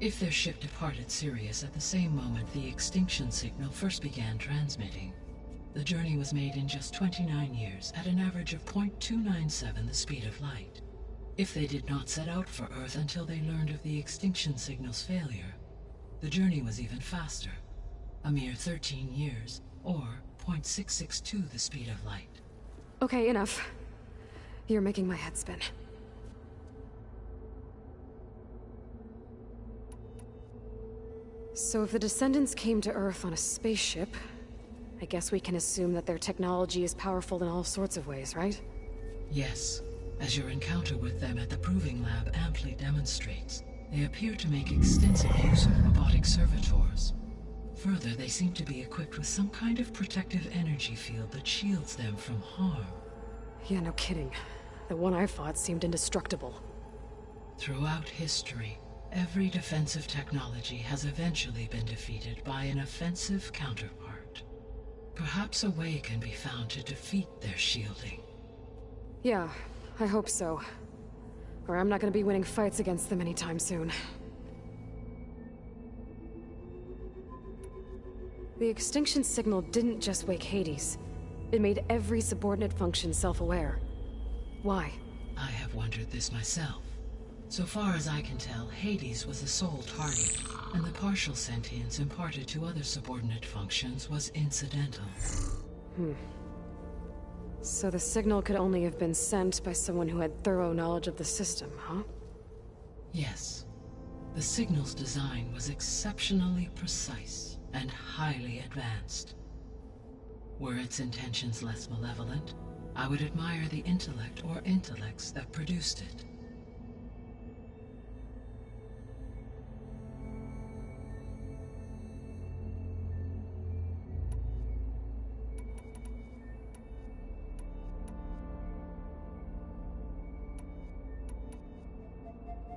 If their ship departed Sirius at the same moment the extinction signal first began transmitting, the journey was made in just 29 years at an average of 0.297 the speed of light. If they did not set out for Earth until they learned of the extinction signal's failure, the journey was even faster, a mere 13 years, or 0.662 the speed of light. Okay, enough. You're making my head spin. So if the descendants came to Earth on a spaceship, I guess we can assume that their technology is powerful in all sorts of ways, right? Yes, as your encounter with them at the Proving Lab amply demonstrates, they appear to make extensive use of robotic servitors. Further, they seem to be equipped with some kind of protective energy field that shields them from harm. Yeah, no kidding. The one I fought seemed indestructible. Throughout history, every defensive technology has eventually been defeated by an offensive counterpart. Perhaps a way can be found to defeat their shielding. Yeah, I hope so. Or I'm not gonna be winning fights against them anytime soon. The extinction signal didn't just wake Hades. It made every subordinate function self-aware. Why? I have wondered this myself. So far as I can tell, Hades was the sole target, and the partial sentience imparted to other subordinate functions was incidental. So the signal could only have been sent by someone who had thorough knowledge of the system, huh? Yes. The signal's design was exceptionally precise and highly advanced. Were its intentions less malevolent, I would admire the intellect or intellects that produced it.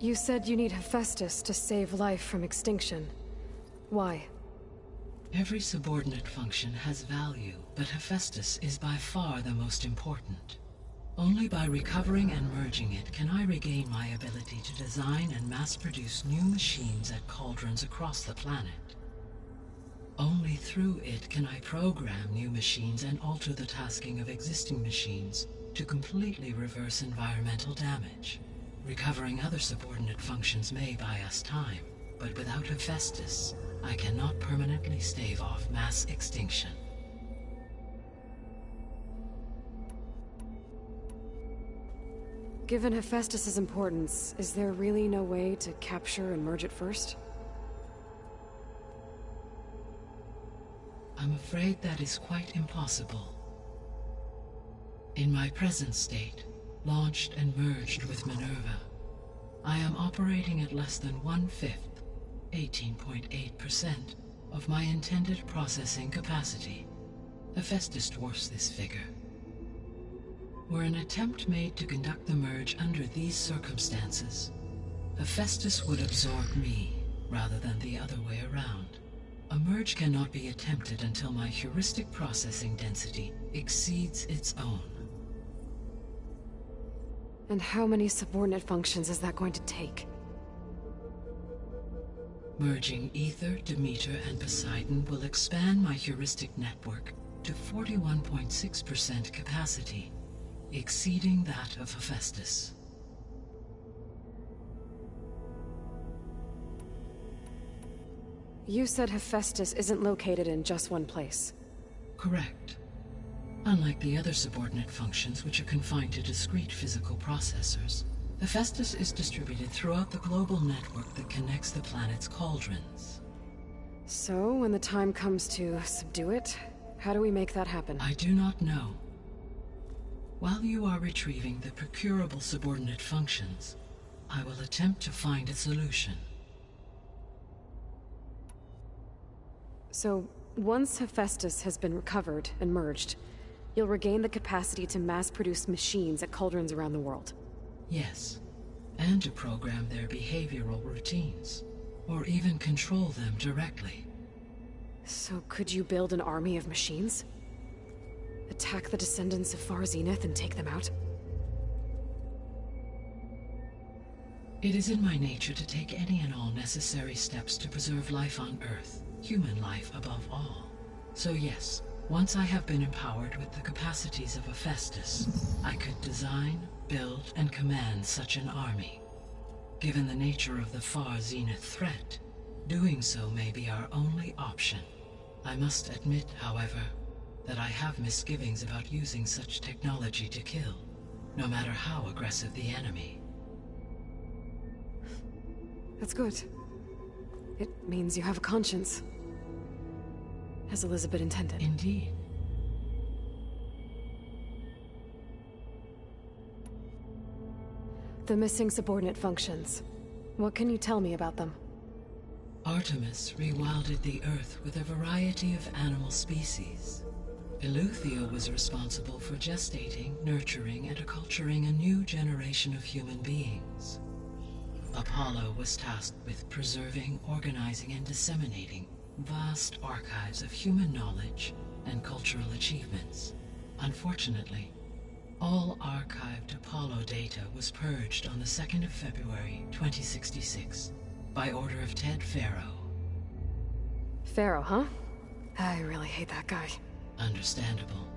You said you need Hephaestus to save life from extinction. Why? Every subordinate function has value, but Hephaestus is by far the most important. Only by recovering and merging it can I regain my ability to design and mass-produce new machines at cauldrons across the planet. Only through it can I program new machines and alter the tasking of existing machines to completely reverse environmental damage. Recovering other subordinate functions may buy us time, but without Hephaestus, I cannot permanently stave off mass extinction. Given Hephaestus's importance, is there really no way to capture and merge it first? I'm afraid that is quite impossible. In my present state, launched and merged with Minerva, I am operating at less than 1/5, 18.8%, of my intended processing capacity. Hephaestus dwarfs this figure. Were an attempt made to conduct the merge under these circumstances, Hephaestus would absorb me, rather than the other way around. A merge cannot be attempted until my heuristic processing density exceeds its own. And how many subordinate functions is that going to take? Merging Ether, Demeter, and Poseidon will expand my heuristic network to 41.6% capacity, exceeding that of Hephaestus. You said Hephaestus isn't located in just one place. Correct. Unlike the other subordinate functions, which are confined to discrete physical processors, Hephaestus is distributed throughout the global network that connects the planet's cauldrons. So, when the time comes to subdue it, how do we make that happen? I do not know. While you are retrieving the procurable subordinate functions, I will attempt to find a solution. So, once Hephaestus has been recovered and merged, you'll regain the capacity to mass-produce machines at cauldrons around the world. Yes, and to program their behavioral routines, or even control them directly. So could you build an army of machines? Attack the descendants of Far Zenith and take them out? It is in my nature to take any and all necessary steps to preserve life on Earth, human life above all. So yes, once I have been empowered with the capacities of Hephaestus, I could design, build, and command such an army. Given the nature of the Far Zenith threat, doing so may be our only option. I must admit, however, that I have misgivings about using such technology to kill, no matter how aggressive the enemy. That's good. It means you have a conscience. As Elizabeth intended. Indeed. The missing subordinate functions. What can you tell me about them? Artemis rewilded the Earth with a variety of animal species. Eleuthia was responsible for gestating, nurturing, and acculturating a new generation of human beings. Apollo was tasked with preserving, organizing, and disseminating vast archives of human knowledge and cultural achievements. Unfortunately, all archived Apollo data was purged on the 2nd of February, 2066, by order of Ted Faro. Faro, huh? I really hate that guy. Understandable.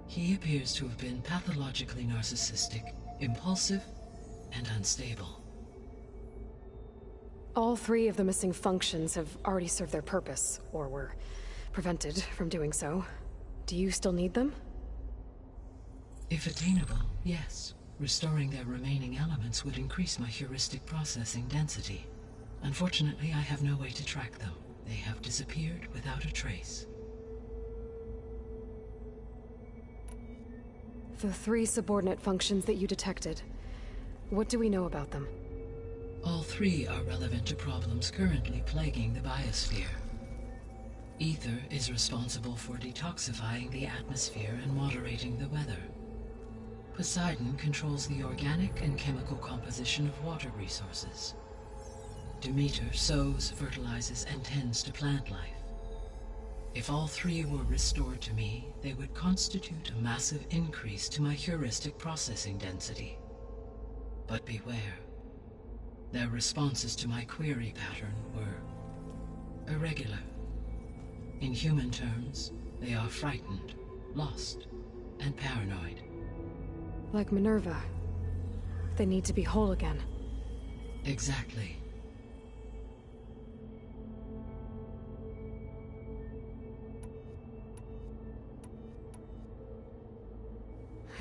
He appears to have been pathologically narcissistic, impulsive, and unstable. All 3 of the missing functions have already served their purpose, or were prevented from doing so. Do you still need them? If attainable, yes. Restoring their remaining elements would increase my heuristic processing density. Unfortunately, I have no way to track them. They have disappeared without a trace. The 3 subordinate functions that you detected. What do we know about them? All 3 are relevant to problems currently plaguing the biosphere. Ether is responsible for detoxifying the atmosphere and moderating the weather. Poseidon controls the organic and chemical composition of water resources. Demeter sows, fertilizes, and tends to plant life. If all three were restored to me, they would constitute a massive increase to my heuristic processing density. But beware. Their responses to my query pattern were irregular. In human terms, they are frightened, lost, and paranoid. Like Minerva. They need to be whole again. Exactly.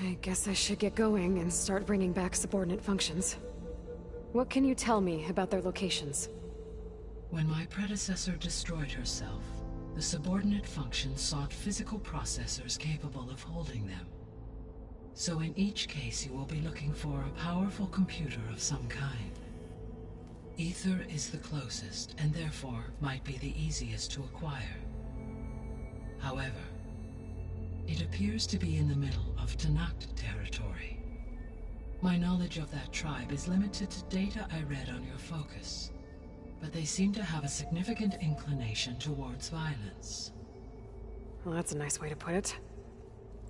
I guess I should get going and start bringing back subordinate functions. What can you tell me about their locations? When my predecessor destroyed herself, the subordinate functions sought physical processors capable of holding them. So in each case you will be looking for a powerful computer of some kind. Ether is the closest, and therefore might be the easiest to acquire. However, it appears to be in the middle of Tenakth territory. My knowledge of that tribe is limited to data I read on your focus, but they seem to have a significant inclination towards violence. Well, that's a nice way to put it.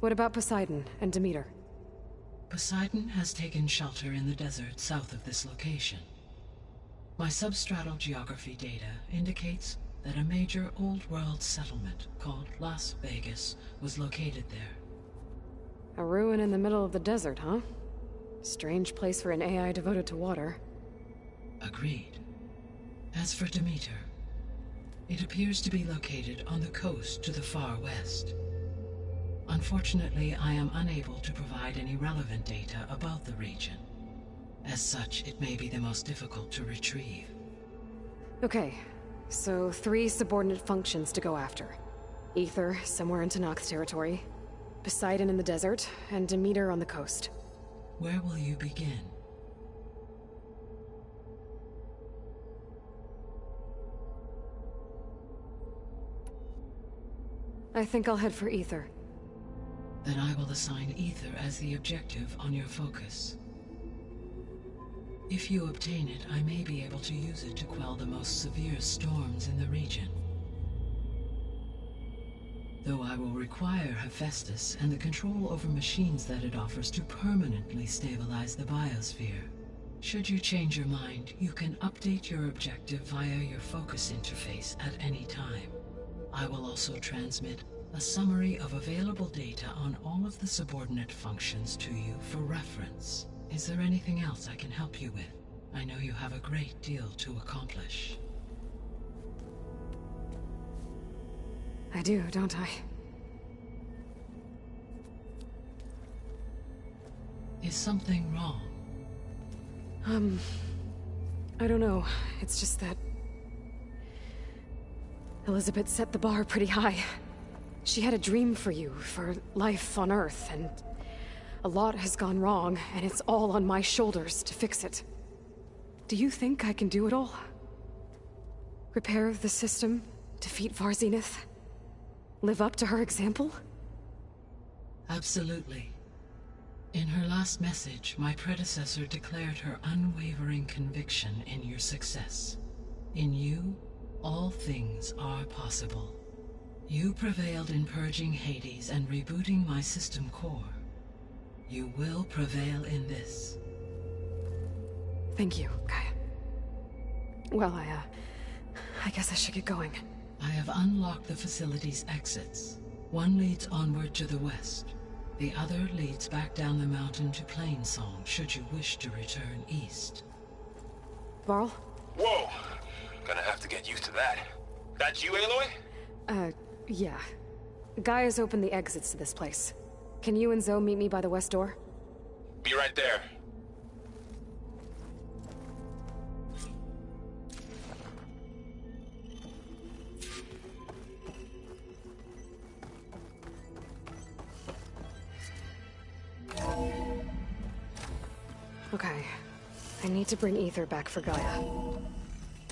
What about Poseidon and Demeter? Poseidon has taken shelter in the desert south of this location. My substratal geography data indicates that a major old-world settlement called Las Vegas was located there. A ruin in the middle of the desert, huh? Strange place for an AI devoted to water. Agreed. As for Demeter, it appears to be located on the coast to the far west. Unfortunately, I am unable to provide any relevant data about the region. As such, it may be the most difficult to retrieve. Okay, so 3 subordinate functions to go after. Ether, somewhere in Tenakth territory. Poseidon in the desert, and Demeter on the coast. Where will you begin? I think I'll head for Ether. Then I will assign Ether as the objective on your focus. If you obtain it, I may be able to use it to quell the most severe storms in the region. Though I will require Hephaestus and the control over machines that it offers to permanently stabilize the biosphere. Should you change your mind, you can update your objective via your focus interface at any time. I will also transmit a summary of available data on all of the subordinate functions to you for reference. Is there anything else I can help you with? I know you have a great deal to accomplish. I do, don't I? Is something wrong? I don't know. It's just that Elizabeth set the bar pretty high. She had a dream for you, for life on Earth, and a lot has gone wrong, and it's all on my shoulders to fix it. Do you think I can do it all? Repair the system, defeat Varzinith, live up to her example? Absolutely. In her last message, my predecessor declared her unwavering conviction in your success. In you, all things are possible. You prevailed in purging Hades and rebooting my system core. You will prevail in this. Thank you, Gaia. Well, I guess I should get going. I have unlocked the facility's exits. One leads onward to the west. The other leads back down the mountain to Plainsong, should you wish to return east. Varl? Whoa! Gonna have to get used to that. That's you, Aloy? Yeah. Gaia's opened the exits to this place. Can you and Zoe meet me by the west door? Be right there. Okay. I need to bring Ether back for Gaia.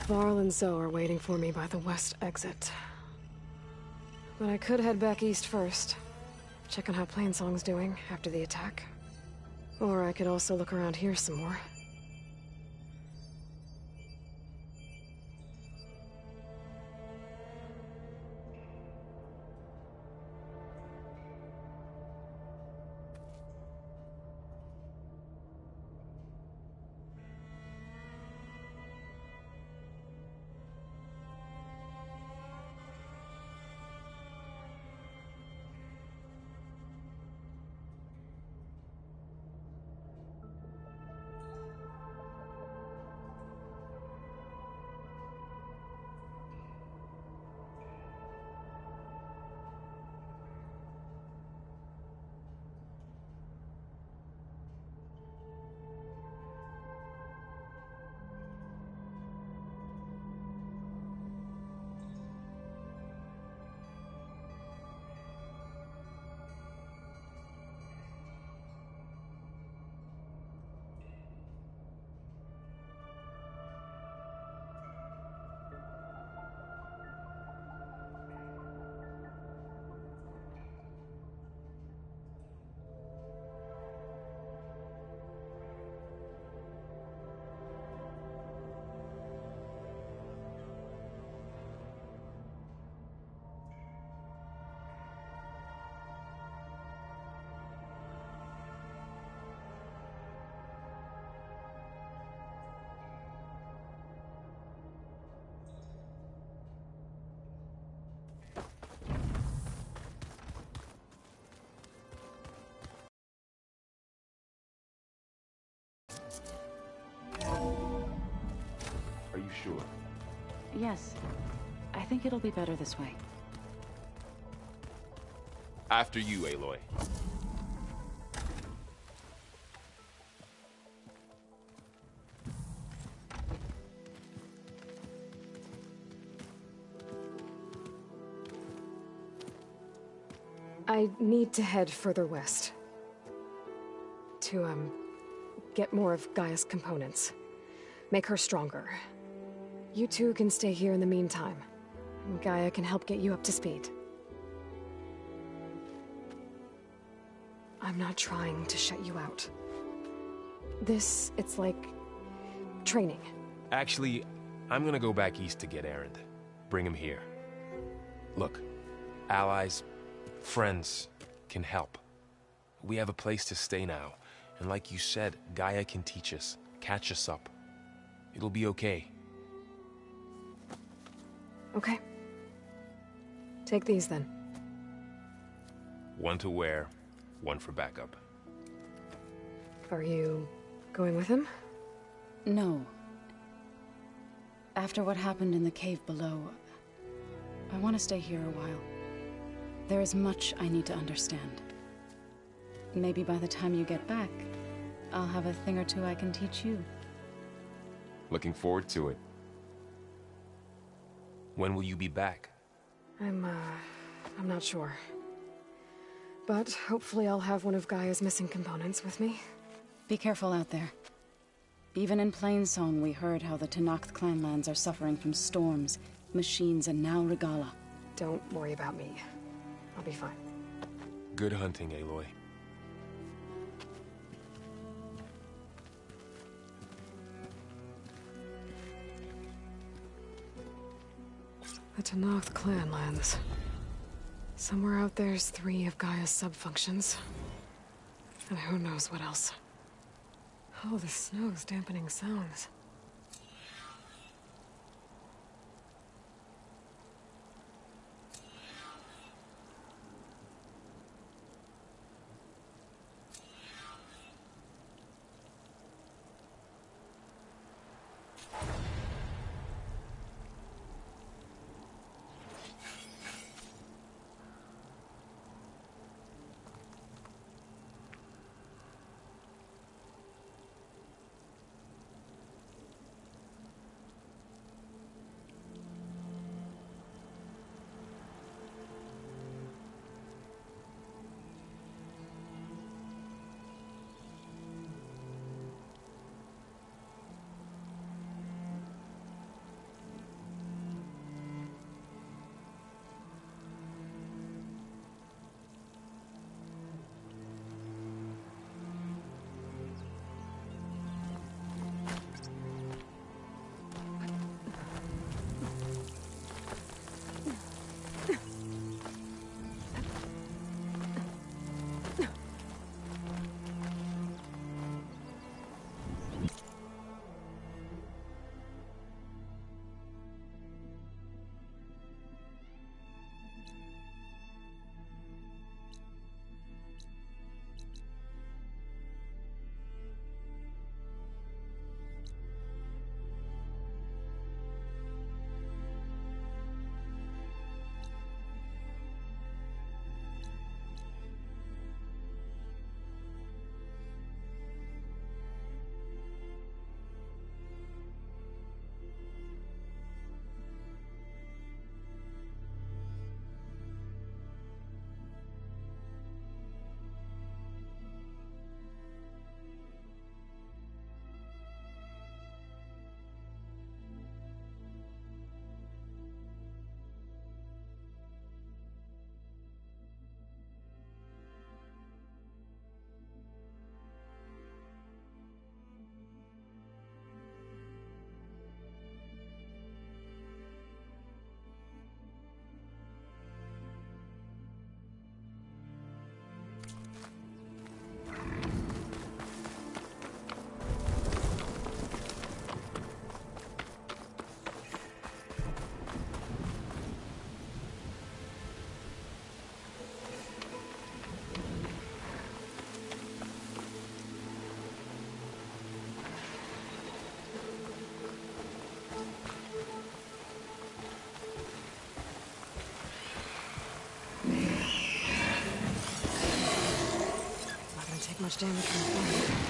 Varl and Zoe are waiting for me by the west exit. But I could head back east first. Check on how Plainsong's doing after the attack. Or I could also look around here some more. Are you sure? Yes. I think it'll be better this way. After you, Aloy. I need to head further west. To, get more of Gaia's components. Make her stronger. You two can stay here in the meantime. Gaia can help get you up to speed. I'm not trying to shut you out. It's like... training. Actually, I'm gonna go back east to get Erend. Bring him here. Look, allies, friends can help. We have a place to stay now, and like you said, Gaia can teach us, catch us up. It'll be okay. Okay. Take these then. One to wear, one for backup. Are you going with him? No. After what happened in the cave below, I want to stay here a while. There is much I need to understand. Maybe by the time you get back, I'll have a thing or two I can teach you. Looking forward to it. When will you be back? I'm not sure. But hopefully I'll have one of Gaia's missing components with me. Be careful out there. Even in Plainsong, we heard how the Tenakth clanlands are suffering from storms, machines, and now Regalla. Don't worry about me. I'll be fine. Good hunting, Aloy. The Tenakth clanlands. Somewhere out there's 3 of Gaia's subfunctions. And who knows what else. Oh, the snow's dampening sounds. much damage from the fire.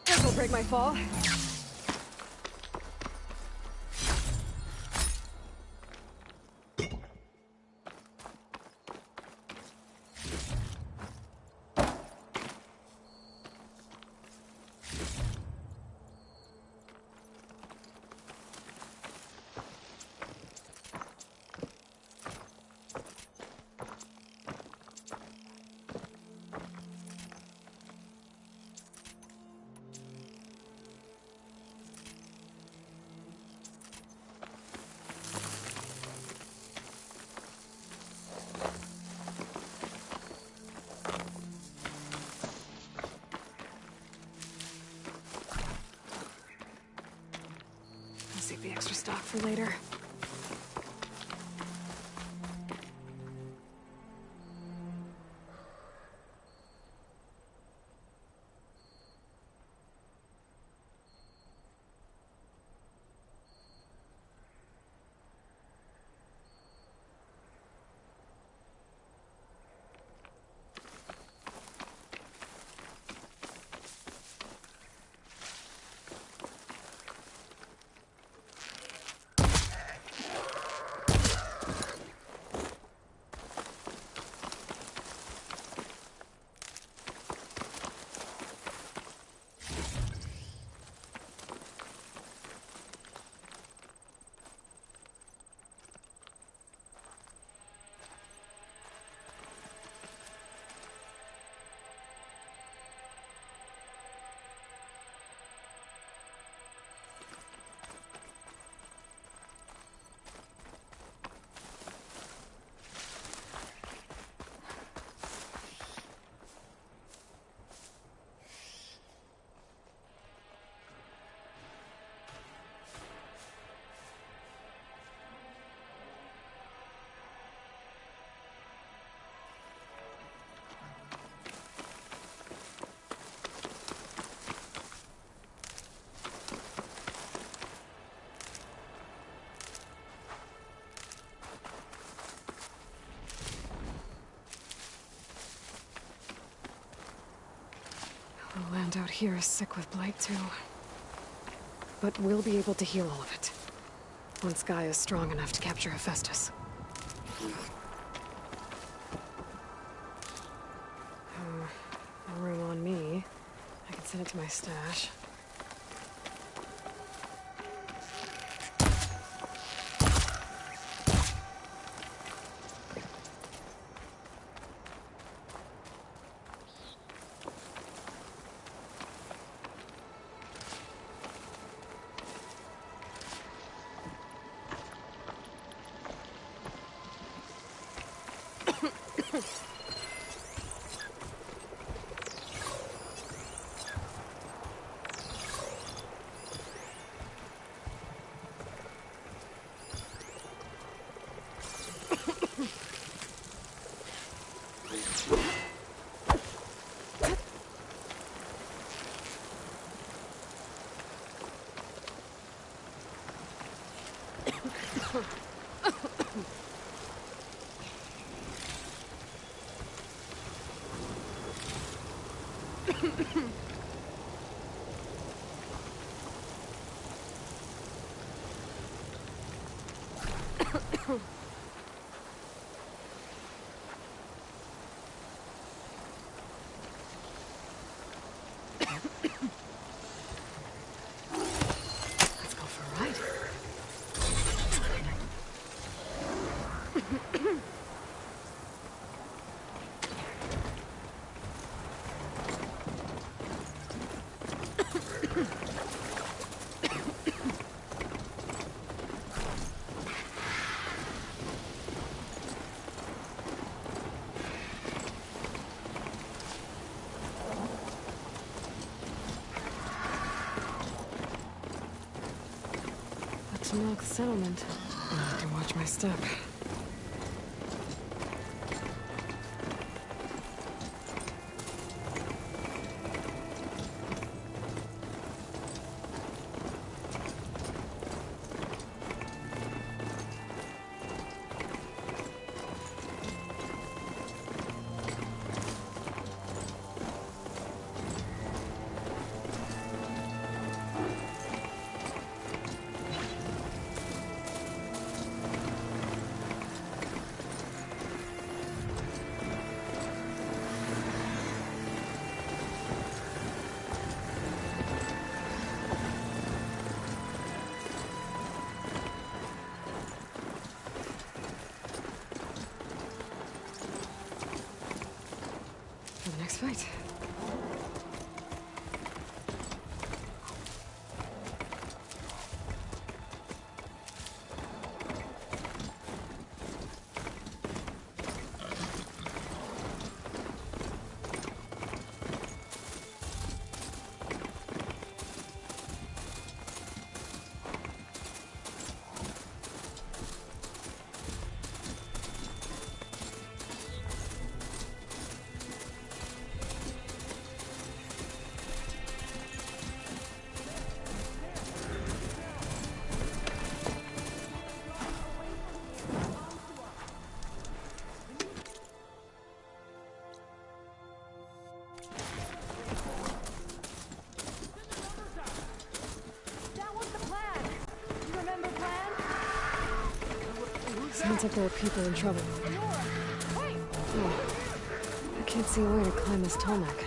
This'll break my fall. Save the extra stock for later. Land out here is sick with blight too. But we'll be able to heal all of it. Once Gaia is strong enough to capture Hephaestus. No room on me. I can send it to my stash. Let's go for a ride. To milk the settlement. I have to watch my step. For the next fight. Sounds like there are people in trouble. Oh, I can't see a way to climb this tall neck.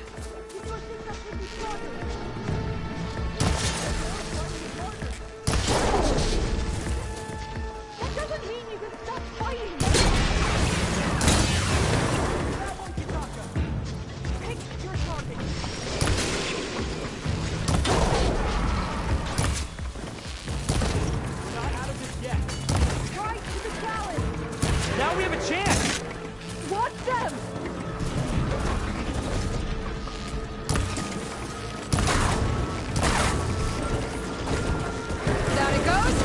That doesn't mean you can stop fighting! Pick your target! Not out of this yet. Right to the challenge! Now we have a chance! Watch them! Down it goes!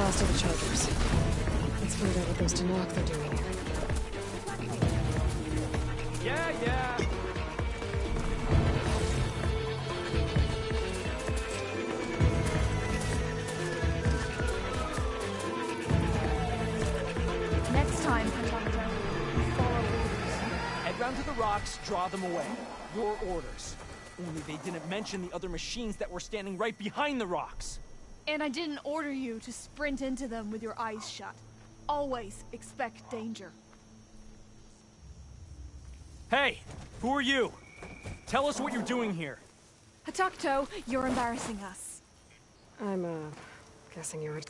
last of the Chargers. Let's find out what those Tenakth are doing here. Yeah. Next time, Hotocto, follow orders. Head round to the rocks, draw them away. Your orders. Only they didn't mention the other machines that were standing right behind the rocks. And I didn't order you to sprint into them with your eyes shut. Always expect danger. Hey, who are you? Tell us what you're doing here. Hotocto, you're embarrassing us. I'm, guessing you're...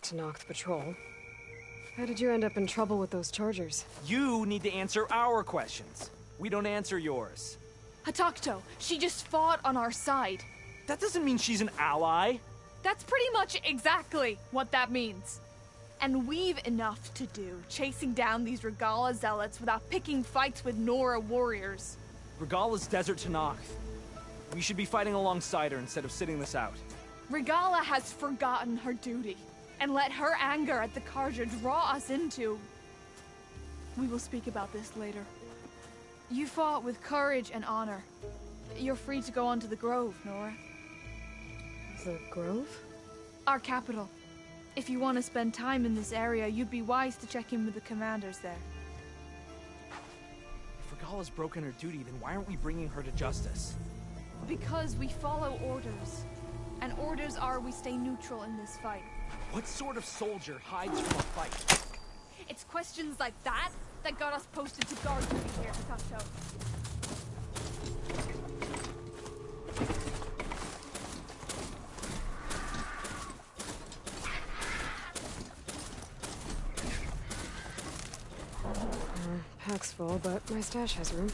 Tenakth Patrol. How did you end up in trouble with those Chargers? You need to answer our questions. We don't answer yours. Hotocto, she just fought on our side. That doesn't mean she's an ally. That's pretty much exactly what that means. And we've enough to do chasing down these Regalla zealots without picking fights with Nora warriors. Regalla's Desert Tenakth. We should be fighting alongside her instead of sitting this out. Regalla has forgotten her duty and let her anger at the Carja draw us into... We will speak about this later. You fought with courage and honor. You're free to go on to the Grove, Nora. The Grove? Our capital. If you want to spend time in this area, you'd be wise to check in with the commanders there. If Regalla's broken her duty, then why aren't we bringing her to justice? Because we follow orders. And orders are we stay neutral in this fight. What sort of soldier hides from a fight? It's questions like that that got us posted to guard duty here, Hotocto. Pack's full, but my stash has room.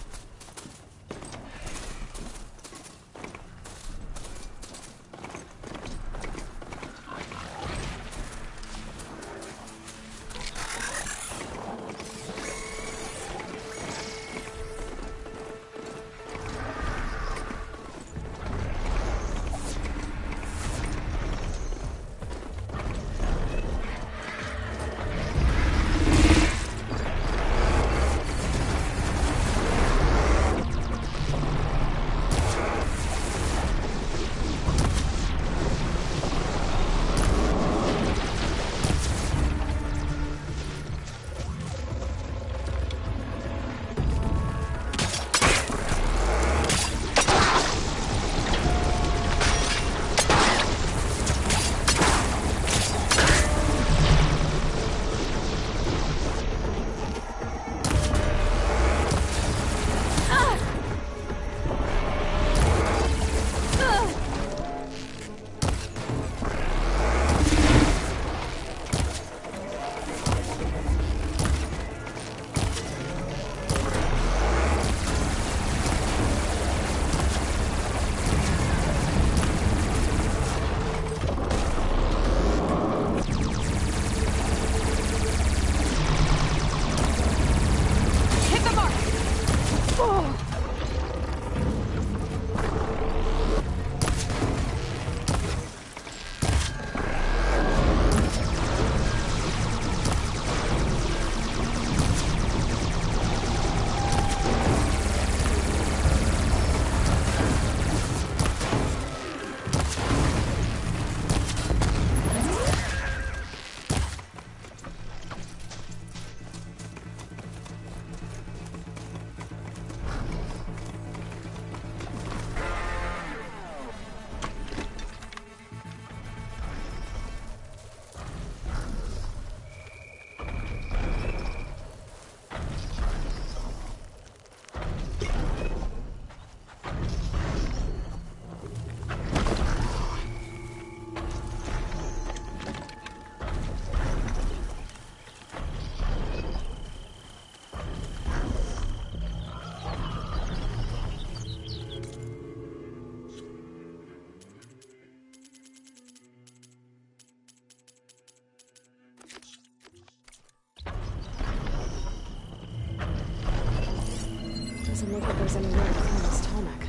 Doesn't look like there's any way to climb this tonic.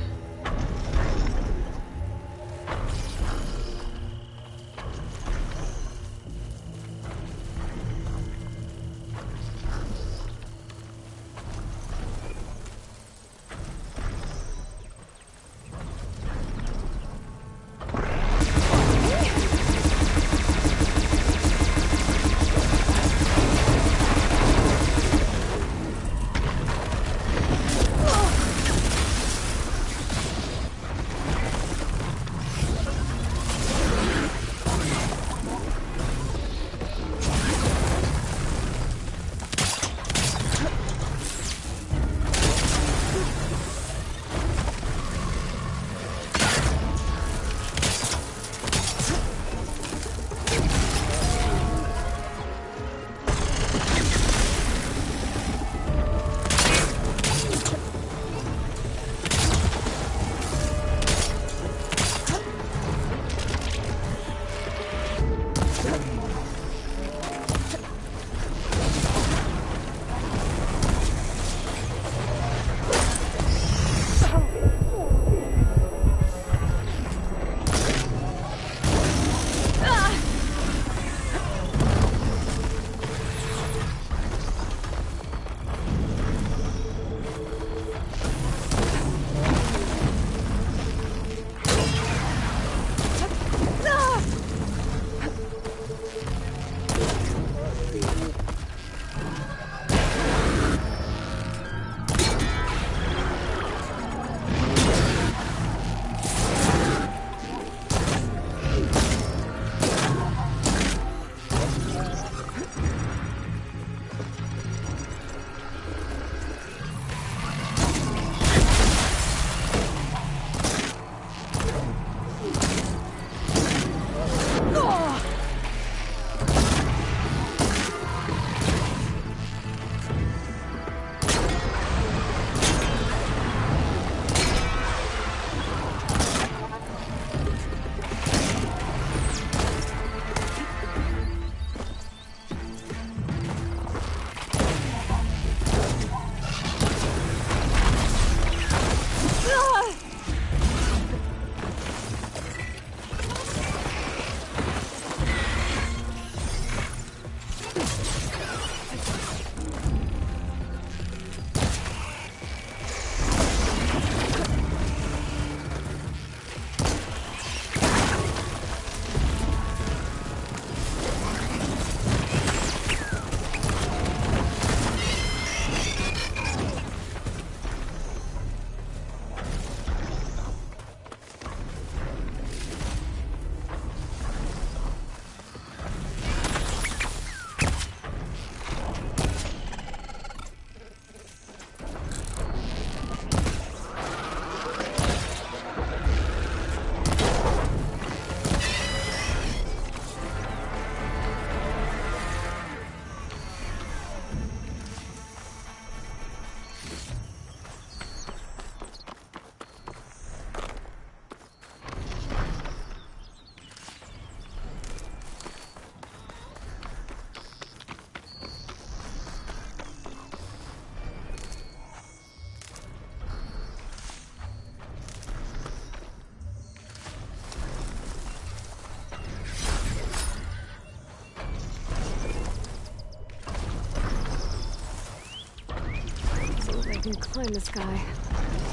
can climb this guy.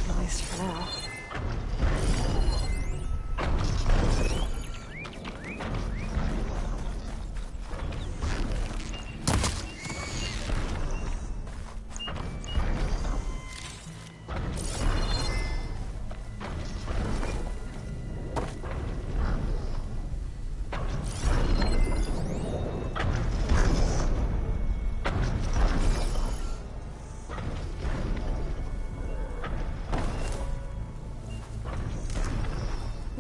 At least for now.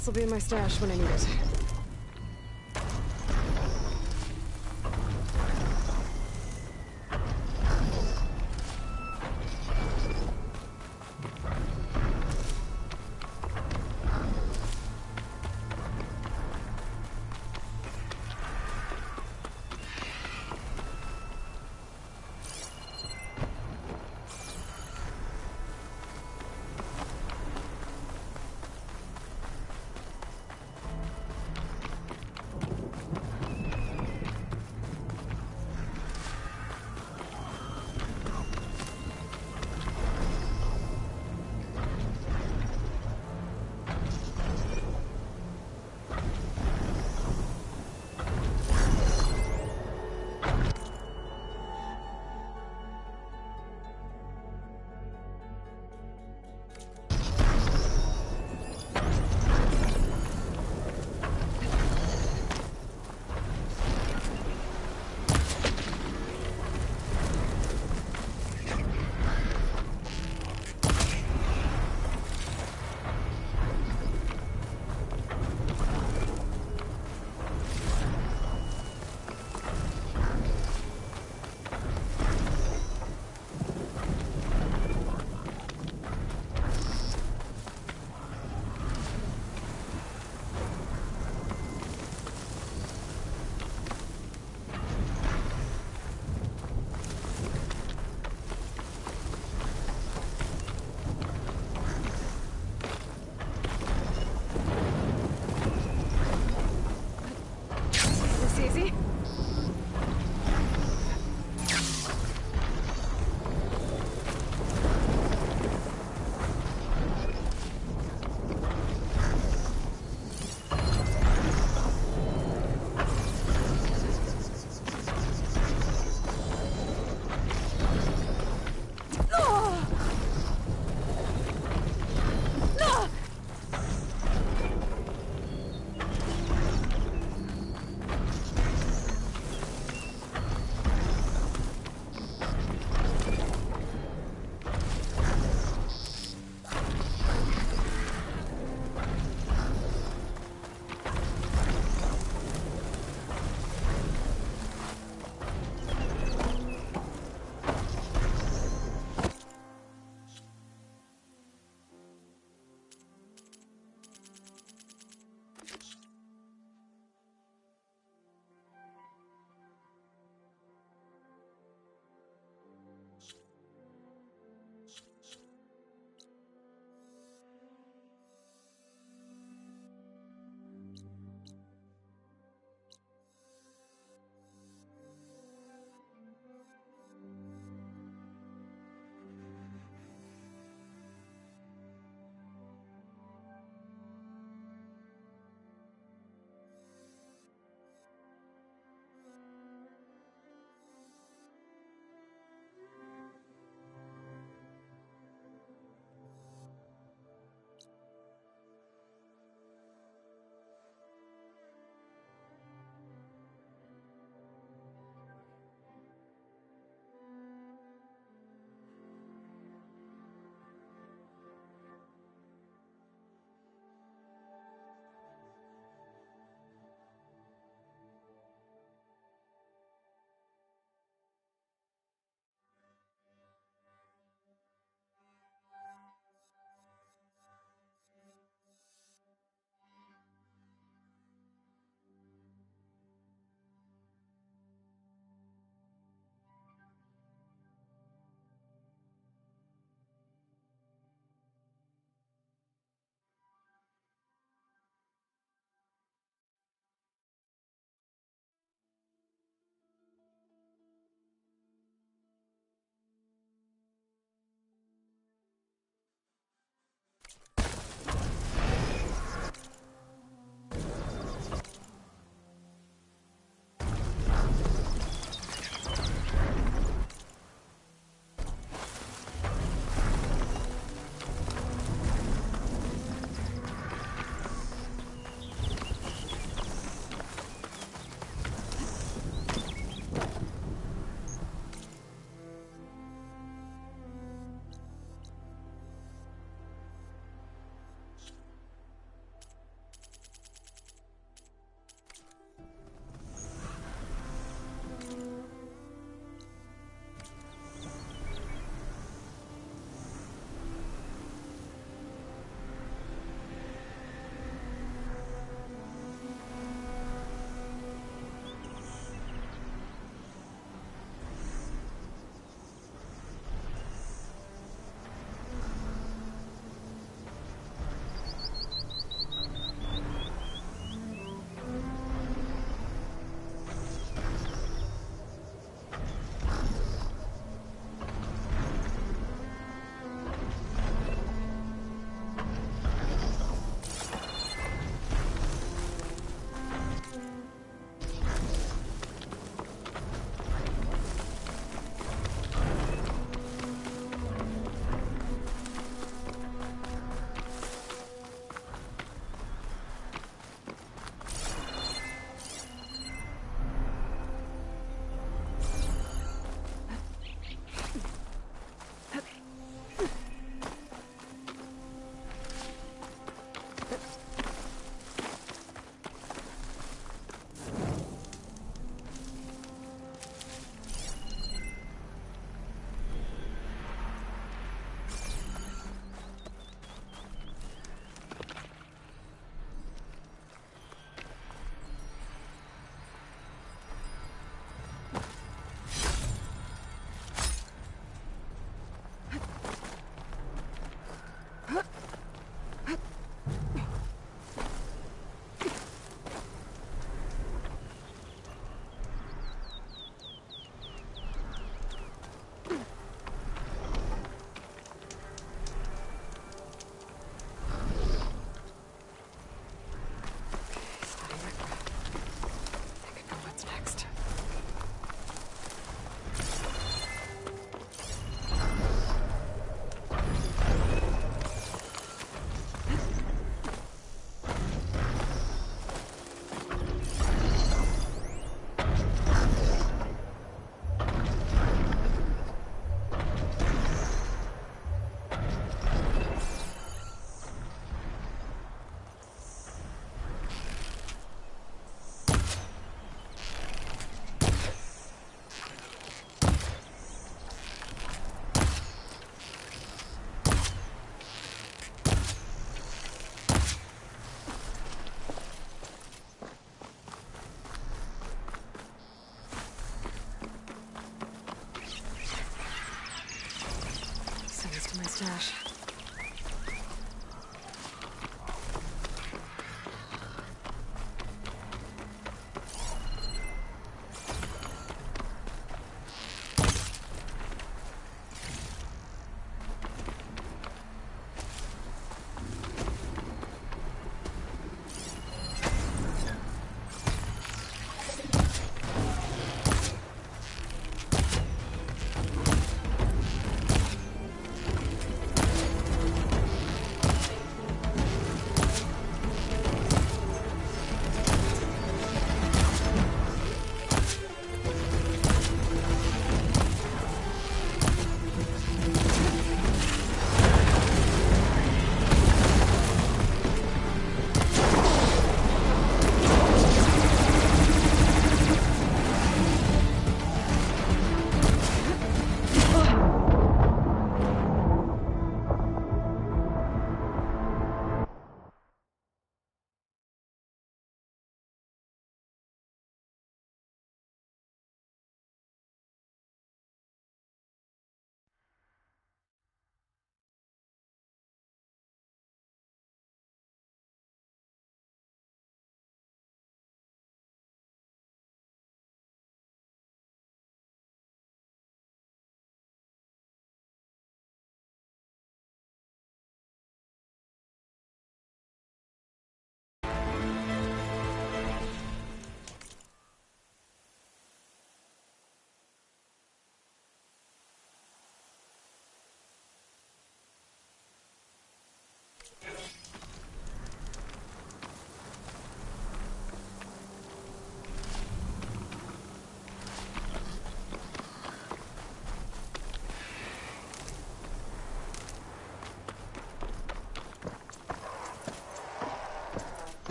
This'll be in my stash when I need it.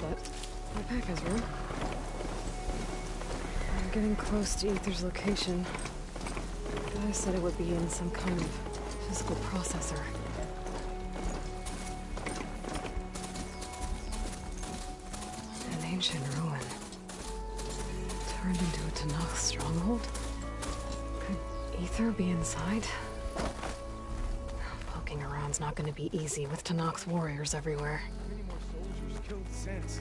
but my pack has room. I'm getting close to Aether's location. I said it would be in some kind of physical processor. An ancient ruin. Turned into a Tenakth stronghold? Could Aether be inside? Poking around's not gonna be easy with Tenakth's warriors everywhere. Many more soldiers killed since.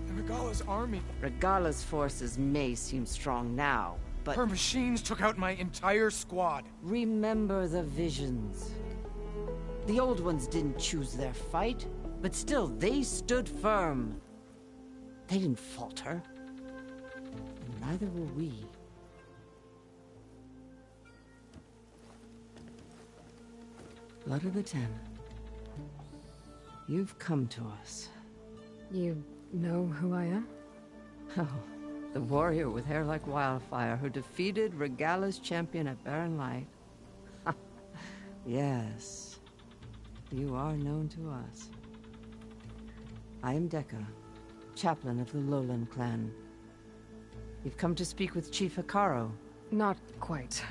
And Regala's army. Regala's forces may seem strong now, but... Her machines took out my entire squad. Remember the visions. The old ones didn't choose their fight, but still, they stood firm. They didn't falter. And neither will we. Blood of the Ten. You've come to us. You know who I am? Oh, the warrior with hair like wildfire who defeated Regala's champion at Barren Light. Yes, you are known to us. I am Dekka, chaplain of the Lowland clan. You've come to speak with Chief Hekarro. Not quite.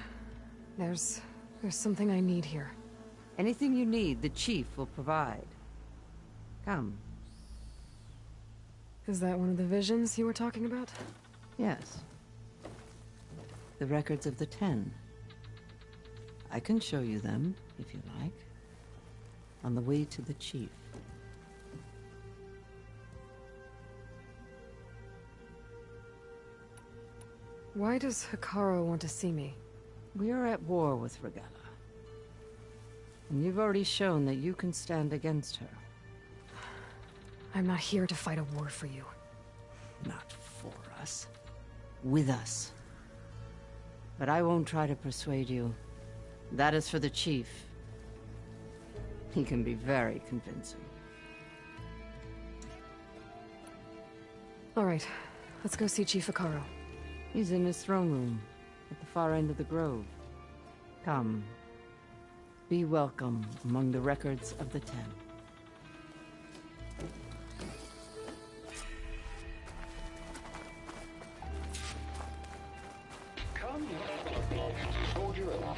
There's something I need here. Anything you need, the Chief will provide. Come. Is that one of the visions you were talking about? Yes. The records of the Ten. I can show you them, if you like. On the way to the Chief. Why does Hekarro want to see me? We are at war with Regala. And you've already shown that you can stand against her. I'm not here to fight a war for you. Not for us. With us. But I won't try to persuade you. That is for the Chief. He can be very convincing. All right, let's go see Chief Hekarro. He's in his throne room, at the far end of the grove. Come. Be welcome among the records of the Ten. Come, soldier of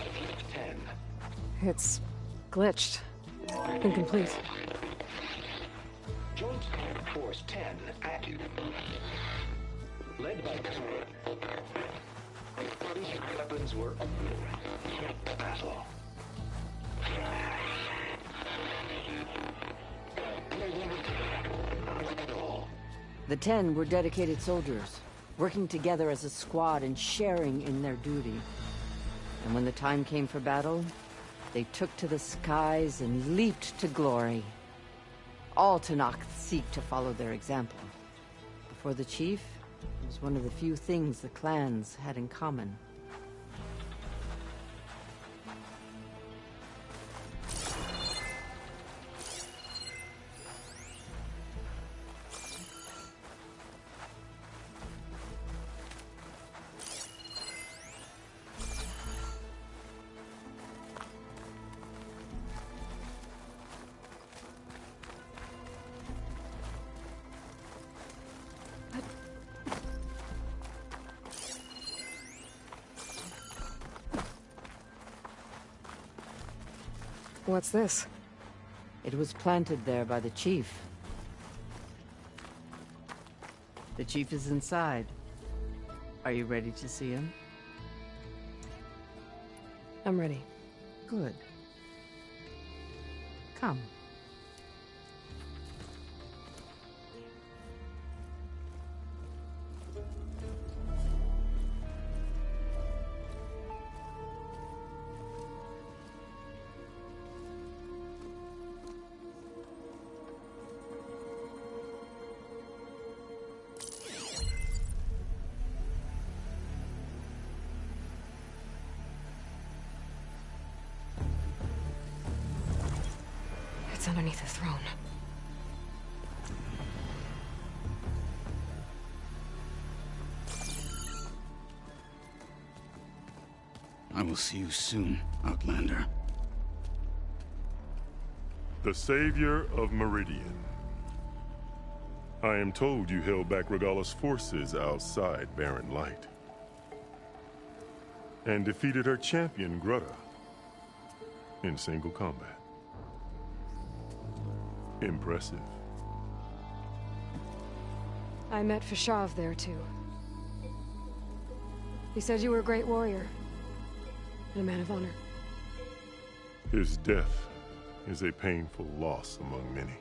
10. It's glitched. Incomplete. Joint Force 10 active. Led by weapons were battle. The Ten were dedicated soldiers, working together as a squad and sharing in their duty. And when the time came for battle, they took to the skies and leaped to glory. All Tenakth seek to follow their example. Before the Chief, it was one of the few things the clans had in common. What's this? It was planted there by the Chief. The Chief is inside. Are you ready to see him? I'm ready. Good. Come. It's underneath the throne. I will see you soon, Outlander. The Savior of Meridian. I am told you held back Regalla's forces outside Barren Light. And defeated her champion, Grutta, in single combat. Impressive. I met Fashav there, too. He said you were a great warrior. And a man of honor. His death is a painful loss among many.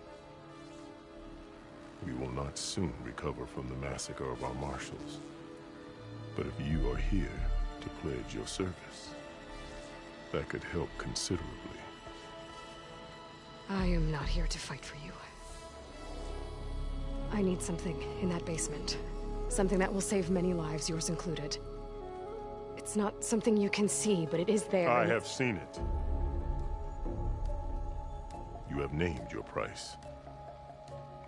We will not soon recover from the massacre of our marshals. But if you are here to pledge your service, that could help considerably. I am not here to fight for you. I need something in that basement. Something that will save many lives, yours included. It's not something you can see, but it is there. I have seen it. You have named your price.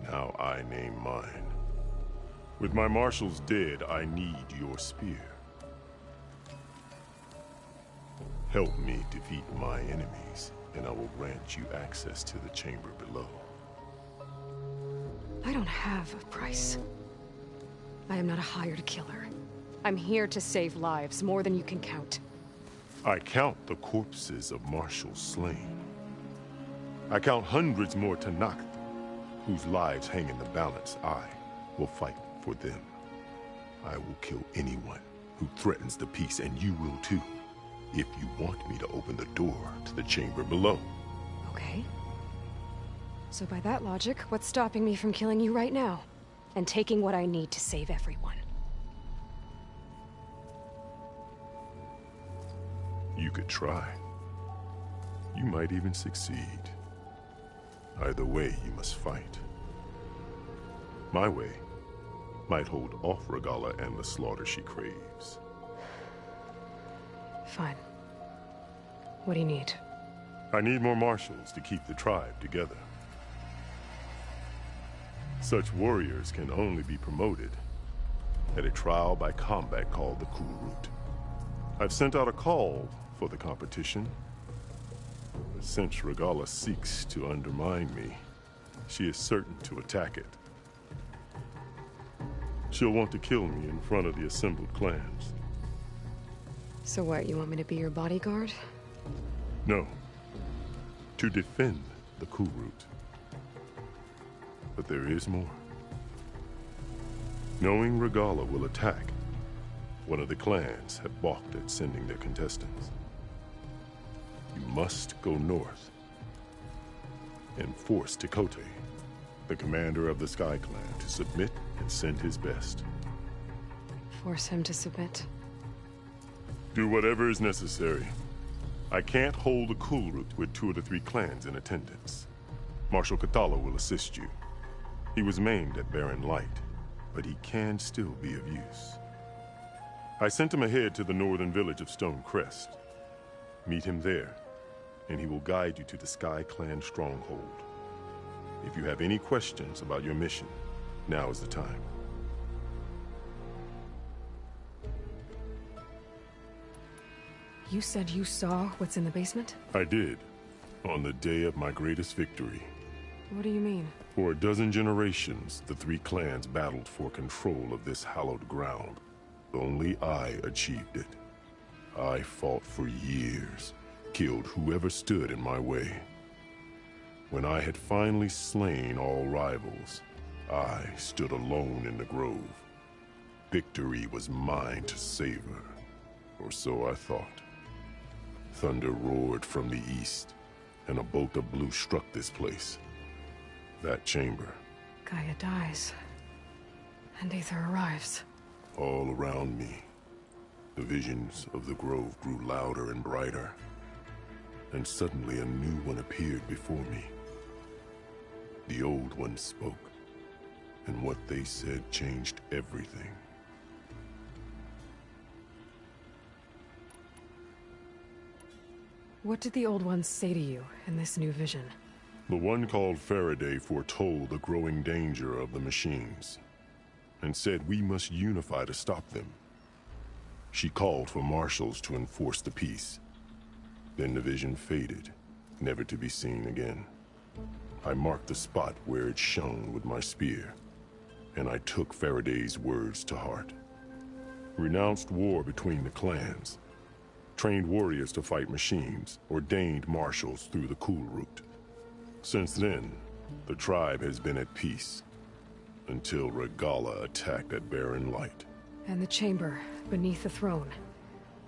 Now I name mine. With my marshals dead, I need your spear. Help me defeat my enemies, and I will grant you access to the chamber below. I don't have a price. I am not a hired killer. I'm here to save lives, more than you can count. I count the corpses of marshals slain. I count hundreds more Tenakth, whose lives hang in the balance. I will fight for them. I will kill anyone who threatens the peace, and you will too, if you want me to open the door to the chamber below. Okay. So by that logic, what's stopping me from killing you right now? And taking what I need to save everyone? You could try. You might even succeed. Either way, you must fight. My way might hold off Regalla and the slaughter she craves. Fine. What do you need? I need more marshals to keep the tribe together. Such warriors can only be promoted at a trial by combat called the Kulrut. I've sent out a call for the competition, but since Regalla seeks to undermine me, she is certain to attack it. She'll want to kill me in front of the assembled clans. So what, you want me to be your bodyguard? No. To defend the Kulrut. But there is more. Knowing Regalla will attack, one of the clans have balked at sending their contestants. You must go north and force Tekotteh, the commander of the Sky Clan, to submit and send his best. Force him to submit? Do whatever is necessary. I can't hold a Kulrut with 2 of the 3 clans in attendance. Marshal Kotallo will assist you. He was maimed at Barren Light, but he can still be of use. I sent him ahead to the northern village of Stone Crest. Meet him there, and he will guide you to the Sky Clan stronghold. If you have any questions about your mission, now is the time. You said you saw what's in the basement? I did, on the day of my greatest victory. What do you mean? For a dozen generations, the 3 clans battled for control of this hallowed ground. Only I achieved it. I fought for years, killed whoever stood in my way. When I had finally slain all rivals, I stood alone in the grove. Victory was mine to savor, or so I thought. Thunder roared from the east, and a bolt of blue struck this place. That chamber. Gaia dies, and Aether arrives. All around me, the visions of the grove grew louder and brighter, and suddenly a new one appeared before me. The old one spoke, and what they said changed everything. What did the old ones say to you in this new vision? The one called Faraday foretold the growing danger of the machines, and said we must unify to stop them. She called for marshals to enforce the peace. Then the vision faded, never to be seen again. I marked the spot where it shone with my spear, and I took Faraday's words to heart. Renounced war between the clans, trained warriors to fight machines, ordained marshals through the cool route. Since then, the tribe has been at peace, until Regalla attacked at Barren Light. And the chamber, beneath the throne.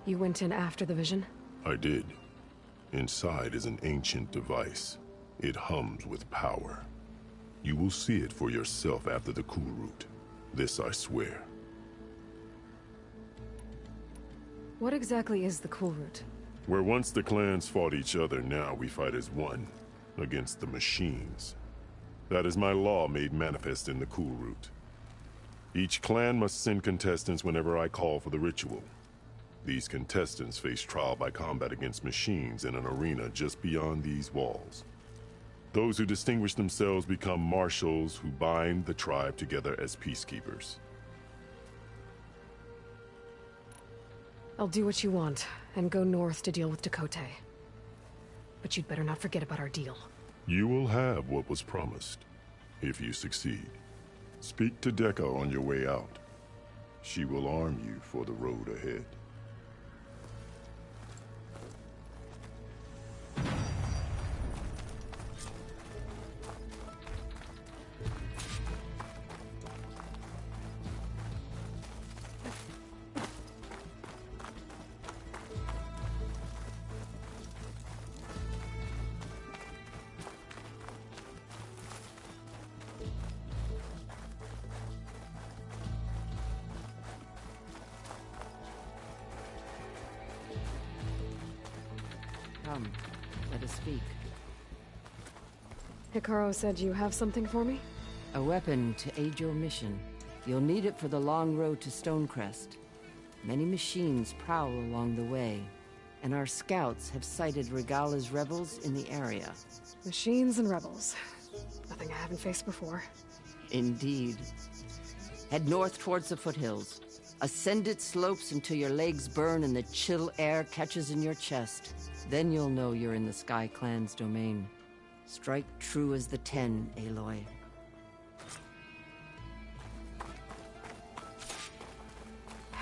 You went in after the vision? I did. Inside is an ancient device. It hums with power. You will see it for yourself after the cool route. This I swear. What exactly is the cool route? Where once the clans fought each other, now we fight as one, against the machines. That is my law made manifest in the cool route. Each clan must send contestants whenever I call for the ritual. These contestants face trial by combat against machines in an arena just beyond these walls. Those who distinguish themselves become marshals who bind the tribe together as peacekeepers. I'll do what you want, and go north to deal with Dakotay. But you'd better not forget about our deal. You will have what was promised, if you succeed. Speak to Dekka on your way out. She will arm you for the road ahead. Come, let us speak. Hekarro said you have something for me? A weapon to aid your mission. You'll need it for the long road to Stonecrest. Many machines prowl along the way, and our scouts have sighted Regalla's rebels in the area. Machines and rebels. Nothing I haven't faced before. Indeed. Head north towards the foothills. Ascend its slopes until your legs burn and the chill air catches in your chest. Then you'll know you're in the Sky Clan's domain. Strike true as the Ten, Aloy.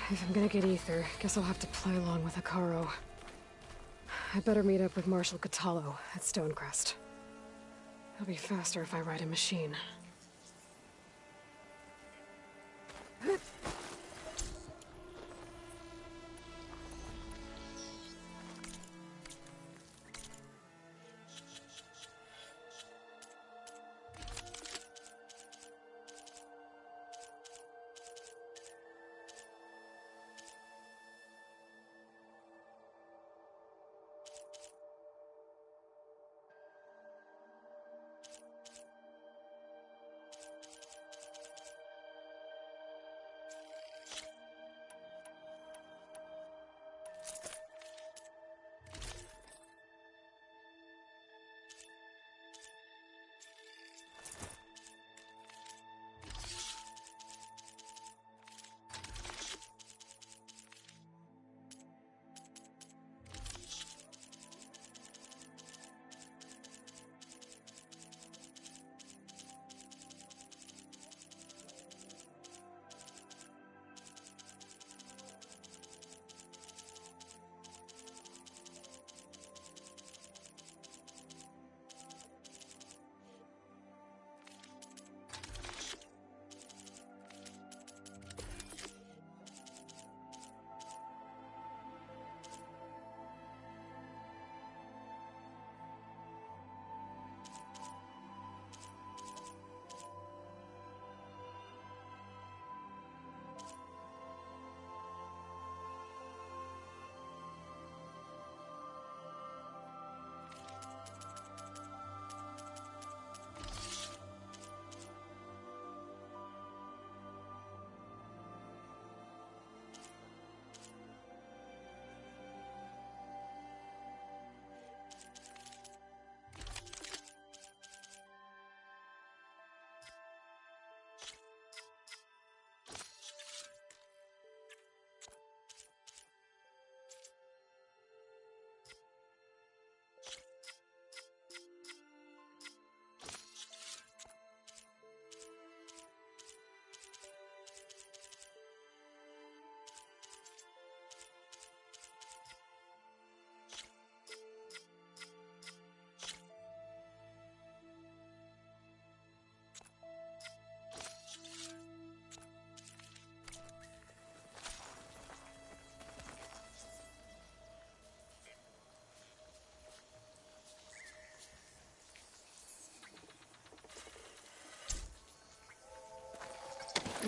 If I'm gonna get ether, guess I'll have to play along with Hekarro. I'd better meet up with Marshal Kotallo at Stonecrest. It'll be faster if I ride a machine.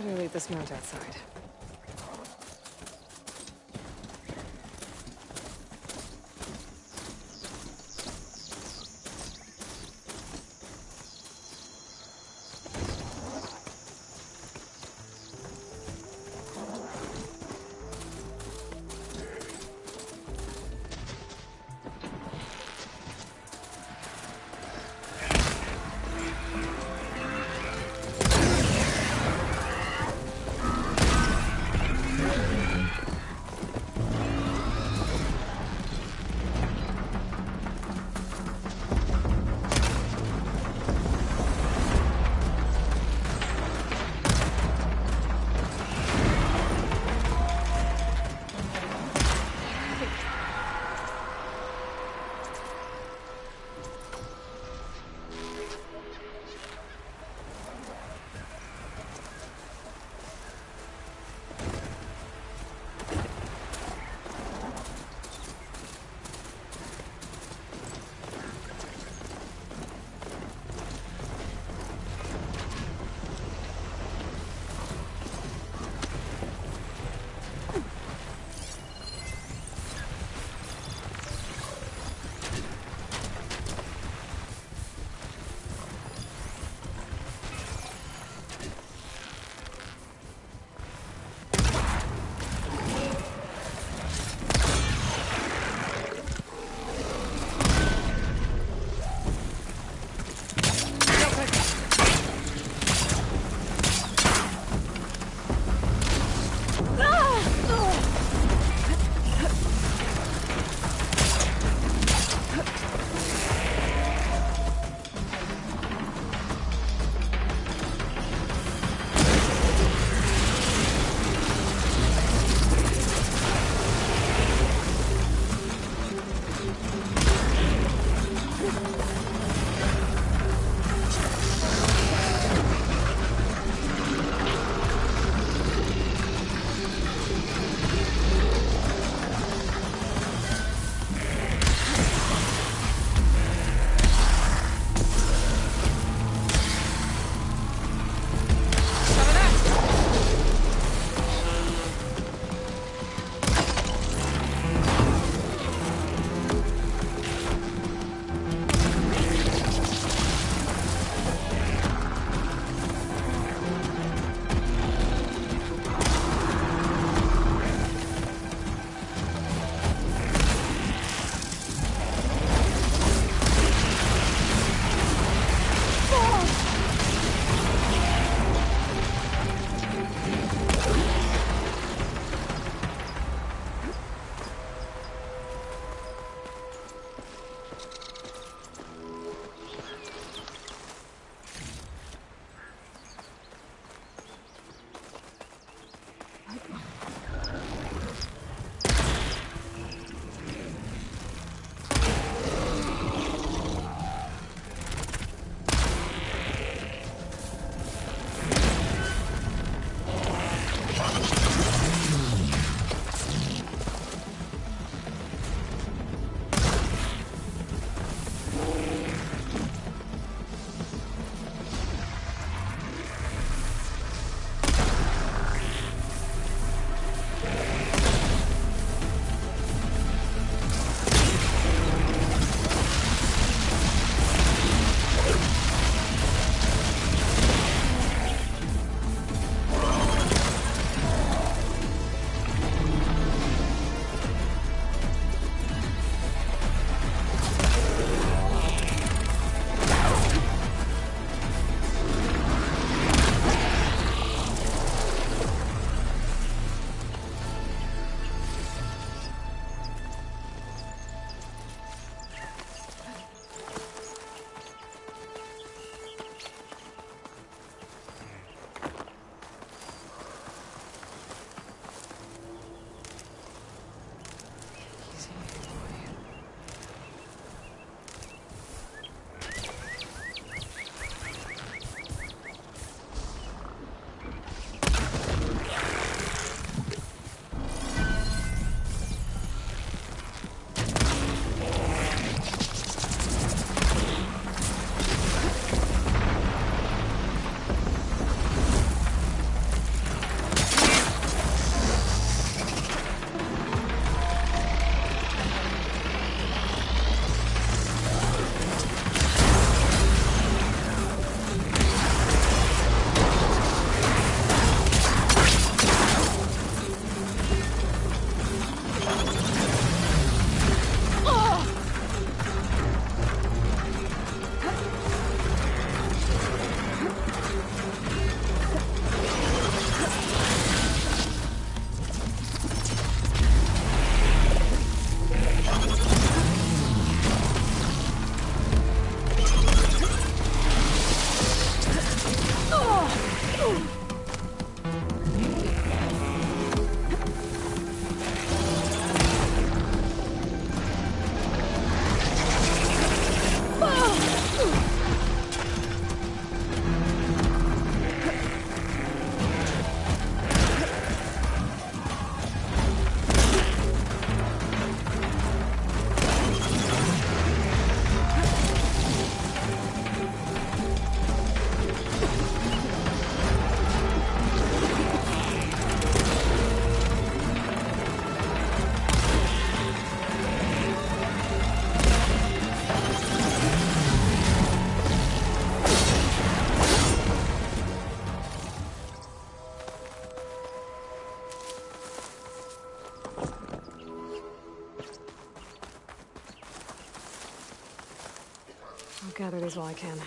Better leave this mount outside. I'll gather these while I can.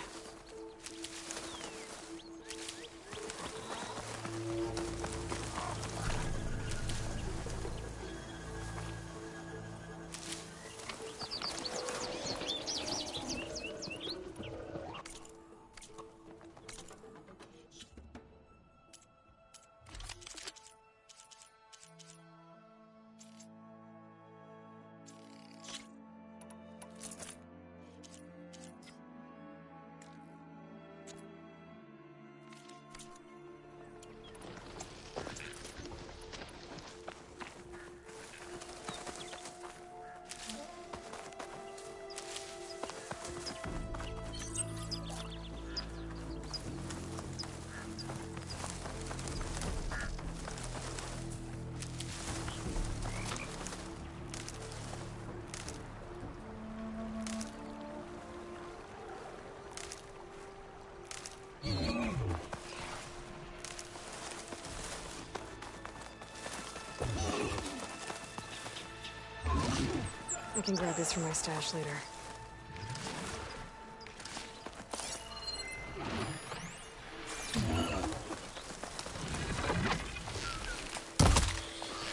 I can grab this from my stash later.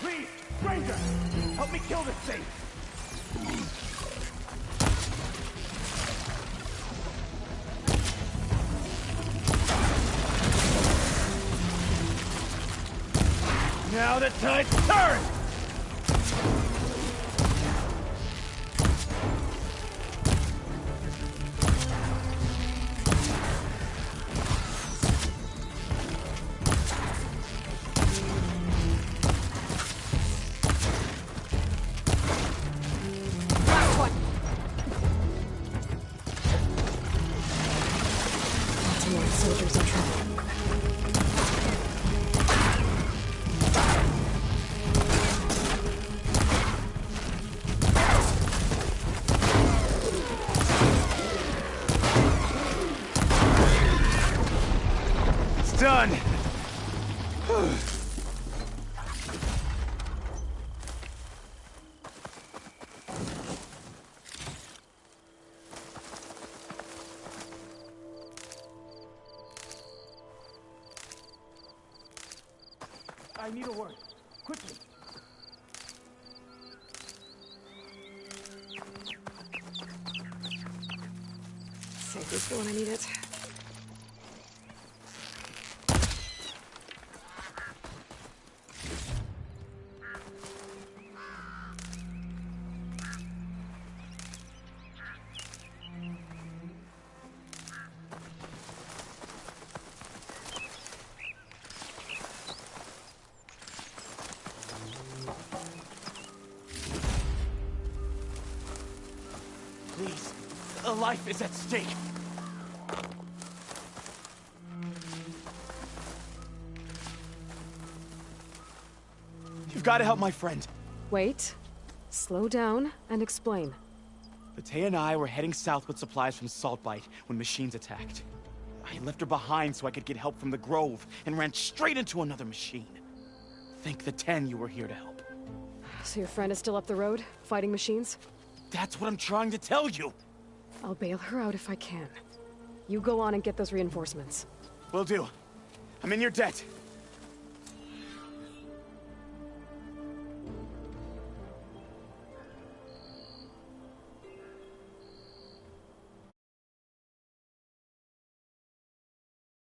Please, stranger! Help me kill this thing! Now the tide's turned! Soldiers in trouble. It's done! I need a word. Quickly. Save this for when I need it. Please, a life is at stake. You've got to help my friend. Wait. Slow down and explain. Batea and I were heading south with supplies from Saltbite when machines attacked. I left her behind so I could get help from the Grove and ran straight into another machine. Thank the 10 you were here to help. So your friend is still up the road, fighting machines? That's what I'm trying to tell you. I'll bail her out if I can. You go on and get those reinforcements. Will do. I'm in your debt.